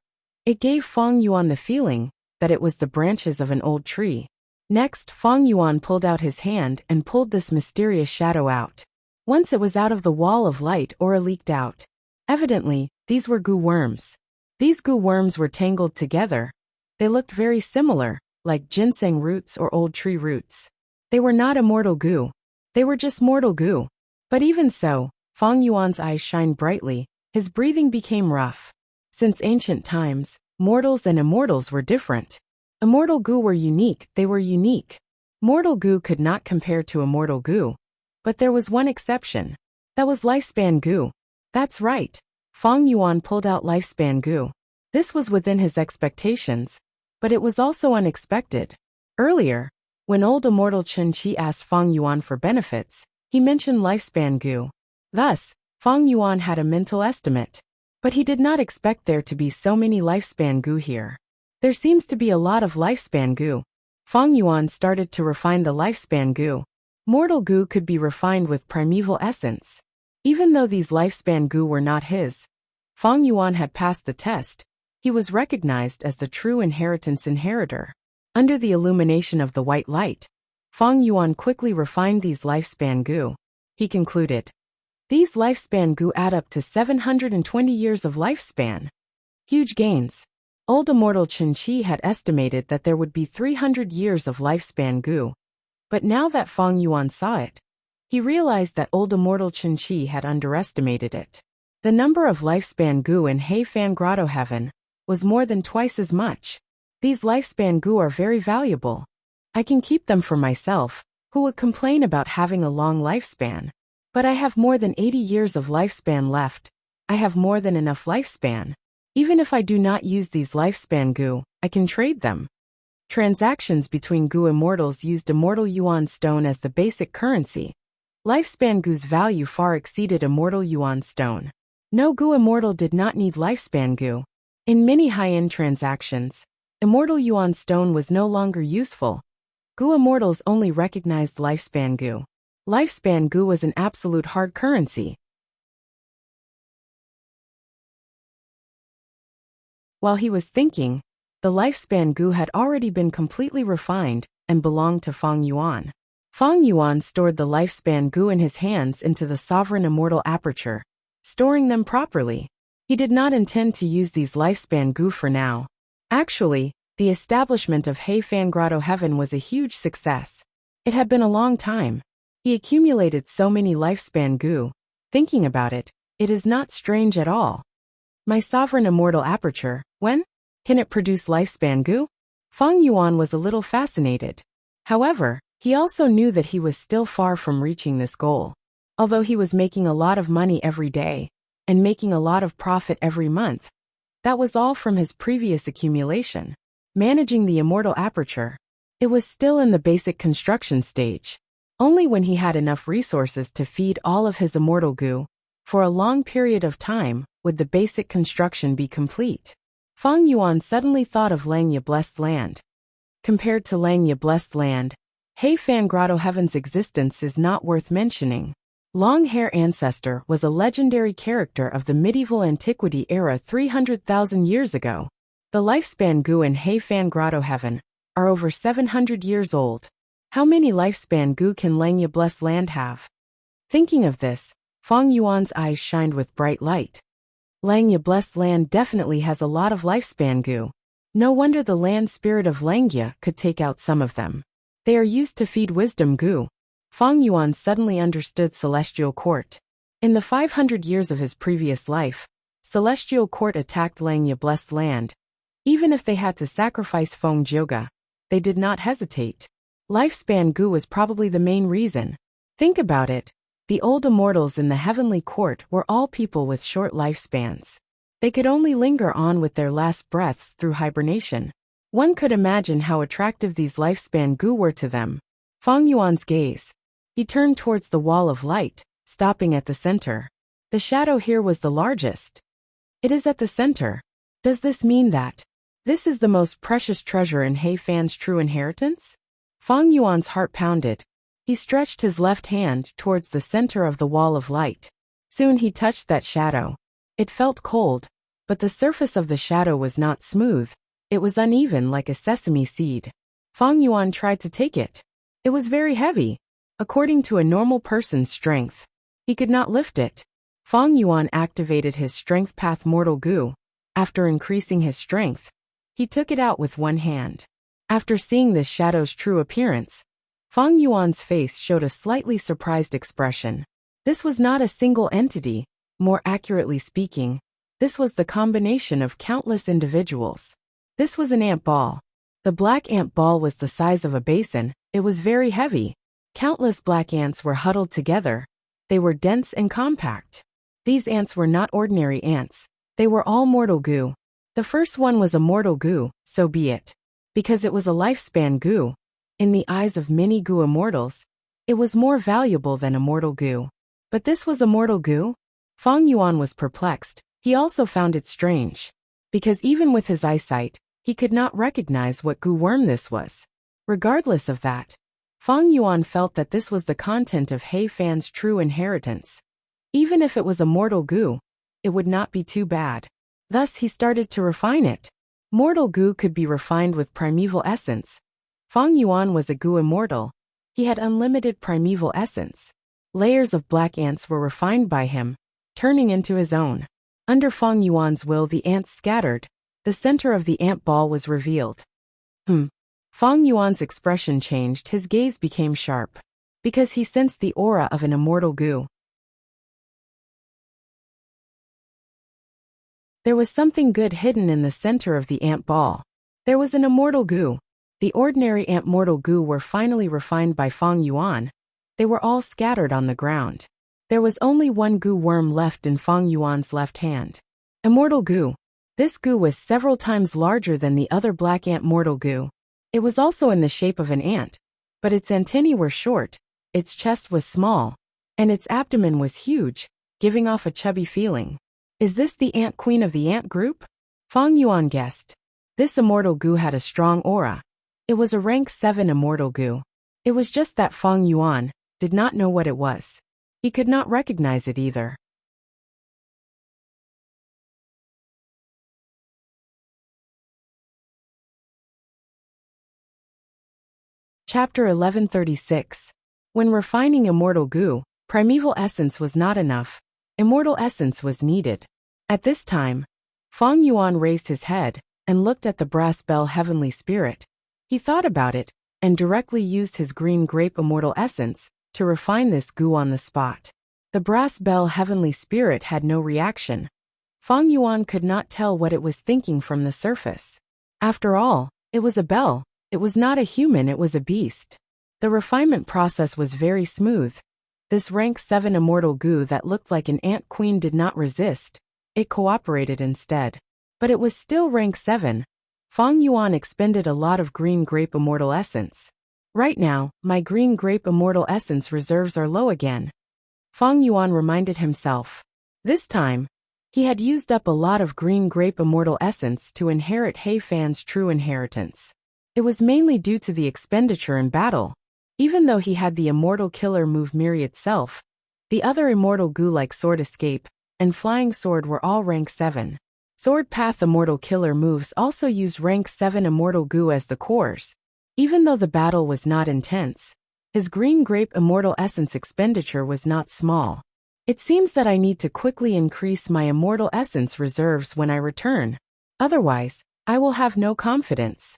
It gave Fang Yuan the feeling that it was the branches of an old tree. Next, Fang Yuan pulled out his hand and pulled this mysterious shadow out. Once it was out of the wall of light, aura leaked out. Evidently, these were goo worms. These goo worms were tangled together. They looked very similar, like ginseng roots or old tree roots. They were not immortal goo. They were just mortal goo. But even so, Fang Yuan's eyes shined brightly. His breathing became rough. Since ancient times, mortals and immortals were different. Immortal goo were unique, they were unique. Mortal goo could not compare to immortal goo. But there was one exception. That was lifespan goo. That's right. Fang Yuan pulled out lifespan goo. This was within his expectations, but it was also unexpected. Earlier, when old immortal Chen Qi asked Fang Yuan for benefits, he mentioned lifespan goo. Thus, Fang Yuan had a mental estimate. But he did not expect there to be so many lifespan goo here. There seems to be a lot of lifespan goo. Fang Yuan started to refine the lifespan goo. Mortal goo could be refined with primeval essence. Even though these lifespan goo were not his, Fang Yuan had passed the test. He was recognized as the true inheritance inheritor. Under the illumination of the white light, Fang Yuan quickly refined these lifespan goo. He concluded, these lifespan goo add up to 720 years of lifespan. Huge gains. Old immortal Chen Qi had estimated that there would be 300 years of lifespan goo. But now that Fang Yuan saw it, he realized that old immortal Chen Qi had underestimated it. The number of lifespan goo in He Fan Grotto Heaven was more than twice as much. These lifespan goo are very valuable. I can keep them for myself, who would complain about having a long lifespan. But I have more than 80 years of lifespan left. I have more than enough lifespan. Even if I do not use these lifespan goo, I can trade them. Transactions between goo immortals used immortal yuan stone as the basic currency. Lifespan goo's value far exceeded immortal yuan stone. No goo immortal did not need lifespan goo. In many high-end transactions, immortal yuan stone was no longer useful. Goo immortals only recognized lifespan goo. Lifespan goo was an absolute hard currency. While he was thinking, the lifespan goo had already been completely refined and belonged to Feng Yuan. Feng Yuan stored the lifespan goo in his hands into the sovereign immortal aperture, storing them properly. He did not intend to use these lifespan goo for now. Actually, the establishment of Heifan Grotto Heaven was a huge success. It had been a long time. He accumulated so many lifespan goo. Thinking about it, it is not strange at all. My sovereign immortal aperture, when? Can it produce lifespan goo? Feng Yuan was a little fascinated. However, he also knew that he was still far from reaching this goal. Although he was making a lot of money every day, and making a lot of profit every month, that was all from his previous accumulation. Managing the immortal aperture, it was still in the basic construction stage. Only when he had enough resources to feed all of his immortal goo, for a long period of time, would the basic construction be complete. Feng Yuan suddenly thought of Langya Blessed Land. Compared to Langya Blessed Land, Heifan Grotto Heaven's existence is not worth mentioning. Long Hair Ancestor was a legendary character of the medieval antiquity era 300,000 years ago. The lifespan goo in Heifan Grotto Heaven are over 700 years old. How many lifespan goo can Langya Blessed Land have? Thinking of this, Feng Yuan's eyes shined with bright light. Langya Blessed Land definitely has a lot of lifespan goo. No wonder the land spirit of Langya could take out some of them. They are used to feed wisdom goo. Feng Yuan suddenly understood Celestial Court. In the 500 years of his previous life, Celestial Court attacked Langya Blessed Land. Even if they had to sacrifice Feng Jioga, they did not hesitate. Lifespan goo was probably the main reason. Think about it. The old immortals in the heavenly court were all people with short lifespans. They could only linger on with their last breaths through hibernation. One could imagine how attractive these lifespan goo were to them. Feng Yuan's gaze. He turned towards the wall of light, stopping at the center. The shadow here was the largest. It is at the center. Does this mean that this is the most precious treasure in Heifan's true inheritance? Feng Yuan's heart pounded. He stretched his left hand towards the center of the wall of light. Soon he touched that shadow. It felt cold, but the surface of the shadow was not smooth. It was uneven like a sesame seed. Feng Yuan tried to take it. It was very heavy. According to a normal person's strength, he could not lift it. Feng Yuan activated his strength path mortal goo. After increasing his strength, he took it out with one hand. After seeing this shadow's true appearance, Feng Yuan's face showed a slightly surprised expression. This was not a single entity. More accurately speaking, this was the combination of countless individuals. This was an ant ball. The black ant ball was the size of a basin. It was very heavy. Countless black ants were huddled together. They were dense and compact. These ants were not ordinary ants. They were all mortal goo. The first one was a mortal goo, so be it. Because it was a lifespan goo. In the eyes of many goo immortals, it was more valuable than immortal goo. But this was immortal goo? Feng Yuan was perplexed. He also found it strange. Because even with his eyesight, he could not recognize what goo worm this was. Regardless of that, Feng Yuan felt that this was the content of Heifan's true inheritance. Even if it was immortal goo, it would not be too bad. Thus he started to refine it. Mortal goo could be refined with primeval essence. Feng Yuan was a goo immortal. He had unlimited primeval essence. Layers of black ants were refined by him, turning into his own. Under Feng Yuan's will, the ants scattered. The center of the ant ball was revealed. Feng Yuan's expression changed. His gaze became sharp. Because he sensed the aura of an immortal goo. There was something good hidden in the center of the ant ball. There was an immortal goo. The ordinary ant mortal goo were finally refined by Feng Yuan. They were all scattered on the ground. There was only one goo worm left in Feng Yuan's left hand. Immortal goo. This goo was several times larger than the other black ant mortal goo. It was also in the shape of an ant, but its antennae were short, its chest was small, and its abdomen was huge, giving off a chubby feeling. Is this the ant queen of the ant group? Feng Yuan guessed. This immortal goo had a strong aura. It was a rank 7 immortal goo. It was just that Feng Yuan did not know what it was. He could not recognize it either. Chapter 1136. When refining immortal goo, primeval essence was not enough. Immortal essence was needed. At this time, Feng Yuan raised his head and looked at the brass bell heavenly spirit. He thought about it and directly used his green grape immortal essence to refine this goo on the spot. The brass bell heavenly spirit had no reaction. Feng Yuan could not tell what it was thinking from the surface. After all, it was a bell. It was not a human, it was a beast. The refinement process was very smooth. This rank 7 immortal goo that looked like an ant queen did not resist. It cooperated instead. But it was still rank 7. Feng Yuan expended a lot of green grape immortal essence. Right now, my green grape immortal essence reserves are low again. Feng Yuan reminded himself. This time, he had used up a lot of green grape immortal essence to inherit He Fan's true inheritance. It was mainly due to the expenditure in battle. Even though he had the immortal killer move Miri itself, the other immortal goo like Sword Escape and Flying Sword were all rank 7. Sword Path immortal killer moves also used rank 7 immortal goo as the cores. Even though the battle was not intense, his green grape immortal essence expenditure was not small. It seems that I need to quickly increase my immortal essence reserves when I return. Otherwise, I will have no confidence.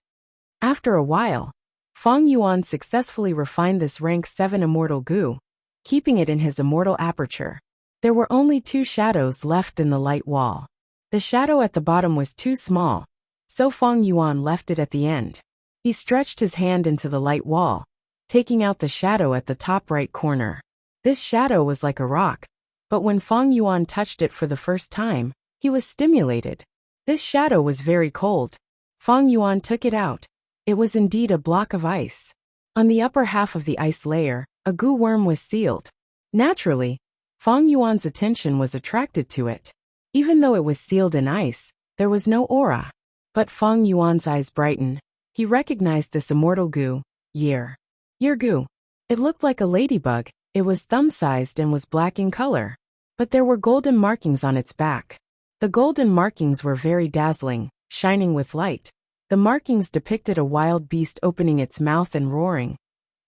After a while, Feng Yuan successfully refined this rank 7 immortal goo, keeping it in his immortal aperture. There were only 2 shadows left in the light wall. The shadow at the bottom was too small, so Feng Yuan left it at the end. He stretched his hand into the light wall, taking out the shadow at the top right corner. This shadow was like a rock, but when Feng Yuan touched it for the first time, he was stimulated. This shadow was very cold. Feng Yuan took it out. It was indeed a block of ice. On the upper half of the ice layer, a goo worm was sealed. Naturally, Feng Yuan's attention was attracted to it. Even though it was sealed in ice, there was no aura. But Feng Yuan's eyes brightened. He recognized this immortal goo, Year goo. It looked like a ladybug. It was thumb-sized and was black in color. But there were golden markings on its back. The golden markings were very dazzling, shining with light. The markings depicted a wild beast opening its mouth and roaring.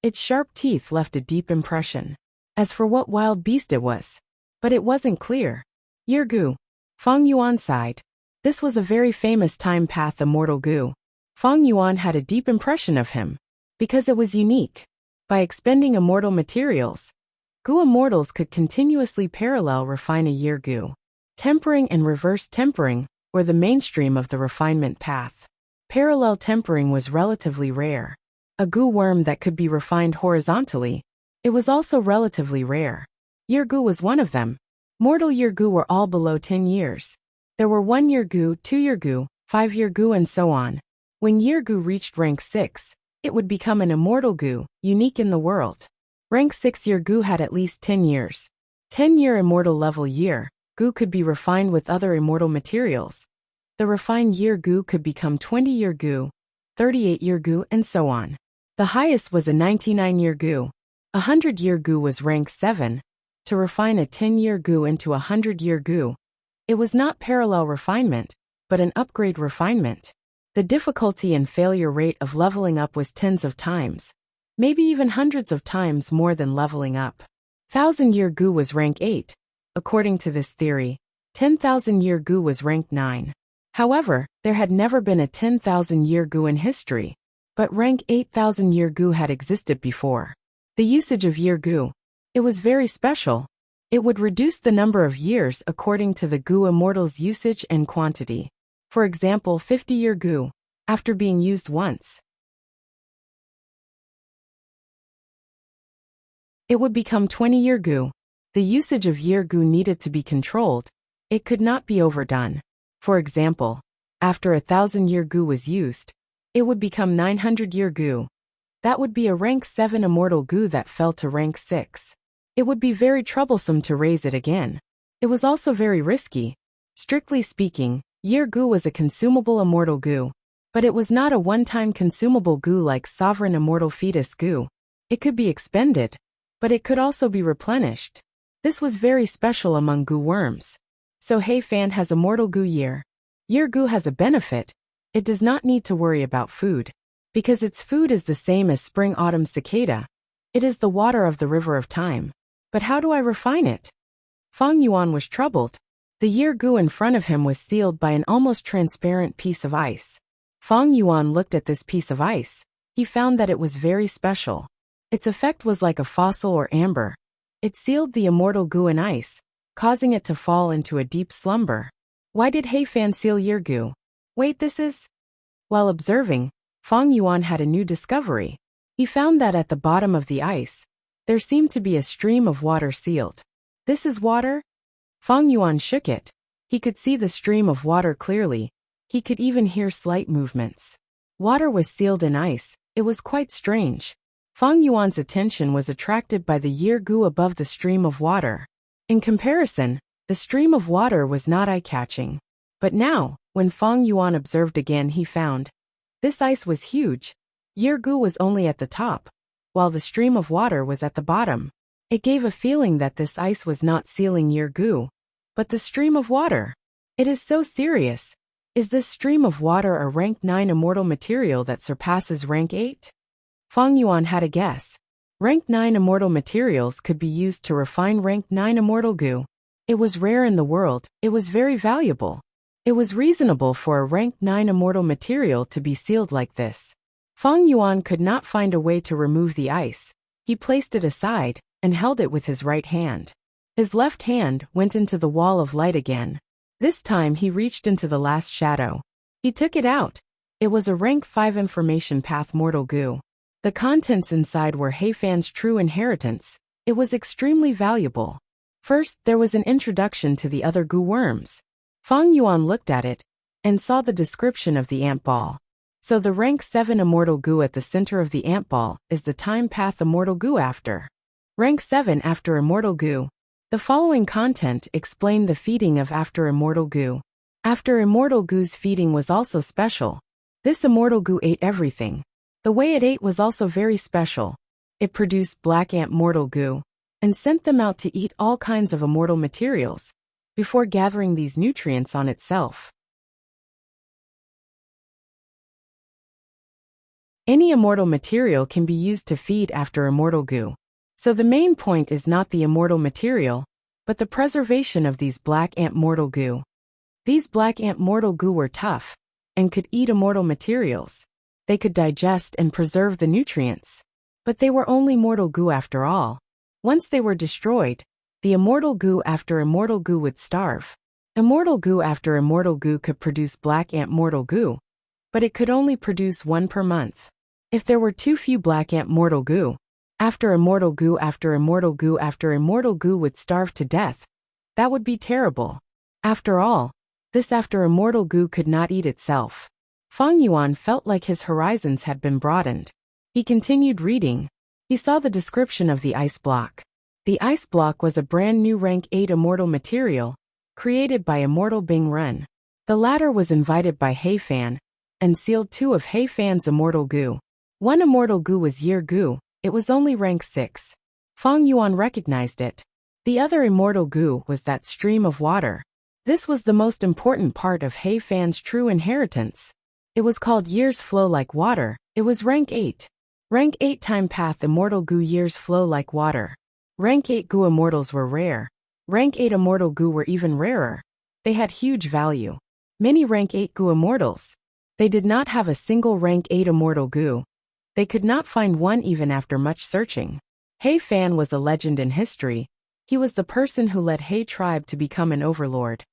Its sharp teeth left a deep impression. As for what wild beast it was, but it wasn't clear. Year goo. Feng Yuan sighed. This was a very famous time path immortal goo. Feng Yuan had a deep impression of him, because it was unique. By expending immortal materials, goo immortals could continuously parallel refine a year goo. Tempering and reverse tempering were the mainstream of the refinement path. Parallel tempering was relatively rare. A goo worm that could be refined horizontally, it was also relatively rare. Year goo was one of them. Mortal year goo were all below 10 years. There were 1 year goo, 2 year goo, 5 year goo and so on. When year goo reached rank 6, it would become an immortal goo, unique in the world. Rank 6 year goo had at least 10 years. 10-year immortal level year goo could be refined with other immortal materials. The refined year goo could become 20-year goo, 38-year goo and so on. The highest was a 99-year goo. A 100-year goo was rank 7. To refine a 10-year goo into a 100-year goo, it was not parallel refinement, but an upgrade refinement. The difficulty and failure rate of leveling up was tens of times, maybe even hundreds of times more than leveling up. 1,000-year goo was rank 8. According to this theory, 10,000-year goo was rank 9. However, there had never been a 10,000-year goo in history, but rank 8,000-year goo had existed before. The usage of year goo. It was very special. It would reduce the number of years according to the goo immortal's usage and quantity. For example, 50-year goo. after being used once, it would become 20-year goo. The usage of year goo needed to be controlled. It could not be overdone. For example, after 1,000-year goo was used, it would become 900-year goo. That would be a rank 7 immortal goo that fell to rank 6. It would be very troublesome to raise it again. It was also very risky. Strictly speaking, year goo was a consumable immortal goo. But it was not a one-time consumable goo like sovereign immortal fetus goo. It could be expended, but it could also be replenished. This was very special among goo worms. So He Fan has immortal goo year. Year goo has a benefit. It does not need to worry about food. Because its food is the same as spring-autumn cicada. It is the water of the river of time. But how do I refine it? Fang Yuan was troubled. The year goo in front of him was sealed by an almost transparent piece of ice. Fang Yuan looked at this piece of ice. He found that it was very special. Its effect was like a fossil or amber. It sealed the immortal goo in ice, causing it to fall into a deep slumber. Why did He Fan seal year goo? Wait, this is... While observing, Fang Yuan had a new discovery. He found that at the bottom of the ice, there seemed to be a stream of water sealed. This is water? Fang Yuan shook it. He could see the stream of water clearly. He could even hear slight movements. Water was sealed in ice. It was quite strange. Fang Yuan's attention was attracted by the year goo above the stream of water. In comparison, the stream of water was not eye-catching. But now, when Fang Yuan observed again, he found this ice was huge. Year goo was only at the top, while the stream of water was at the bottom. It gave a feeling that this ice was not sealing year goo, but the stream of water. It is so serious. Is this stream of water a rank 9 immortal material that surpasses rank 8? Fang Yuan had a guess. Rank 9 immortal materials could be used to refine rank 9 immortal goo. It was rare in the world. It was very valuable. It was reasonable for a rank 9 immortal material to be sealed like this. Fang Yuan could not find a way to remove the ice. He placed it aside and held it with his right hand. His left hand went into the wall of light again. This time he reached into the last shadow. He took it out. It was a rank 5 information path mortal goo. The contents inside were He Fan's true inheritance. It was extremely valuable. First, there was an introduction to the other goo worms. Fang Yuan looked at it and saw the description of the ant ball. So the rank 7 immortal goo at the center of the ant ball is the time path immortal goo after. Rank 7 after immortal goo. The following content explained the feeding of after immortal goo. After immortal goo's feeding was also special. This immortal goo ate everything. The way it ate was also very special. It produced black ant mortal goo and sent them out to eat all kinds of immortal materials before gathering these nutrients on itself. Any immortal material can be used to feed after immortal goo. So the main point is not the immortal material, but the preservation of these black ant mortal goo. These black ant mortal goo were tough and could eat immortal materials. They could digest and preserve the nutrients. But they were only mortal goo after all. Once they were destroyed, the immortal goo after immortal goo would starve. Immortal goo after immortal goo could produce black ant mortal goo, but it could only produce one per month. If there were too few black ant mortal goo, after immortal goo after immortal goo after immortal goo would starve to death. That would be terrible. After all, this after immortal goo could not eat itself. Fang Yuan felt like his horizons had been broadened. He continued reading. He saw the description of the ice block. The ice block was a brand new rank 8 immortal material, created by Immortal Bing Run. The latter was invited by He Fan, and sealed 2 of He Fan's immortal goo. One immortal goo was year goo. It was only rank 6. Fang Yuan recognized it. The other immortal goo was that stream of water. This was the most important part of He Fan's true inheritance. It was called Years Flow Like Water. It was rank 8. Rank 8 time path immortal goo years flow like water. Rank 8 goo immortals were rare. Rank 8 immortal goo were even rarer. They had huge value. Many rank 8 goo immortals. They did not have a single rank 8 immortal goo. They could not find one even after much searching. He Fan was a legend in history. He was the person who led He tribe to become an overlord.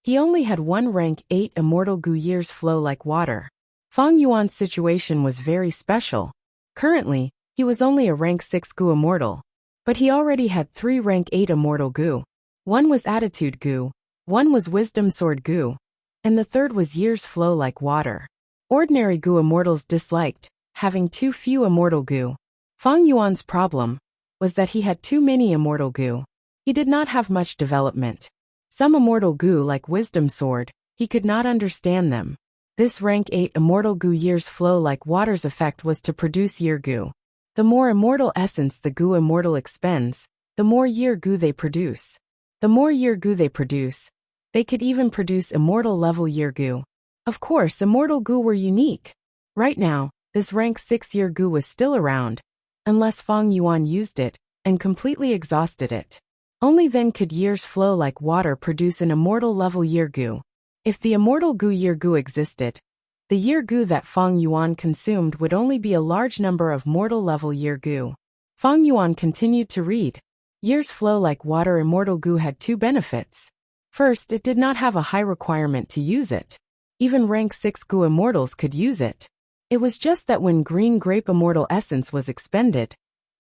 He only had one rank 8 immortal goo years flow like water. Fang Yuan's situation was very special. Currently, he was only a rank 6 Gu immortal. But he already had 3 rank 8 immortal Gu. One was Attitude Gu, one was Wisdom Sword Gu, and the third was Years Flow Like Water. Ordinary Gu immortals disliked having too few immortal Gu. Fang Yuan's problem was that he had too many immortal Gu. He did not have much development. Some immortal Gu like Wisdom Sword, he could not understand them. This rank 8 immortal Gu Years Flow Like Water's effect was to produce Year Gu. The more immortal essence the Gu immortal expends, the more Year Gu they produce. The more Year Gu they produce, they could even produce immortal level Year Gu. Of course, immortal Gu were unique. Right now, this rank 6 Year Gu was still around, unless Fang Yuan used it and completely exhausted it. Only then could Years Flow Like Water produce an immortal level Year Gu. If the immortal Gu Year Gu existed, the Year Gu that Fang Yuan consumed would only be a large number of mortal level Year Gu. Fang Yuan continued to read. Years Flow Like Water immortal Gu had 2 benefits. First, it did not have a high requirement to use it. Even rank 6 Gu immortals could use it. It was just that when green grape immortal essence was expended,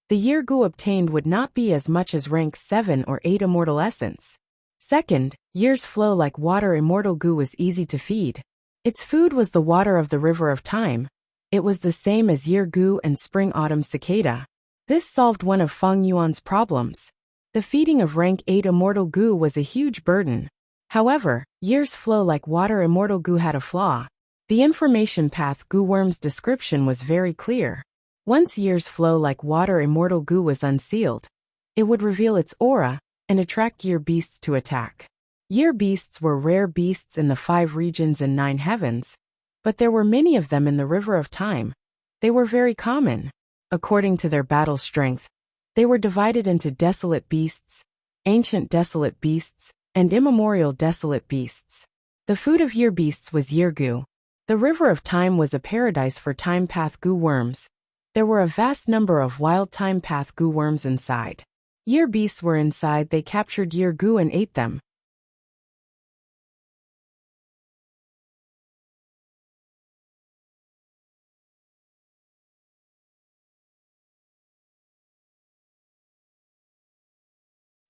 the Year Gu obtained would not be as much as rank 7 or 8 immortal essence. Second, Years Flow Like Water immortal Gu was easy to feed. Its food was the water of the river of time. It was the same as Year Gu and Spring-Autumn Cicada. This solved one of Fang Yuan's problems. The feeding of rank 8 immortal Gu was a huge burden. However, Years Flow Like Water immortal Gu had a flaw. The information path Gu worm's description was very clear. Once Years Flow Like Water immortal Gu was unsealed, it would reveal its aura and attract Year beasts to attack. Year beasts were rare beasts in the 5 regions and 9 heavens, but there were many of them in the river of time. They were very common. According to their battle strength, they were divided into desolate beasts, ancient desolate beasts, and immemorial desolate beasts. The food of Year beasts was Year Gu. The river of time was a paradise for time path Gu worms. There were a vast number of wild time path Gu worms inside. Year beasts were inside. They captured Year Gu and ate them.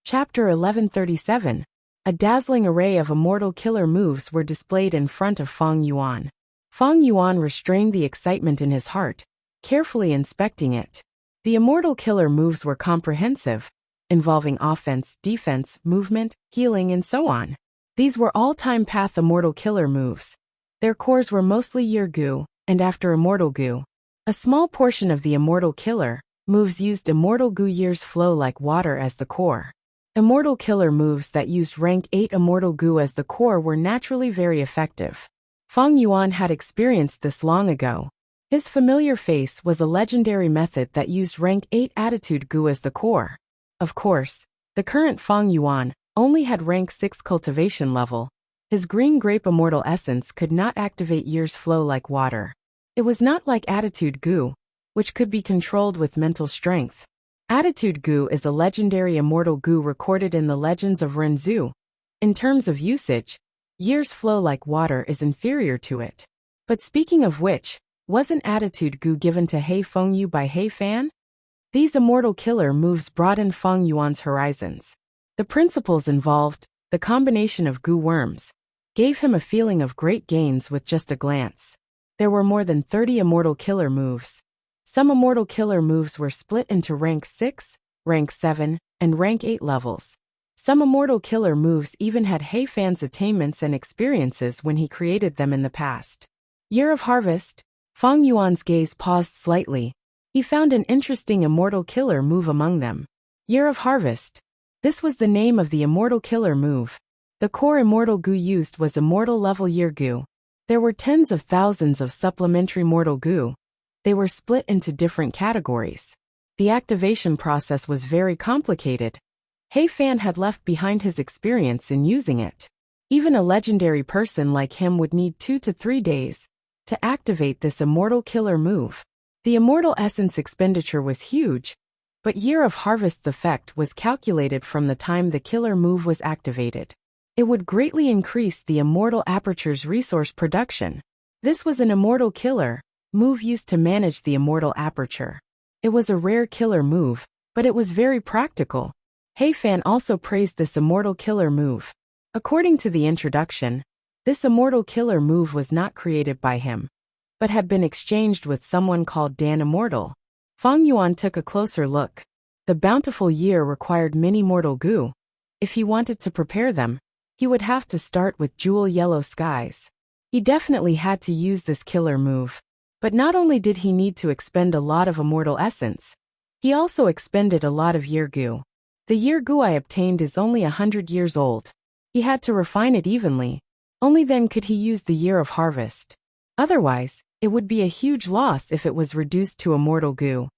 Chapter 1137. A dazzling array of immortal killer moves were displayed in front of Fang Yuan. Fang Yuan restrained the excitement in his heart, carefully inspecting it. The immortal killer moves were comprehensive, involving offense, defense, movement, healing, and so on. These were all time path immortal killer moves. Their cores were mostly Year Gu, and after immortal Gu. A small portion of the immortal killer moves used immortal Gu Years Flow Like Water as the core. Immortal killer moves that used rank 8 immortal Gu as the core were naturally very effective. Fang Yuan had experienced this long ago. His familiar face was a legendary method that used rank 8 attitude Gu as the core. Of course, the current Fang Yuan only had rank 6 cultivation level. His green grape immortal essence could not activate Years Flow Like Water. It was not like attitude Gu, which could be controlled with mental strength. Attitude Gu is a legendary immortal Gu recorded in the legends of Renzu. In terms of usage, Years Flow Like Water is inferior to it. But speaking of which, wasn't Attitude Gu given to He Fengyu by He Fan? These immortal killer moves broadened Fang Yuan's horizons. The principles involved, the combination of Gu worms, gave him a feeling of great gains with just a glance. There were more than 30 immortal killer moves. Some immortal killer moves were split into rank 6, rank 7, and rank 8 levels. Some immortal killer moves even had He Fan's attainments and experiences when he created them in the past. Year of Harvest. Fang Yuan's gaze paused slightly. He found an interesting immortal killer move among them. Year of Harvest. This was the name of the immortal killer move. The core immortal Gu used was immortal level Year Gu. There were tens of thousands of supplementary mortal Gu. They were split into different categories. The activation process was very complicated. He Fan had left behind his experience in using it. Even a legendary person like him would need 2 to 3 days to activate this immortal killer move. The immortal essence expenditure was huge, but Year of Harvest's effect was calculated from the time the killer move was activated. It would greatly increase the immortal aperture's resource production. This was an immortal killer move used to manage the immortal aperture. It was a rare killer move, but it was very practical. He Fan also praised this immortal killer move. According to the introduction, this immortal killer move was not created by him, but had been exchanged with someone called Dan Immortal. Fang Yuan took a closer look. The bountiful year required many mortal goo. If he wanted to prepare them, he would have to start with jewel yellow skies. He definitely had to use this killer move. But not only did he need to expend a lot of immortal essence, he also expended a lot of year goo. The year goo I obtained is only 100 years old. He had to refine it evenly. Only then could he use the year of harvest. Otherwise, it would be a huge loss if it was reduced to immortal goo.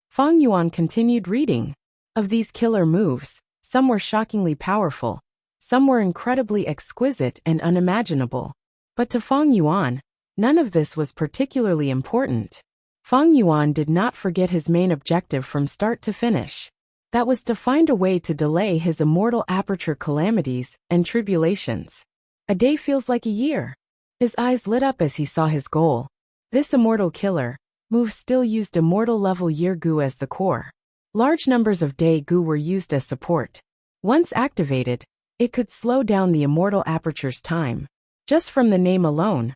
Fang Yuan continued reading. Of these killer moves, some were shockingly powerful. Some were incredibly exquisite and unimaginable. But to Fang Yuan, none of this was particularly important. Fang Yuan did not forget his main objective from start to finish. That was to find a way to delay his immortal aperture calamities and tribulations. A day feels like a year. His eyes lit up as he saw his goal. This immortal killer move still used immortal level year goo as the core. Large numbers of day goo were used as support. Once activated, it could slow down the immortal aperture's time. Just from the name alone,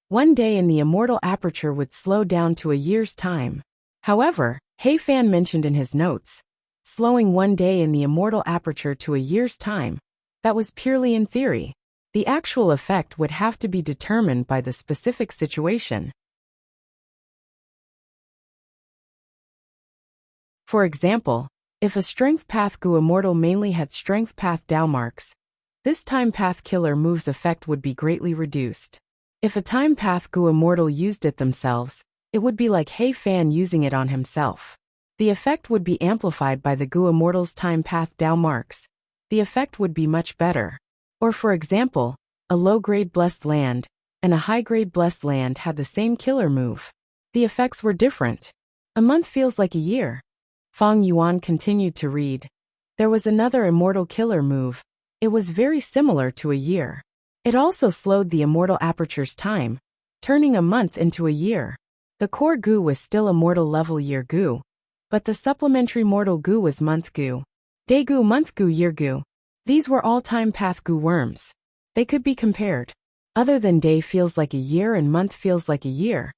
one day in the immortal aperture would slow down to a year's time. However, He Fan mentioned in his notes, slowing one day in the immortal aperture to a year's time, that was purely in theory. The actual effect would have to be determined by the specific situation. For example, if a strength path goo immortal mainly had strength path Dao marks, this time path killer move's effect would be greatly reduced. If a time path goo immortal used it themselves, it would be like He Fan using it on himself. The effect would be amplified by the goo immortal's time path Dao marks. The effect would be much better. Or for example, a low-grade blessed land and a high-grade blessed land had the same killer move. The effects were different. A month feels like a year. Fang Yuan continued to read. There was another immortal killer move. It was very similar to a year. It also slowed the immortal aperture's time, turning a month into a year. The core goo was still immortal level year goo, but the supplementary mortal goo was month goo. Day goo, month goo, year goo. These were all time path goo worms. They could be compared. Other than day feels like a year and month feels like a year,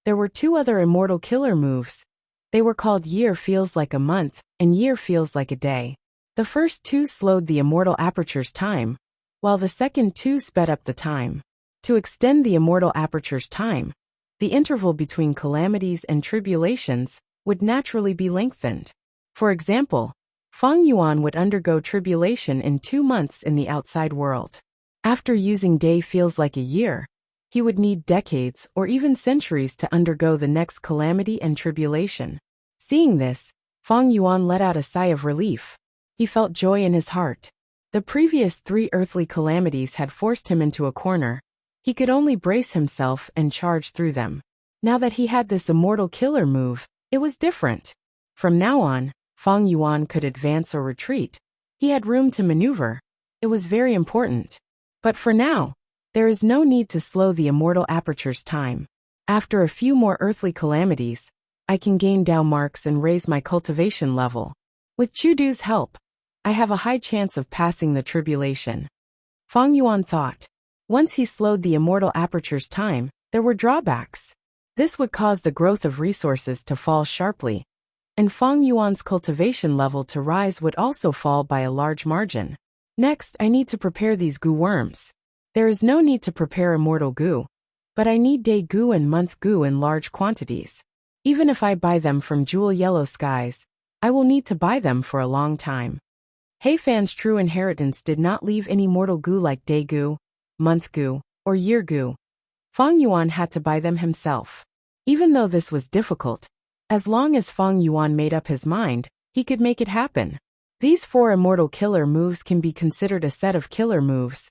there were two other immortal killer moves. They were called year feels like a month and year feels like a day. The first two slowed the immortal aperture's time, while the second two sped up the time. To extend the immortal aperture's time, the interval between calamities and tribulations would naturally be lengthened. For example, Fang Yuan would undergo tribulation in 2 months in the outside world. After using day feels like a year, he would need decades or even centuries to undergo the next calamity and tribulation. Seeing this, Fang Yuan let out a sigh of relief. He felt joy in his heart. The previous 3 earthly calamities had forced him into a corner. He could only brace himself and charge through them. Now that he had this immortal killer move, it was different. From now on, Fang Yuan could advance or retreat. He had room to maneuver. It was very important. But for now, there is no need to slow the immortal aperture's time. After a few more earthly calamities, I can gain Dao marks and raise my cultivation level. With Chudu's help, I have a high chance of passing the tribulation. Fang Yuan thought. Once he slowed the immortal aperture's time, there were drawbacks. This would cause the growth of resources to fall sharply, and Fang Yuan's cultivation level to rise would also fall by a large margin. Next, I need to prepare these goo worms. There is no need to prepare immortal goo, but I need day goo and month goo in large quantities. Even if I buy them from jewel yellow skies, I will need to buy them for a long time. He Fan's true inheritance did not leave any mortal goo like day goo, month goo, or year goo. Fang Yuan had to buy them himself. Even though this was difficult, as long as Fang Yuan made up his mind, he could make it happen. These 4 immortal killer moves can be considered a set of killer moves.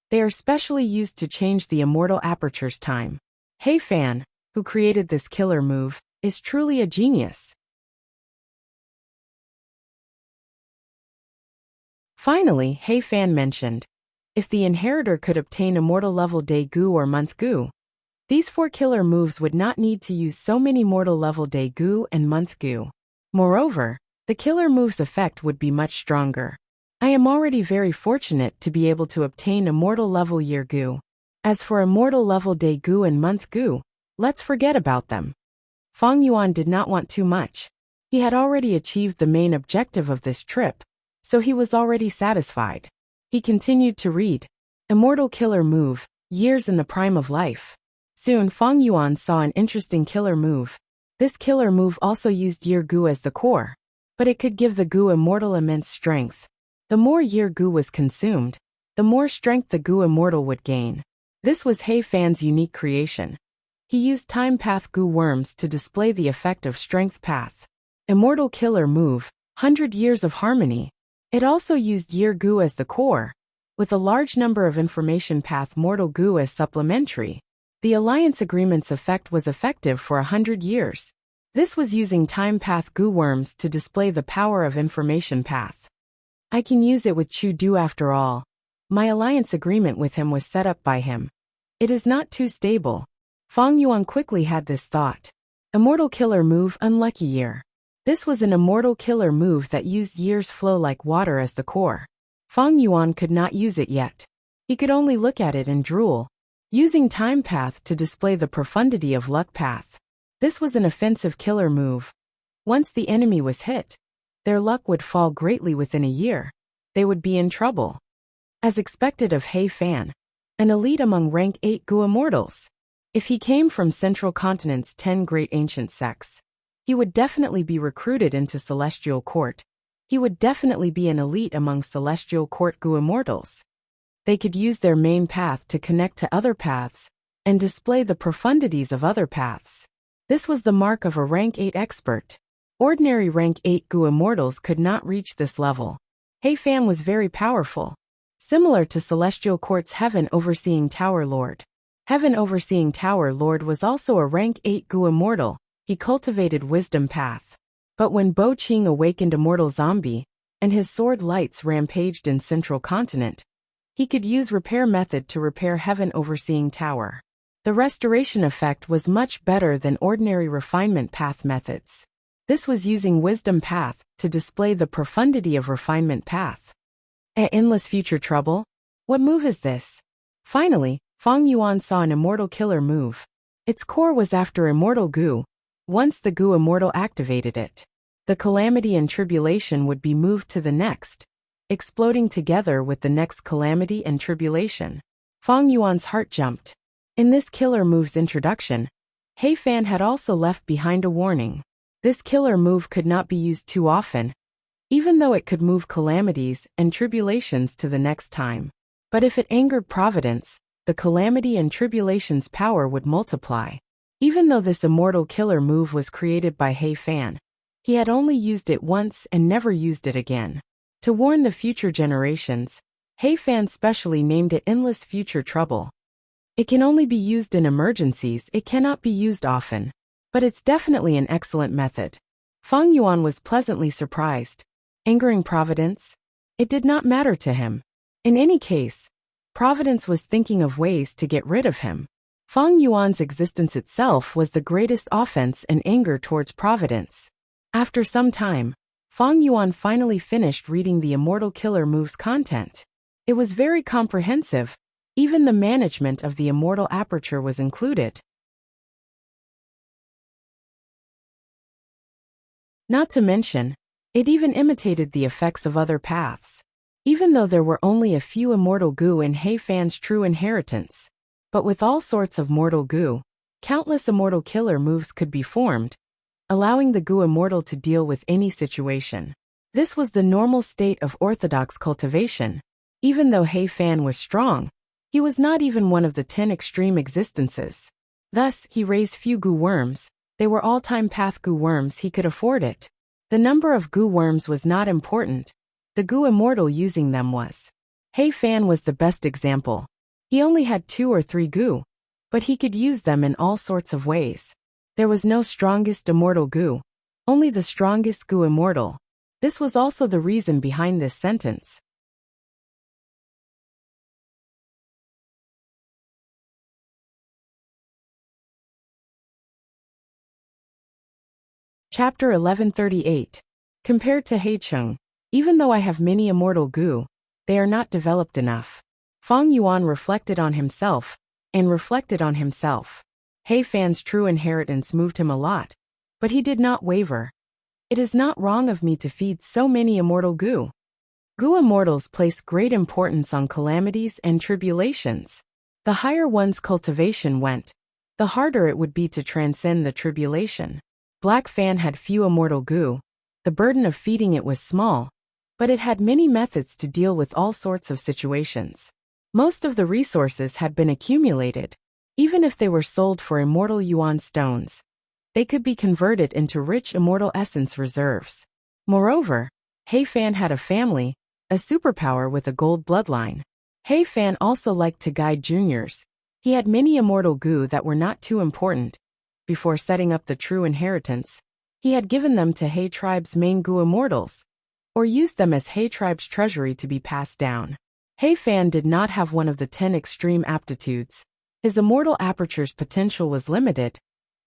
They are specially used to change the immortal aperture's time. He Fan, who created this killer move, is truly a genius. Finally, He Fan mentioned, if the inheritor could obtain immortal level day goo or month goo, These 4 killer moves would not need to use so many mortal level day goo and month goo. Moreover, the killer move's effect would be much stronger. I am already very fortunate to be able to obtain immortal level year goo. As for immortal level day goo and month goo, let's forget about them. Feng Yuan did not want too much. He had already achieved the main objective of this trip, so he was already satisfied. He continued to read. Immortal killer move, years in the prime of life. Soon Feng Yuan saw an interesting killer move. This killer move also used year goo as the core, but it could give the goo immortal immense strength. The more year goo was consumed, the more strength the goo immortal would gain. This was He Fan's unique creation. He used time path goo worms to display the effect of strength path. Immortal killer move, 100 years of harmony. It also used year goo as the core, with a large number of information path mortal goo as supplementary. The alliance agreement's effect was effective for 100 years. This was using time path goo worms to display the power of information path. I can use it with Chu Du after all. My alliance agreement with him was set up by him. It is not too stable. Feng Yuan quickly had this thought. Immortal killer move, unlucky year. This was an immortal killer move that used year's flow like water as the core. Feng Yuan could not use it yet. He could only look at it and drool. Using time path to display the profundity of luck path. This was an offensive killer move. Once the enemy was hit, their luck would fall greatly within a year. They would be in trouble. As expected of He Fan, an elite among rank 8 goo immortals. If he came from Central Continent's 10 great ancient sects, he would definitely be recruited into Celestial Court. He would definitely be an elite among Celestial Court goo immortals. They could use their main path to connect to other paths and display the profundities of other paths. This was the mark of a rank 8 expert. Ordinary rank 8 goo immortals could not reach this level. He Fan was very powerful, similar to Celestial Court's Heaven Overseeing Tower Lord. Heaven Overseeing Tower Lord was also a rank 8 goo immortal. He cultivated wisdom path. But when Bo Qing awakened immortal zombie, and his sword lights rampaged in Central Continent, he could use repair method to repair Heaven Overseeing Tower. The restoration effect was much better than ordinary refinement path methods. This was using wisdom path to display the profundity of refinement path. Endless future trouble? What move is this? Finally, Feng Yuan saw an immortal killer move. Its core was after immortal goo. Once the goo immortal activated it, the calamity and tribulation would be moved to the next, exploding together with the next calamity and tribulation. Feng Yuan's heart jumped. In this killer move's introduction, He Fan had also left behind a warning. This killer move could not be used too often, even though it could move calamities and tribulations to the next time. But if it angered Providence, the calamity and tribulation's power would multiply. Even though this immortal killer move was created by He Fan, he had only used it once and never used it again. To warn the future generations, He Fan specially named it Endless Future Trouble. It can only be used in emergencies, it cannot be used often. But it's definitely an excellent method. Feng Yuan was pleasantly surprised. Angering Providence? It did not matter to him. In any case, Providence was thinking of ways to get rid of him. Feng Yuan's existence itself was the greatest offense and anger towards Providence. After some time, Feng Yuan finally finished reading the Immortal Killer move's content. It was very comprehensive. Even the management of the Immortal Aperture was included. Not to mention, it even imitated the effects of other paths. Even though there were only a few immortal goo in He Fan's true inheritance. But with all sorts of mortal goo, countless immortal killer moves could be formed, allowing the goo immortal to deal with any situation. This was the normal state of orthodox cultivation. Even though He Fan was strong, he was not even one of the 10 extreme existences. Thus, he raised few goo worms. They were all-time path goo worms, he could afford it. The number of goo worms was not important. The goo immortal using them was. He Fan was the best example. He only had 2 or 3 goo, but he could use them in all sorts of ways. There was no strongest immortal goo, only the strongest goo immortal. This was also the reason behind this sentence. Chapter 1138. Compared to Heicheng, even though I have many immortal goo, they are not developed enough. Fang Yuan reflected on himself, and reflected on himself. He Fan's true inheritance moved him a lot, but he did not waver. It is not wrong of me to feed so many immortal goo. Goo immortals place great importance on calamities and tribulations. The higher one's cultivation went, the harder it would be to transcend the tribulation. Black Fan had few immortal goo. The burden of feeding it was small, but it had many methods to deal with all sorts of situations. Most of the resources had been accumulated. Even if they were sold for immortal yuan stones, they could be converted into rich immortal essence reserves. Moreover, He Fan had a family, a superpower with a gold bloodline. He Fan also liked to guide juniors. He had many immortal goo that were not too important. Before setting up the true inheritance, he had given them to He tribe's main goo immortals, or used them as He tribe's treasury to be passed down. He Fan did not have one of the 10 extreme aptitudes. His immortal aperture's potential was limited.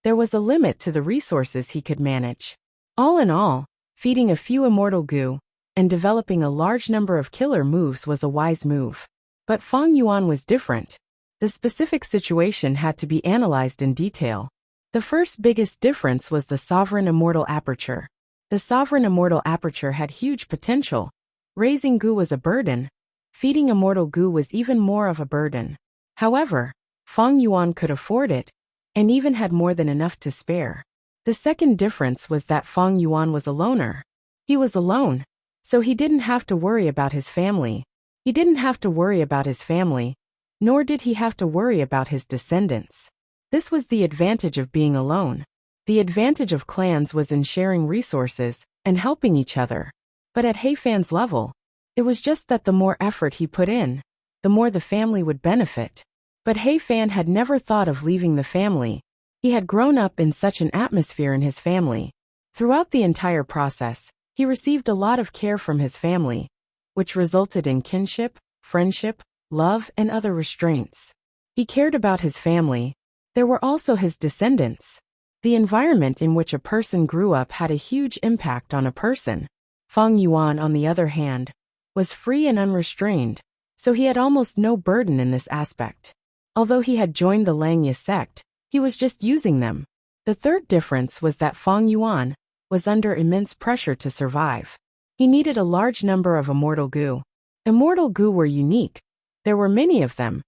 There was a limit to the resources he could manage. All in all, feeding a few immortal goo and developing a large number of killer moves was a wise move. But Fang Yuan was different. The specific situation had to be analyzed in detail. The first biggest difference was the sovereign immortal aperture. The sovereign immortal aperture had huge potential. Raising goo was a burden. Feeding immortal goo was even more of a burden. However, Fang Yuan could afford it, and even had more than enough to spare. The second difference was that Fang Yuan was a loner. He was alone, so he didn't have to worry about his family. He didn't have to worry about his family, nor did he have to worry about his descendants. This was the advantage of being alone. The advantage of clans was in sharing resources and helping each other. But at He Fan's level, it was just that the more effort he put in, the more the family would benefit. But He Fan had never thought of leaving the family. He had grown up in such an atmosphere in his family. Throughout the entire process, he received a lot of care from his family, which resulted in kinship, friendship, love, and other restraints. He cared about his family. There were also his descendants. The environment in which a person grew up had a huge impact on a person. Fang Yuan, on the other hand, was free and unrestrained, so he had almost no burden in this aspect. Although he had joined the Langya sect, he was just using them. The third difference was that Fang Yuan was under immense pressure to survive. He needed a large number of immortal goo. Immortal goo were unique. There were many of them.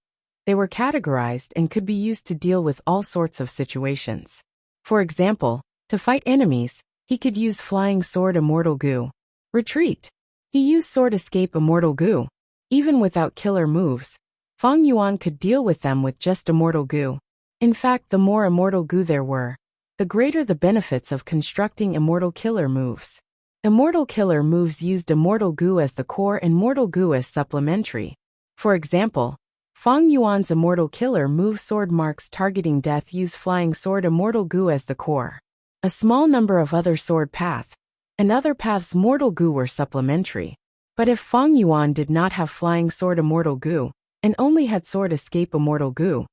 They were categorized and could be used to deal with all sorts of situations. For example, to fight enemies, he could use flying sword immortal goo. Retreat. He used sword escape immortal goo. Even without killer moves, Fang Yuan could deal with them with just immortal goo. In fact, the more immortal goo there were, the greater the benefits of constructing immortal killer moves. Immortal killer moves used immortal goo as the core and mortal goo as supplementary. For example, Fang Yuan's immortal killer move Sword Marks Targeting Death used flying sword immortal goo as the core. A small number of other sword path and other paths mortal goo were supplementary. But if Fang Yuan did not have flying sword immortal goo, and only had sword escape immortal goo,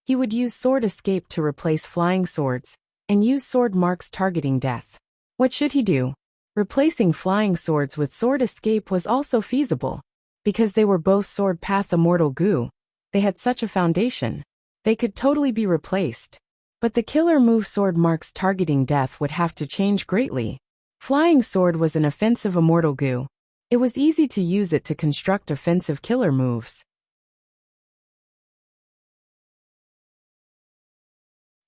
he would use sword escape to replace flying swords, and use sword marks targeting death. What should he do? Replacing flying swords with sword escape was also feasible. Because they were both sword path immortal goo, they had such a foundation. They could totally be replaced. But the killer move sword marks targeting death would have to change greatly. Flying sword was an offensive immortal goo. It was easy to use it to construct offensive killer moves.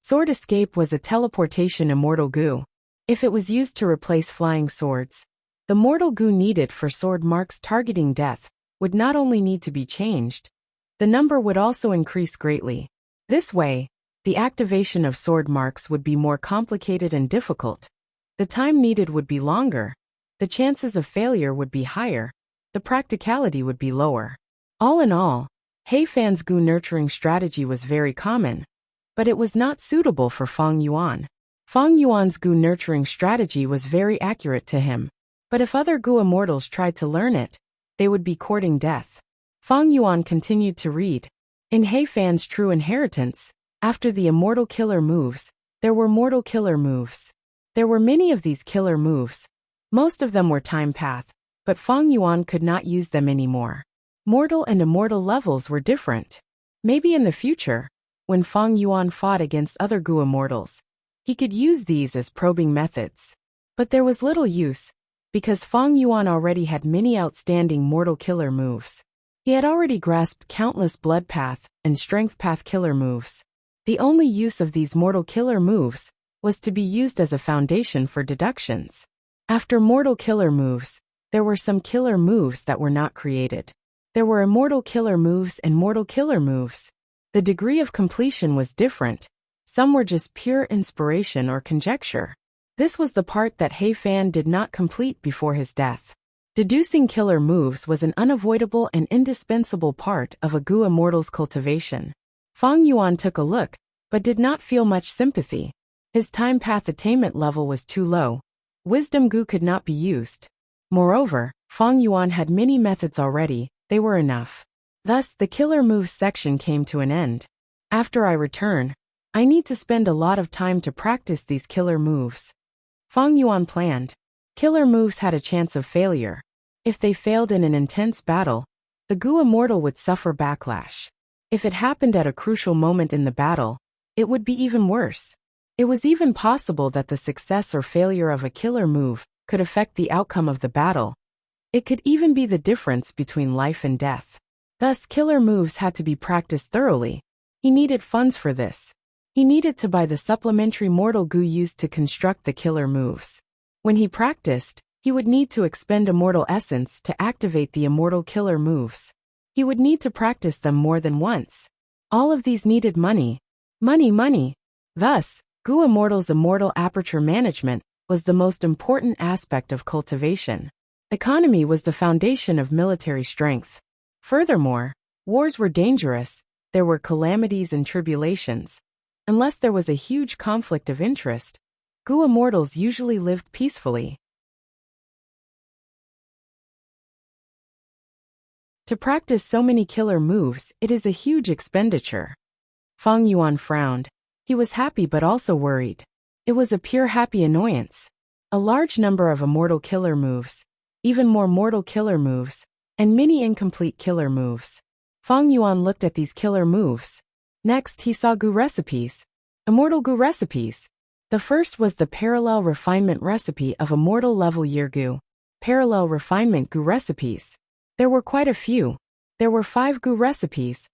Sword escape was a teleportation immortal goo. If it was used to replace flying swords, the mortal goo needed for sword marks targeting death would not only need to be changed, the number would also increase greatly. This way, the activation of sword marks would be more complicated and difficult. The time needed would be longer. The chances of failure would be higher. The practicality would be lower. All in all, He Fan's goo nurturing strategy was very common, but it was not suitable for Fang Yuan. Fang Yuan's goo nurturing strategy was very accurate to him, but if other goo immortals tried to learn it, they would be courting death. Fang Yuan continued to read. In He Fan's true inheritance, after the immortal killer moves, there were mortal killer moves. There were many of these killer moves. Most of them were time path, but Fang Yuan could not use them anymore. Mortal and immortal levels were different. Maybe in the future, when Fang Yuan fought against other Gu immortals, he could use these as probing methods. But there was little use, because Fang Yuan already had many outstanding mortal killer moves. He had already grasped countless blood path and strength path killer moves. The only use of these mortal killer moves was to be used as a foundation for deductions. After mortal killer moves, there were some killer moves that were not created. There were immortal killer moves and mortal killer moves. The degree of completion was different. Some were just pure inspiration or conjecture. This was the part that He Fan did not complete before his death. Deducing killer moves was an unavoidable and indispensable part of a Gu immortal's cultivation. Fang Yuan took a look, but did not feel much sympathy. His time path attainment level was too low. Wisdom Gu could not be used. Moreover, Fang Yuan had many methods already, they were enough. Thus, the killer moves section came to an end. After I return, I need to spend a lot of time to practice these killer moves. Fang Yuan planned. Killer moves had a chance of failure. If they failed in an intense battle, the Gu immortal would suffer backlash. If it happened at a crucial moment in the battle, it would be even worse. It was even possible that the success or failure of a killer move could affect the outcome of the battle. It could even be the difference between life and death. Thus, killer moves had to be practiced thoroughly. He needed funds for this. He needed to buy the supplementary mortal Gu used to construct the killer moves. When he practiced, he would need to expend immortal essence to activate the immortal killer moves. He would need to practice them more than once. All of these needed money. Money. Thus, Gu Immortal's immortal aperture management was the most important aspect of cultivation. Economy was the foundation of military strength. Furthermore, wars were dangerous, there were calamities and tribulations. Unless there was a huge conflict of interest, Gu Immortals usually lived peacefully. To practice so many killer moves, it is a huge expenditure. Fang Yuan frowned. He was happy but also worried. It was a pure happy annoyance. A large number of immortal killer moves, even more mortal killer moves, and many incomplete killer moves. Fang Yuan looked at these killer moves. Next he saw Gu recipes. Immortal Gu recipes. The first was the parallel refinement recipe of immortal level year Gu. Parallel refinement Gu recipes. There were quite a few. There were 5 Gu recipes.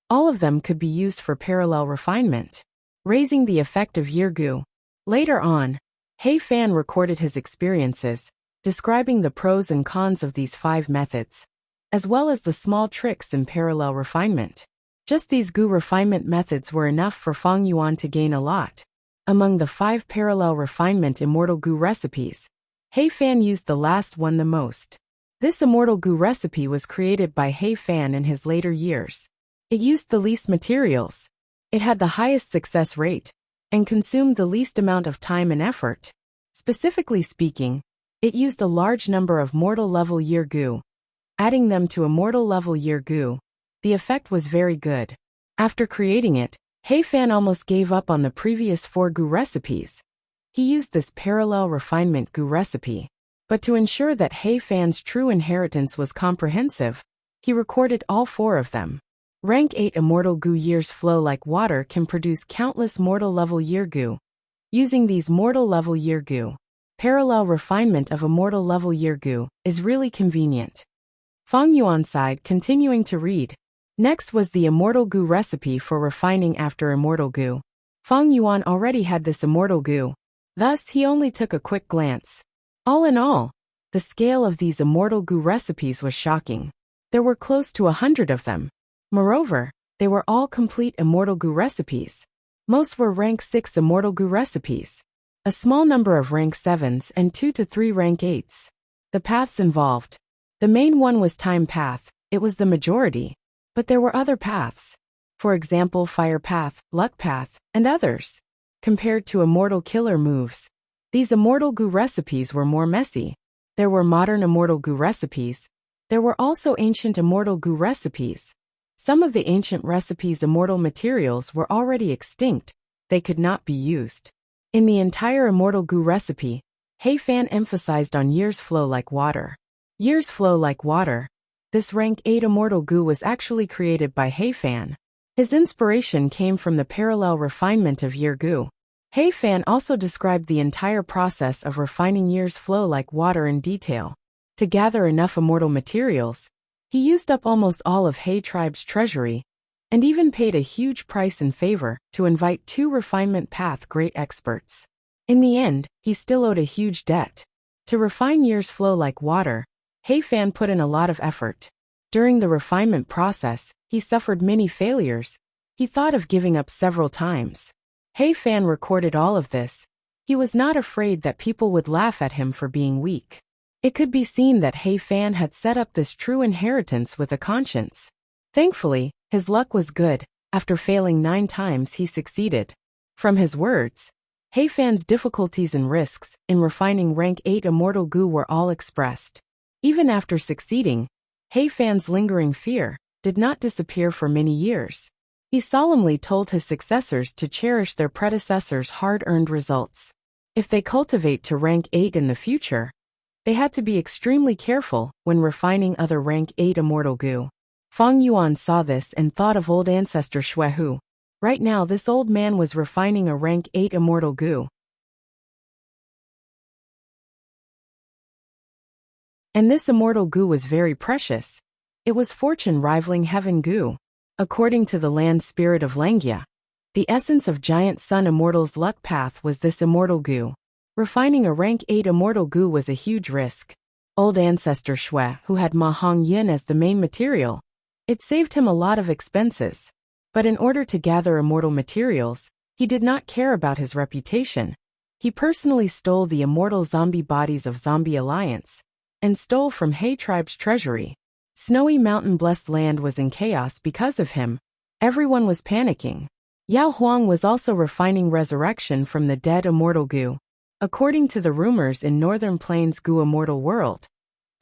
All of them could be used for parallel refinement, raising the effect of year Gu. Later on, He Fan recorded his experiences, describing the pros and cons of these 5 methods, as well as the small tricks in parallel refinement. Just these Gu refinement methods were enough for Fang Yuan to gain a lot. Among the 5 parallel refinement immortal Gu recipes, He Fan used the last one the most. This immortal Gu recipe was created by He Fan in his later years. It used the least materials. It had the highest success rate, and consumed the least amount of time and effort. Specifically speaking, it used a large number of mortal level year Gu. Adding them to immortal level year Gu, the effect was very good. After creating it, He Fan almost gave up on the previous 4 Gu recipes. He used this parallel refinement Gu recipe. But to ensure that He Fan's true inheritance was comprehensive, he recorded all 4 of them. Rank 8 immortal Gu years flow like water can produce countless mortal level year Gu. Using these mortal level year Gu, parallel refinement of immortal level year Gu is really convenient. Fang Yuan sighed, continuing to read. Next was the immortal Gu recipe for refining after immortal Gu. Fang Yuan already had this immortal Gu. Thus, he only took a quick glance. All in all, the scale of these immortal Gu recipes was shocking. There were close to 100 of them. Moreover, they were all complete immortal Gu recipes. Most were rank 6 immortal Gu recipes. A small number of rank 7s and 2 to 3 rank 8s. The paths involved. The main one was time path, it was the majority. But there were other paths. For example, fire path, luck path, and others. Compared to immortal killer moves, these immortal Gu recipes were more messy. There were modern immortal Gu recipes. There were also ancient immortal Gu recipes. Some of the ancient recipes' immortal materials were already extinct. They could not be used. In the entire immortal goo recipe, He Fan emphasized on years flow like water. Years flow like water. This rank 8 immortal goo was actually created by He Fan. His inspiration came from the parallel refinement of year goo. He Fan also described the entire process of refining years flow like water in detail. To gather enough immortal materials, he used up almost all of He tribe's treasury, and even paid a huge price in favor to invite 2 refinement path great experts. In the end, he still owed a huge debt. To refine years flow like water, He Fan put in a lot of effort. During the refinement process, he suffered many failures. He thought of giving up several times. He Fan recorded all of this. He was not afraid that people would laugh at him for being weak. It could be seen that He Fan had set up this true inheritance with a conscience. Thankfully, his luck was good. After failing 9 times, he succeeded. From his words, He Fan's difficulties and risks in refining rank 8 immortal goo were all expressed. Even after succeeding, He Fan's lingering fear did not disappear for many years. He solemnly told his successors to cherish their predecessors' hard-earned results. If they cultivate to rank 8 in the future, they had to be extremely careful when refining other rank 8 immortal goo. Feng Yuan saw this and thought of old ancestor Shui Hu. Right now this old man was refining a rank 8 immortal goo. And this immortal goo was very precious. It was fortune rivaling heaven goo. According to the land spirit of Langya, the essence of giant sun immortal's luck path was this immortal goo. Refining a rank 8 immortal goo was a huge risk. Old ancestor Shui, who had Ma Hong Yin as the main material, it saved him a lot of expenses. But in order to gather immortal materials, he did not care about his reputation. He personally stole the immortal zombie bodies of Zombie Alliance, and stole from He tribe's treasury. Snowy Mountain blessed land was in chaos because of him. Everyone was panicking. Yao Huang was also refining resurrection from the dead immortal goo. According to the rumors in Northern Plains goo immortal world,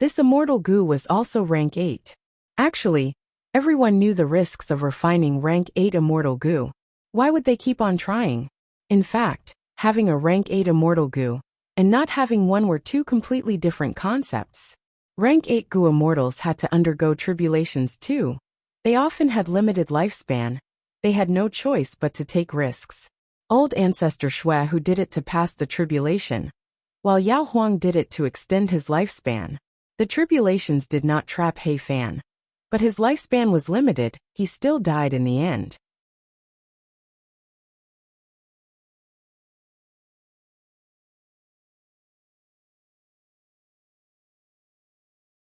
this immortal goo was also rank 8. Actually, everyone knew the risks of refining rank 8 immortal goo. Why would they keep on trying? In fact, having a rank 8 immortal goo and not having one were 2 completely different concepts. Rank 8 goo immortals had to undergo tribulations too. They often had limited lifespan. They had no choice but to take risks. Old ancestor Shui who did it to pass the tribulation, while Yao Huang did it to extend his lifespan. The tribulations did not trap He Fan, but his lifespan was limited. He still died in the end.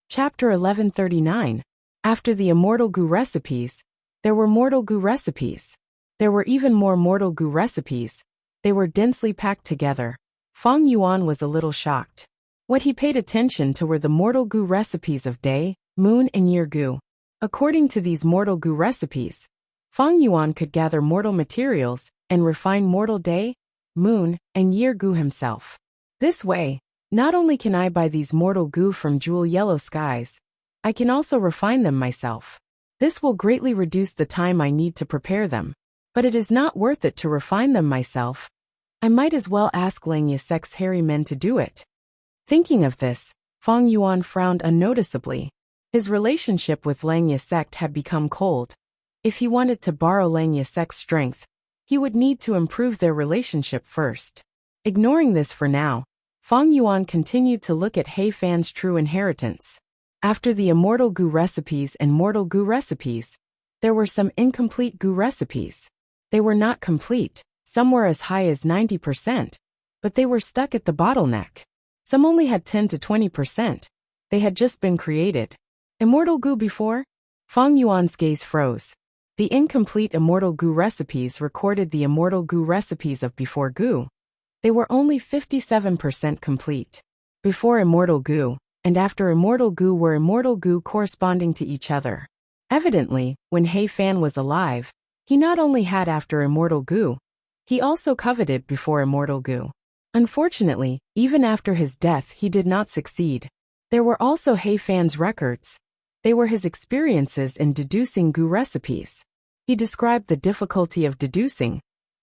Chapter 1139. After the immortal goo recipes, there were mortal goo recipes. There were even more mortal goo recipes. They were densely packed together. Feng Yuan was a little shocked. What he paid attention to were the mortal goo recipes of day, moon and year goo. According to these mortal goo recipes, Feng Yuan could gather mortal materials and refine mortal day, moon, and year goo himself. This way, not only can I buy these mortal goo from jewel yellow skies, I can also refine them myself. This will greatly reduce the time I need to prepare them. But it is not worth it to refine them myself. I might as well ask Lang Yisek's hairy men to do it. Thinking of this, Feng Yuan frowned unnoticeably. His relationship with Lang Yisek had become cold. If he wanted to borrow Lang Yisek's strength, he would need to improve their relationship first. Ignoring this for now, Feng Yuan continued to look at He Fan's true inheritance. After the immortal goo recipes and mortal goo recipes, there were some incomplete goo recipes. They were not complete, some were as high as 90%, but they were stuck at the bottleneck. Some only had 10 to 20%. They had just been created. Immortal goo before? Feng Yuan's gaze froze. The incomplete immortal goo recipes recorded the immortal goo recipes of before goo. They were only 57% complete. Before immortal goo, and after immortal goo were immortal goo corresponding to each other. Evidently, when He Fan was alive, he not only had after immortal goo, he also coveted before immortal goo. Unfortunately, even after his death he did not succeed. There were also He Fan's records. They were his experiences in deducing goo recipes. He described the difficulty of deducing.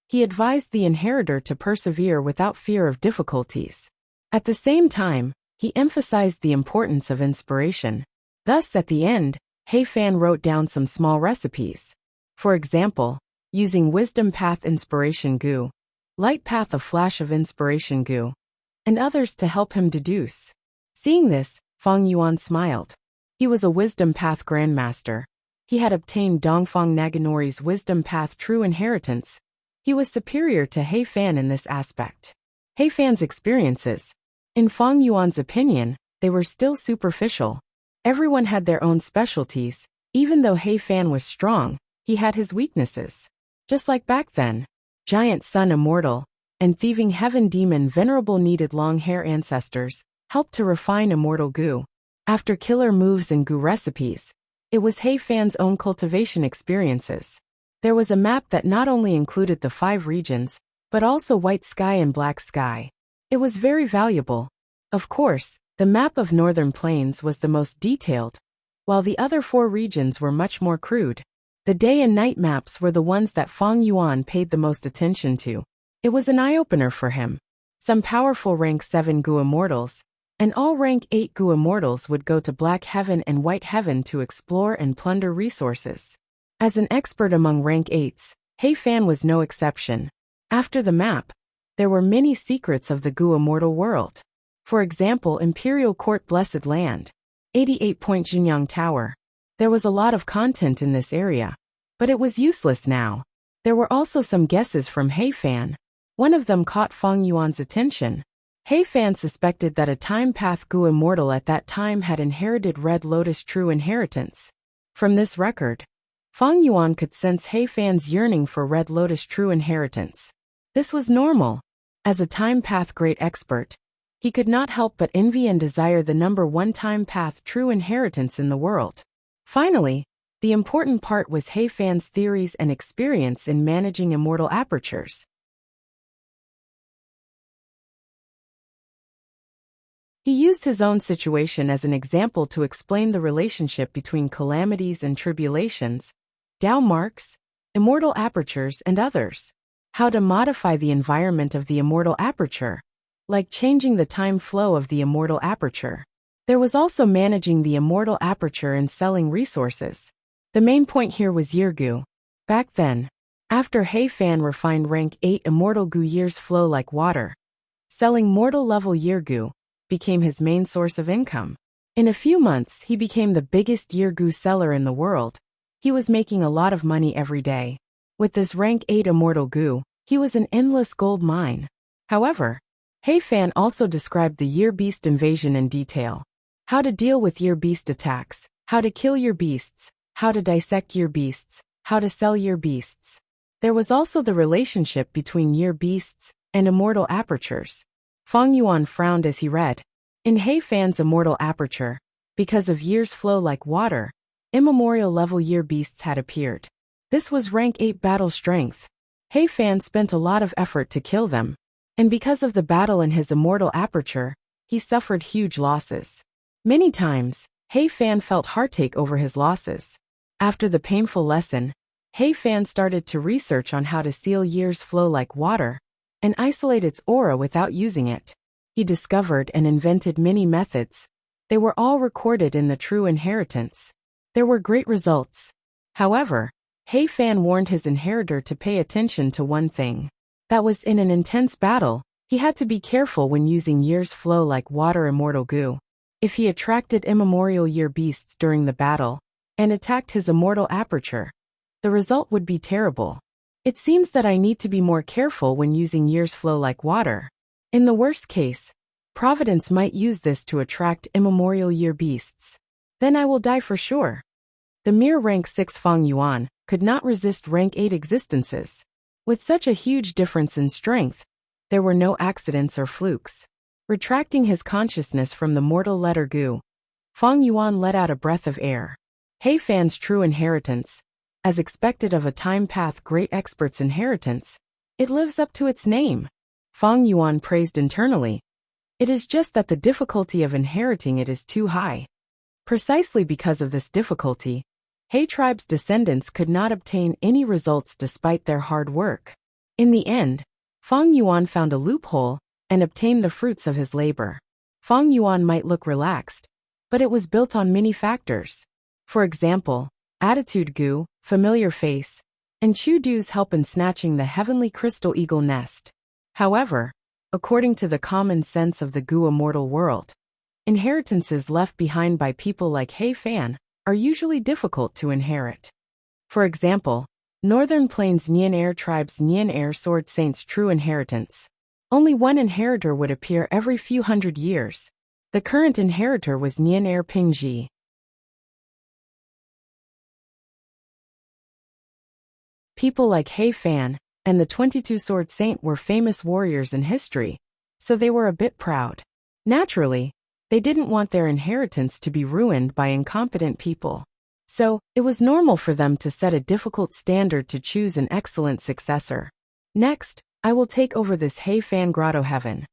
He advised the inheritor to persevere without fear of difficulties. At the same time, he emphasized the importance of inspiration. Thus, at the end, He Fan wrote down some small recipes. For example, using Wisdom Path Inspiration Goo, Light Path of Flash of Inspiration Goo, and others to help him deduce. Seeing this, Fang Yuan smiled. He was a Wisdom Path Grandmaster. He had obtained Dongfang Naganori's Wisdom Path True Inheritance. He was superior to He Fan in this aspect. He Fan's experiences, in Fang Yuan's opinion, they were still superficial. Everyone had their own specialties. Even though He Fan was strong, he had his weaknesses. Just like back then, Giant Sun Immortal and Thieving Heaven Demon Venerable needed long hair ancestors, helped to refine Immortal Goo. After killer moves and Goo recipes, it was He Fan's own cultivation experiences. There was a map that not only included the 5 regions, but also White Sky and Black Sky. It was very valuable. Of course, the map of Northern Plains was the most detailed, while the other 4 regions were much more crude. The day and night maps were the ones that Fang Yuan paid the most attention to. It was an eye-opener for him. Some powerful rank 7 Goo Immortals, and all rank 8 Goo Immortals would go to Black Heaven and White Heaven to explore and plunder resources. As an expert among rank 8s, He Fan was no exception. After the map, there were many secrets of the Goo Immortal world. For example, Imperial Court Blessed Land, 88-point Jinyang Tower. There was a lot of content in this area, but it was useless now. There were also some guesses from He Fan. One of them caught Fang Yuan's attention. He Fan suspected that a Time Path Goo Immortal at that time had inherited Red Lotus True Inheritance. From this record, Fang Yuan could sense He Fan's yearning for Red Lotus True Inheritance. This was normal. As a Time Path Great Expert, he could not help but envy and desire the number 1 Time Path True Inheritance in the world. Finally, the important part was He Fan's theories and experience in managing immortal apertures. He used his own situation as an example to explain the relationship between calamities and tribulations, Dao marks, immortal apertures, and others. How to modify the environment of the immortal aperture, like changing the time flow of the immortal aperture. There was also managing the immortal aperture and selling resources. The main point here was year Goo. Back then, after He Fan refined rank 8 immortal Goo, years flow like water. Selling mortal level year Goo became his main source of income. In a few months, he became the biggest year Goo seller in the world. He was making a lot of money every day. With this rank 8 immortal Goo, he was an endless gold mine. However, He Fan also described the year beast invasion in detail. How to deal with year beast attacks, how to kill year beasts, how to dissect year beasts, how to sell year beasts. There was also the relationship between year beasts and immortal apertures. Fang Yuan frowned as he read. In He Fan's immortal aperture, because of years flow like water, immemorial level year beasts had appeared. This was rank 8 battle strength. He Fan spent a lot of effort to kill them, and because of the battle in his immortal aperture, he suffered huge losses. Many times, He Fan felt heartache over his losses. After the painful lesson, He Fan started to research on how to seal years flow like water and isolate its aura without using it. He discovered and invented many methods. They were all recorded in the True Inheritance. There were great results. However, He Fan warned his inheritor to pay attention to one thing. That was, in an intense battle, he had to be careful when using years flow like water immortal Goo. If he attracted immemorial year beasts during the battle and attacked his immortal aperture, the result would be terrible. It seems that I need to be more careful when using years flow like water. In the worst case, Providence might use this to attract immemorial year beasts. Then I will die for sure. The mere rank 6 Fang Yuan could not resist rank 8 existences. With such a huge difference in strength, there were no accidents or flukes. Retracting his consciousness from the mortal letter Goo, Fang Yuan let out a breath of air. He Fan's True Inheritance, as expected of a Time Path Great Expert's inheritance, it lives up to its name. Fang Yuan praised internally. It is just that the difficulty of inheriting it is too high. Precisely because of this difficulty, He tribe's descendants could not obtain any results despite their hard work. In the end, Feng Yuan found a loophole and obtained the fruits of his labor. Feng Yuan might look relaxed, but it was built on many factors. For example, attitude Gu, familiar face, and Chu Du's help in snatching the heavenly crystal eagle nest. However, according to the common sense of the Gu immortal world, inheritances left behind by people like He Fan are usually difficult to inherit. For example, Northern Plains Nian Air Tribe's Nian Air Sword Saints' true inheritance. Only one inheritor would appear every few hundred years. The current inheritor was Nian Air Pingji. People like He Fan and the 22 Sword Saint were famous warriors in history, so they were a bit proud. Naturally, they didn't want their inheritance to be ruined by incompetent people. So, it was normal for them to set a difficult standard to choose an excellent successor. Next, I will take over this He Fan Grotto Heaven.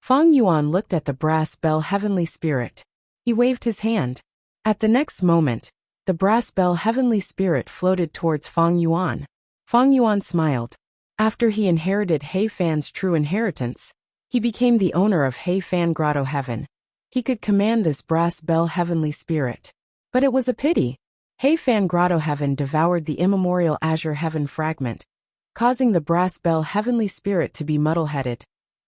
Feng Yuan looked at the brass bell heavenly spirit. He waved his hand. At the next moment, the brass bell heavenly spirit floated towards Feng Yuan. Feng Yuan smiled. After he inherited He Fan's true inheritance, he became the owner of He Fan Grotto Heaven. He could command this brass bell heavenly spirit. But it was a pity. He Fan Grotto Heaven devoured the immemorial azure heaven fragment, causing the brass bell heavenly spirit to be muddle-headed.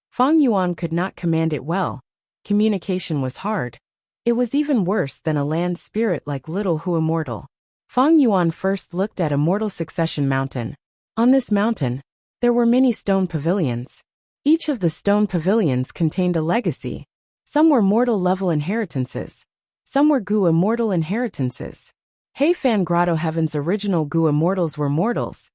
Feng Yuan could not command it well. Communication was hard. It was even worse than a land spirit like Little Hu Immortal. Feng Yuan first looked at Immortal Succession Mountain. On this mountain, there were many stone pavilions. Each of the stone pavilions contained a legacy. Some were mortal-level inheritances. Some were Gu immortal inheritances. He Fan Grotto Heaven's original Gu immortals were mortals.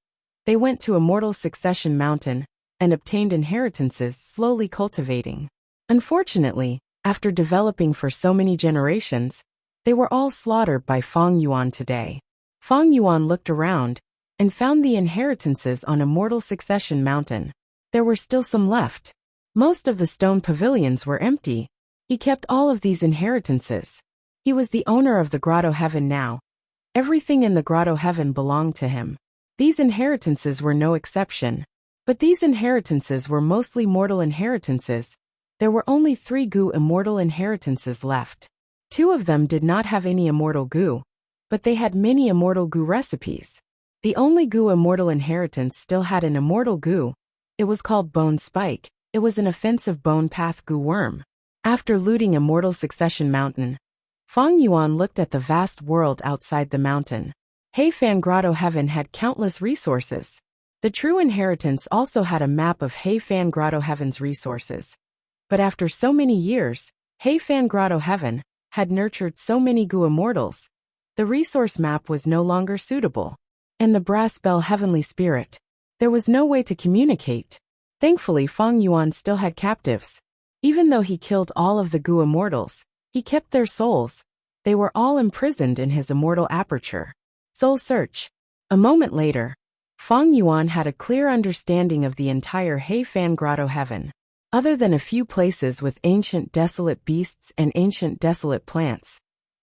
They went to Immortal Succession Mountain and obtained inheritances, slowly cultivating. Unfortunately, after developing for so many generations, they were all slaughtered by Feng Yuan today. Feng Yuan looked around and found the inheritances on Immortal Succession Mountain. There were still some left. Most of the stone pavilions were empty. He kept all of these inheritances. He was the owner of the Grotto Heaven now. Everything in the Grotto Heaven belonged to him. These inheritances were no exception. But these inheritances were mostly mortal inheritances. There were only 3 Gu immortal inheritances left. 2 of them did not have any immortal Gu, but they had many immortal Gu recipes. The only Gu immortal inheritance still had an immortal Gu. It was called Bone Spike. It was an offensive bone path Gu worm. After looting Immortal Succession Mountain, Feng Yuan looked at the vast world outside the mountain. He Fan Grotto Heaven had countless resources. The true inheritance also had a map of He Fan Grotto Heaven's resources. But after so many years, He Fan Grotto Heaven had nurtured so many Gu immortals. The resource map was no longer suitable. And the brass bell heavenly spirit. There was no way to communicate. Thankfully, Feng Yuan still had captives. Even though he killed all of the Gu immortals, he kept their souls. They were all imprisoned in his immortal aperture. Soul search. A moment later, Feng Yuan had a clear understanding of the entire He Fan Grotto Heaven. Other than a few places with ancient desolate beasts and ancient desolate plants,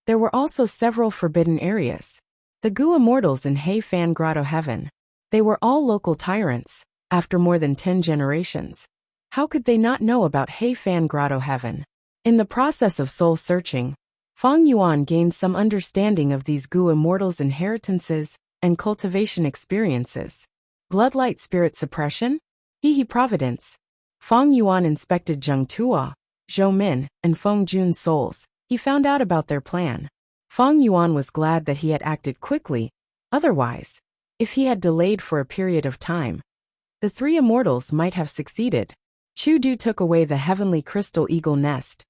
there were also several forbidden areas. The Gu immortals in He Fan Grotto Heaven. They were all local tyrants, after more than 10 generations. How could they not know about He Fan Grotto Heaven? In the process of soul searching, Feng Yuan gained some understanding of these Gu immortals' inheritances and cultivation experiences. Bloodlight spirit suppression? Hehe Providence. Feng Yuan inspected Zheng Tua, Zhou Min, and Feng Jun's souls. He found out about their plan. Feng Yuan was glad that he had acted quickly. Otherwise, if he had delayed for a period of time, the 3 immortals might have succeeded. Chu Du took away the heavenly crystal eagle nest.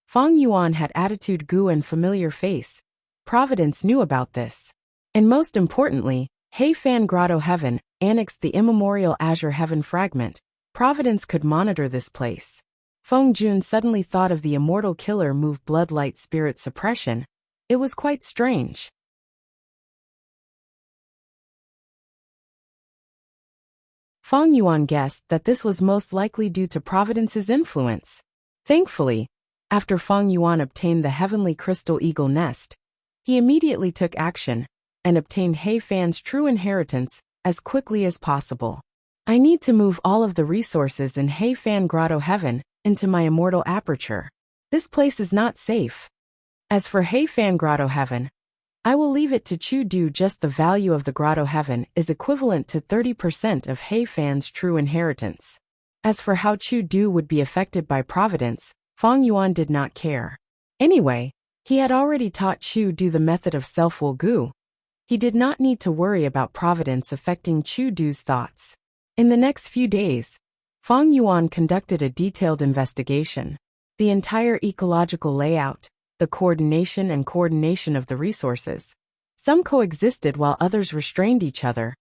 Feng Yuan had attitude Gu and familiar face. Providence knew about this. And most importantly, He Fan Grotto Heaven annexed the immemorial azure heaven fragment. Providence could monitor this place. Feng Jun suddenly thought of the immortal killer move bloodlight spirit suppression. It was quite strange. Feng Yuan guessed that this was most likely due to Providence's influence. Thankfully, after Feng Yuan obtained the heavenly crystal eagle nest, he immediately took action and obtained He Fan's true inheritance as quickly as possible. I need to move all of the resources in Heifan Grotto Heaven into my immortal aperture. This place is not safe. As for Heifan Grotto Heaven, I will leave it to Chu Du. Just the value of the Grotto Heaven is equivalent to 30% of Heifan's true inheritance. As for how Chu Du would be affected by Providence, Fang Yuan did not care. Anyway, he had already taught Chu Du the method of self-will gu. He did not need to worry about Providence affecting Chu Du's thoughts. In the next few days, Fang Yuan conducted a detailed investigation. The entire ecological layout, the coordination of the resources. Some coexisted while others restrained each other.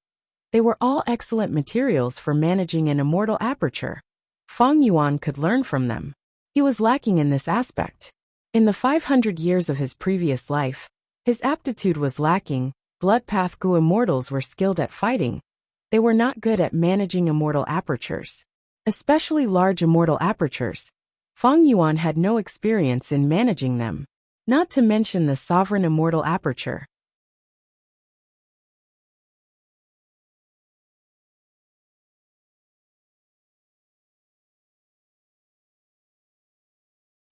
They were all excellent materials for managing an immortal aperture. Fang Yuan could learn from them. He was lacking in this aspect. In the 500 years of his previous life, his aptitude was lacking. Bloodpath Gu immortals were skilled at fighting. They were not good at managing immortal apertures. Especially large immortal apertures. Fang Yuan had no experience in managing them. Not to mention the sovereign immortal aperture.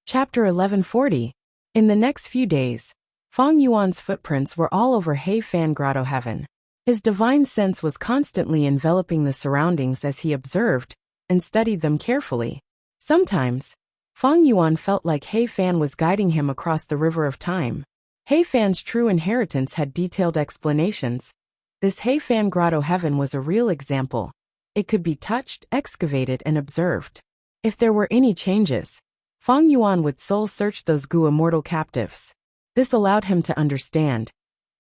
Chapter 1140. In the next few days, Fang Yuan's footprints were all over Heifan Grotto Heaven. His divine sense was constantly enveloping the surroundings as he observed and studied them carefully. Sometimes, Fang Yuan felt like Heifan was guiding him across the river of time. Heifan's true inheritance had detailed explanations. This Heifan Grotto Heaven was a real example. It could be touched, excavated, and observed. If there were any changes, Fang Yuan would soul-search those Gu immortal captives. This allowed him to understand,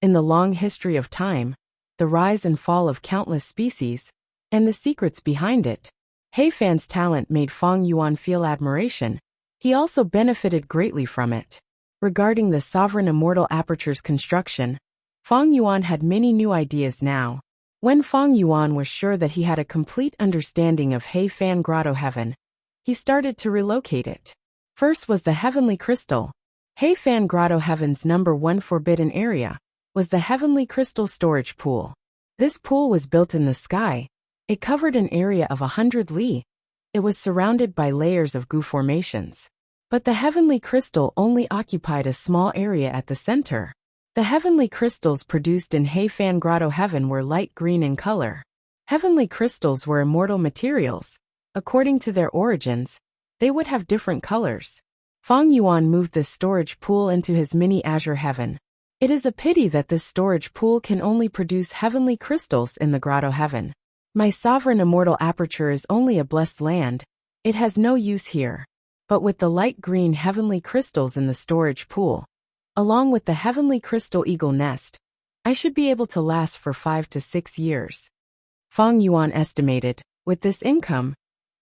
in the long history of time, the rise and fall of countless species, and the secrets behind it. Heifan's talent made Fang Yuan feel admiration. He also benefited greatly from it. Regarding the sovereign immortal aperture's construction, Fang Yuan had many new ideas now. When Fang Yuan was sure that he had a complete understanding of Heifan Grotto Heaven, he started to relocate it. First was the Heavenly Crystal. Heifan Grotto Heaven's #1 forbidden area was the Heavenly Crystal Storage Pool. This pool was built in the sky. It covered an area of 100 li. It was surrounded by layers of Gu formations. But the Heavenly Crystal only occupied a small area at the center. The Heavenly Crystals produced in Heifan Grotto Heaven were light green in color. Heavenly Crystals were immortal materials. According to their origins, they would have different colors. Fang Yuan moved this storage pool into his mini azure heaven. It is a pity that this storage pool can only produce heavenly crystals in the Grotto Heaven. My sovereign immortal aperture is only a blessed land. It has no use here. But with the light green heavenly crystals in the storage pool, along with the heavenly crystal eagle nest, I should be able to last for 5 to 6 years. Fang Yuan estimated, with this income,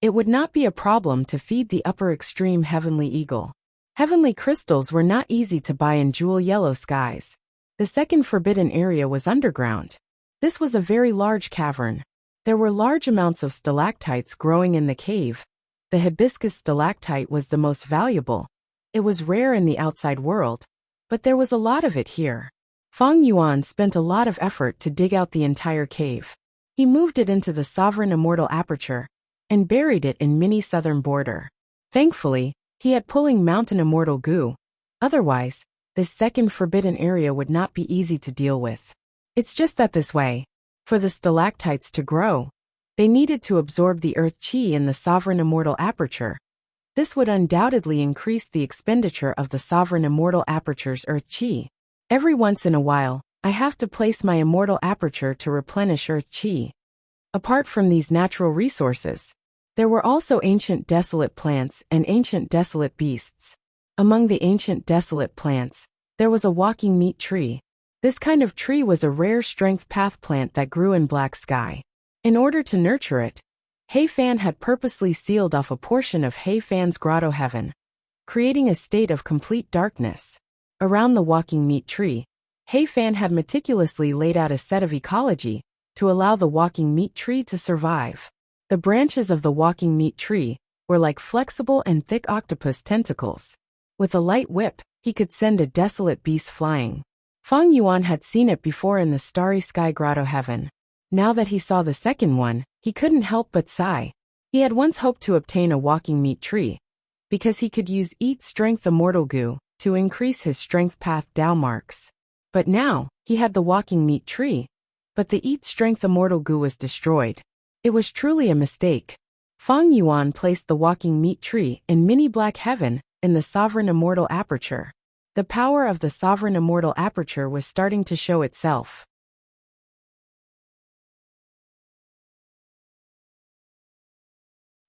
it would not be a problem to feed the upper extreme heavenly eagle. Heavenly crystals were not easy to buy in jewel yellow skies. The second forbidden area was underground. This was a very large cavern. There were large amounts of stalactites growing in the cave. The hibiscus stalactite was the most valuable. It was rare in the outside world, but there was a lot of it here. Fang Yuan spent a lot of effort to dig out the entire cave. He moved it into the sovereign immortal aperture and buried it in mini southern border. Thankfully, he had pulling mountain immortal Gu. Otherwise, this second forbidden area would not be easy to deal with. It's just that this way, for the stalactites to grow, they needed to absorb the earth chi in the sovereign immortal aperture. This would undoubtedly increase the expenditure of the sovereign immortal aperture's earth chi. Every once in a while, I have to place my immortal aperture to replenish earth chi. Apart from these natural resources, there were also ancient desolate plants and ancient desolate beasts. Among the ancient desolate plants, there was a walking meat tree. This kind of tree was a rare strength path plant that grew in black sky. In order to nurture it, Heifan had purposely sealed off a portion of Heifan's Grotto Heaven, creating a state of complete darkness. Around the walking meat tree, Heifan had meticulously laid out a set of ecology to allow the walking meat tree to survive. The branches of the walking meat tree were like flexible and thick octopus tentacles. With a light whip, he could send a desolate beast flying. Fang Yuan had seen it before in the starry sky Grotto Heaven. Now that he saw the second one, he couldn't help but sigh. He had once hoped to obtain a walking meat tree, because he could use Eat Strength Immortal Goo to increase his strength path Dao marks. But now, he had the walking meat tree, but the Eat Strength Immortal Goo was destroyed. It was truly a mistake. Feng Yuan placed the walking meat tree in Mini Black Heaven in the Sovereign Immortal Aperture. The power of the Sovereign Immortal Aperture was starting to show itself.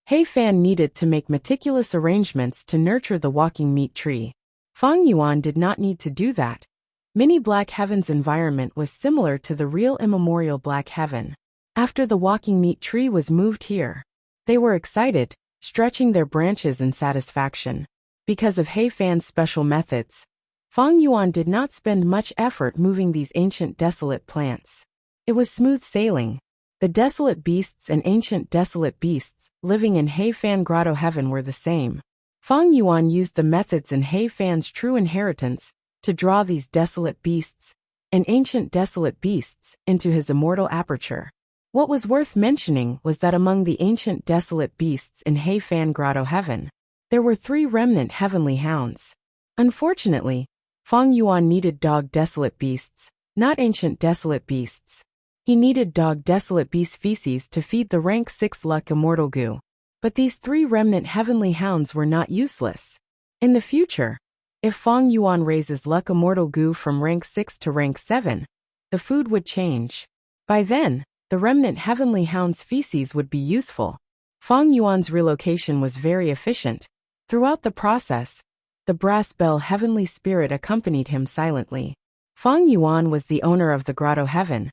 He Fan needed to make meticulous arrangements to nurture the walking meat tree. Feng Yuan did not need to do that. Mini Black Heaven's environment was similar to the real immemorial Black Heaven. After the walking meat tree was moved here, they were excited, stretching their branches in satisfaction. Because of He Fan's special methods, Feng Yuan did not spend much effort moving these ancient desolate plants. It was smooth sailing. The desolate beasts and ancient desolate beasts living in He Fan Grotto Heaven were the same. Feng Yuan used the methods in He Fan's true inheritance to draw these desolate beasts and ancient desolate beasts into his immortal aperture. What was worth mentioning was that among the ancient desolate beasts in He Fan Grotto Heaven, there were 3 remnant heavenly hounds. Unfortunately, Feng Yuan needed dog desolate beasts, not ancient desolate beasts. He needed dog desolate beast feces to feed the rank 6 luck immortal goo. But these 3 remnant heavenly hounds were not useless. In the future, if Feng Yuan raises luck immortal goo from rank 6 to rank 7, the food would change. By then, the remnant heavenly hound's feces would be useful. Feng Yuan's relocation was very efficient. Throughout the process, the brass bell heavenly spirit accompanied him silently. Feng Yuan was the owner of the Grotto Heaven.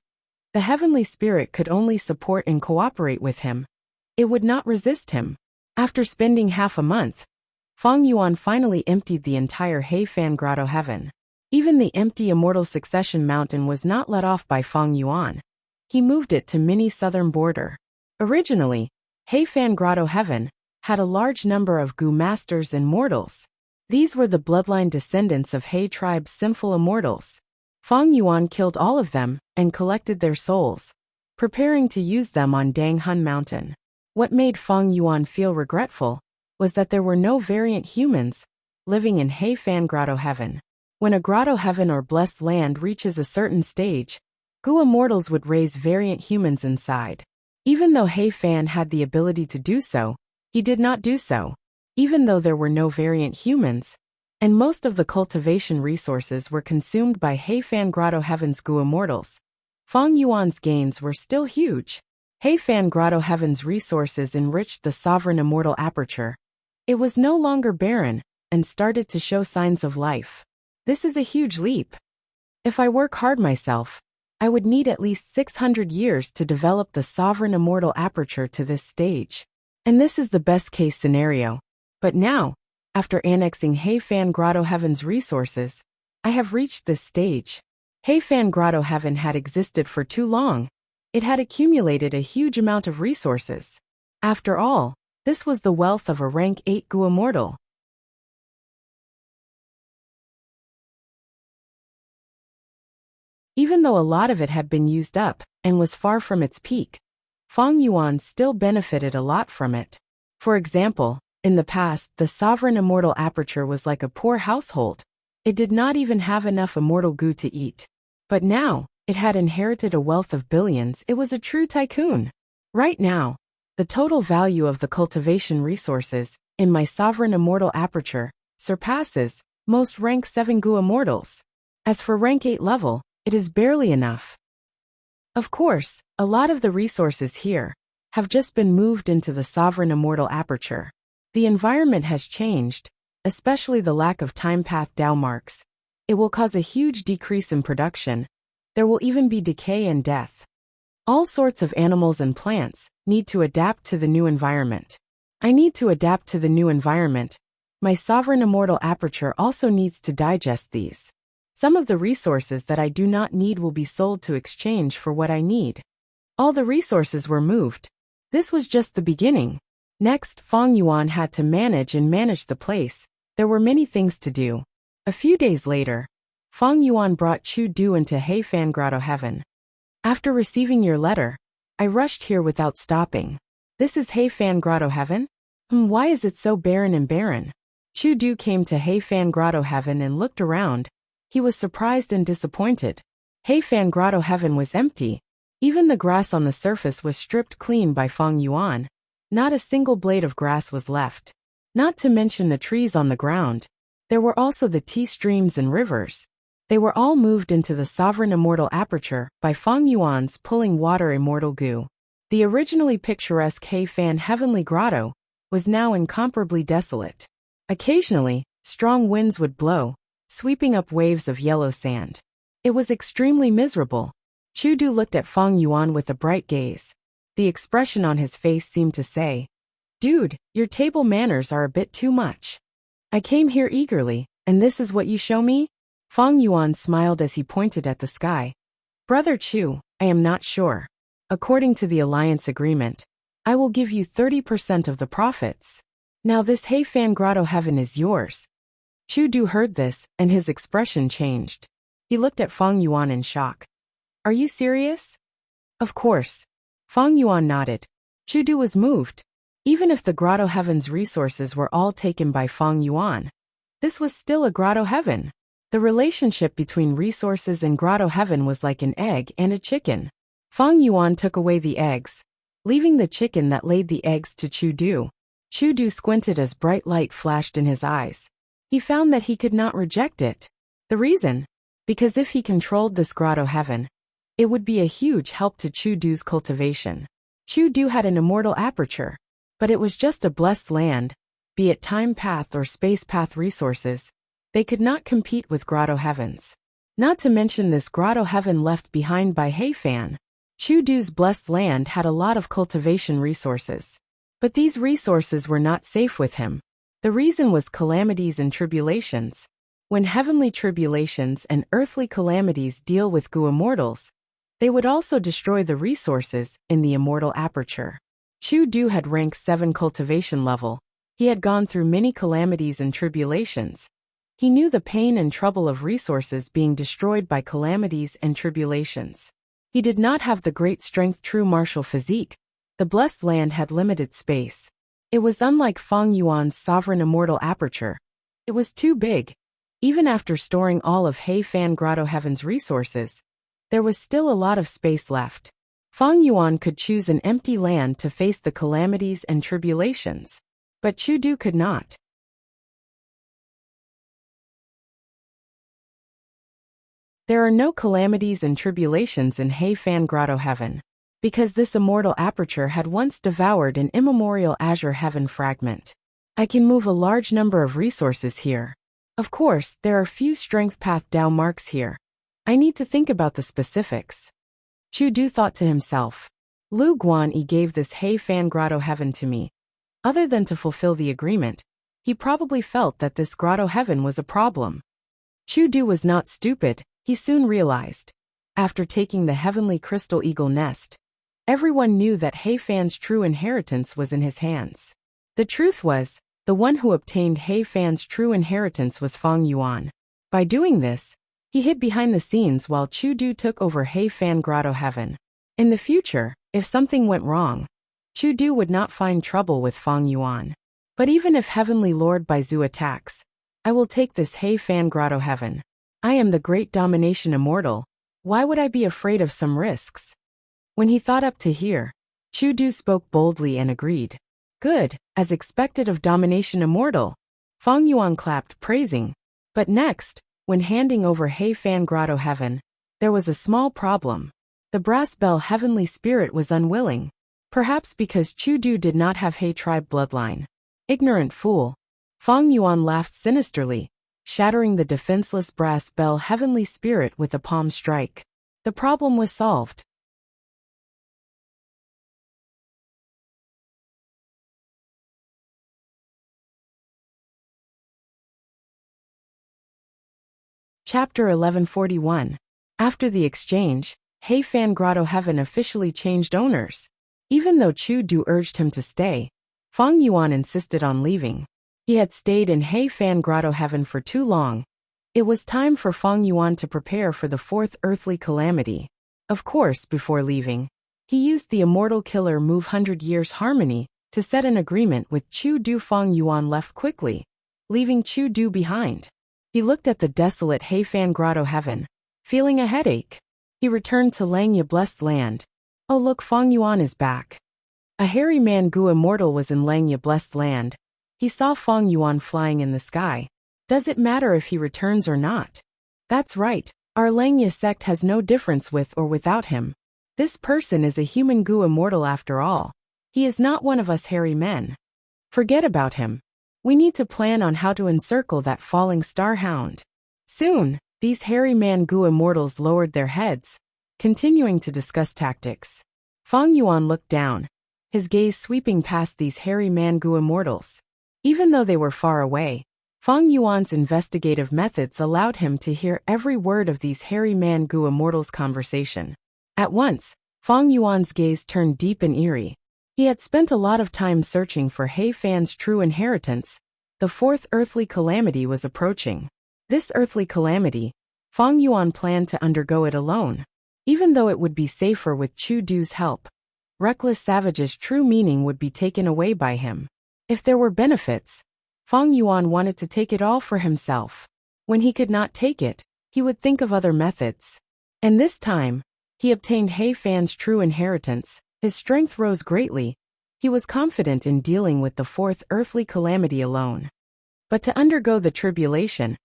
The heavenly spirit could only support and cooperate with him. It would not resist him. After spending half a month, Feng Yuan finally emptied the entire He Fan Grotto Heaven. Even the empty Immortal Succession Mountain was not let off by Feng Yuan. He moved it to Mini Southern Border. Originally, He Fan Grotto Heaven had a large number of Goo Masters and Mortals. These were the bloodline descendants of He Tribe's sinful immortals. Feng Yuan killed all of them and collected their souls, preparing to use them on Dang Hun Mountain. What made Feng Yuan feel regretful was that there were no variant humans living in He Fan Grotto Heaven. When a Grotto Heaven or blessed land reaches a certain stage, Goo Immortals would raise variant humans inside. Even though He Fan had the ability to do so, he did not do so. Even though there were no variant humans, and most of the cultivation resources were consumed by He Fan Grotto Heaven's Goo Immortals, Feng Yuan's gains were still huge. He Fan Grotto Heaven's resources enriched the Sovereign Immortal Aperture. It was no longer barren, and started to show signs of life. This is a huge leap. If I work hard myself, I would need at least 600 years to develop the Sovereign Immortal Aperture to this stage. And this is the best case scenario. But now, after annexing He Fan Grotto Heaven's resources, I have reached this stage. He Fan Grotto Heaven had existed for too long. It had accumulated a huge amount of resources. After all, this was the wealth of a rank 8 Goo Immortal. Even though a lot of it had been used up and was far from its peak, Feng Yuan still benefited a lot from it. For example, in the past, the Sovereign Immortal Aperture was like a poor household. It did not even have enough immortal goo to eat. But now, it had inherited a wealth of billions. It was a true tycoon. Right now, the total value of the cultivation resources in my Sovereign Immortal Aperture surpasses most rank 7 Goo Immortals. As for rank 8 level, it is barely enough. Of course, a lot of the resources here have just been moved into the Sovereign Immortal Aperture. The environment has changed, especially the lack of time path Dao marks. It will cause a huge decrease in production. There will even be decay and death. All sorts of animals and plants need to adapt to the new environment. I need to adapt to the new environment. My Sovereign Immortal Aperture also needs to digest these. Some of the resources that I do not need will be sold to exchange for what I need. All the resources were moved. This was just the beginning. Next, Feng Yuan had to manage the place. There were many things to do. A few days later, Feng Yuan brought Chu Du into He Fan Grotto Heaven. After receiving your letter, I rushed here without stopping. This is Heifan Grotto Heaven? Why is it so barren and barren? Chu Du came to Heifan Grotto Heaven and looked around. He was surprised and disappointed. Heifan Grotto Heaven was empty. Even the grass on the surface was stripped clean by Feng Yuan. Not a single blade of grass was left. Not to mention the trees on the ground. There were also the tea streams and rivers. They were all moved into the sovereign immortal aperture by Feng Yuan's pulling water immortal goo. The originally picturesque Heifan Heavenly Grotto was now incomparably desolate. Occasionally, strong winds would blow, sweeping up waves of yellow sand. It was extremely miserable. Chu Du looked at Feng Yuan with a bright gaze. The expression on his face seemed to say, "Dude, your table manners are a bit too much. I came here eagerly, and this is what you show me?" Feng Yuan smiled as he pointed at the sky. "Brother Chu, I am not sure. According to the alliance agreement, I will give you 30% of the profits. Now this Heifan Grotto Heaven is yours." Chu Du heard this, and his expression changed. He looked at Feng Yuan in shock. "Are you serious?" "Of course." Feng Yuan nodded. Chu Du was moved. Even if the Grotto Heaven's resources were all taken by Feng Yuan, this was still a Grotto Heaven. The relationship between resources and Grotto Heaven was like an egg and a chicken. Feng Yuan took away the eggs, leaving the chicken that laid the eggs to Chu Du. Chu Du squinted as bright light flashed in his eyes. He found that he could not reject it. The reason? Because if he controlled this Grotto Heaven, it would be a huge help to Chu Du's cultivation. Chu Du had an immortal aperture, but it was just a blessed land, be it time path or space path resources. They could not compete with Grotto Heavens. Not to mention this Grotto Heaven left behind by Heifan. Chu Du's blessed land had a lot of cultivation resources. But these resources were not safe with him. The reason was calamities and tribulations. When heavenly tribulations and earthly calamities deal with Gu immortals, they would also destroy the resources in the immortal aperture. Chu Du had rank 7 cultivation level. He had gone through many calamities and tribulations. He knew the pain and trouble of resources being destroyed by calamities and tribulations. He did not have the great strength true martial physique. The blessed land had limited space. It was unlike Feng Yuan's sovereign immortal aperture. It was too big. Even after storing all of Heifan Grotto Heaven's resources, there was still a lot of space left. Feng Yuan could choose an empty land to face the calamities and tribulations. But Chu Du could not. There are no calamities and tribulations in Heifan Grotto Heaven, because this immortal aperture had once devoured an immemorial azure heaven fragment. I can move a large number of resources here. Of course, there are few strength path Dao marks here. I need to think about the specifics. Chu Du thought to himself. Lu Guanyi gave this Heifan Grotto Heaven to me. Other than to fulfill the agreement, he probably felt that this Grotto Heaven was a problem. Chu Du was not stupid. He soon realized. After taking the heavenly crystal eagle nest, everyone knew that Heifan's true inheritance was in his hands. The truth was, the one who obtained Heifan's true inheritance was Feng Yuan. By doing this, he hid behind the scenes while Chu Du took over Heifan Grotto Heaven. In the future, if something went wrong, Chu Du would not find trouble with Feng Yuan. But even if Heavenly Lord Baizu attacks, I will take this Heifan Grotto Heaven. I am the great domination immortal. Why would I be afraid of some risks? When he thought up to here, Chu Du spoke boldly and agreed. Good, as expected of domination immortal. Feng Yuan clapped, praising. But next, when handing over Heifan Grotto Heaven, there was a small problem. The brass bell heavenly spirit was unwilling. Perhaps because Chu Du did not have He tribe bloodline. Ignorant fool. Feng Yuan laughed sinisterly, shattering the defenseless brass bell heavenly spirit with a palm strike. The problem was solved. Chapter 1141. After the exchange, Heifan Grotto Heaven officially changed owners. Even though Chu Du urged him to stay, Feng Yuan insisted on leaving. He had stayed in Heifan Grotto Heaven for too long. It was time for Feng Yuan to prepare for the 4th earthly calamity. Of course, before leaving, He used the immortal killer move 100 Years Harmony to set an agreement with Chu Du. Feng Yuan left quickly, leaving Chu Du behind. He looked at the desolate Heifan Grotto heaven, feeling a headache. He returned to Langya Blessed Land. Oh look, Feng Yuan is back. A hairy man Gu immortal was in Langya Blessed Land. He saw Feng Yuan flying in the sky. Does it matter if he returns or not? That's right, our Langya sect has no difference with or without him. This person is a human Gu immortal after all. He is not one of us hairy men. Forget about him. We need to plan on how to encircle that falling star hound. Soon, these hairy man Gu immortals lowered their heads, continuing to discuss tactics. Feng Yuan looked down, his gaze sweeping past these hairy man Gu immortals. Even though they were far away, Feng Yuan's investigative methods allowed him to hear every word of these hairy man Gu immortals' conversation. At once, Feng Yuan's gaze turned deep and eerie. He had spent a lot of time searching for Heifan's true inheritance. The fourth earthly calamity was approaching. This earthly calamity, Feng Yuan planned to undergo it alone. Even though it would be safer with Chu Du's help, reckless savage's true meaning would be taken away by him. If there were benefits, Feng Yuan wanted to take it all for himself. When he could not take it, he would think of other methods. And this time, he obtained Heifan's true inheritance. His strength rose greatly. He was confident in dealing with the fourth earthly calamity alone. But to undergo the tribulation,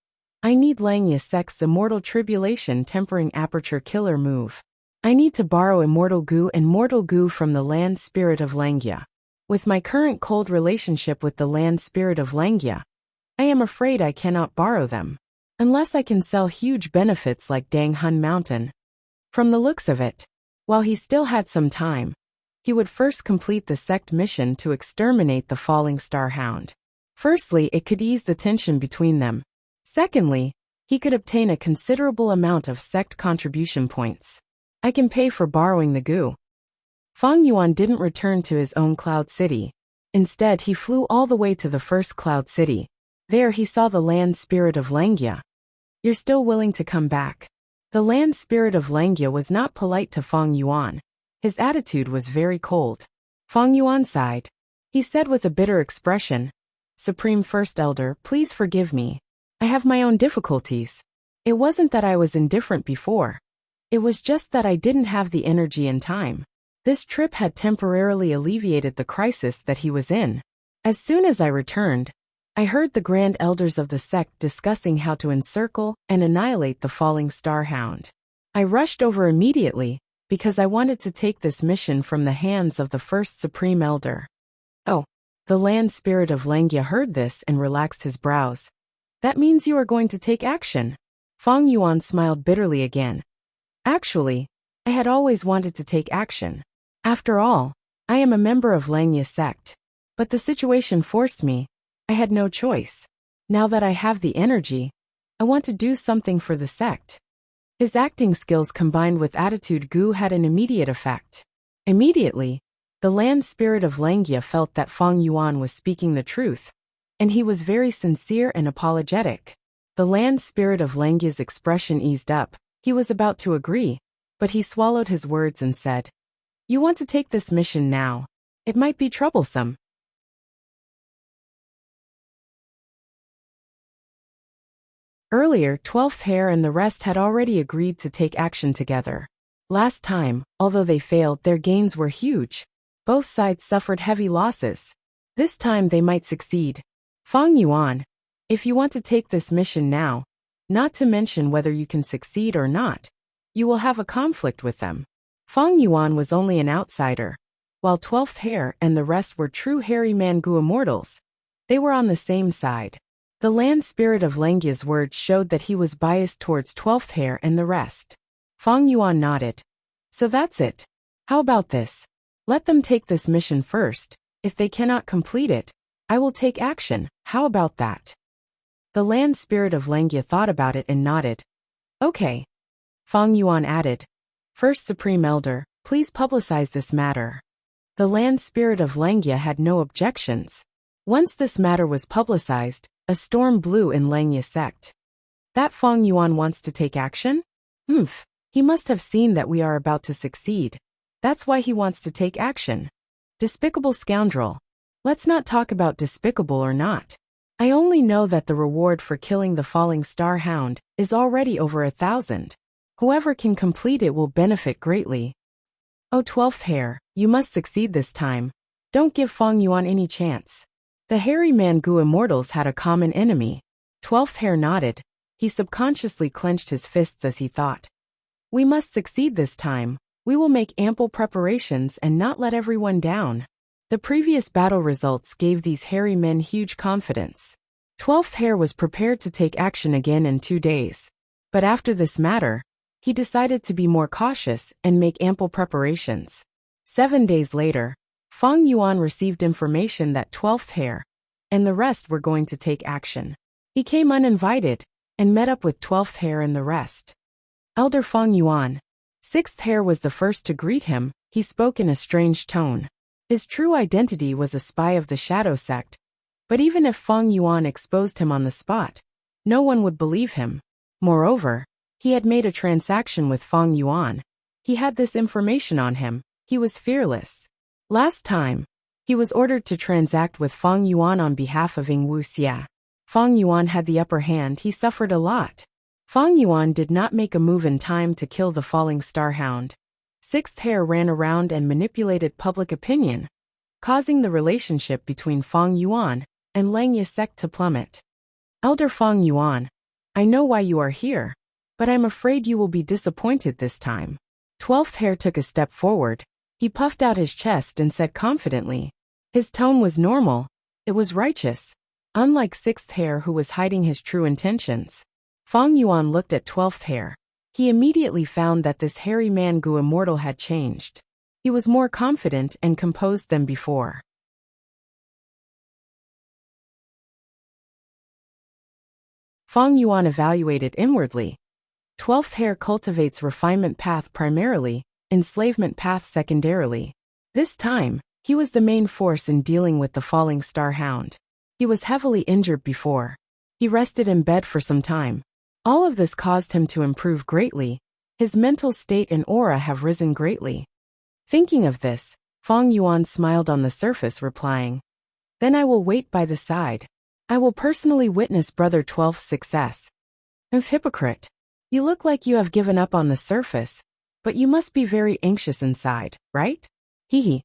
I need Langya sect's immortal tribulation tempering aperture killer move. I need to borrow immortal Gu and mortal Gu from the land spirit of Langya. With my current cold relationship with the land spirit of Langya, I am afraid I cannot borrow them. Unless I can sell huge benefits like Dang Hun Mountain. From the looks of it, while he still had some time, he would first complete the sect mission to exterminate the falling star hound. Firstly, it could ease the tension between them. Secondly, he could obtain a considerable amount of sect contribution points. I can pay for borrowing the Gu. Feng Yuan didn't return to his own cloud city. Instead, he flew all the way to the first cloud city. There he saw the land spirit of Langya. You're still willing to come back? The land spirit of Langya was not polite to Feng Yuan. His attitude was very cold. Feng Yuan sighed. He said with a bitter expression, Supreme First Elder, please forgive me. I have my own difficulties. It wasn't that I was indifferent before. It was just that I didn't have the energy and time. This trip had temporarily alleviated the crisis that he was in. As soon as I returned, I heard the Grand Elders of the sect discussing how to encircle and annihilate the falling star hound. I rushed over immediately, because I wanted to take this mission from the hands of the first Supreme Elder. Oh, the land spirit of Langya heard this and relaxed his brows. That means you are going to take action. Feng Yuan smiled bitterly again. Actually, I had always wanted to take action. After all, I am a member of Langya sect. But the situation forced me. I had no choice. Now that I have the energy, I want to do something for the sect. His acting skills combined with attitude Gu had an immediate effect. Immediately, the land spirit of Langya felt that Feng Yuan was speaking the truth, and he was very sincere and apologetic. The land spirit of Langya's expression eased up. He was about to agree, but he swallowed his words and said, You want to take this mission now? It might be troublesome. Earlier, 12th Hair and the rest had already agreed to take action together. Last time, although they failed, their gains were huge. Both sides suffered heavy losses. This time they might succeed. Feng Yuan, if you want to take this mission now, not to mention whether you can succeed or not, you will have a conflict with them. Feng Yuan was only an outsider, while 12th Hair and the rest were true hairy Mangu immortals. They were on the same side. The land spirit of Langya's words showed that he was biased towards 12th Hair and the rest. Feng Yuan nodded. So that's it. How about this? Let them take this mission first. If they cannot complete it, I will take action. How about that? The land spirit of Langya thought about it and nodded. Okay. Feng Yuan added. First Supreme Elder, please publicize this matter. The land spirit of Langya had no objections. Once this matter was publicized, a storm blew in Langya sect. That Feng Yuan wants to take action? He must have seen that we are about to succeed. That's why he wants to take action. Despicable scoundrel. Let's not talk about despicable or not. I only know that the reward for killing the falling star hound is already over 1,000. Whoever can complete it will benefit greatly. Oh, 12th hair, you must succeed this time. Don't give Feng Yuan any chance. The hairy Mangu immortals had a common enemy. 12th hair nodded. He subconsciously clenched his fists as he thought. We must succeed this time. We will make ample preparations and not let everyone down. The previous battle results gave these hairy men huge confidence. 12th hair was prepared to take action again in 2 days. But after this matter, he decided to be more cautious and make ample preparations. 7 days later, Feng Yuan received information that 12th hair and the rest were going to take action. He came uninvited and met up with 12th hair and the rest. Elder Feng Yuan. 6th hair was the first to greet him. He spoke in a strange tone. His true identity was a spy of the Shadow Sect, but even if Feng Yuan exposed him on the spot, no one would believe him. Moreover, he had made a transaction with Feng Yuan. He had this information on him. He was fearless. Last time, he was ordered to transact with Feng Yuan on behalf of Wuxia. Feng Yuan had the upper hand. He suffered a lot. Feng Yuan did not make a move in time to kill the falling star hound. 6th hair ran around and manipulated public opinion, causing the relationship between Feng Yuan and Lang Ye sect to plummet. Elder Feng Yuan, I know why you are here, but I'm afraid you will be disappointed this time. 12th hair took a step forward. He puffed out his chest and said confidently. His tone was normal. It was righteous. Unlike 6th hair who was hiding his true intentions. Feng Yuan looked at 12th hair. He immediately found that this hairy Mangu immortal had changed. He was more confident and composed than before. Feng Yuan evaluated inwardly. 12th hair cultivates refinement path primarily, enslavement path secondarily. This time, he was the main force in dealing with the falling star hound. He was heavily injured before. He rested in bed for some time. All of this caused him to improve greatly. His mental state and aura have risen greatly. Thinking of this, Feng Yuan smiled on the surface, replying, Then I will wait by the side. I will personally witness Brother 12's success. Hypocrite. You look like you have given up on the surface, but you must be very anxious inside, right? Hee.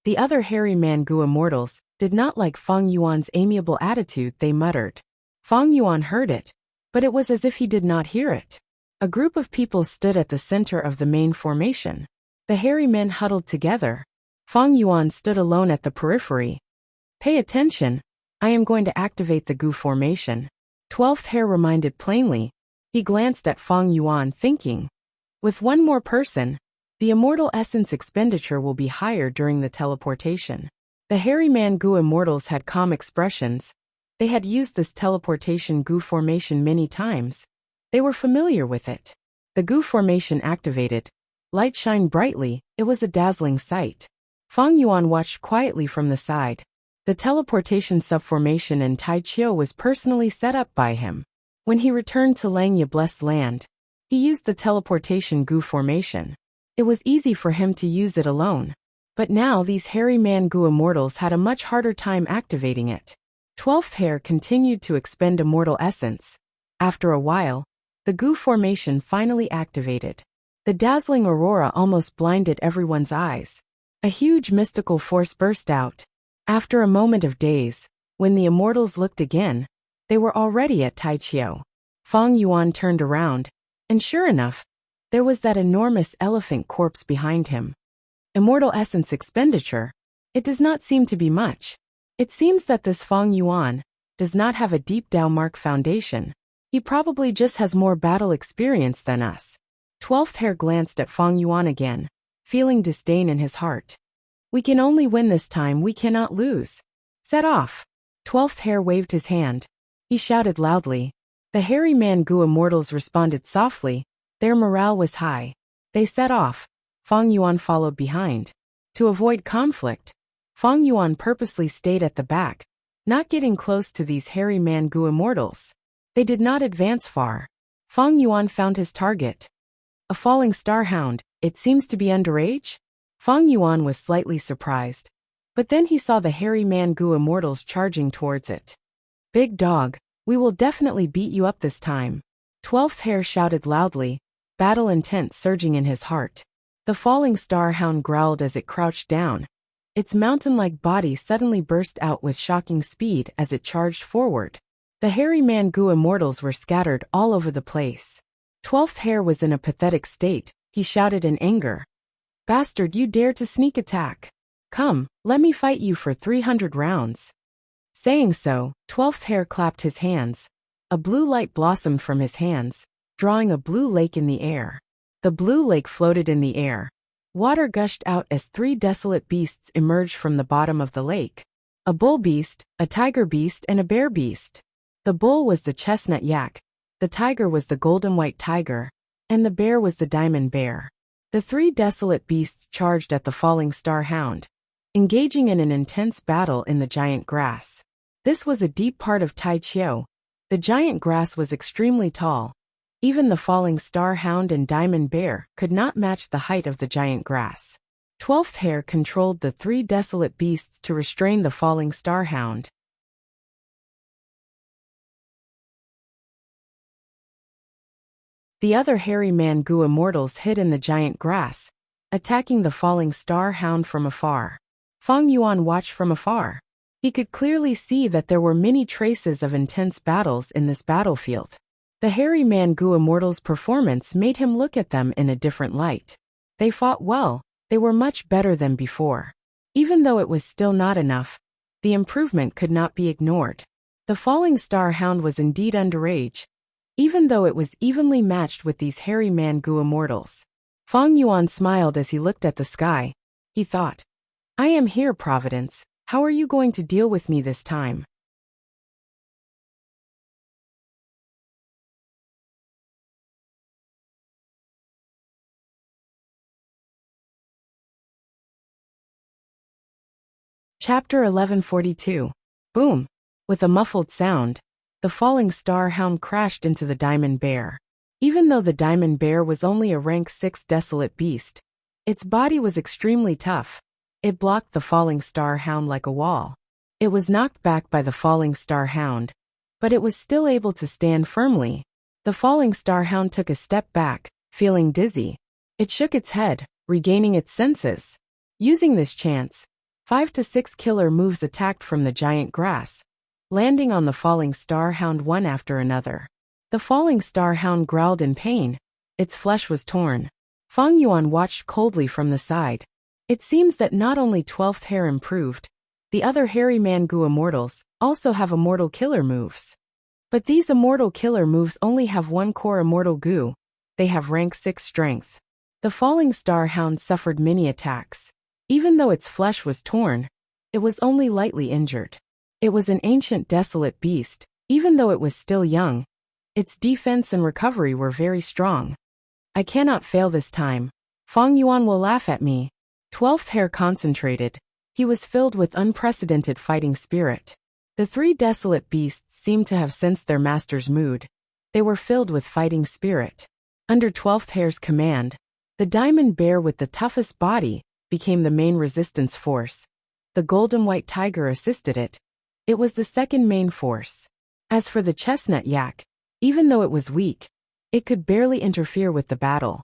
The other hairy Mangu immortals did not like Feng Yuan's amiable attitude. They muttered. Feng Yuan heard it, but it was as if he did not hear it. A group of people stood at the center of the main formation. The hairy men huddled together. Feng Yuan stood alone at the periphery. Pay attention. I am going to activate the Gu formation. 12th hair reminded plainly. He glanced at Feng Yuan thinking. With one more person, the immortal essence expenditure will be higher during the teleportation. The hairy Mangu immortals had calm expressions. They had used this teleportation Gu formation many times. They were familiar with it. The Gu formation activated. Light shined brightly. It was a dazzling sight. Feng Yuan watched quietly from the side. The teleportation subformation in Tai Chiu was personally set up by him. When he returned to Langya Blessed Land, he used the teleportation Gu formation. It was easy for him to use it alone. But now these hairy Mangu immortals had a much harder time activating it. 12th hair continued to expend immortal essence. After a while, the Gu formation finally activated. The dazzling aurora almost blinded everyone's eyes. A huge mystical force burst out. After a moment of daze, when the immortals looked again, they were already at Tai Chiu. Feng Yuan turned around, and sure enough, there was that enormous elephant corpse behind him. Immortal essence expenditure. It does not seem to be much. It seems that this Feng Yuan does not have a deep Dao mark foundation. He probably just has more battle experience than us. 12th hair glanced at Feng Yuan again, feeling disdain in his heart. We can only win this time, we cannot lose. Set off. 12th hair waved his hand. He shouted loudly. The hairy Mangu immortals responded softly. Their morale was high. They set off. Feng Yuan followed behind. To avoid conflict, Feng Yuan purposely stayed at the back, not getting close to these hairy Mangu immortals. They did not advance far. Feng Yuan found his target. A falling star hound. It seems to be underage? Fang Yuan was slightly surprised. But then he saw the hairy man-gu immortals charging towards it. Big dog, we will definitely beat you up this time. 12th Hare shouted loudly, battle intent surging in his heart. The falling star hound growled as it crouched down. Its mountain-like body suddenly burst out with shocking speed as it charged forward. The hairy man-gu immortals were scattered all over the place. 12th Hare was in a pathetic state. He shouted in anger. Bastard, you dare to sneak attack. Come, let me fight you for 300 rounds. Saying so, 12th Hare clapped his hands. A blue light blossomed from his hands, drawing a blue lake in the air. The blue lake floated in the air. Water gushed out as 3 desolate beasts emerged from the bottom of the lake. A bull beast, a tiger beast, and a bear beast. The bull was the chestnut yak, the tiger was the golden white tiger, and the bear was the diamond bear. The 3 desolate beasts charged at the falling star hound, engaging in an intense battle in the giant grass. This was a deep part of Tai Chiu. The giant grass was extremely tall. Even the falling star hound and diamond bear could not match the height of the giant grass. 12th Hare controlled the 3 desolate beasts to restrain the falling star hound. The other hairy man-gu immortals hid in the giant grass, attacking the falling star hound from afar. Fang Yuan watched from afar. He could clearly see that there were many traces of intense battles in this battlefield. The hairy man-gu immortals' performance made him look at them in a different light. They fought well, they were much better than before. Even though it was still not enough, the improvement could not be ignored. The falling star hound was indeed underage, even though it was evenly matched with these hairy man-gu immortals. Fang Yuan smiled as he looked at the sky. He thought, I am here, Providence. How are you going to deal with me this time? Chapter 1142. Boom! With a muffled sound, the falling star hound crashed into the diamond bear. Even though the diamond bear was only a rank 6 desolate beast, its body was extremely tough. It blocked the falling star hound like a wall. It was knocked back by the falling star hound, but it was still able to stand firmly. The falling star hound took a step back, feeling dizzy. It shook its head, regaining its senses. Using this chance, 5 to 6 killer moves attacked from the giant grass, landing on the falling star hound one after another. The falling star hound growled in pain. Its flesh was torn. Fang Yuan watched coldly from the side. It seems that not only 12th Hare improved, the other hairy man-gu immortals also have immortal killer moves. But these immortal killer moves only have one core immortal gu. They have rank 6 strength. The falling star hound suffered many attacks. Even though its flesh was torn, it was only lightly injured. It was an ancient desolate beast. Even though it was still young, its defense and recovery were very strong. I cannot fail this time. Fang Yuan will laugh at me. 12th Hare concentrated. He was filled with unprecedented fighting spirit. The 3 desolate beasts seemed to have sensed their master's mood. They were filled with fighting spirit. Under 12th Hare's command, the diamond bear with the toughest body became the main resistance force. The golden white tiger assisted it. It was the second main force. As for the chestnut yak, even though it was weak, it could barely interfere with the battle.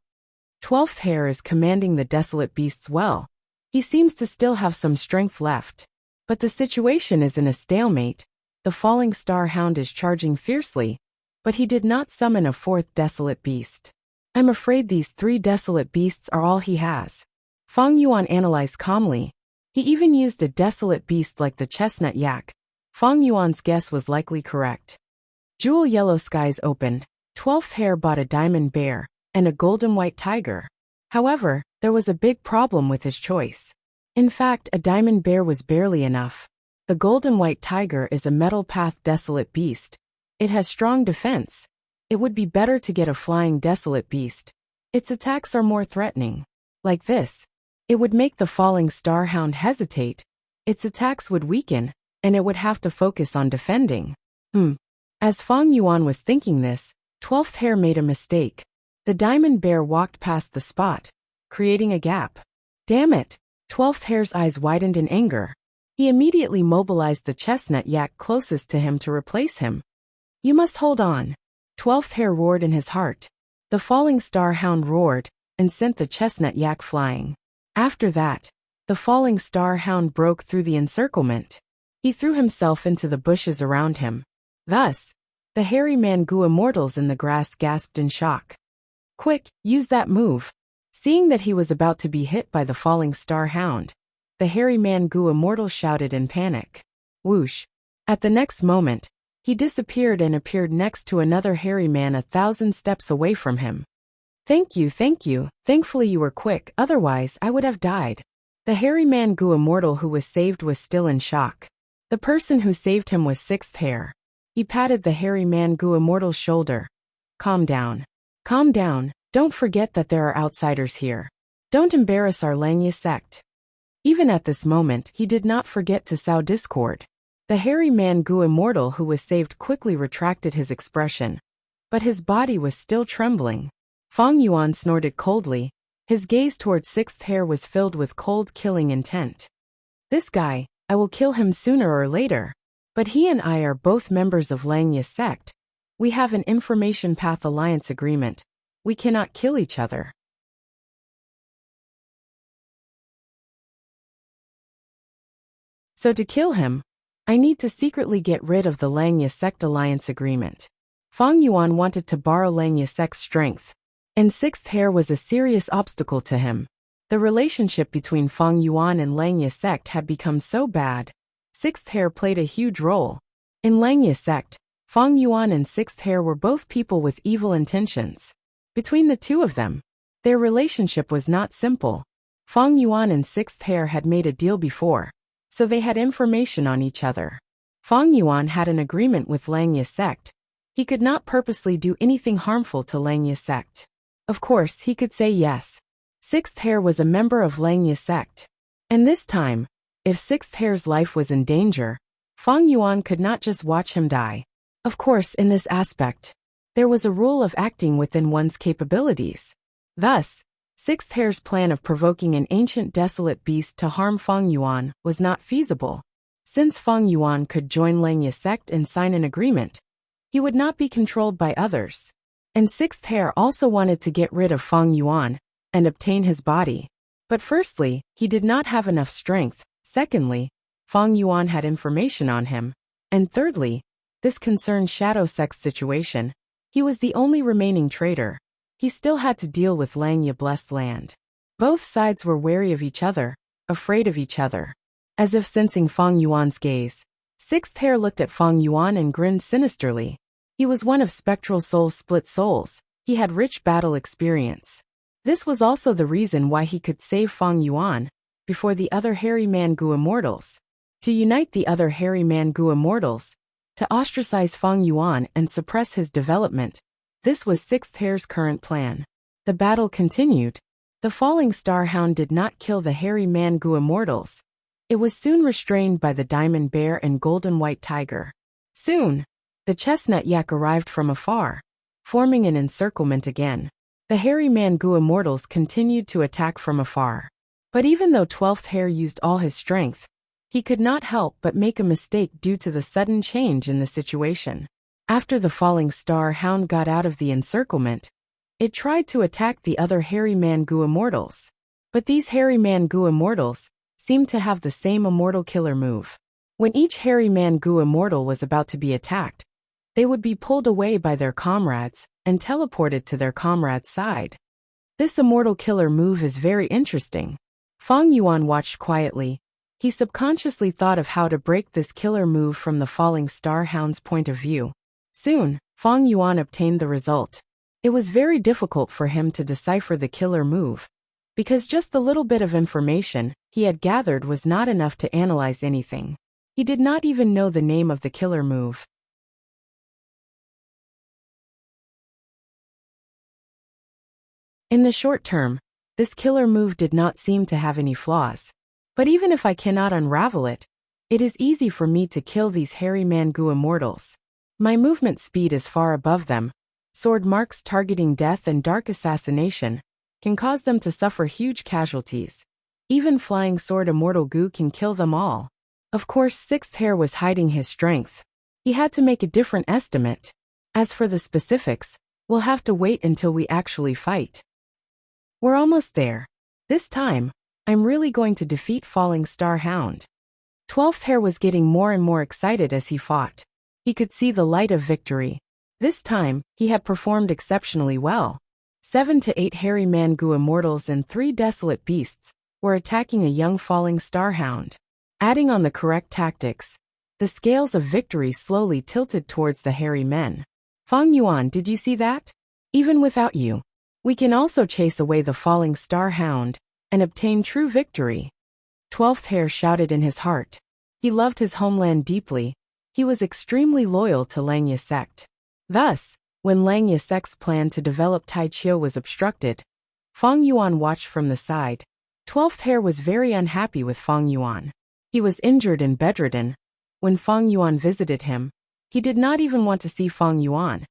12th Hare is commanding the desolate beasts well. He seems to still have some strength left. But the situation is in a stalemate. The falling star hound is charging fiercely, but he did not summon a 4th desolate beast. I'm afraid these 3 desolate beasts are all he has. Fang Yuan analyzed calmly. He even used a desolate beast like the chestnut yak. Fang Yuan's guess was likely correct. Jewel yellow skies opened. 12th Hare bought a diamond bear and a golden white tiger. However, there was a big problem with his choice. In fact, a diamond bear was barely enough. The golden white tiger is a metal path desolate beast. It has strong defense. It would be better to get a flying desolate beast. Its attacks are more threatening. Like this, it would make the falling star hound hesitate. Its attacks would weaken, and it would have to focus on defending. As Fang Yuan was thinking this, 12th Hare made a mistake. The diamond bear walked past the spot, creating a gap. Damn it! 12th Hair's eyes widened in anger. He immediately mobilized the chestnut yak closest to him to replace him. You must hold on. 12th Hair roared in his heart. The falling star hound roared and sent the chestnut yak flying. After that, the falling star hound broke through the encirclement. He threw himself into the bushes around him. Thus, the hairy Mangu immortals in the grass gasped in shock. Quick, use that move. Seeing that he was about to be hit by the falling star hound, the hairy Mangu immortal shouted in panic. Whoosh! At the next moment, he disappeared and appeared next to another hairy man 1,000 steps away from him. Thank you. Thankfully you were quick, otherwise I would have died. The hairy Mangu immortal who was saved was still in shock. The person who saved him was 6th Hair. He patted the hairy Mangu immortal's shoulder. Calm down. Calm down, don't forget that there are outsiders here. Don't embarrass our Langya sect. Even at this moment, he did not forget to sow discord. The hairy Mangu immortal who was saved quickly retracted his expression, but his body was still trembling. Fang Yuan snorted coldly. His gaze toward 6th Hair was filled with cold killing intent. This guy, I will kill him sooner or later. But he and I are both members of Langya sect. We have an information path alliance agreement. We cannot kill each other. So to kill him, I need to secretly get rid of the Langya sect alliance agreement. Fang Yuan wanted to borrow Langya sect's strength, and 6th Hair was a serious obstacle to him. The relationship between Fang Yuan and Langya sect had become so bad. 6th Hair played a huge role. In Langya sect, Fang Yuan and 6th Hair were both people with evil intentions. Between the two of them, their relationship was not simple. Fang Yuan and 6th Hair had made a deal before, so they had information on each other. Fang Yuan had an agreement with Langya sect. He could not purposely do anything harmful to Langya sect. Of course, he could say yes. 6th Hair was a member of Langya sect. And this time, if 6th Hair's life was in danger, Fang Yuan could not just watch him die. Of course, in this aspect, there was a rule of acting within one's capabilities. Thus, 6th Hair's plan of provoking an ancient desolate beast to harm Fang Yuan was not feasible. Since Fang Yuan could join Langya sect and sign an agreement, he would not be controlled by others. And 6th Hair also wanted to get rid of Fang Yuan and obtain his body. But firstly, he did not have enough strength. Secondly, Fang Yuan had information on him. And thirdly, this concerned Shadow Sect's situation. He was the only remaining traitor. He still had to deal with Langya Blessed Land. Both sides were wary of each other, afraid of each other. As if sensing Fang Yuan's gaze, 6th Hair looked at Fang Yuan and grinned sinisterly. He was one of Spectral Soul's split souls. He had rich battle experience. This was also the reason why he could save Fang Yuan before the other hairy Mangu immortals. To unite the other hairy Mangu immortals, to ostracize Fang Yuan and suppress his development. This was 6th Hair's current plan. The battle continued. The falling star hound did not kill the hairy Mangu immortals. It was soon restrained by the diamond bear and golden white tiger. Soon, the chestnut yak arrived from afar, forming an encirclement again. The hairy Mangu immortals continued to attack from afar. But even though 12th Hair used all his strength, he could not help but make a mistake due to the sudden change in the situation. After the falling star hound got out of the encirclement, it tried to attack the other hairy Mangu immortals. But these hairy Mangu immortals seemed to have the same immortal killer move. When each hairy Mangu immortal was about to be attacked, they would be pulled away by their comrades and teleported to their comrade's side. This immortal killer move is very interesting. Fang Yuan watched quietly. He subconsciously thought of how to break this killer move from the falling star hound's point of view. Soon, Fang Yuan obtained the result. It was very difficult for him to decipher the killer move, because just the little bit of information he had gathered was not enough to analyze anything. He did not even know the name of the killer move. In the short term, this killer move did not seem to have any flaws. But even if I cannot unravel it, it is easy for me to kill these hairy Mangu immortals. My movement speed is far above them. Sword marks targeting death and dark assassination can cause them to suffer huge casualties. Even flying sword immortal goo can kill them all. Of course, sixth hair was hiding his strength. He had to make a different estimate. As for the specifics, we'll have to wait until we actually fight. We're almost there. This time, I'm really going to defeat Falling Star Hound. 12th hair was getting more and more excited as he fought. He could see the light of victory. This time, he had performed exceptionally well. 7 to 8 hairy man-goo immortals and 3 desolate beasts were attacking a young Falling Star Hound. Adding on the correct tactics, the scales of victory slowly tilted towards the hairy men. Fang Yuan, did you see that? Even without you, we can also chase away the Falling Star Hound and obtain true victory. 12th hair shouted in his heart. He loved his homeland deeply. He was extremely loyal to Langya sect. Thus, when Langya sect's plan to develop Tai Chiu was obstructed, Fang Yuan watched from the side. 12th hair was very unhappy with Fang Yuan. He was injured and bedridden. When Fang Yuan visited him, he did not even want to see Fang Yuan.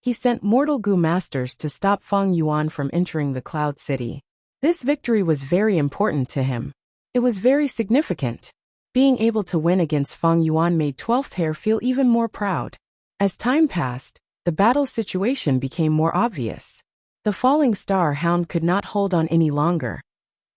He sent mortal goo masters to stop Fang Yuan from entering the Cloud City. This victory was very important to him. It was very significant. Being able to win against Fang Yuan made 12th hair feel even more proud. As time passed, the battle situation became more obvious. The Falling Star Hound could not hold on any longer.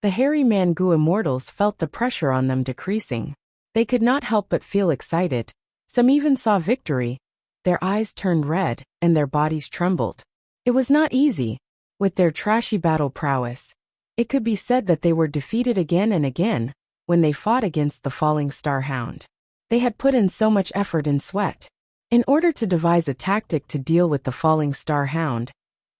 The hairy man-goo immortals felt the pressure on them decreasing. They could not help but feel excited. Some even saw victory. Their eyes turned red, and their bodies trembled. It was not easy. With their trashy battle prowess, it could be said that they were defeated again and again when they fought against the Falling Star Hound. They had put in so much effort and sweat. In order to devise a tactic to deal with the Falling Star Hound,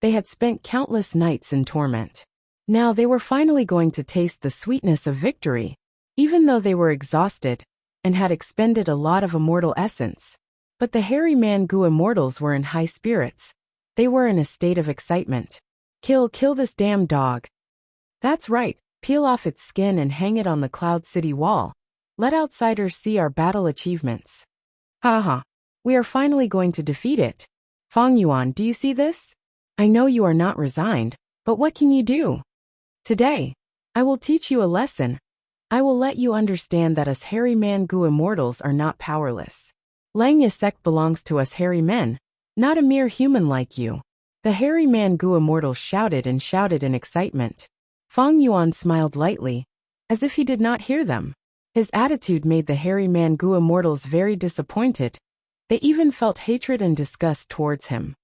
they had spent countless nights in torment. Now they were finally going to taste the sweetness of victory, even though they were exhausted and had expended a lot of immortal essence. But the hairy man-goo immortals were in high spirits. They were in a state of excitement. Kill this damn dog. That's right, peel off its skin and hang it on the Cloud City wall. Let outsiders see our battle achievements. Haha, we are finally going to defeat it. Fang Yuan, do you see this? I know you are not resigned, but what can you do? Today, I will teach you a lesson. I will let you understand that us hairy man-goo immortals are not powerless. Langya sect belongs to us hairy men, not a mere human like you. The hairy man-goo immortals shouted and shouted in excitement. Fang Yuan smiled lightly, as if he did not hear them. His attitude made the hairy man-goo immortals very disappointed. They even felt hatred and disgust towards him.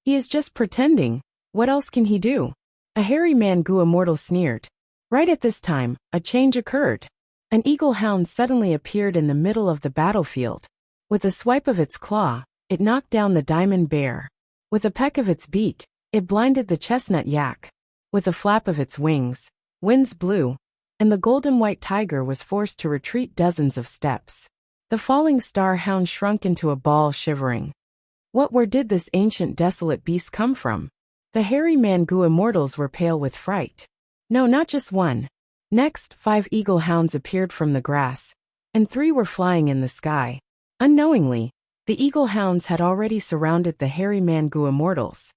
He is just pretending. What else can he do? A hairy man-goo immortal sneered. Right at this time, a change occurred. An eagle hound suddenly appeared in the middle of the battlefield. With a swipe of its claw, it knocked down the diamond bear. With a peck of its beak, it blinded the chestnut yak. With a flap of its wings, winds blew, and the golden white tiger was forced to retreat dozens of steps. The Falling Star Hound shrunk into a ball, shivering. Where did this ancient desolate beast come from? The hairy man-goo immortals were pale with fright. No, not just one. Next, 5 eagle hounds appeared from the grass, and 3 were flying in the sky. Unknowingly, the eagle hounds had already surrounded the hairy man-goo immortals.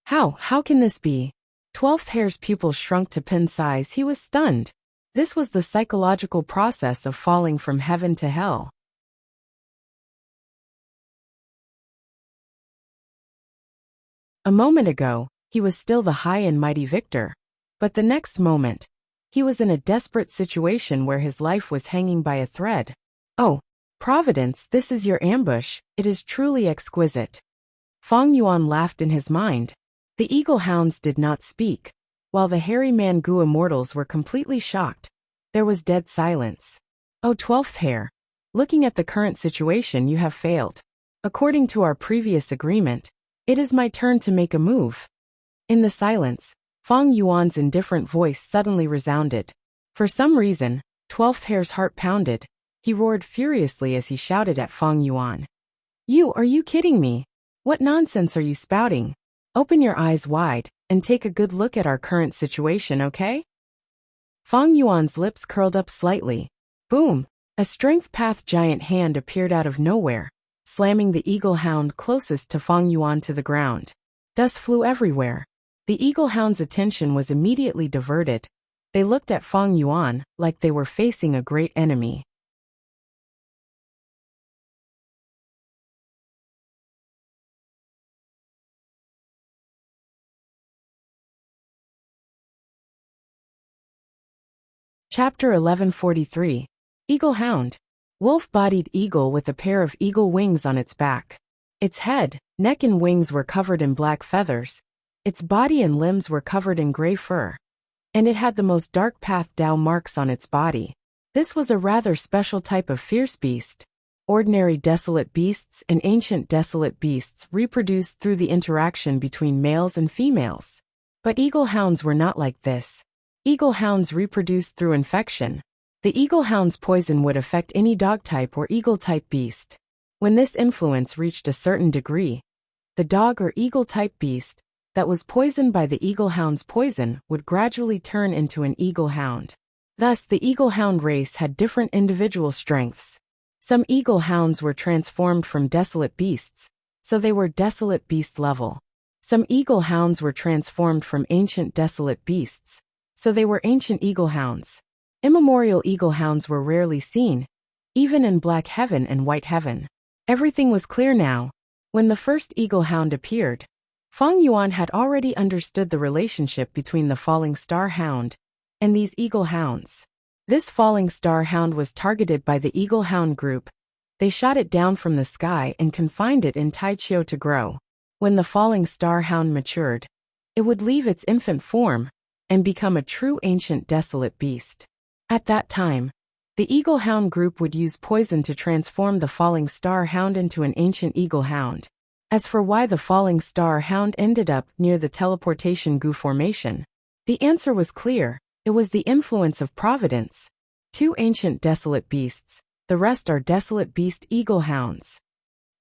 How can this be? 12th hair's pupils shrunk to pin size. He was stunned. This was the psychological process of falling from heaven to hell. A moment ago, he was still the high and mighty victor. But the next moment, he was in a desperate situation where his life was hanging by a thread. Oh, Providence, this is your ambush. It is truly exquisite. Fang Yuan laughed in his mind. The eagle hounds did not speak, while the hairy man-goo immortals were completely shocked. There was dead silence. Oh, 12th hair. Looking at the current situation, you have failed. According to our previous agreement, it is my turn to make a move. In the silence, Fang Yuan's indifferent voice suddenly resounded. For some reason, 12th hair's heart pounded. He roared furiously as he shouted at Fang Yuan. Are you kidding me? What nonsense are you spouting? Open your eyes wide and take a good look at our current situation, okay? Fang Yuan's lips curled up slightly. Boom! A strength path giant hand appeared out of nowhere, slamming the eagle hound closest to Fang Yuan to the ground. Dust flew everywhere. The eagle hound's attention was immediately diverted. They looked at Feng Yuan like they were facing a great enemy. Chapter 1143. Eagle Hound. Wolf-bodied eagle with a pair of eagle wings on its back. Its head, neck and wings were covered in black feathers. Its body and limbs were covered in gray fur. And it had the most dark path Dao marks on its body. This was a rather special type of fierce beast. Ordinary desolate beasts and ancient desolate beasts reproduced through the interaction between males and females. But eagle hounds were not like this. Eagle hounds reproduced through infection. The eagle hound's poison would affect any dog type or eagle type beast. When this influence reached a certain degree, the dog or eagle type beast that was poisoned by the eagle hound's poison would gradually turn into an eagle hound. Thus, the eagle hound race had different individual strengths. Some eagle hounds were transformed from desolate beasts, so they were desolate beast level. Some eagle hounds were transformed from ancient desolate beasts, so they were ancient eagle hounds. Immemorial eagle hounds were rarely seen, even in Black Heaven and White Heaven. Everything was clear now. When the first eagle hound appeared, Feng Yuan had already understood the relationship between the falling star hound and these eagle hounds. This falling star hound was targeted by the eagle hound group. They shot it down from the sky and confined it in Taichio to grow. When the falling star hound matured, it would leave its infant form and become a true ancient desolate beast. At that time, the eagle hound group would use poison to transform the falling star hound into an ancient eagle hound. As for why the falling star hound ended up near the teleportation goo formation, the answer was clear. It was the influence of providence. 2 ancient desolate beasts, the rest are desolate beast eagle hounds.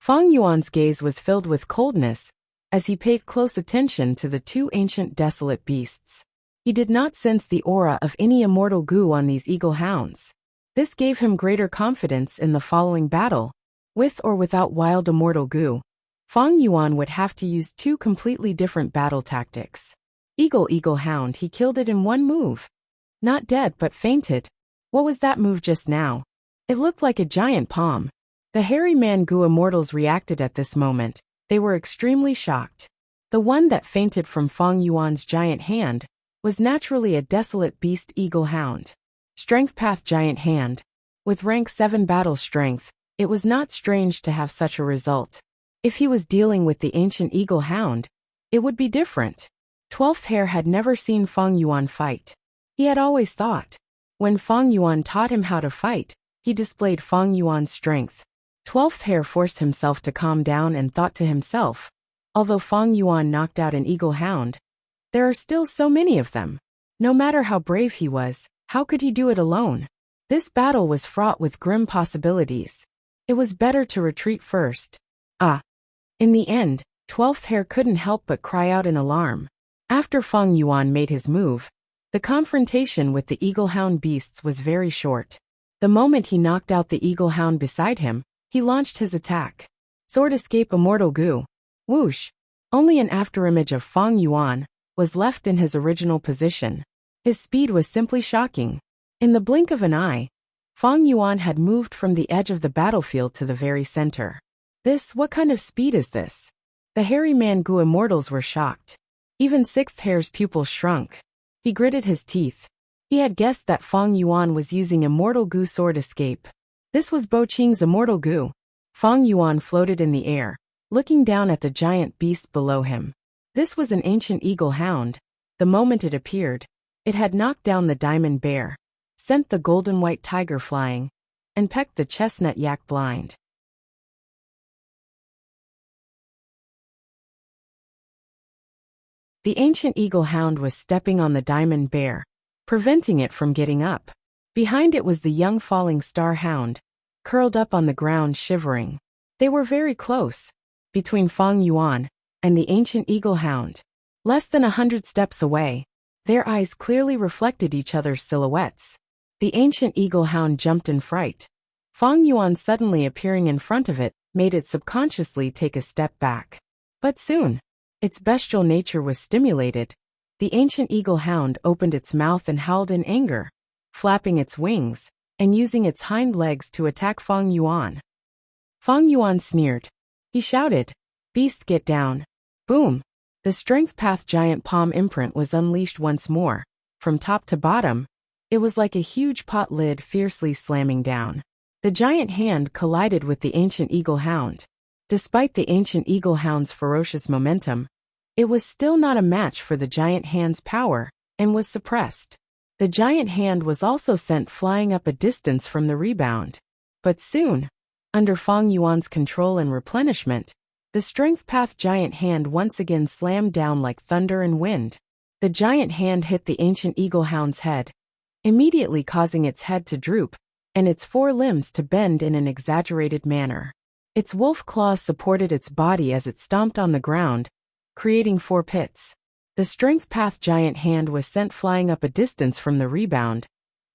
Feng Yuan's gaze was filled with coldness as he paid close attention to the 2 ancient desolate beasts. He did not sense the aura of any immortal goo on these eagle hounds. This gave him greater confidence in the following battle. With or without wild immortal goo, Feng Yuan would have to use 2 completely different battle tactics. Eagle hound, he killed it in one move. Not dead but fainted. What was that move just now? It looked like a giant palm. The hairy man goo immortals reacted at this moment. They were extremely shocked. The one that fainted from Feng Yuan's giant hand was naturally a desolate beast eagle hound. Strength path giant hand. With rank 7 battle strength, it was not strange to have such a result. If he was dealing with the ancient eagle hound, it would be different. 12th Hair had never seen Feng Yuan fight. He had always thought, when Feng Yuan taught him how to fight, he displayed Feng Yuan's strength. 12th Hair forced himself to calm down and thought to himself, although Feng Yuan knocked out an eagle hound, there are still so many of them. No matter how brave he was, how could he do it alone? This battle was fraught with grim possibilities. It was better to retreat first. In the end, 12th Hair couldn't help but cry out in alarm. After Feng Yuan made his move, the confrontation with the eagle hound beasts was very short. The moment he knocked out the eagle hound beside him, he launched his attack. Sword escape immortal goo. Whoosh! Only an afterimage of Feng Yuan was left in his original position. His speed was simply shocking. In the blink of an eye, Feng Yuan had moved from the edge of the battlefield to the very center. What kind of speed is this? The hairy man goo immortals were shocked. Even 6th Hair's pupils shrunk. He gritted his teeth. He had guessed that Feng Yuan was using immortal goo sword escape. This was Bo Qing's immortal goo. Feng Yuan floated in the air, looking down at the giant beast below him. This was an ancient eagle hound. The moment it appeared, it had knocked down the diamond bear, sent the golden white tiger flying, and pecked the chestnut yak blind. The ancient eagle hound was stepping on the diamond bear, preventing it from getting up. Behind it was the young falling star hound, curled up on the ground shivering. They were very close, between Feng Yuan and the ancient eagle hound. Less than 100 steps away, their eyes clearly reflected each other's silhouettes. The ancient eagle hound jumped in fright. Feng Yuan suddenly appearing in front of it made it subconsciously take a step back. But soon, its bestial nature was stimulated. The ancient eagle hound opened its mouth and howled in anger, flapping its wings and using its hind legs to attack Feng Yuan. Feng Yuan sneered. He shouted, "Beast, get down." Boom! The strength path giant palm imprint was unleashed once more. From top to bottom, it was like a huge pot lid fiercely slamming down. The giant hand collided with the ancient eagle hound. Despite the ancient eagle hound's ferocious momentum, it was still not a match for the giant hand's power, and was suppressed. The giant hand was also sent flying up a distance from the rebound. But soon, under Feng Yuan's control and replenishment, the strength path giant hand once again slammed down like thunder and wind. The giant hand hit the ancient eagle hound's head, immediately causing its head to droop, and its four limbs to bend in an exaggerated manner. Its wolf claws supported its body as it stomped on the ground, creating four pits. The strength path giant hand was sent flying up a distance from the rebound,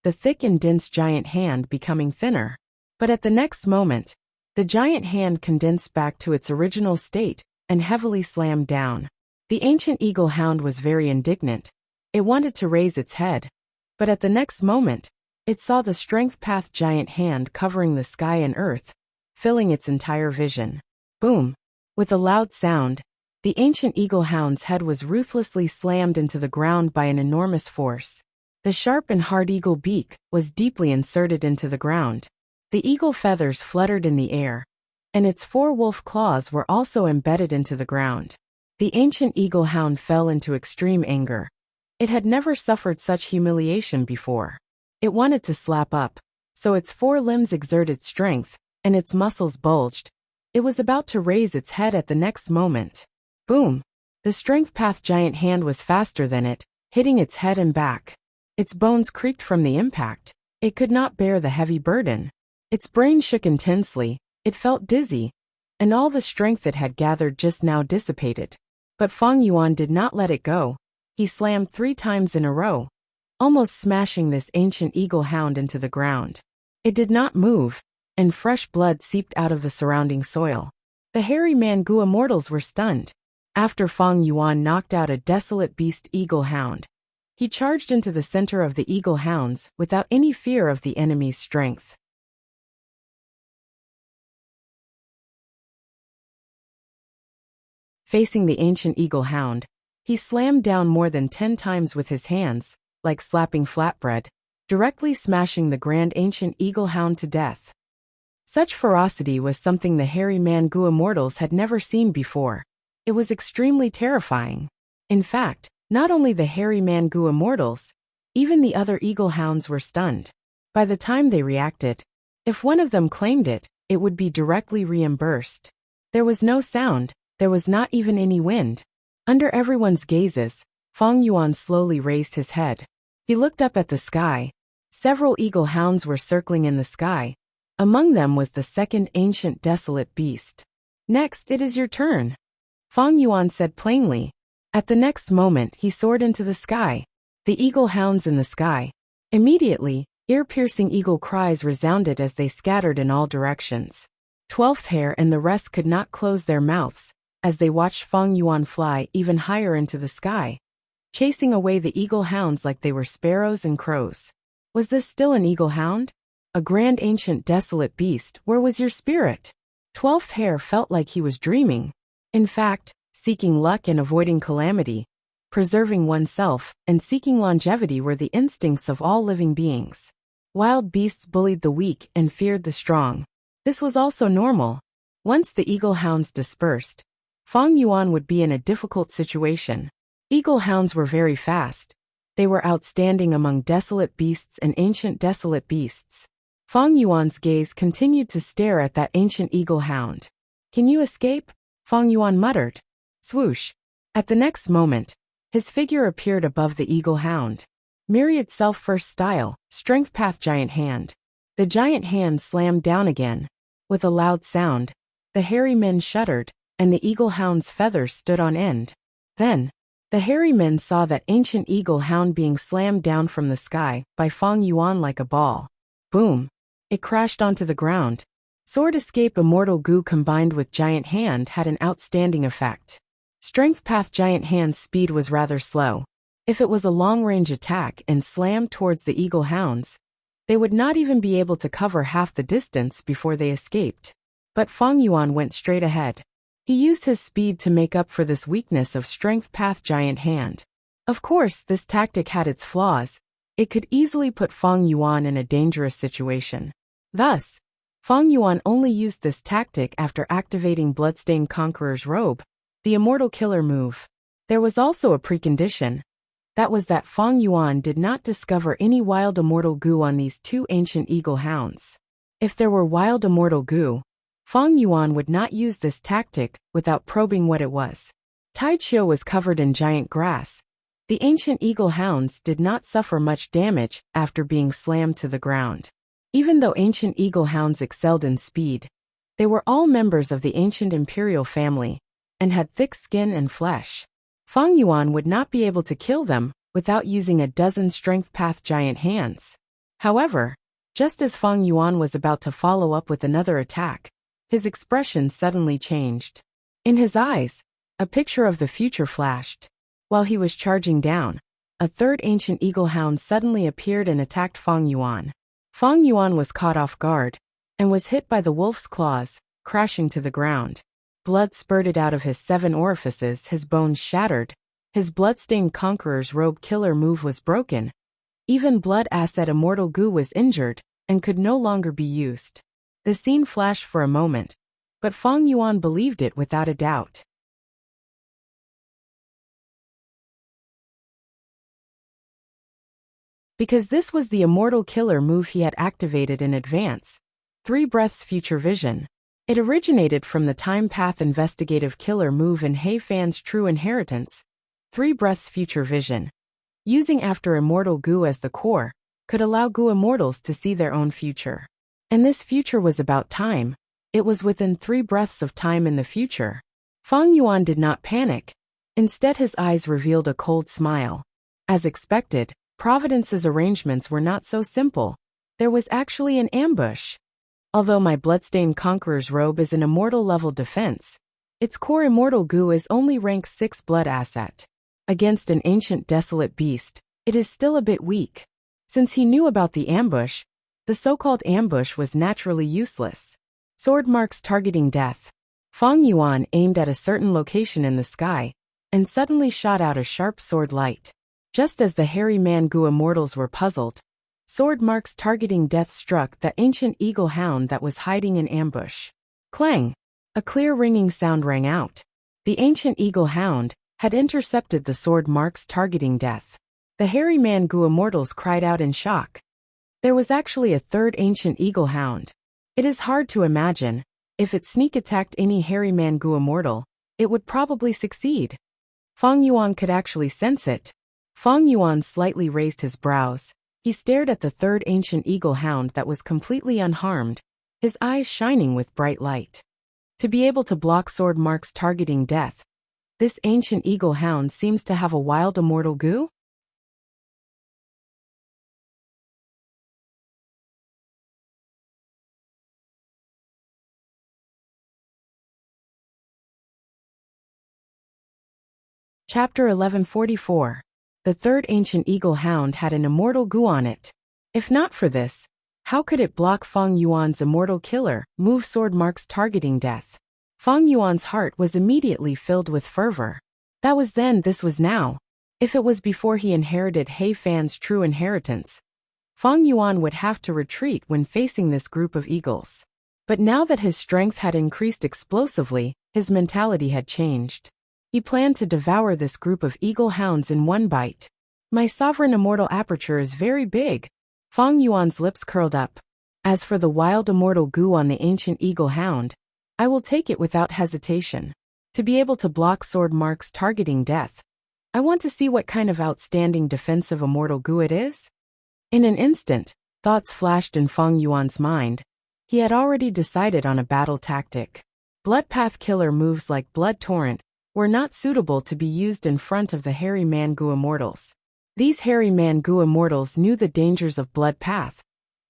the thick and dense giant hand becoming thinner. But at the next moment, the giant hand condensed back to its original state and heavily slammed down. The ancient eagle hound was very indignant. It wanted to raise its head, but at the next moment, it saw the strength path giant hand covering the sky and earth, filling its entire vision. Boom! With a loud sound, the ancient eagle hound's head was ruthlessly slammed into the ground by an enormous force. The sharp and hard eagle beak was deeply inserted into the ground. The eagle feathers fluttered in the air, and its four wolf claws were also embedded into the ground. The ancient eagle hound fell into extreme anger. It had never suffered such humiliation before. It wanted to slap up, so its four limbs exerted strength, and its muscles bulged. It was about to raise its head at the next moment. Boom! The strength path giant hand was faster than it, hitting its head and back. Its bones creaked from the impact. It could not bear the heavy burden. Its brain shook intensely, it felt dizzy, and all the strength it had gathered just now dissipated. But Feng Yuan did not let it go. He slammed 3 times in a row, almost smashing this ancient eagle hound into the ground. It did not move, and fresh blood seeped out of the surrounding soil. The hairy Mangu immortals were stunned. After Feng Yuan knocked out a desolate beast eagle hound, he charged into the center of the eagle hounds without any fear of the enemy's strength. Facing the ancient eagle hound, he slammed down more than 10 times with his hands, like slapping flatbread, directly smashing the grand ancient eagle hound to death. Such ferocity was something the hairy Mangu immortals had never seen before. It was extremely terrifying. In fact, not only the hairy Mangu immortals, even the other eagle hounds were stunned. By the time they reacted, if one of them claimed it, it would be directly reimbursed. There was no sound, there was not even any wind. Under everyone's gazes, Feng Yuan slowly raised his head. He looked up at the sky. Several eagle hounds were circling in the sky. Among them was the second ancient desolate beast. "Next, it is your turn," Feng Yuan said plainly. At the next moment he soared into the sky. The eagle hounds in the sky. Immediately, ear-piercing eagle cries resounded as they scattered in all directions. 12th Hair and the rest could not close their mouths as they watched Feng Yuan fly even higher into the sky, chasing away the eagle hounds like they were sparrows and crows. Was this still an eagle hound? A grand ancient desolate beast? Where was your spirit? 12th Hair felt like he was dreaming. In fact, seeking luck and avoiding calamity, preserving oneself, and seeking longevity were the instincts of all living beings. Wild beasts bullied the weak and feared the strong. This was also normal. Once the eagle hounds dispersed, Feng Yuan would be in a difficult situation. Eagle hounds were very fast. They were outstanding among desolate beasts and ancient desolate beasts. Feng Yuan's gaze continued to stare at that ancient eagle hound. "Can you escape?" Feng Yuan muttered. Swoosh! At the next moment, his figure appeared above the eagle hound. Myriad self-first style, strength path giant hand. The giant hand slammed down again. With a loud sound, the hairy men shuddered, and the eagle hound's feathers stood on end. Then, the hairy men saw that ancient eagle hound being slammed down from the sky by Feng Yuan like a ball. Boom! It crashed onto the ground. Sword escape immortal goo combined with giant hand had an outstanding effect. Strength path giant hand's speed was rather slow. If it was a long-range attack and slammed towards the eagle hounds, they would not even be able to cover half the distance before they escaped. But Fang Yuan went straight ahead. He used his speed to make up for this weakness of Strength Path Giant Hand. Of course, this tactic had its flaws. It could easily put Fang Yuan in a dangerous situation. Thus, Fang Yuan only used this tactic after activating Bloodstained Conqueror's robe, the Immortal Killer move. There was also a precondition. That was that Fang Yuan did not discover any wild immortal goo on these two ancient eagle hounds. If there were wild immortal goo, Fang Yuan would not use this tactic without probing what it was. Tai Chiu was covered in giant grass. The ancient eagle hounds did not suffer much damage after being slammed to the ground. Even though ancient eagle hounds excelled in speed, they were all members of the ancient imperial family and had thick skin and flesh. Fang Yuan would not be able to kill them without using a dozen Strength Path Giant Hands. However, just as Fang Yuan was about to follow up with another attack, his expression suddenly changed. In his eyes, a picture of the future flashed. While he was charging down, a third ancient eagle hound suddenly appeared and attacked Fang Yuan. Fang Yuan was caught off guard and was hit by the wolf's claws, crashing to the ground. Blood spurted out of his 7 orifices, his bones shattered, his Bloodstained Conqueror's robe killer move was broken. Even Blood Asset Immortal Goo was injured and could no longer be used. The scene flashed for a moment, but Fang Yuan believed it without a doubt. Because this was the Immortal Killer move he had activated in advance. 3 Breaths Future Vision. It originated from the Time Path Investigative Killer move in He Fan's True Inheritance. 3 Breaths Future Vision, using after Immortal Goo as the core, could allow Goo Immortals to see their own future. And this future was about time. It was within 3 breaths of time in the future. Fang Yuan did not panic. Instead, his eyes revealed a cold smile. As expected, Providence's arrangements were not so simple. There was actually an ambush. Although my Bloodstained Conqueror's robe is an immortal level defense, its core Immortal Goo is only rank 6 blood asset. Against an ancient desolate beast, it is still a bit weak. Since he knew about the ambush, the so-called ambush was naturally useless. Sword marks targeting death. Fang Yuan aimed at a certain location in the sky, and suddenly shot out a sharp sword light. Just as the hairy man Goo Immortals were puzzled, sword marks targeting death struck the ancient eagle hound that was hiding in ambush. Clang! A clear ringing sound rang out. The ancient eagle hound had intercepted the sword marks targeting death. The hairy man Goo Immortals cried out in shock. There was actually a third ancient eagle hound. It is hard to imagine, if it sneak attacked any hairy man Goo Immortal, it would probably succeed. Fang Yuan could actually sense it. Fang Yuan slightly raised his brows. He stared at the third ancient eagle hound that was completely unharmed, his eyes shining with bright light. To be able to block sword marks targeting death, this ancient eagle hound seems to have a wild immortal goo? Chapter 1144. The third ancient eagle hound had an immortal goo on it. If not for this, how could it block Fang Yuan's immortal killer move sword marks targeting death? Fang Yuan's heart was immediately filled with fervor. That was then, this was now. If it was before he inherited He Fan's true inheritance, Fang Yuan would have to retreat when facing this group of eagles. But now that his strength had increased explosively, his mentality had changed. He planned to devour this group of eagle hounds in one bite. My sovereign immortal aperture is very big. Fang Yuan's lips curled up. As for the wild immortal goo on the ancient eagle hound, I will take it without hesitation. To be able to block sword marks targeting death, I want to see what kind of outstanding defensive immortal goo it is. In an instant, thoughts flashed in Fang Yuan's mind. He had already decided on a battle tactic. Blood path killer moves like Blood Torrent were not suitable to be used in front of the hairy man Goo Immortals. These hairy man Goo Immortals knew the dangers of blood path.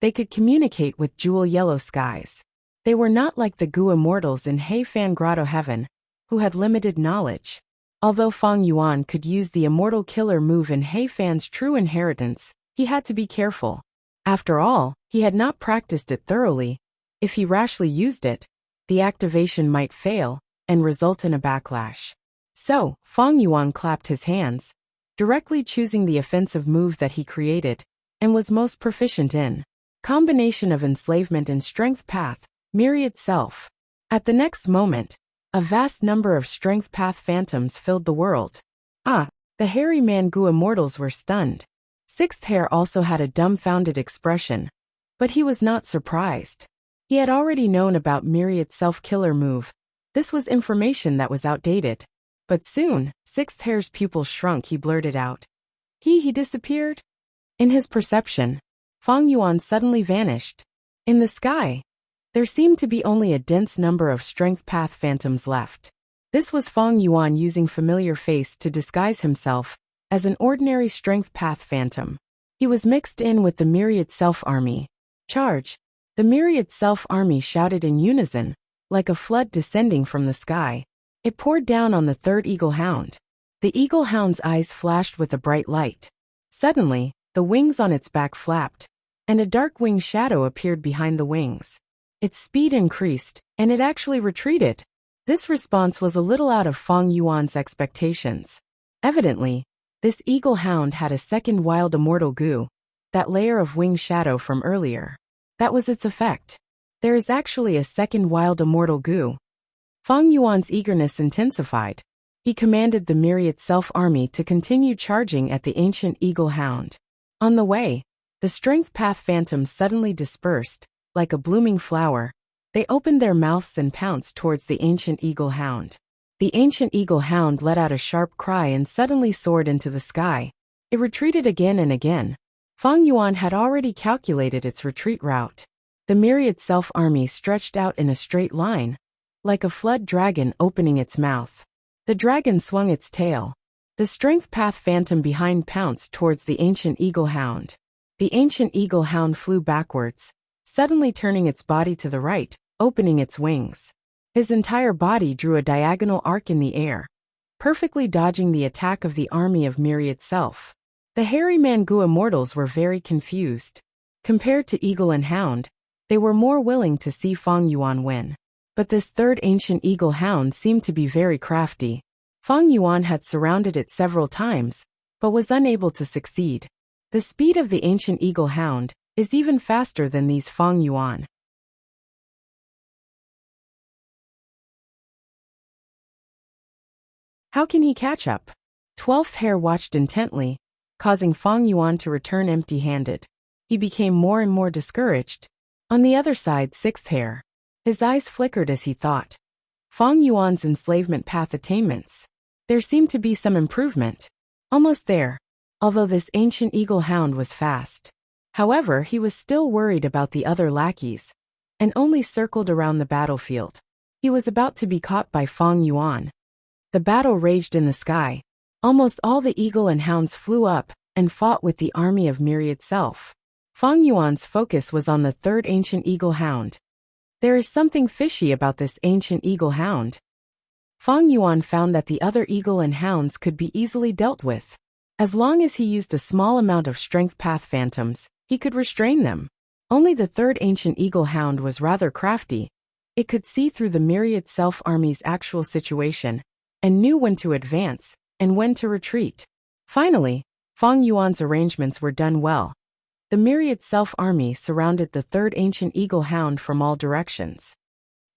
They could communicate with jewel yellow skies. They were not like the Goo Immortals in He Fan Grotto Heaven, who had limited knowledge. Although Fang Yuan could use the immortal killer move in He Fan's true inheritance, he had to be careful. After all, he had not practiced it thoroughly. If he rashly used it, the activation might fail and result in a backlash. So, Fang Yuan clapped his hands, directly choosing the offensive move that he created and was most proficient in. Combination of enslavement and strength path, myriad self. At the next moment, a vast number of strength path phantoms filled the world. The hairy Mangu immortals were stunned. Sixth Hair also had a dumbfounded expression, but he was not surprised. He had already known about myriad self-killer move. This was information that was outdated. But soon, Sixth Hair's pupils shrunk. He blurted out. He disappeared? In his perception, Fang Yuan suddenly vanished. In the sky, there seemed to be only a dense number of strength path phantoms left. This was Fang Yuan using familiar face to disguise himself as an ordinary strength path phantom. He was mixed in with the myriad self-army. Charge! The myriad self-army shouted in unison, like a flood descending from the sky. It poured down on the third eagle hound. The eagle hound's eyes flashed with a bright light. Suddenly, the wings on its back flapped, and a dark wing shadow appeared behind the wings. Its speed increased, and it actually retreated. This response was a little out of Fang Yuan's expectations. Evidently, this eagle hound had a second wild immortal goo, that layer of wing shadow from earlier. That was its effect. There is actually a second wild immortal goo. Fang Yuan's eagerness intensified. He commanded the myriad self-army to continue charging at the ancient eagle hound. On the way, the strength path phantoms suddenly dispersed, like a blooming flower. They opened their mouths and pounced towards the ancient eagle hound. The ancient eagle hound let out a sharp cry and suddenly soared into the sky. It retreated again and again. Fang Yuan had already calculated its retreat route. The myriad self-army stretched out in a straight line, like a flood dragon opening its mouth. The dragon swung its tail. The strength path phantom behind pounced towards the ancient eagle hound. The ancient eagle hound flew backwards, suddenly turning its body to the right, opening its wings. His entire body drew a diagonal arc in the air, perfectly dodging the attack of the army of myriad self. The hairy Mangu immortals were very confused. Compared to eagle and hound, they were more willing to see Fang Yuan win. But this third ancient eagle hound seemed to be very crafty. Fang Yuan had surrounded it several times, but was unable to succeed. The speed of the ancient eagle hound is even faster than these Fang Yuan. How can he catch up? 12th Hair watched intently, causing Fang Yuan to return empty-handed. He became more and more discouraged. On the other side, 6th Hair. His eyes flickered as he thought. Fang Yuan's enslavement path attainments. There seemed to be some improvement. Almost there, although this ancient eagle hound was fast. However, he was still worried about the other lackeys, and only circled around the battlefield. He was about to be caught by Fang Yuan. The battle raged in the sky. Almost all the eagle and hounds flew up and fought with the army of myriad self. Fang Yuan's focus was on the third ancient eagle hound. There is something fishy about this ancient eagle hound. Fang Yuan found that the other eagle and hounds could be easily dealt with. As long as he used a small amount of strength path phantoms, he could restrain them. Only the third ancient eagle hound was rather crafty. It could see through the myriad self-army's actual situation, and knew when to advance and when to retreat. Finally, Fang Yuan's arrangements were done well. The myriad self-army surrounded the third ancient eagle hound from all directions.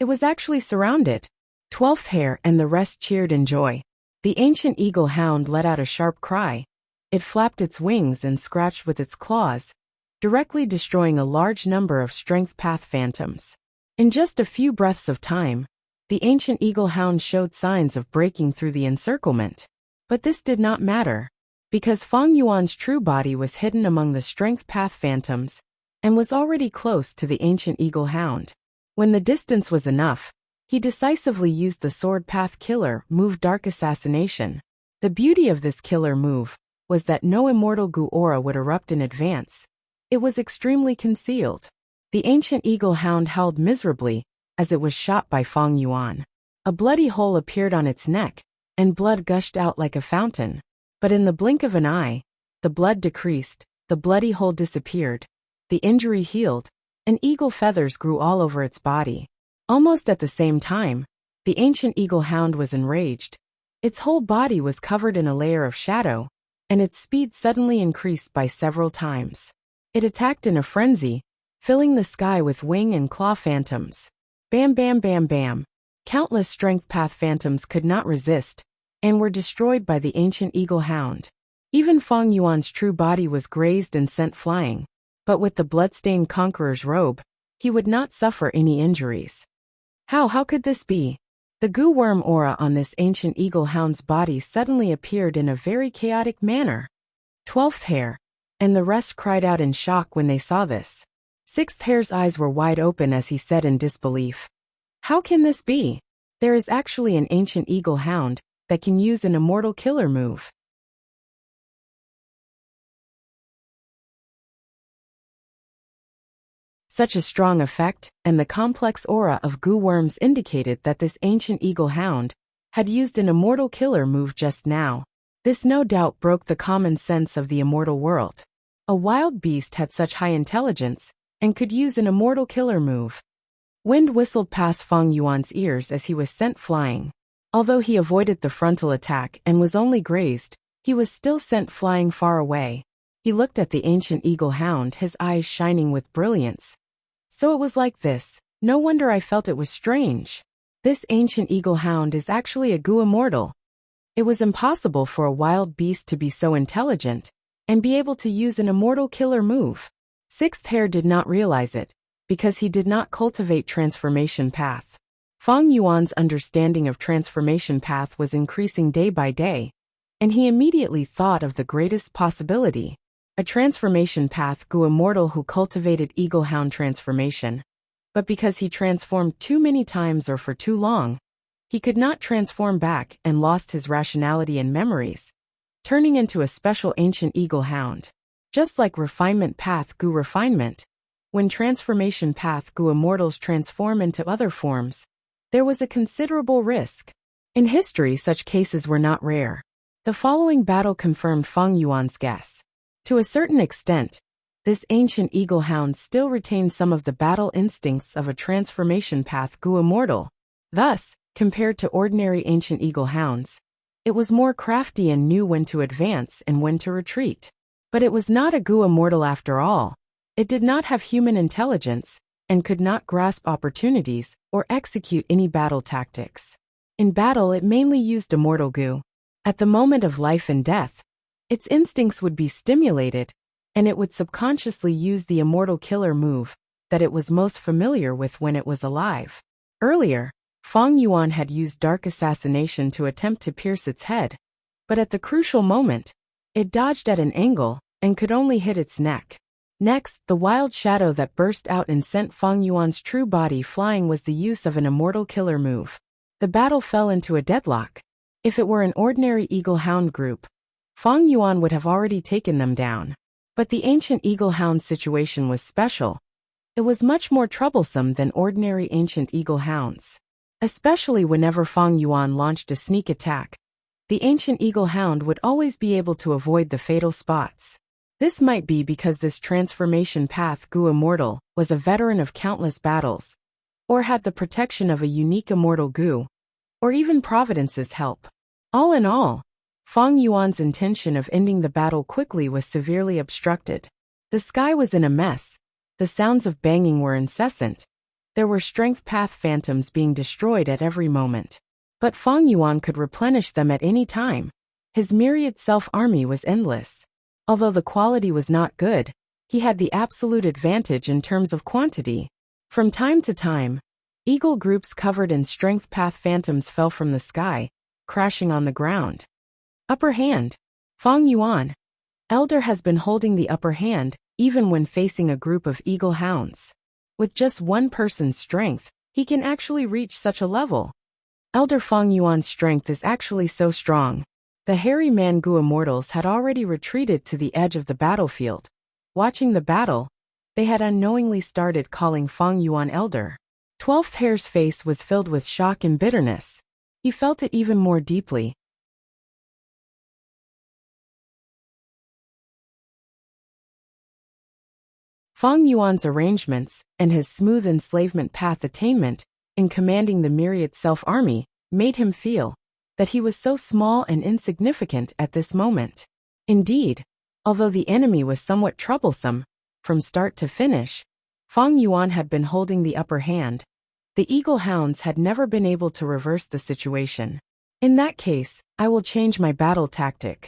It was actually surrounded. 12th Hair and the rest cheered in joy. The ancient eagle hound let out a sharp cry. It flapped its wings and scratched with its claws, directly destroying a large number of strength path phantoms. In just a few breaths of time, the ancient eagle hound showed signs of breaking through the encirclement. But this did not matter, because Fang Yuan's true body was hidden among the strength path phantoms, and was already close to the ancient eagle hound. When the distance was enough, he decisively used the sword path killer move Dark Assassination. The beauty of this killer move was that no immortal goo aura would erupt in advance. It was extremely concealed. The ancient eagle hound howled miserably as it was shot by Fang Yuan. A bloody hole appeared on its neck, and blood gushed out like a fountain. But in the blink of an eye, the blood decreased, the bloody hole disappeared, the injury healed, and eagle feathers grew all over its body. Almost at the same time, the ancient eagle hound was enraged. Its whole body was covered in a layer of shadow, and its speed suddenly increased by several times. It attacked in a frenzy, filling the sky with wing and claw phantoms. Bam bam bam bam. Countless strength path phantoms could not resist, and were destroyed by the ancient eagle hound. Even Feng Yuan's true body was grazed and sent flying. But with the bloodstained conqueror's robe, he would not suffer any injuries. How could this be? The goo worm aura on this ancient eagle hound's body suddenly appeared in a very chaotic manner. 12th hair, and the rest cried out in shock when they saw this. 6th hair's eyes were wide open as he said in disbelief, "How can this be? There is actually an ancient eagle hound that can use an immortal killer move." Such a strong effect, and the complex aura of goo worms indicated that this ancient eagle hound had used an immortal killer move just now. This no doubt broke the common sense of the immortal world. A wild beast had such high intelligence, and could use an immortal killer move. Wind whistled past Feng Yuan's ears as he was sent flying. Although he avoided the frontal attack and was only grazed, he was still sent flying far away. He looked at the ancient eagle hound, his eyes shining with brilliance. "So it was like this. No wonder I felt it was strange. This ancient eagle hound is actually a goo immortal." It was impossible for a wild beast to be so intelligent and be able to use an immortal killer move. 6th hair did not realize it, because he did not cultivate transformation path. Feng Yuan's understanding of transformation path was increasing day by day, and he immediately thought of the greatest possibility. A transformation path goo immortal who cultivated eagle hound transformation. But because he transformed too many times or for too long, he could not transform back and lost his rationality and memories, turning into a special ancient eagle hound. Just like refinement path goo refinement, when transformation path goo immortals transform into other forms, there was a considerable risk. In history, such cases were not rare. The following battle confirmed Feng Yuan's guess. To a certain extent, this ancient eagle hound still retained some of the battle instincts of a transformation path goo immortal. Thus, compared to ordinary ancient eagle hounds, it was more crafty and knew when to advance and when to retreat. But it was not a goo immortal after all. It did not have human intelligence, and could not grasp opportunities or execute any battle tactics. In battle, it mainly used immortal goo. At the moment of life and death, its instincts would be stimulated, and it would subconsciously use the immortal killer move that it was most familiar with when it was alive. Earlier, Feng Yuan had used dark assassination to attempt to pierce its head, but at the crucial moment, it dodged at an angle and could only hit its neck. Next, the wild shadow that burst out and sent Feng Yuan's true body flying was the use of an immortal killer move. The battle fell into a deadlock. If it were an ordinary eagle hound group, Feng Yuan would have already taken them down. But the ancient eagle hound situation was special. It was much more troublesome than ordinary ancient eagle hounds. Especially whenever Feng Yuan launched a sneak attack, the ancient eagle hound would always be able to avoid the fatal spots. This might be because this transformation path goo immortal was a veteran of countless battles, or had the protection of a unique immortal goo, or even Providence's help. All in all, Feng Yuan's intention of ending the battle quickly was severely obstructed. The sky was in a mess. The sounds of banging were incessant. There were strength path phantoms being destroyed at every moment. But Feng Yuan could replenish them at any time. His myriad self-army was endless. Although the quality was not good, he had the absolute advantage in terms of quantity. From time to time, eagle groups covered in strength path phantoms fell from the sky, crashing on the ground. Upper hand. Feng Yuan, Elder, has been holding the upper hand, even when facing a group of eagle hounds. With just one person's strength, he can actually reach such a level. Elder Feng Yuan's strength is actually so strong. The hairy man goo immortals had already retreated to the edge of the battlefield. Watching the battle, they had unknowingly started calling Feng Yuan Elder. 12th hair's face was filled with shock and bitterness. He felt it even more deeply, Fang Yuan's arrangements and his smooth enslavement path attainment in commanding the myriad self-army made him feel that he was so small and insignificant at this moment. Indeed, although the enemy was somewhat troublesome, from start to finish, Fang Yuan had been holding the upper hand. The Eagle Hounds had never been able to reverse the situation. In that case, I will change my battle tactic.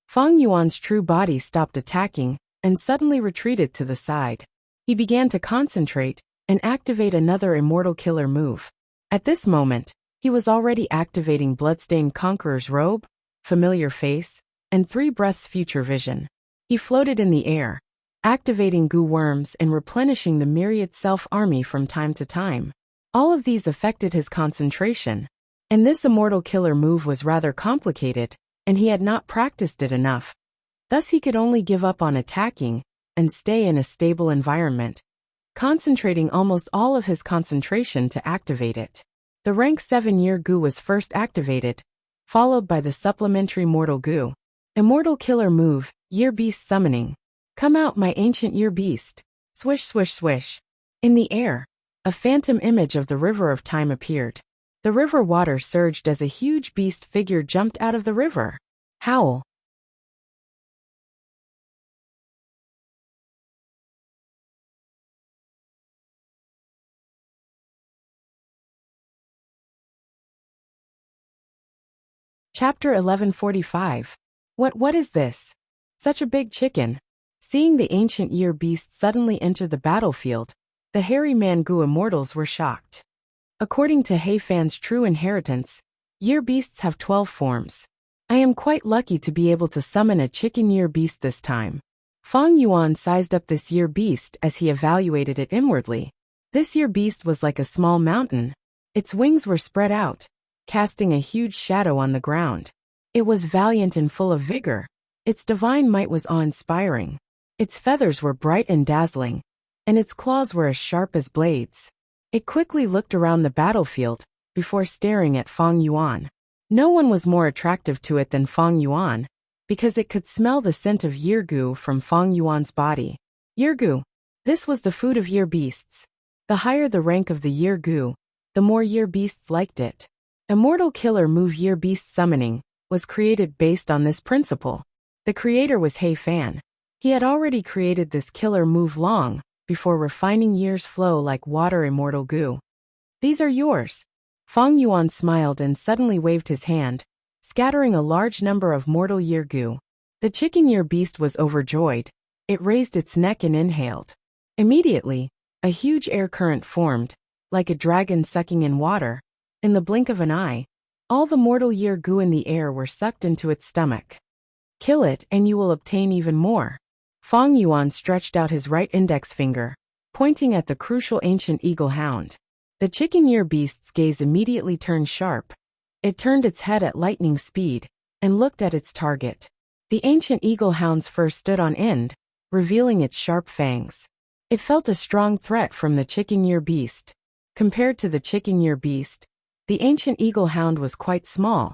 Fang Yuan's true body stopped attacking and suddenly retreated to the side. He began to concentrate and activate another immortal killer move. At this moment, he was already activating Bloodstained Conqueror's robe, familiar face, and 3 breaths future vision. He floated in the air, activating goo worms and replenishing the myriad self-army from time to time. All of these affected his concentration, and this immortal killer move was rather complicated, and he had not practiced it enough. Thus he could only give up on attacking and stay in a stable environment, concentrating almost all of his concentration to activate it. The rank 7 Year Goo was first activated, followed by the supplementary Mortal Goo. Immortal Killer Move, Year Beast Summoning. Come out, my ancient Year Beast. Swish, swish, swish. In the air, a phantom image of the River of Time appeared. The river water surged as a huge beast figure jumped out of the river. Howl. Chapter 1145. What is this? Such a big chicken. Seeing the ancient year beast suddenly enter the battlefield, the hairy man Goo immortals were shocked. According to He Fan's true inheritance, year beasts have 12 forms. I am quite lucky to be able to summon a chicken year beast this time. Fang Yuan sized up this year beast as he evaluated it inwardly. This year beast was like a small mountain. Its wings were spread out, casting a huge shadow on the ground. It was valiant and full of vigor. Its divine might was awe-inspiring. Its feathers were bright and dazzling, and its claws were as sharp as blades. It quickly looked around the battlefield before staring at Fang Yuan. No one was more attractive to it than Fang Yuan, because it could smell the scent of year goo from Fang Yuan's body. Year goo. This was the food of year beasts. The higher the rank of the year goo, the more year beasts liked it. Immortal Killer Move Year Beast Summoning was created based on this principle. The creator was He Fan. He had already created this killer move long before refining year's flow like water immortal goo. These are yours. Fang Yuan smiled and suddenly waved his hand, scattering a large number of mortal year goo. The chicken year beast was overjoyed. It raised its neck and inhaled. Immediately, a huge air current formed, like a dragon sucking in water. In the blink of an eye, all the mortal year goo in the air were sucked into its stomach. Kill it and you will obtain even more. Fang Yuan stretched out his right index finger, pointing at the crucial ancient eagle hound. The chicken year beast's gaze immediately turned sharp. It turned its head at lightning speed and looked at its target. The ancient eagle hound's fur stood on end, revealing its sharp fangs. It felt a strong threat from the chicken year beast. Compared to the chicken year beast, the ancient eagle hound was quite small.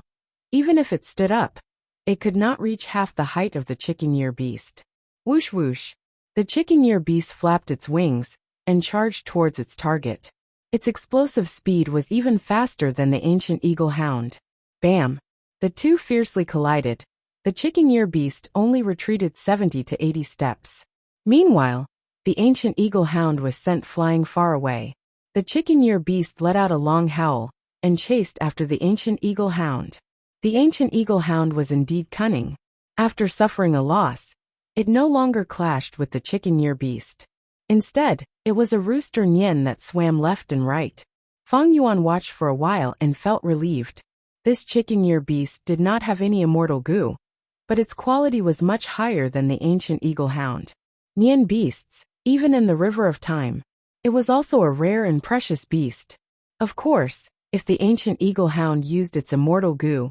Even if it stood up, it could not reach half the height of the chicken year beast. Whoosh whoosh. The chicken year beast flapped its wings and charged towards its target. Its explosive speed was even faster than the ancient eagle hound. Bam! The two fiercely collided. The chicken year beast only retreated 70 to 80 steps. Meanwhile, the ancient eagle hound was sent flying far away. The chicken year beast let out a long howl and chased after the ancient eagle hound. The ancient eagle hound was indeed cunning. After suffering a loss, it no longer clashed with the chicken year beast. Instead, it was a rooster Nian that swam left and right. Fang Yuan watched for a while and felt relieved. This chicken year beast did not have any immortal goo, but its quality was much higher than the ancient eagle hound. Nian beasts, even in the River of Time. It was also a rare and precious beast. Of course, if the ancient eagle hound used its immortal goo,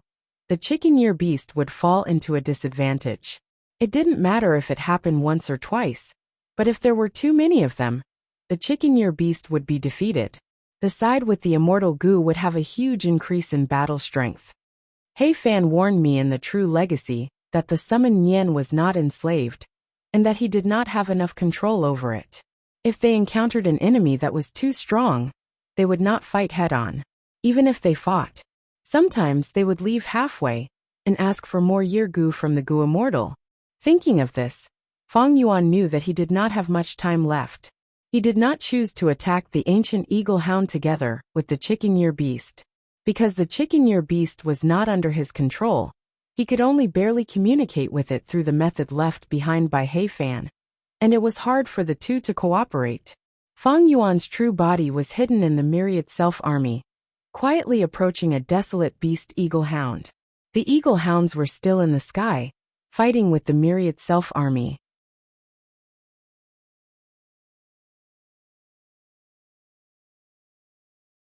the chicken year beast would fall into a disadvantage. It didn't matter if it happened once or twice, but if there were too many of them, the chicken year beast would be defeated. The side with the immortal goo would have a huge increase in battle strength. He Fan warned me in the True Legacy that the summoned Nian was not enslaved, and that he did not have enough control over it. If they encountered an enemy that was too strong, they would not fight head-on. Even if they fought, sometimes they would leave halfway and ask for more year gu from the gu immortal. Thinking of this, Fang Yuan knew that he did not have much time left. He did not choose to attack the ancient eagle hound together with the chicken year beast. Because the chicken year beast was not under his control, he could only barely communicate with it through the method left behind by He Fan, and it was hard for the two to cooperate. Fang Yuan's true body was hidden in the myriad self-army, quietly approaching a desolate beast eagle hound. The eagle hounds were still in the sky, fighting with the myriad self-army.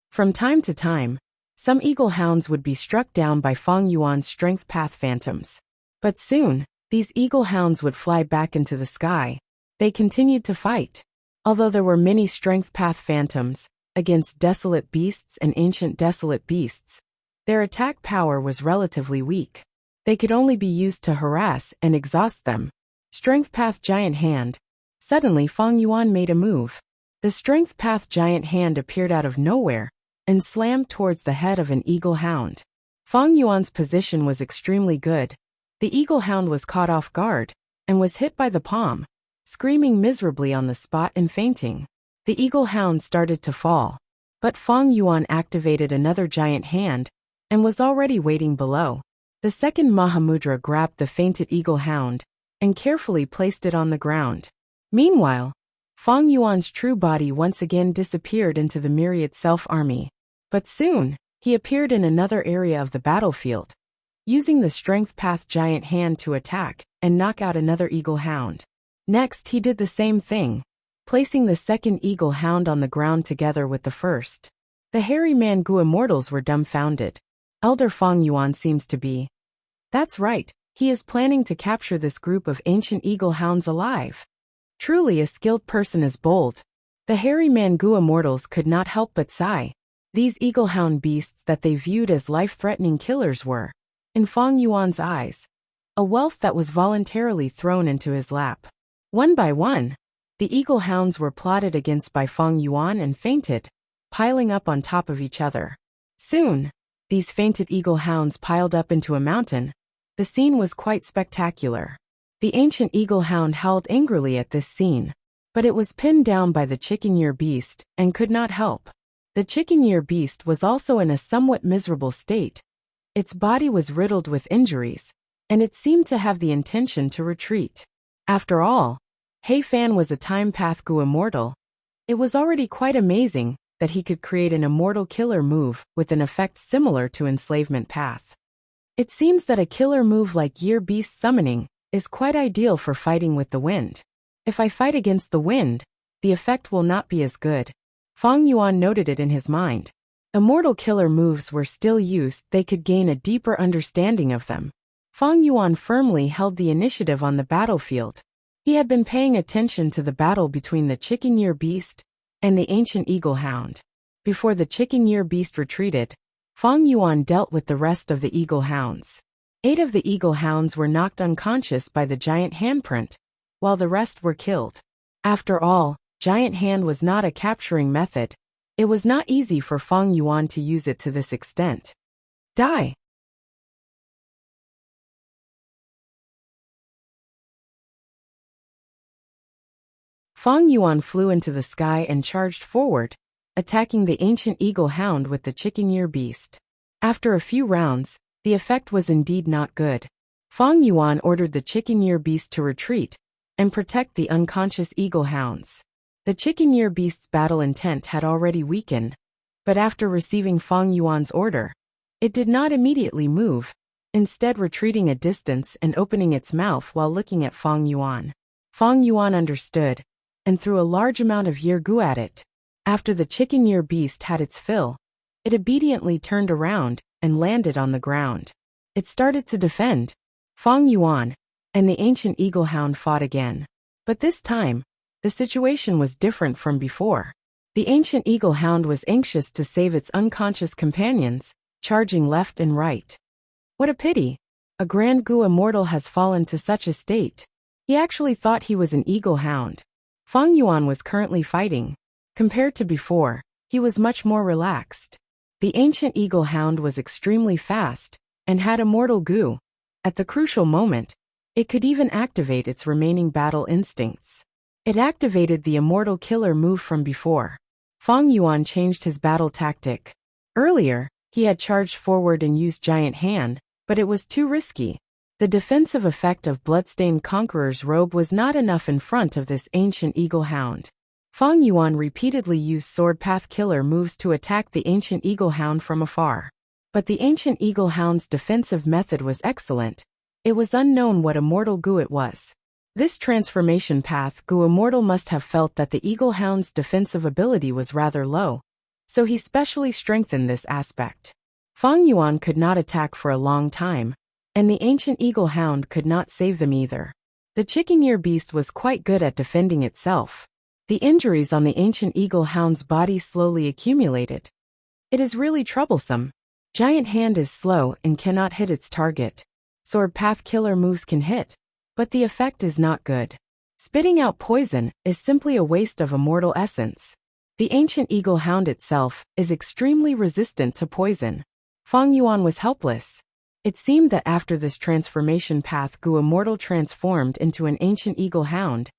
From time to time, some eagle hounds would be struck down by Fang Yuan's strength path phantoms. But soon, these eagle hounds would fly back into the sky. They continued to fight. Although there were many strength path phantoms against desolate beasts and ancient desolate beasts, their attack power was relatively weak. They could only be used to harass and exhaust them. Strength path giant hand. Suddenly Fang Yuan made a move. The strength path giant hand appeared out of nowhere and slammed towards the head of an eagle hound. Fang Yuan's position was extremely good. The eagle hound was caught off guard and was hit by the palm, screaming miserably on the spot and fainting. The eagle hound started to fall, but Fang Yuan activated another giant hand and was already waiting below. The second Mahamudra grabbed the fainted eagle hound and carefully placed it on the ground. Meanwhile, Fang Yuan's true body once again disappeared into the myriad self-army. But soon, he appeared in another area of the battlefield, using the strength path giant hand to attack and knock out another eagle hound. Next he did the same thing, placing the second eagle hound on the ground together with the first. The hairy man gu immortals were dumbfounded. Elder Fang Yuan seems to be. That's right, he is planning to capture this group of ancient eagle hounds alive. Truly a skilled person is bold. The hairy man gu immortals could not help but sigh. These eagle hound beasts that they viewed as life-threatening killers were, in Fang Yuan's eyes, a wealth that was voluntarily thrown into his lap. One by one, the eagle hounds were plotted against by Fang Yuan and fainted, piling up on top of each other. Soon, these fainted eagle hounds piled up into a mountain. The scene was quite spectacular. The ancient eagle hound howled angrily at this scene, but it was pinned down by the chicken year beast and could not help. The chicken year beast was also in a somewhat miserable state. Its body was riddled with injuries, and it seemed to have the intention to retreat. After all, He Fan was a time path gu immortal. It was already quite amazing that he could create an immortal killer move with an effect similar to enslavement path. It seems that a killer move like year beast summoning is quite ideal for fighting with the wind. If I fight against the wind, the effect will not be as good. Fang Yuan noted it in his mind. Immortal killer moves were still used, they could gain a deeper understanding of them. Fang Yuan firmly held the initiative on the battlefield. He had been paying attention to the battle between the chicken year beast and the ancient eagle hound. Before the chicken year beast retreated, Fang Yuan dealt with the rest of the eagle hounds. 8 of the eagle hounds were knocked unconscious by the giant handprint, while the rest were killed. After all, giant hand was not a capturing method. It was not easy for Fang Yuan to use it to this extent. Die! Fang Yuan flew into the sky and charged forward, attacking the ancient eagle hound with the chicken year beast. After a few rounds, the effect was indeed not good. Fang Yuan ordered the chicken year beast to retreat and protect the unconscious eagle hounds. The chicken year beast's battle intent had already weakened, but after receiving Fang Yuan's order, it did not immediately move, instead retreating a distance and opening its mouth while looking at Fang Yuan. Fang Yuan understood and threw a large amount of year gu at it. After the chicken year beast had its fill, it obediently turned around and landed on the ground. It started to defend. Fang Yuan and the ancient eagle hound fought again. But this time, the situation was different from before. The ancient eagle hound was anxious to save its unconscious companions, charging left and right. What a pity! A grand gu immortal has fallen to such a state. He actually thought he was an eagle hound. Fang Yuan was currently fighting. Compared to before, he was much more relaxed. The ancient eagle hound was extremely fast and had immortal goo. At the crucial moment, it could even activate its remaining battle instincts. It activated the immortal killer move from before. Fang Yuan changed his battle tactic. Earlier, he had charged forward and used Giant Hand, but it was too risky. The defensive effect of Bloodstained Conqueror's robe was not enough in front of this ancient eagle hound. Fang Yuan repeatedly used Sword Path Killer moves to attack the ancient eagle hound from afar. But the ancient eagle hound's defensive method was excellent. It was unknown what immortal goo it was. This transformation path goo immortal must have felt that the eagle hound's defensive ability was rather low, so he specially strengthened this aspect. Fang Yuan could not attack for a long time, and the ancient eagle hound could not save them either. The chicken ear beast was quite good at defending itself. The injuries on the ancient eagle hound's body slowly accumulated. It is really troublesome. Giant Hand is slow and cannot hit its target. Sword Path Killer moves can hit, but the effect is not good. Spitting out poison is simply a waste of immortal essence. The ancient eagle hound itself is extremely resistant to poison. Fang Yuan was helpless. It seemed that after this transformation path goo immortal transformed into an ancient eagle hound,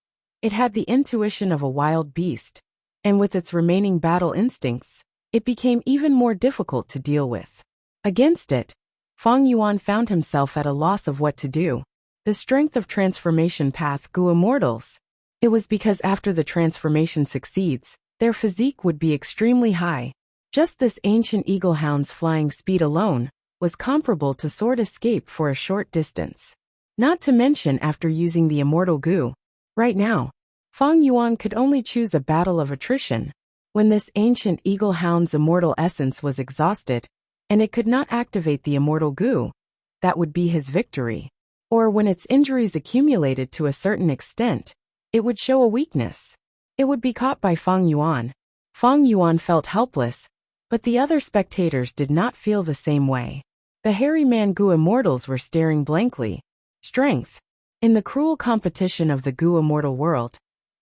it had the intuition of a wild beast, and with its remaining battle instincts, it became even more difficult to deal with. Against it, Fang Yuan found himself at a loss of what to do. The strength of transformation path goo immortals. It was because after the transformation succeeds, their physique would be extremely high. Just this ancient eagle hound's flying speed alone was comparable to sword escape for a short distance. Not to mention after using the immortal goo. Right now, Fang Yuan could only choose a battle of attrition. When this ancient eagle hound's immortal essence was exhausted, and it could not activate the immortal goo, that would be his victory. Or when its injuries accumulated to a certain extent, it would show a weakness. It would be caught by Fang Yuan. Fang Yuan felt helpless, but the other spectators did not feel the same way. The hairy man goo immortals were staring blankly. Strength. In the cruel competition of the goo immortal world,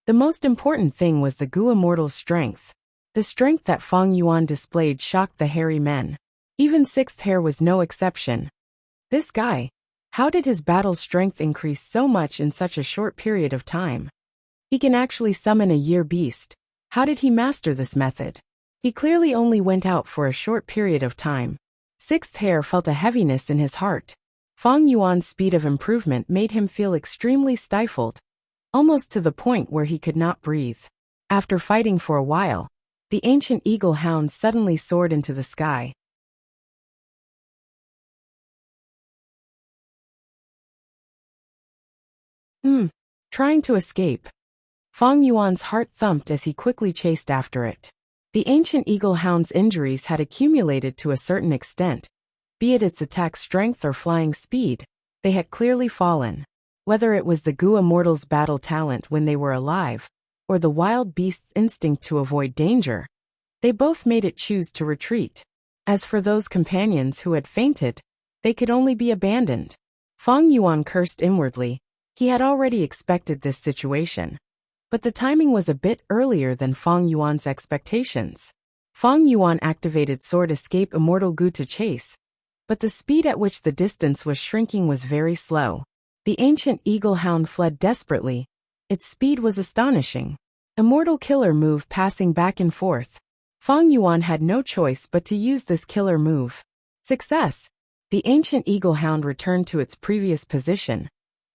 the most important thing was the goo immortal's strength. The strength that Fang Yuan displayed shocked the hairy men. Even Sixth Hair was no exception. This guy, how did his battle strength increase so much in such a short period of time? He can actually summon a year beast. How did he master this method? He clearly only went out for a short period of time. Sixth Hair felt a heaviness in his heart. Fang Yuan's speed of improvement made him feel extremely stifled, almost to the point where he could not breathe. After fighting for a while, the ancient eagle hound suddenly soared into the sky. Trying to escape. Fang Yuan's heart thumped as he quickly chased after it. The ancient eagle hound's injuries had accumulated to a certain extent. Be it its attack strength or flying speed, they had clearly fallen. Whether it was the goo immortal's battle talent when they were alive, or the wild beast's instinct to avoid danger, they both made it choose to retreat. As for those companions who had fainted, they could only be abandoned. Fang Yuan cursed inwardly. He had already expected this situation. But the timing was a bit earlier than Fang Yuan's expectations. Fang Yuan activated Sword Escape Immortal Goo to chase, but the speed at which the distance was shrinking was very slow. The ancient eagle hound fled desperately. Its speed was astonishing. Immortal Killer move passing back and forth. Fang Yuan had no choice but to use this killer move. Success! The ancient eagle hound returned to its previous position.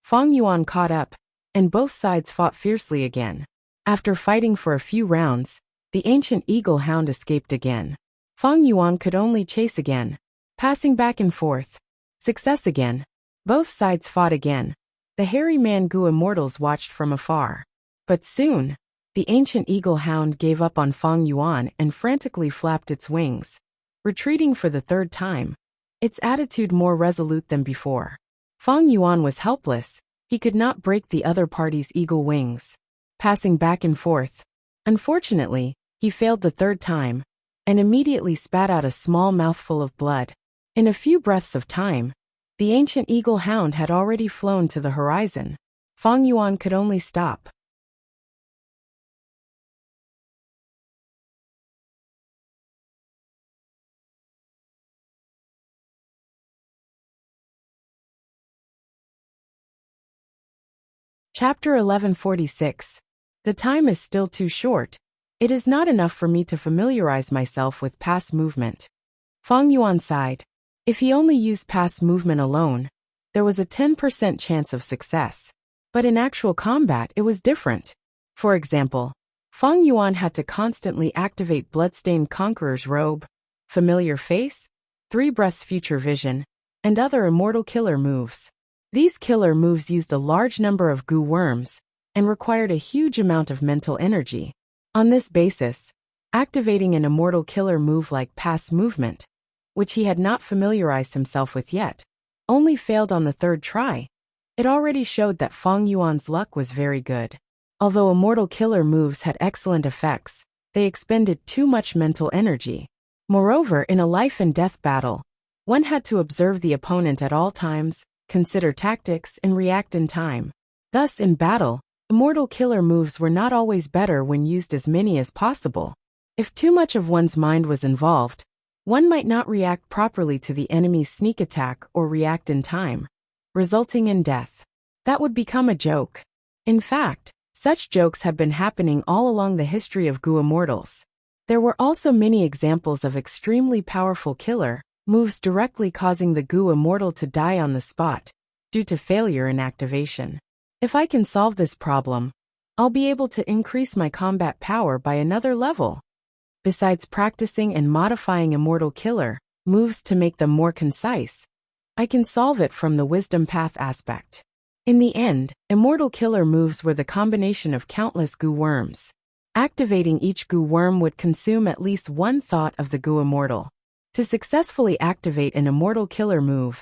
Fang Yuan caught up, and both sides fought fiercely again. After fighting for a few rounds, the ancient eagle hound escaped again. Fang Yuan could only chase again, passing back and forth. Success again. Both sides fought again. The hairy man goo immortals watched from afar. But soon, the ancient eagle hound gave up on Fang Yuan and frantically flapped its wings, retreating for the third time, its attitude more resolute than before. Fang Yuan was helpless. He could not break the other party's eagle wings. Passing back and forth. Unfortunately, he failed the third time, and immediately spat out a small mouthful of blood. In a few breaths of time, the ancient eagle hound had already flown to the horizon. Fang Yuan could only stop. Chapter 1146. The time is still too short. It is not enough for me to familiarize myself with pass movement. Fang Yuan sighed. If he only used pass movement alone, there was a 10% chance of success. But in actual combat, it was different. For example, Fang Yuan had to constantly activate Bloodstained Conqueror's robe, familiar face, 3 breaths future vision, and other immortal killer moves. These killer moves used a large number of goo worms and required a huge amount of mental energy. On this basis, activating an immortal killer move like pass movement, which he had not familiarized himself with yet, only failed on the 3rd try. It already showed that Fang Yuan's luck was very good. Although immortal killer moves had excellent effects, they expended too much mental energy. Moreover, in a life and death battle, one had to observe the opponent at all times, consider tactics, and react in time. Thus, in battle, immortal killer moves were not always better when used as many as possible. If too much of one's mind was involved, one might not react properly to the enemy's sneak attack or react in time, resulting in death. That would become a joke. In fact, such jokes have been happening all along the history of Goo Immortals. There were also many examples of extremely powerful killer moves directly causing the Goo Immortal to die on the spot, due to failure in activation. If I can solve this problem, I'll be able to increase my combat power by another level. Besides practicing and modifying immortal killer moves to make them more concise, I can solve it from the wisdom path aspect. In the end, immortal killer moves were the combination of countless goo worms. Activating each goo worm would consume at least 1 thought of the Goo Immortal. To successfully activate an immortal killer move,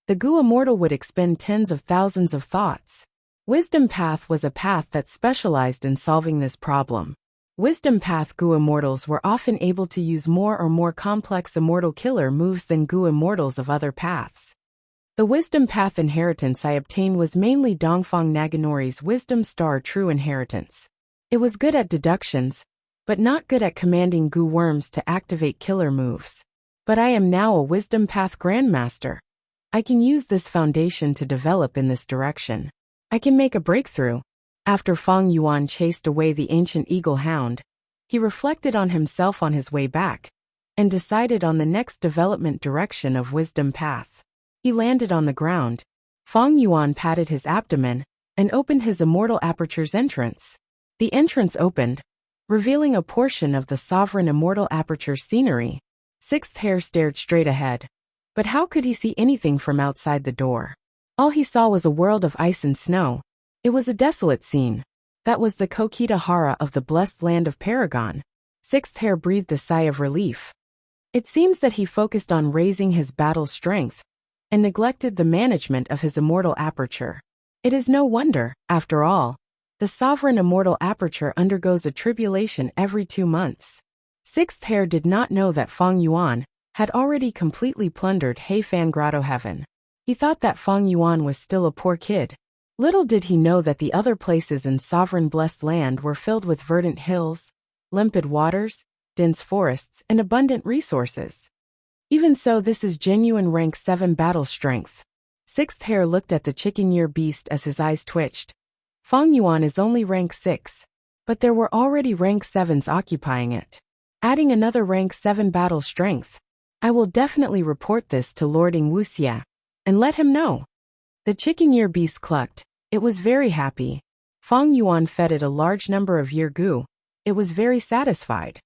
the Goo Immortal would expend tens of thousands of thoughts. Wisdom Path was a path that specialized in solving this problem. Wisdom Path Goo Immortals were often able to use more or more complex immortal killer moves than Goo Immortals of other paths. The Wisdom Path inheritance I obtained was mainly Dongfang Naganori's Wisdom Star True Inheritance. It was good at deductions, but not good at commanding goo worms to activate killer moves. But I am now a Wisdom Path Grandmaster. I can use this foundation to develop in this direction. I can make a breakthrough. After Fang Yuan chased away the ancient eagle hound, he reflected on himself on his way back, and decided on the next development direction of Wisdom Path. He landed on the ground. Fang Yuan patted his abdomen, and opened his immortal aperture's entrance. The entrance opened, revealing a portion of the sovereign immortal aperture scenery. 6th Hair stared straight ahead. But how could he see anything from outside the door? All he saw was a world of ice and snow. It was a desolate scene. That was the Kokita Hara of the blessed land of Paragon. 6th Hair breathed a sigh of relief. It seems that he focused on raising his battle strength, and neglected the management of his immortal aperture. It is no wonder, after all, the sovereign immortal aperture undergoes a tribulation every 2 months. 6th Hair did not know that Fang Yuan had already completely plundered Heifan Grotto Heaven. He thought that Fang Yuan was still a poor kid. Little did he know that the other places in sovereign blessed land were filled with verdant hills, limpid waters, dense forests, and abundant resources. Even so, this is genuine rank 7 battle strength. 6th Hair looked at the chicken-ear beast as his eyes twitched. Fang Yuan is only rank 6, but there were already rank 7s occupying it. Adding another rank 7 battle strength. I will definitely report this to Lording Wuxia, and let him know. The chicken-ear beast clucked. It was very happy. Fang Yuan fed it a large number of year goo. It was very satisfied.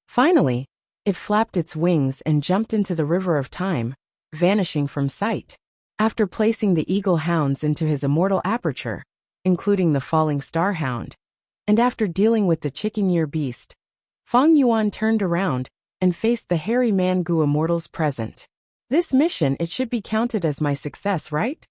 Finally, it flapped its wings and jumped into the river of time, vanishing from sight. After placing the eagle hounds into his immortal aperture, including the falling star hound, and after dealing with the chicken-ear beast, Fang Yuan turned around and faced the hairy man Goo Immortals present. This mission, it should be counted as my success, right?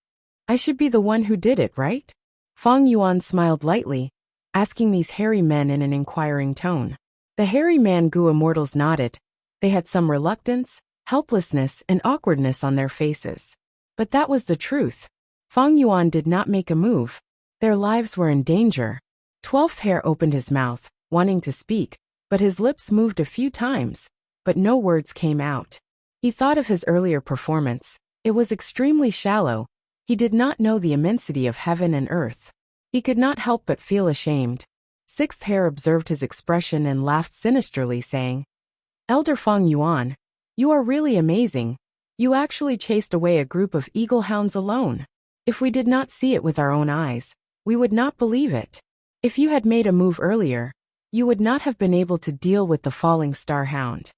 I should be the one who did it, right? Fang Yuan smiled lightly, asking these hairy men in an inquiring tone. The hairy man Goo Immortals nodded. They had some reluctance, helplessness, and awkwardness on their faces. But that was the truth. Fang Yuan did not make a move. Their lives were in danger. 12th Hair opened his mouth, wanting to speak, but his lips moved a few times, but no words came out. He thought of his earlier performance. It was extremely shallow. He did not know the immensity of heaven and earth. He could not help but feel ashamed. Sixth Hare observed his expression and laughed sinisterly, saying, "Elder Feng Yuan, you are really amazing. You actually chased away a group of eagle hounds alone. If we did not see it with our own eyes, we would not believe it. If you had made a move earlier, you would not have been able to deal with the falling star hound."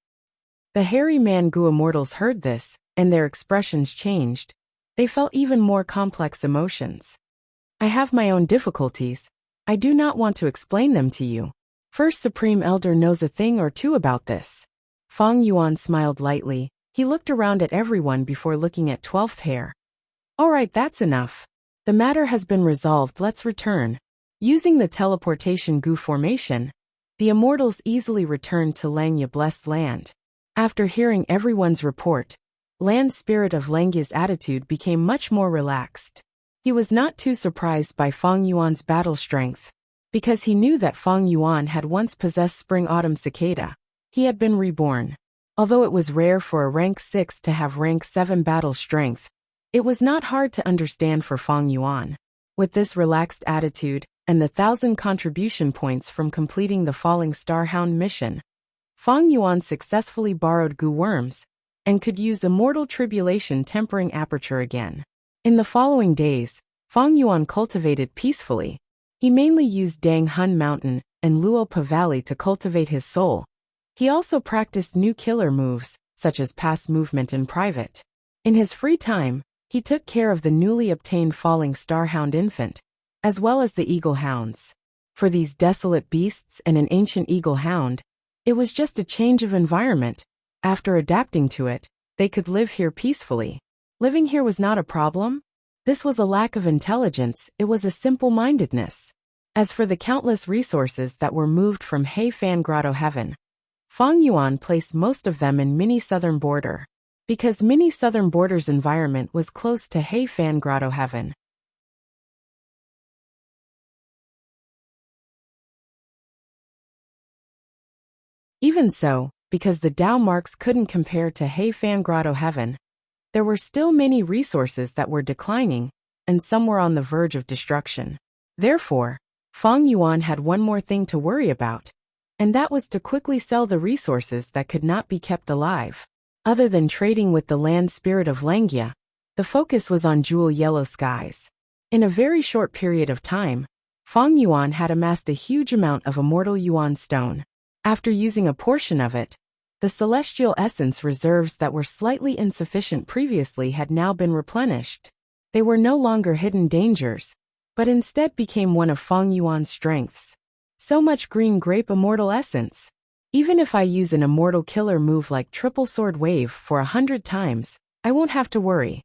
The hairy Mangu immortals heard this, and their expressions changed. They felt even more complex emotions. "I have my own difficulties. I do not want to explain them to you. First Supreme Elder knows a thing or two about this." Feng Yuan smiled lightly. He looked around at everyone before looking at 12th Hare. "All right, that's enough. The matter has been resolved. Let's return." Using the teleportation Gu formation, the immortals easily returned to Langya Blessed Land. After hearing everyone's report, Land Spirit of Langya's attitude became much more relaxed. He was not too surprised by Feng Yuan's battle strength, because he knew that Feng Yuan had once possessed Spring-Autumn Cicada. He had been reborn. Although it was rare for a rank 6 to have rank 7 battle strength, it was not hard to understand for Feng Yuan. With this relaxed attitude, and the 1,000 contribution points from completing the Falling Star Hound mission, Feng Yuan successfully borrowed Gu Worms, and could use Immortal Tribulation Tempering Aperture again. In the following days, Feng Yuan cultivated peacefully. He mainly used Dang Hun Mountain and Luopa Valley to cultivate his soul. He also practiced new killer moves, such as pass movement in private. In his free time, he took care of the newly obtained Falling Star Hound infant, as well as the eagle hounds. For these desolate beasts and an ancient eagle hound, it was just a change of environment. After adapting to it, they could live here peacefully. Living here was not a problem. This was a lack of intelligence, it was a simple-mindedness. As for the countless resources that were moved from Heifan Grotto Heaven, Feng Yuan placed most of them in Mini Southern Border, because Mini Southern Border's environment was close to Heifan Grotto Heaven. Even so, because the Dao marks couldn't compare to Heifan Grotto Heaven, there were still many resources that were declining, and some were on the verge of destruction. Therefore, Feng Yuan had one more thing to worry about, and that was to quickly sell the resources that could not be kept alive. Other than trading with the Land Spirit of Langya, the focus was on Jewel Yellow Skies. In a very short period of time, Feng Yuan had amassed a huge amount of Immortal Yuan Stone. After using a portion of it, the celestial essence reserves that were slightly insufficient previously had now been replenished. They were no longer hidden dangers, but instead became one of Feng Yuan's strengths. So much green grape immortal essence. Even if I use an immortal killer move like Triple Sword Wave for 100 times, I won't have to worry.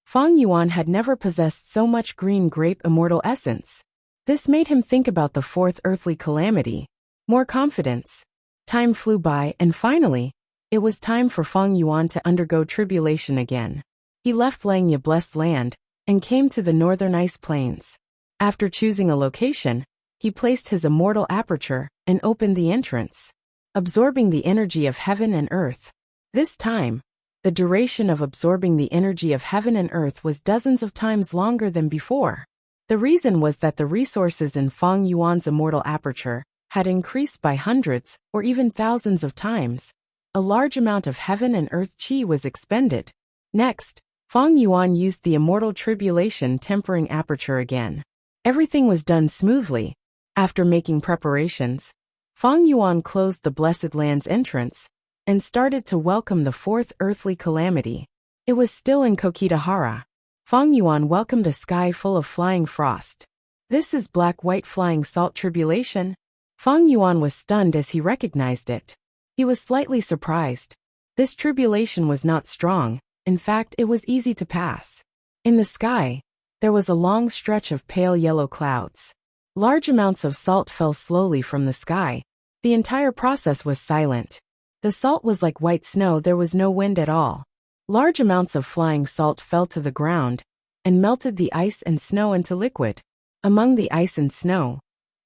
Feng Yuan had never possessed so much green grape immortal essence. This made him think about the fourth earthly calamity. More confidence. Time flew by, and finally, it was time for Feng Yuan to undergo tribulation again. He left Langya Blessed Land, and came to the northern ice plains. After choosing a location, he placed his immortal aperture, and opened the entrance, absorbing the energy of heaven and earth. This time, the duration of absorbing the energy of heaven and earth was dozens of times longer than before. The reason was that the resources in Feng Yuan's immortal aperture had increased by hundreds or even thousands of times. A large amount of heaven and earth chi was expended. Next, Feng Yuan used the Immortal Tribulation Tempering Aperture again. Everything was done smoothly. After making preparations, Feng Yuan closed the Blessed Land's entrance and started to welcome the fourth earthly calamity. It was still in Kokitahara. Feng Yuan welcomed a sky full of flying frost. This is black-white flying salt tribulation. Feng Yuan was stunned as he recognized it. He was slightly surprised. This tribulation was not strong, in fact it was easy to pass. In the sky, there was a long stretch of pale yellow clouds. Large amounts of salt fell slowly from the sky. The entire process was silent. The salt was like white snow, there was no wind at all. Large amounts of flying salt fell to the ground, and melted the ice and snow into liquid. Among the ice and snow,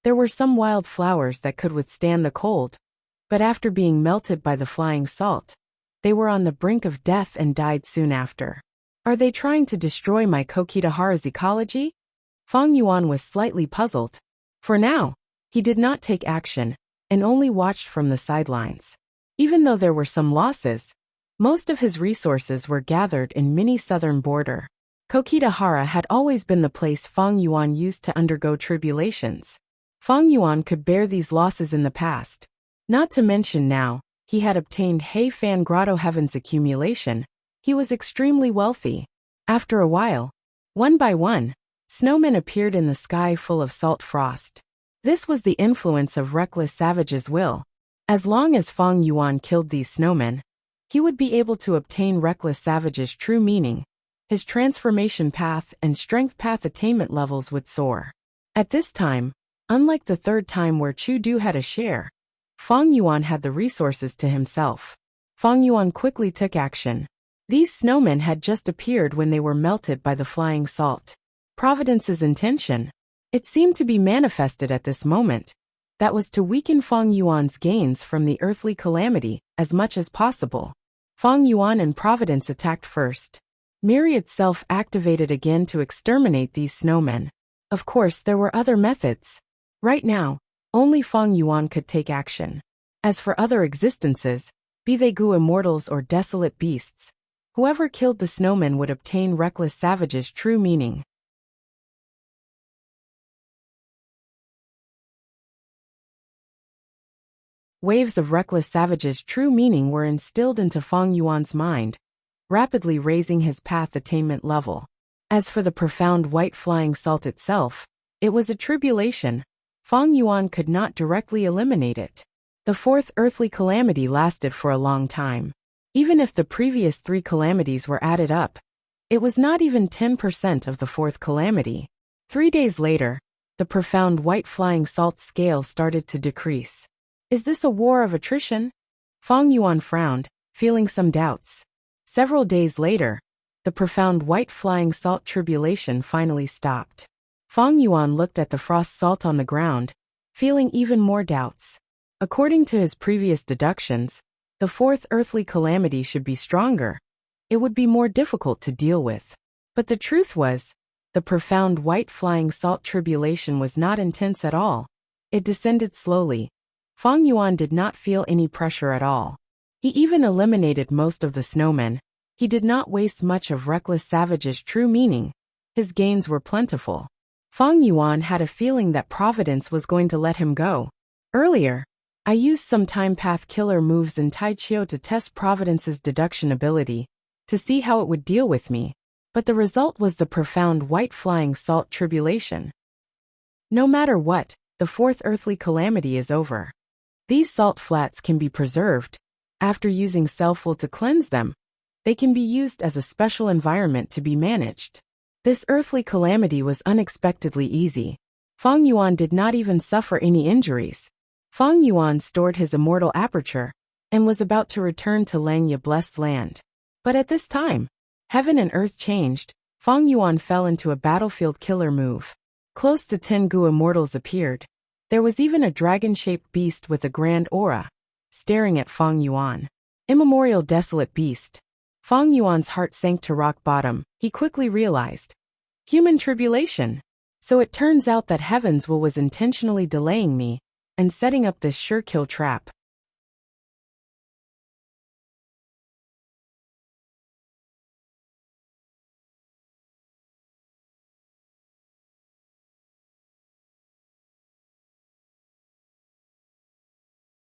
there were some wild flowers that could withstand the cold, but after being melted by the flying salt, They were on the brink of death and died soon after. Are they trying to destroy my Kokitahara's ecology? Fang Yuan was slightly puzzled. For now, he did not take action, and only watched from the sidelines. Even though there were some losses, most of his resources were gathered in mini southern border. Kokitahara had always been the place Fang Yuan used to undergo tribulations. Fang Yuan could bear these losses in the past. Not to mention now, he had obtained Heifan Grotto Heaven's accumulation. He was extremely wealthy. After a while, one by one, snowmen appeared in the sky full of salt frost. This was the influence of reckless savage's will. As long as Fang Yuan killed these snowmen, he would be able to obtain reckless savage's true meaning. His transformation path and strength path attainment levels would soar. At this time, unlike the third time where Chu Du had a share, Fang Yuan had the resources to himself. Fang Yuan quickly took action. These snowmen had just appeared when they were melted by the flying salt. Providence's intention, it seemed to be manifested at this moment, that was to weaken Fang Yuan's gains from the earthly calamity as much as possible. Fang Yuan and Providence attacked first. Miri itself activated again to exterminate these snowmen. Of course, there were other methods. Right now, only Fang Yuan could take action. As for other existences, be they Gu immortals or desolate beasts, whoever killed the snowmen would obtain reckless savage's true meaning. Waves of reckless savage's true meaning were instilled into Fang Yuan's mind, rapidly raising his path attainment level. As for the profound white flying salt itself, it was a tribulation. Fang Yuan could not directly eliminate it. The fourth earthly calamity lasted for a long time. Even if the previous 3 calamities were added up, it was not even 10% of the fourth calamity. 3 days later, the profound white flying salt scale started to decrease. Is this a war of attrition? Fang Yuan frowned, feeling some doubts. Several days later, the profound white flying salt tribulation finally stopped. Fang Yuan looked at the frost salt on the ground, feeling even more doubts. According to his previous deductions, the fourth earthly calamity should be stronger. It would be more difficult to deal with. But the truth was, the profound white flying salt tribulation was not intense at all. It descended slowly. Fang Yuan did not feel any pressure at all. He even eliminated most of the snowmen. He did not waste much of reckless savage's true meaning. His gains were plentiful. Fang Yuan had a feeling that Providence was going to let him go. Earlier, I used some time path killer moves in Tai Chio to test Providence's deduction ability, to see how it would deal with me. But the result was the profound white flying salt tribulation. No matter what, the fourth earthly calamity is over. These salt flats can be preserved. After using self-will to cleanse them, they can be used as a special environment to be managed. This earthly calamity was unexpectedly easy. Fang Yuan did not even suffer any injuries. Fang Yuan stored his immortal aperture, and was about to return to Langya blessed land. But at this time, heaven and earth changed. Fang Yuan fell into a battlefield killer move. Close to 10 Gu immortals appeared. There was even a dragon-shaped beast with a grand aura, staring at Fang Yuan. Immemorial desolate beast. Fang Yuan's heart sank to rock bottom. He quickly realized. Human tribulation. So it turns out that Heaven's will was intentionally delaying me, and setting up this sure kill trap.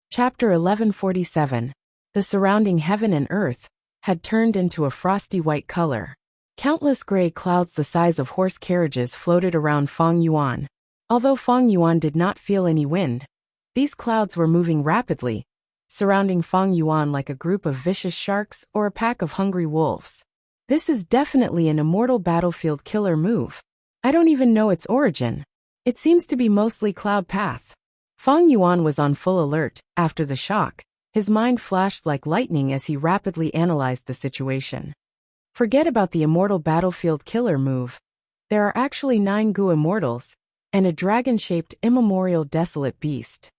Chapter 1147. The surrounding heaven and earth had turned into a frosty white color. Countless gray clouds the size of horse carriages floated around Fang Yuan. Although Fang Yuan did not feel any wind, these clouds were moving rapidly, surrounding Fang Yuan like a group of vicious sharks or a pack of hungry wolves. This is definitely an immortal battlefield killer move. I don't even know its origin. It seems to be mostly cloud path. Fang Yuan was on full alert. After the shock, his mind flashed like lightning as he rapidly analyzed the situation. Forget about the immortal battlefield killer move. There are actually 9 Gu immortals, and a dragon-shaped immemorial desolate beast.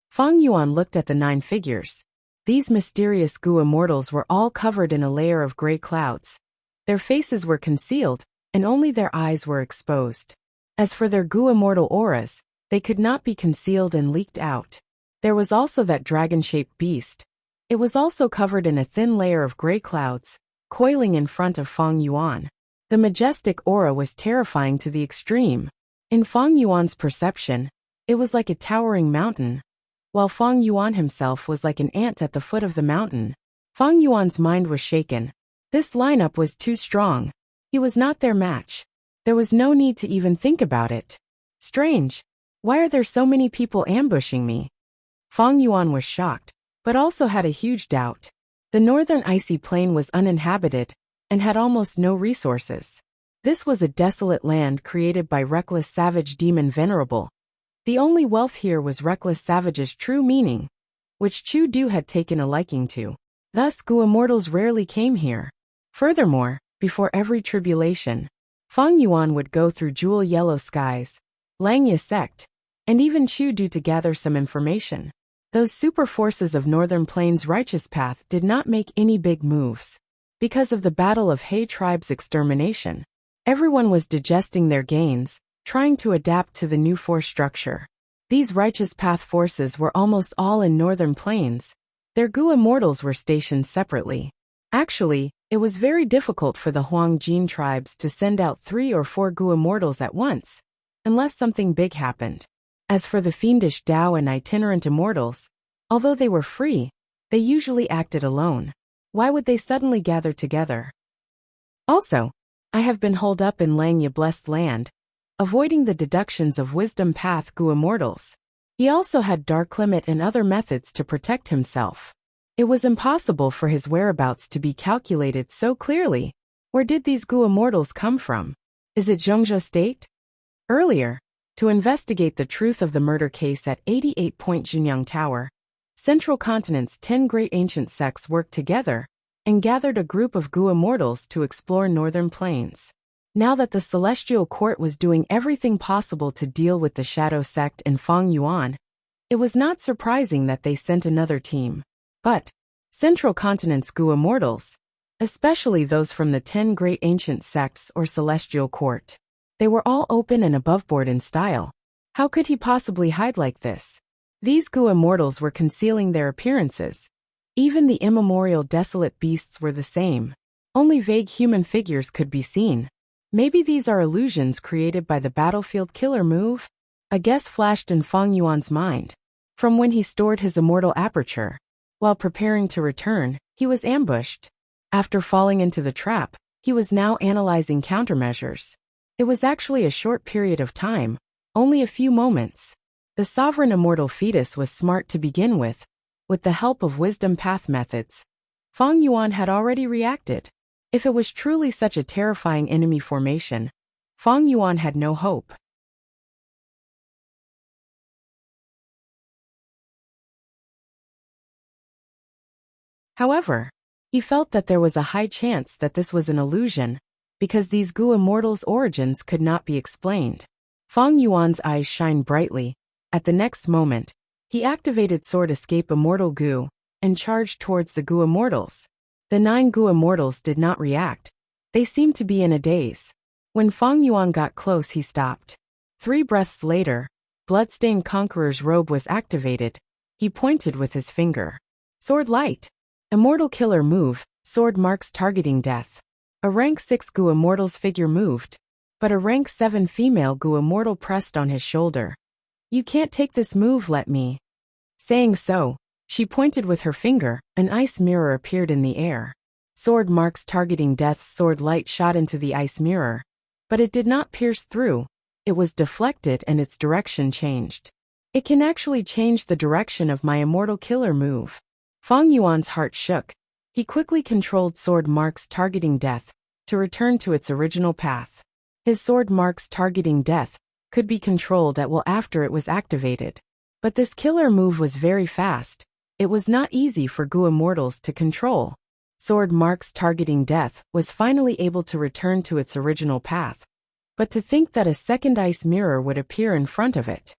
Fang Yuan looked at the 9 figures. These mysterious Gu immortals were all covered in a layer of gray clouds. Their faces were concealed, and only their eyes were exposed. As for their Gu immortal auras, they could not be concealed and leaked out. There was also that dragon-shaped beast. It was also covered in a thin layer of gray clouds, coiling in front of Feng Yuan. The majestic aura was terrifying to the extreme. In Feng Yuan's perception, it was like a towering mountain, while Feng Yuan himself was like an ant at the foot of the mountain. Feng Yuan's mind was shaken. This lineup was too strong. He was not their match. There was no need to even think about it. Strange. Why are there so many people ambushing me? Feng Yuan was shocked, but also had a huge doubt. The northern icy plain was uninhabited and had almost no resources. This was a desolate land created by reckless savage demon Venerable. The only wealth here was reckless savage's true meaning, which Chu Du had taken a liking to. Thus Gu immortals rarely came here. Furthermore, before every tribulation, Feng Yuan would go through jewel yellow skies, Langya sect, and even Chu Du to gather some information. Those super forces of Northern Plains' righteous path did not make any big moves. Because of the Battle of He tribe's extermination, everyone was digesting their gains, trying to adapt to the new force structure. These righteous path forces were almost all in Northern Plains. Their Gu immortals were stationed separately. Actually, it was very difficult for the Huang Jin tribes to send out 3 or 4 Gu immortals at once, unless something big happened. As for the fiendish Dao and itinerant immortals, although they were free, they usually acted alone. Why would they suddenly gather together? Also, I have been holed up in Langya blessed land, avoiding the deductions of wisdom path Gu immortals. He also had dark limit and other methods to protect himself. It was impossible for his whereabouts to be calculated so clearly. Where did these Gu immortals come from? Is it Zhengzhou State? Earlier, to investigate the truth of the murder case at 88-Point Jinyang Tower, Central Continent's 10 great ancient sects worked together and gathered a group of Gu immortals to explore Northern Plains. Now that the Celestial Court was doing everything possible to deal with the Shadow Sect and Feng Yuan, it was not surprising that they sent another team. But Central Continent's Gu immortals, especially those from the 10 great ancient sects or Celestial Court, they were all open and aboveboard in style. How could he possibly hide like this? These Gu immortals were concealing their appearances. Even the immemorial desolate beasts were the same. Only vague human figures could be seen. Maybe these are illusions created by the battlefield killer move? A guess flashed in Feng Yuan's mind. From when he stored his immortal aperture, while preparing to return, he was ambushed. After falling into the trap, he was now analyzing countermeasures. It was actually a short period of time, only a few moments. The sovereign immortal fetus was smart to begin with. With the help of wisdom path methods, Feng Yuan had already reacted. If it was truly such a terrifying enemy formation, Feng Yuan had no hope. However, he felt that there was a high chance that this was an illusion, because these Gu immortals' origins could not be explained. Feng Yuan's eyes shined brightly. At the next moment, he activated Sword Escape Immortal Gu and charged towards the Gu immortals. The 9 Gu immortals did not react. They seemed to be in a daze. When Feng Yuan got close, he stopped. 3 breaths later, Bloodstained Conqueror's robe was activated. He pointed with his finger. Sword Light. Immortal Killer move, sword marks targeting death. A rank 6 Gu immortal's figure moved, but a rank 7 female Gu immortal pressed on his shoulder. You can't take this move, let me. Saying so, she pointed with her finger. An ice mirror appeared in the air. Sword marks targeting death's sword light shot into the ice mirror, but it did not pierce through. It was deflected and its direction changed. It can actually change the direction of my immortal killer move. Feng Yuan's heart shook. He quickly controlled sword marks targeting death to return to its original path. His sword marks targeting death could be controlled at will after it was activated. But this killer move was very fast. It was not easy for Gu immortals to control. Sword marks targeting death was finally able to return to its original path. But to think that a second ice mirror would appear in front of it.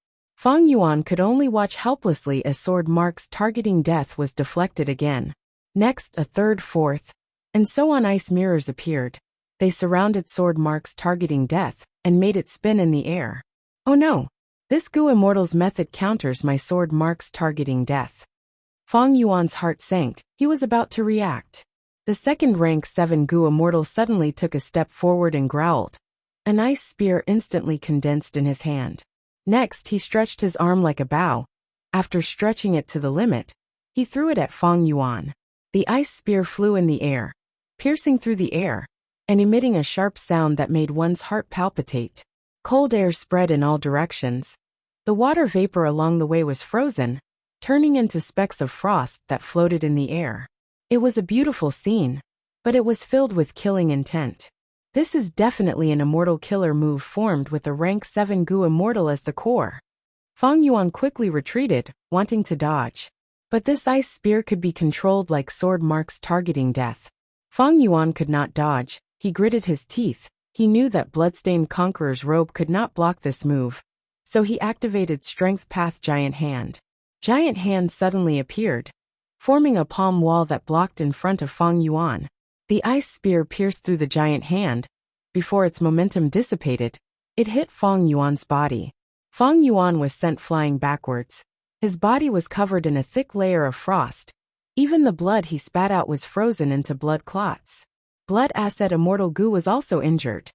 Fang Yuan could only watch helplessly as sword marks targeting death was deflected again. Next, a third, fourth, and so on. Ice mirrors appeared. They surrounded sword marks targeting death and made it spin in the air. Oh no! This Gu Immortal's method counters my sword marks targeting death. Fang Yuan's heart sank. He was about to react. The second rank 7 Gu Immortal suddenly took a step forward and growled. An ice spear instantly condensed in his hand. Next, he stretched his arm like a bow. After stretching it to the limit, he threw it at Fang Yuan. The ice spear flew in the air, piercing through the air, and emitting a sharp sound that made one's heart palpitate. Cold air spread in all directions. The water vapor along the way was frozen, turning into specks of frost that floated in the air. It was a beautiful scene, but it was filled with killing intent. This is definitely an immortal killer move formed with a rank 7 Gu Immortal as the core. Fang Yuan quickly retreated, wanting to dodge. But this ice spear could be controlled like sword marks targeting death. Fang Yuan could not dodge. He gritted his teeth. He knew that bloodstained conqueror's robe could not block this move. So he activated Strength Path Giant Hand. Giant Hand suddenly appeared, forming a palm wall that blocked in front of Fang Yuan. The ice spear pierced through the giant hand. Before its momentum dissipated, it hit Fang Yuan's body. Fang Yuan was sent flying backwards. His body was covered in a thick layer of frost. Even the blood he spat out was frozen into blood clots. Blood Asset Immortal Gu was also injured.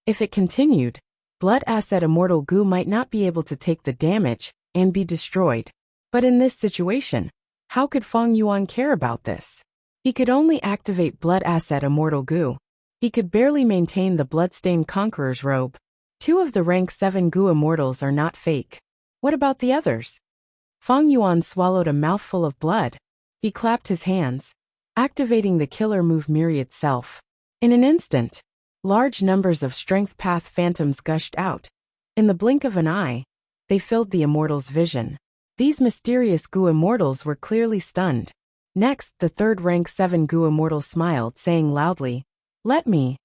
If it continued, Blood Asset Immortal Gu might not be able to take the damage and be destroyed. But in this situation, how could Fang Yuan care about this? He could only activate Blood Asset Immortal Gu. He could barely maintain the Bloodstained Conqueror's robe. 2 of the rank 7 Gu Immortals are not fake. What about the others? Fang Yuan swallowed a mouthful of blood. He clapped his hands, activating the killer move Myriad Self. In an instant, large numbers of Strength Path Phantoms gushed out. In the blink of an eye, they filled the Immortal's vision. These mysterious Gu Immortals were clearly stunned. Next, the third rank 7 Gu Immortal smiled, saying loudly, "Let me."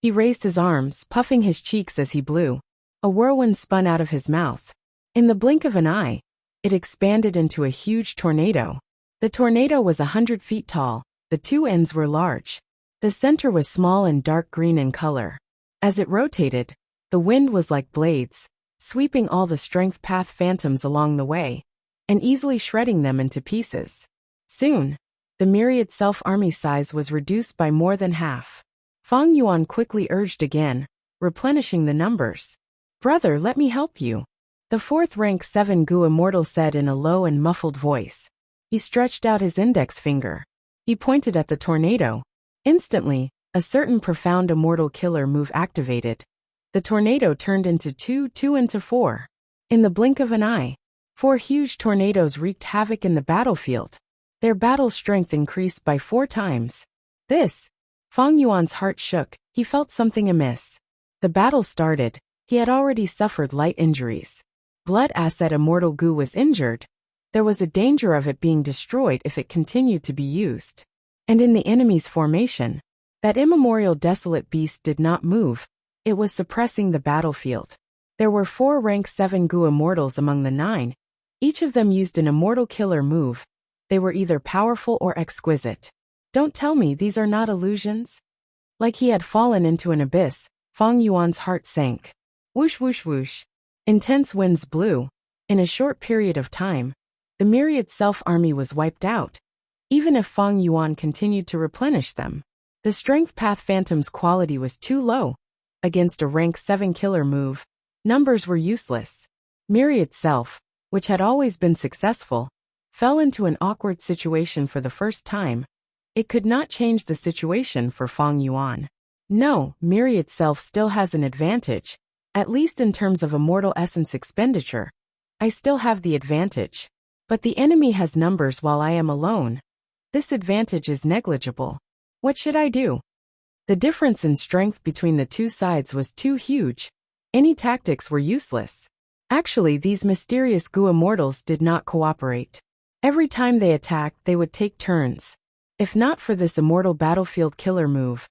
He raised his arms, puffing his cheeks as he blew. A whirlwind spun out of his mouth. In the blink of an eye, it expanded into a huge tornado. The tornado was 100 feet tall. The 2 ends were large. The center was small and dark green in color. As it rotated, the wind was like blades, sweeping all the Strength Path Phantoms along the way, and easily shredding them into pieces. Soon, the Myriad Self army size was reduced by more than half. Fang Yuan quickly urged again, replenishing the numbers. "Brother, let me help you," the 4th rank 7 Gu Immortal said in a low and muffled voice. He stretched out his index finger. He pointed at the tornado. Instantly, a certain profound immortal killer move activated. The tornado turned into 2 into 4. In the blink of an eye, 4 huge tornadoes wreaked havoc in the battlefield. Their battle strength increased by 4 times. Fang Yuan's heart shook. He felt something amiss. The battle started. He had already suffered light injuries. Blood Asset Immortal Gu was injured. There was a danger of it being destroyed if it continued to be used. And in the enemy's formation, that immemorial desolate beast did not move. It was suppressing the battlefield. There were 4 rank 7 Gu Immortals among the 9. Each of them used an immortal killer move. They were either powerful or exquisite. Don't tell me these are not illusions? Like he had fallen into an abyss, Fang Yuan's heart sank. Whoosh whoosh whoosh. Intense winds blew. In a short period of time, the Myriad Self army was wiped out. Even if Fang Yuan continued to replenish them, the Strength Path Phantom's quality was too low. Against a rank 7 killer move, numbers were useless. Myriad Self, which had always been successful, fell into an awkward situation for the first time. It could not change the situation for Fang Yuan. No, Myriad Self still has an advantage, at least in terms of immortal essence expenditure. I still have the advantage. But the enemy has numbers while I am alone. This advantage is negligible. What should I do? The difference in strength between the 2 sides was too huge. Any tactics were useless. Actually, these mysterious Gu Immortals did not cooperate. Every time they attacked, they would take turns. If not for this immortal battlefield killer move,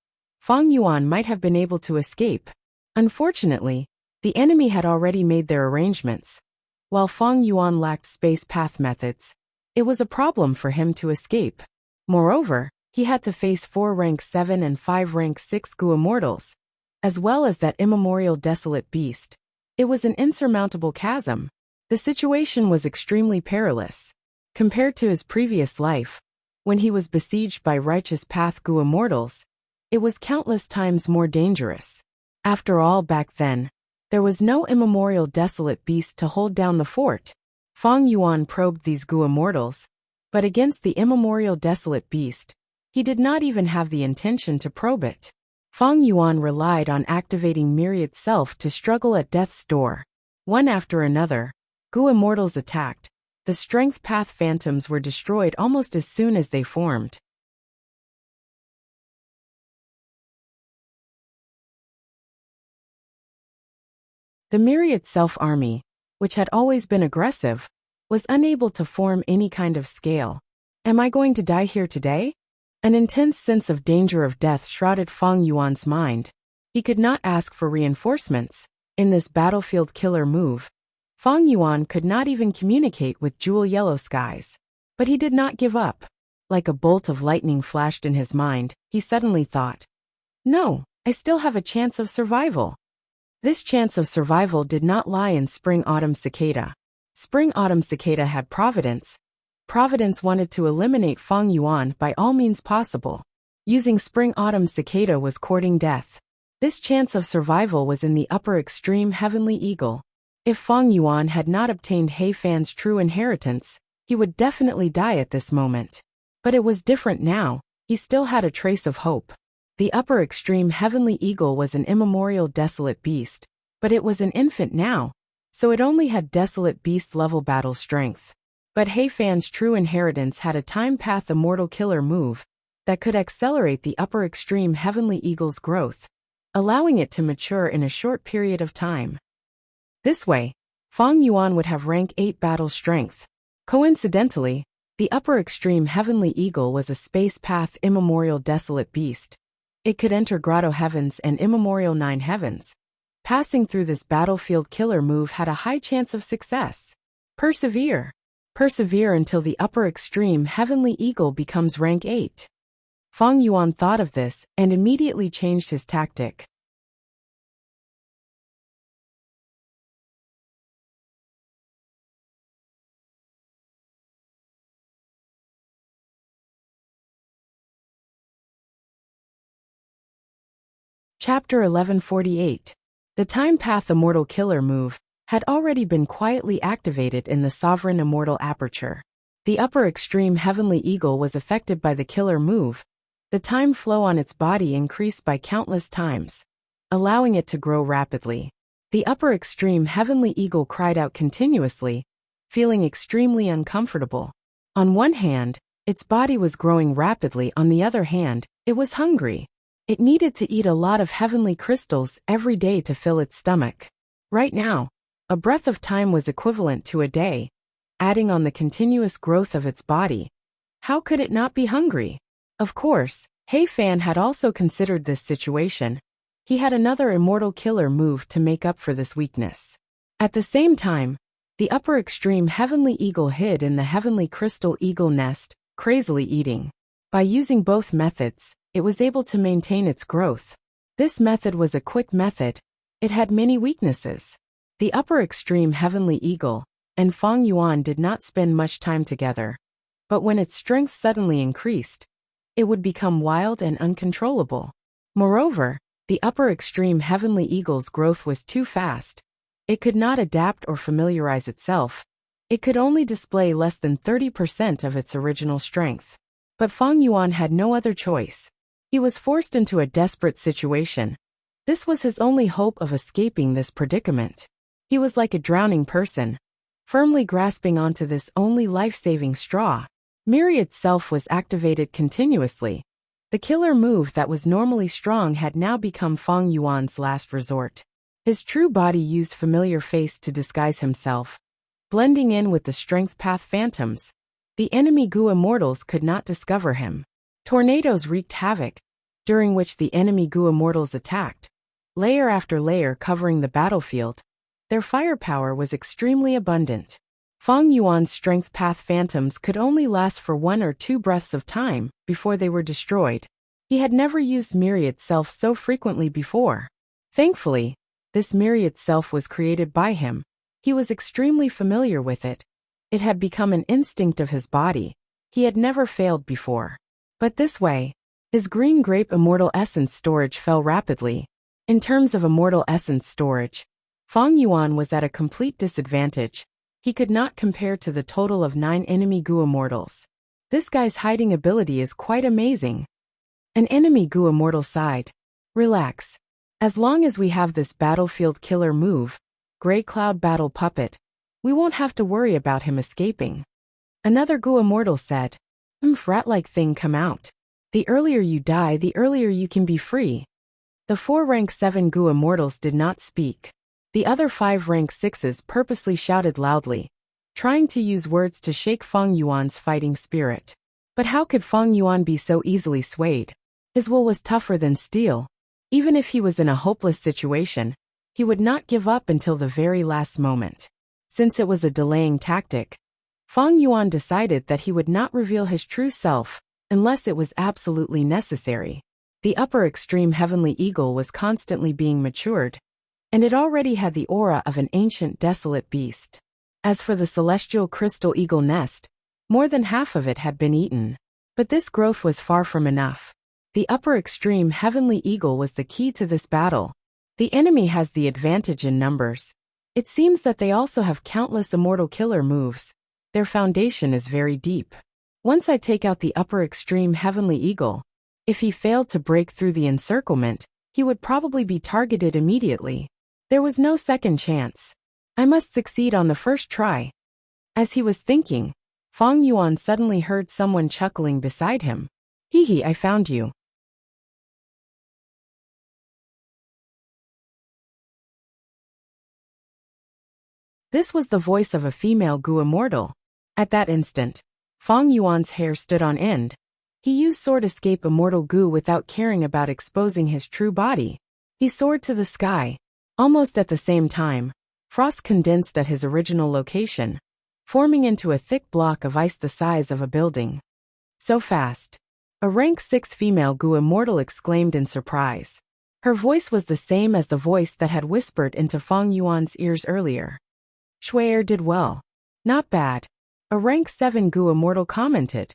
Fang Yuan might have been able to escape. Unfortunately, the enemy had already made their arrangements. While Fang Yuan lacked space path methods, it was a problem for him to escape. Moreover, he had to face 4 rank 7 and 5 rank 6 Gu immortals, as well as that immemorial desolate beast. It was an insurmountable chasm. The situation was extremely perilous. Compared to his previous life, when he was besieged by righteous path Gu immortals, it was countless times more dangerous. After all, back then, there was no immemorial desolate beast to hold down the fort. Fang Yuan probed these Gu immortals, but against the immemorial desolate beast, he did not even have the intention to probe it. Fang Yuan relied on activating Myriad Self to struggle at death's door. One after another, Gu immortals attacked. The strength path phantoms were destroyed almost as soon as they formed. The Myriad Self army, which had always been aggressive, was unable to form any kind of scale. Am I going to die here today? An intense sense of danger of death shrouded Fang Yuan's mind. He could not ask for reinforcements. In this battlefield killer move, Fang Yuan could not even communicate with jewel yellow skies. But he did not give up. Like a bolt of lightning flashed in his mind, he suddenly thought, "No, I still have a chance of survival." This chance of survival did not lie in Spring-Autumn Cicada. Spring-Autumn Cicada had Providence. Providence wanted to eliminate Fang Yuan by all means possible. Using Spring-Autumn Cicada was courting death. This chance of survival was in the upper extreme Heavenly Eagle. If Fang Yuan had not obtained He Fan's true inheritance, he would definitely die at this moment. But it was different now. He still had a trace of hope. The upper extreme Heavenly Eagle was an immemorial desolate beast, but it was an infant now, so it only had desolate beast level battle strength. But He Fan's true inheritance had a time path immortal killer move that could accelerate the upper extreme Heavenly Eagle's growth, allowing it to mature in a short period of time. This way, Fang Yuan would have rank 8 battle strength. Coincidentally, the upper extreme Heavenly Eagle was a space path immemorial desolate beast. It could enter Grotto Heavens and Immemorial 9 Heavens. Passing through this battlefield killer move had a high chance of success. Persevere. Persevere until the upper extreme Heavenly Eagle becomes rank 8. Fang Yuan thought of this and immediately changed his tactic. Chapter 1148. The Time Path Immortal Killer move had already been quietly activated in the Sovereign Immortal Aperture. The upper extreme Heavenly Eagle was affected by the killer move. The time flow on its body increased by countless times, allowing it to grow rapidly. The upper extreme Heavenly Eagle cried out continuously, feeling extremely uncomfortable. On one hand, its body was growing rapidly. On the other hand, it was hungry. It needed to eat a lot of heavenly crystals every day to fill its stomach. Right now, a breath of time was equivalent to a day. Adding on the continuous growth of its body, how could it not be hungry? Of course, He Fan had also considered this situation. He had another immortal killer move to make up for this weakness. At the same time, the upper extreme Heavenly Eagle hid in the Heavenly Crystal Eagle nest, crazily eating. By using both methods, it was able to maintain its growth. This method was a quick method. It had many weaknesses. The upper extreme Heavenly Eagle and Fang Yuan did not spend much time together. But when its strength suddenly increased, it would become wild and uncontrollable. Moreover, the upper extreme Heavenly Eagle's growth was too fast. It could not adapt or familiarize itself. It could only display less than 30% of its original strength. But Fang Yuan had no other choice. He was forced into a desperate situation. This was his only hope of escaping this predicament. He was like a drowning person, firmly grasping onto this only life-saving straw. Myriad Self was activated continuously. The killer move that was normally strong had now become Fang Yuan's last resort. His true body used familiar face to disguise himself. Blending in with the strength path phantoms, the enemy Gu immortals could not discover him. Tornadoes wreaked havoc. during which the enemy Gu immortals attacked, layer after layer covering the battlefield. Their firepower was extremely abundant. Fang Yuan's strength path phantoms could only last for 1 or 2 breaths of time before they were destroyed. He had never used Myriad Self so frequently before. Thankfully, this Myriad Self was created by him. He was extremely familiar with it. It had become an instinct of his body. He had never failed before. But this way, his green grape immortal essence storage fell rapidly. In terms of immortal essence storage, Fang Yuan was at a complete disadvantage. He could not compare to the total of 9 enemy Gu immortals. This guy's hiding ability is quite amazing. An enemy Gu immortal sighed. Relax. As long as we have this battlefield killer move, Grey Cloud Battle Puppet, we won't have to worry about him escaping. Another Gu immortal said, rat-like thing come out. The earlier you die, the earlier you can be free. The 4 rank 7 Gu immortals did not speak. The other 5 rank 6s purposely shouted loudly, trying to use words to shake Fang Yuan's fighting spirit. But how could Fang Yuan be so easily swayed? His will was tougher than steel. Even if he was in a hopeless situation, he would not give up until the very last moment. Since it was a delaying tactic, Fang Yuan decided that he would not reveal his true self unless it was absolutely necessary. The upper extreme heavenly eagle was constantly being matured, and it already had the aura of an ancient desolate beast. As for the celestial crystal eagle nest, more than half of it had been eaten. But this growth was far from enough. The upper extreme heavenly eagle was the key to this battle. The enemy has the advantage in numbers. It seems that they also have countless immortal killer moves. Their foundation is very deep. Once I take out the upper extreme heavenly eagle, if he failed to break through the encirclement, he would probably be targeted immediately. There was no second chance. I must succeed on the first try. As he was thinking, Fang Yuan suddenly heard someone chuckling beside him. Hee, I found you. This was the voice of a female Gu immortal. At that instant, Fang Yuan's hair stood on end. He used Sword Escape Immortal Gu without caring about exposing his true body. He soared to the sky. Almost at the same time, frost condensed at his original location, forming into a thick block of ice the size of a building. So fast. A rank 6 female Gu immortal exclaimed in surprise. Her voice was the same as the voice that had whispered into Fang Yuan's ears earlier. Shui did well. Not bad. A rank 7 Gu immortal commented.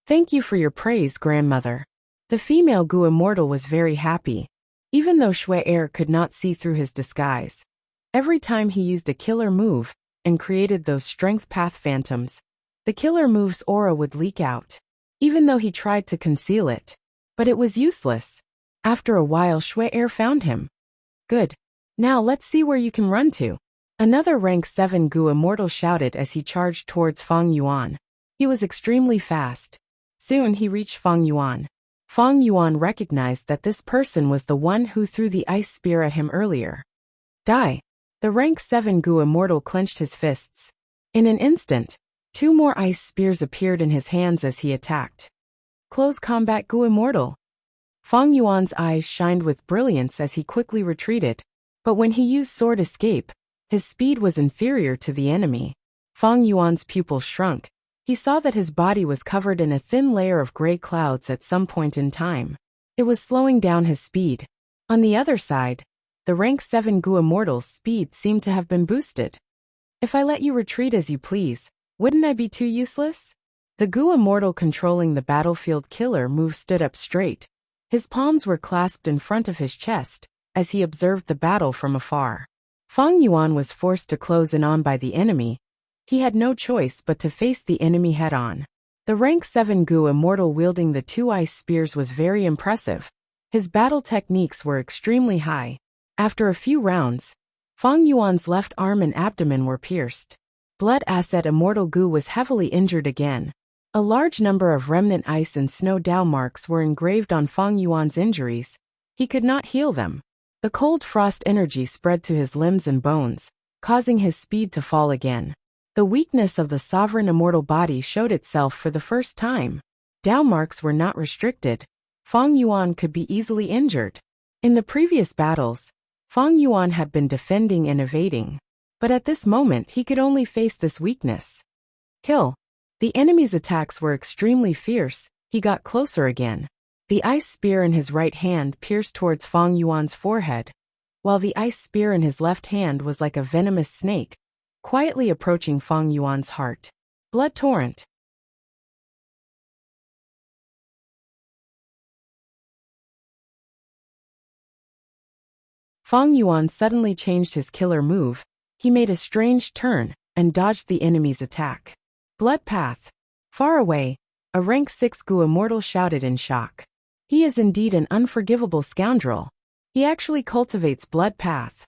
Thank you for your praise, grandmother. The female Gu immortal was very happy, even though Shui could not see through his disguise. Every time he used a killer move and created those strength path phantoms, the killer move's aura would leak out, even though he tried to conceal it. But it was useless. After a while, Shui found him. Good. Now let's see where you can run to. Another rank 7 Gu immortal shouted as he charged towards Fang Yuan. He was extremely fast. Soon he reached Fang Yuan. Fang Yuan recognized that this person was the one who threw the ice spear at him earlier. Die. The rank 7 Gu immortal clenched his fists. In an instant, 2 more ice spears appeared in his hands as he attacked. Close combat Gu immortal. Fang Yuan's eyes shined with brilliance as he quickly retreated, but when he used sword escape, his speed was inferior to the enemy. Fang Yuan's pupils shrunk. He saw that his body was covered in a thin layer of gray clouds at some point in time. It was slowing down his speed. On the other side, the rank 7 Gu immortal's speed seemed to have been boosted. If I let you retreat as you please, wouldn't I be too useless? The Gu immortal controlling the battlefield killer move stood up straight. His palms were clasped in front of his chest as he observed the battle from afar. Fang Yuan was forced to close in on by the enemy. He had no choice but to face the enemy head-on. The rank 7 Gu immortal wielding the 2 ice spears was very impressive. His battle techniques were extremely high. After a few rounds, Fang Yuan's left arm and abdomen were pierced. Blood Asset Immortal Gu was heavily injured again. A large number of remnant ice and snow Dao marks were engraved on Fang Yuan's injuries. He could not heal them. The cold frost energy spread to his limbs and bones, causing his speed to fall again. The weakness of the sovereign immortal body showed itself for the first time. Dao marks were not restricted. Fang Yuan could be easily injured. In the previous battles, Fang Yuan had been defending and evading. But at this moment he could only face this weakness. Kill. The enemy's attacks were extremely fierce. He got closer again. The ice spear in his right hand pierced towards Fang Yuan's forehead, while the ice spear in his left hand was like a venomous snake, quietly approaching Fang Yuan's heart. Blood torrent. Fang Yuan suddenly changed his killer move. He made a strange turn and dodged the enemy's attack. Blood path. Far away, a rank 6 Gu immortal shouted in shock. He is indeed an unforgivable scoundrel. He actually cultivates blood path.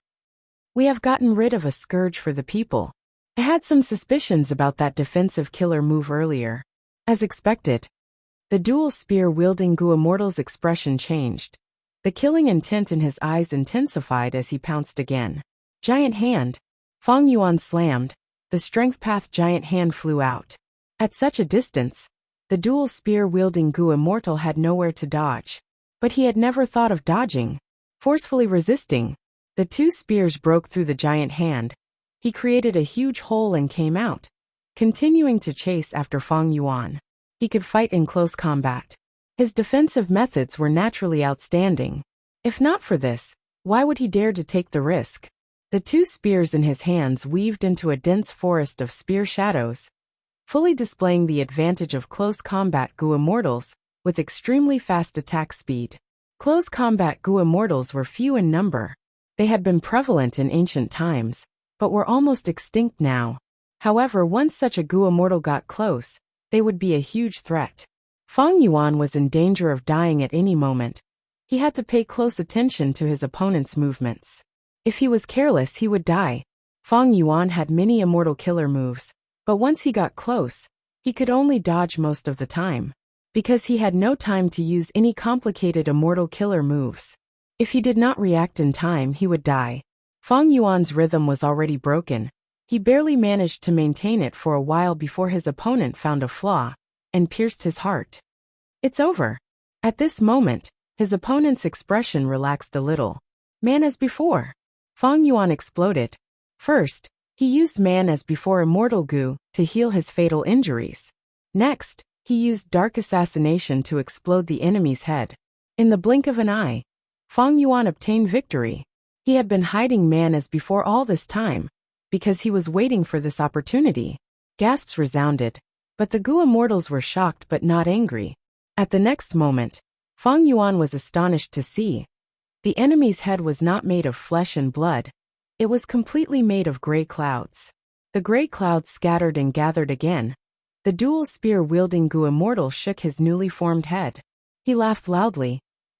We have gotten rid of a scourge for the people. I had some suspicions about that defensive killer move earlier. As expected, the dual spear-wielding Gu immortal's expression changed. The killing intent in his eyes intensified as he pounced again. Giant hand. Fang Yuan slammed. The strength path giant hand flew out. At such a distance, the dual spear-wielding Gu immortal had nowhere to dodge. But he had never thought of dodging. Forcefully resisting, the two spears broke through the giant hand. He created a huge hole and came out, continuing to chase after Fang Yuan. He could fight in close combat. His defensive methods were naturally outstanding. If not for this, why would he dare to take the risk? The two spears in his hands weaved into a dense forest of spear shadows, fully displaying the advantage of close combat Gu immortals with extremely fast attack speed. Close combat Gu immortals were few in number. They had been prevalent in ancient times, but were almost extinct now. However, once such a Gu immortal got close, they would be a huge threat. Fang Yuan was in danger of dying at any moment. He had to pay close attention to his opponent's movements. If he was careless, he would die. Fang Yuan had many immortal killer moves, but once he got close, he could only dodge most of the time, because he had no time to use any complicated immortal killer moves. If he did not react in time, he would die. Fang Yuan's rhythm was already broken. He barely managed to maintain it for a while before his opponent found a flaw and pierced his heart. It's over. At this moment, his opponent's expression relaxed a little. Man as before. Fang Yuan exploded. First, he used man as before immortal Gu to heal his fatal injuries. Next, he used dark assassination to explode the enemy's head. In the blink of an eye, Fang Yuan obtained victory. He had been hiding man as before all this time, because he was waiting for this opportunity. Gasps resounded, but the Gu immortals were shocked but not angry. At the next moment, Fang Yuan was astonished to see the enemy's head was not made of flesh and blood. It was completely made of gray clouds. The gray clouds scattered and gathered again. The dual spear-wielding Gu immortal shook his newly formed head. He laughed loudly.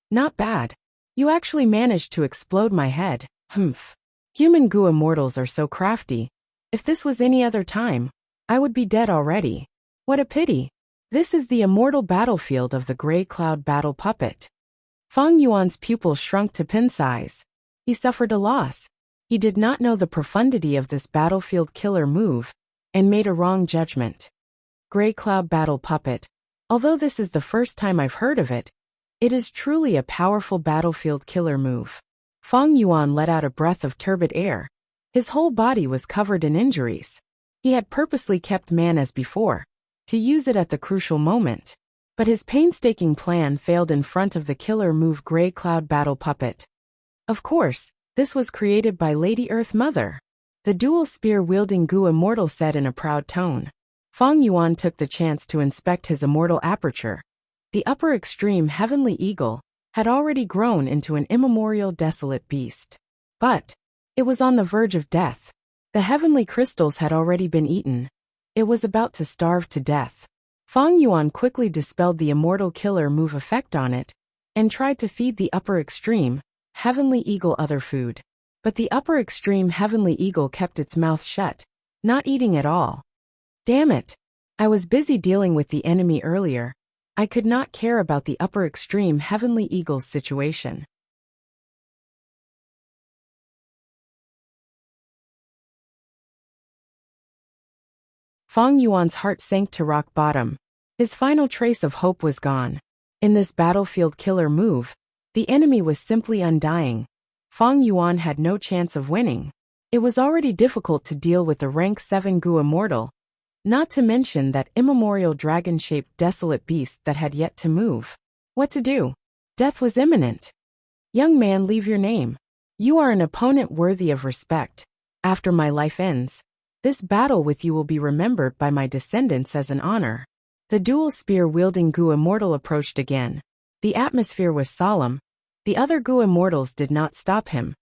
Not bad. You actually managed to explode my head. Humph. Human Gu immortals are so crafty. If this was any other time, I would be dead already. What a pity. This is the immortal battlefield of the gray cloud battle puppet. Fang Yuan's pupil shrunk to pin size. He suffered a loss. He did not know the profundity of this battlefield killer move, and made a wrong judgment. Gray Cloud Battle Puppet. Although this is the first time I've heard of it, it is truly a powerful battlefield killer move. Fang Yuan let out a breath of turbid air. His whole body was covered in injuries. He had purposely kept man as before, to use it at the crucial moment. But his painstaking plan failed in front of the killer move Gray Cloud Battle Puppet. Of course, this was created by Lady Earth Mother. The dual spear-wielding Gu immortal said in a proud tone. Fang Yuan took the chance to inspect his immortal aperture. The upper extreme heavenly eagle had already grown into an immemorial desolate beast. But it was on the verge of death. The heavenly crystals had already been eaten. It was about to starve to death. Fang Yuan quickly dispelled the immortal killer move effect on it, and tried to feed the upper extreme heavenly eagle other food. But the upper extreme heavenly eagle kept its mouth shut, not eating at all. Damn it! I was busy dealing with the enemy earlier. I could not care about the upper extreme heavenly eagle's situation. Fang Yuan's heart sank to rock bottom. His final trace of hope was gone. In this battlefield killer move, the enemy was simply undying. Fang Yuan had no chance of winning. It was already difficult to deal with the rank 7 Gu Immortal, not to mention that immemorial dragon-shaped desolate beast that had yet to move. What to do? Death was imminent. Young man, leave your name. You are an opponent worthy of respect. After my life ends, this battle with you will be remembered by my descendants as an honor. The dual spear-wielding Gu Immortal approached again. The atmosphere was solemn. The other Gu Immortals did not stop him.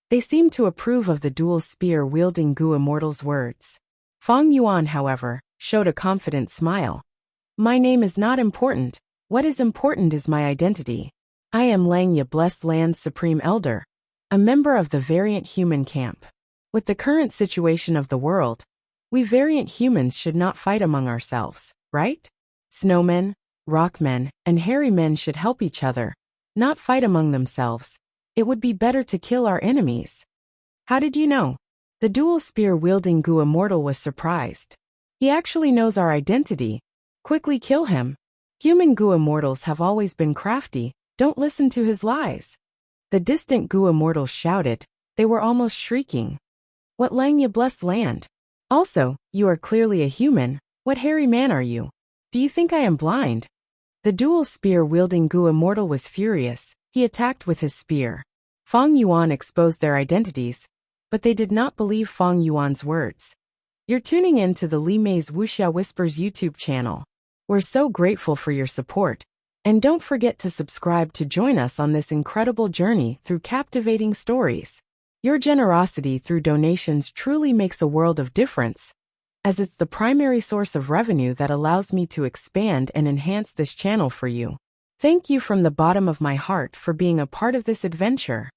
They seemed to approve of the dual spear-wielding Gu Immortal's words. Fang Yuan, however, showed a confident smile. My name is not important. What is important is my identity. I am Langya, Blessed Land's Supreme Elder, a member of the Variant Human Camp. With the current situation of the world, we variant humans should not fight among ourselves, right? Snowmen, rockmen, and hairy men should help each other, not fight among themselves. It would be better to kill our enemies. How did you know? The dual spear-wielding Gu Immortal was surprised. He actually knows our identity. Quickly kill him. Human Gu Immortals have always been crafty. Don't listen to his lies. The distant Gu Immortals shouted. They were almost shrieking. What Langya, Blessed Land? Also, you are clearly a human. What hairy man are you? Do you think I am blind? The dual spear-wielding Gu Immortal was furious. He attacked with his spear. Fang Yuan exposed their identities, but they did not believe Fang Yuan's words. You're tuning in to the Li Mei's Wuxia Whispers YouTube channel. We're so grateful for your support, and don't forget to subscribe to join us on this incredible journey through captivating stories. Your generosity through donations truly makes a world of difference, as it's the primary source of revenue that allows me to expand and enhance this channel for you. Thank you from the bottom of my heart for being a part of this adventure.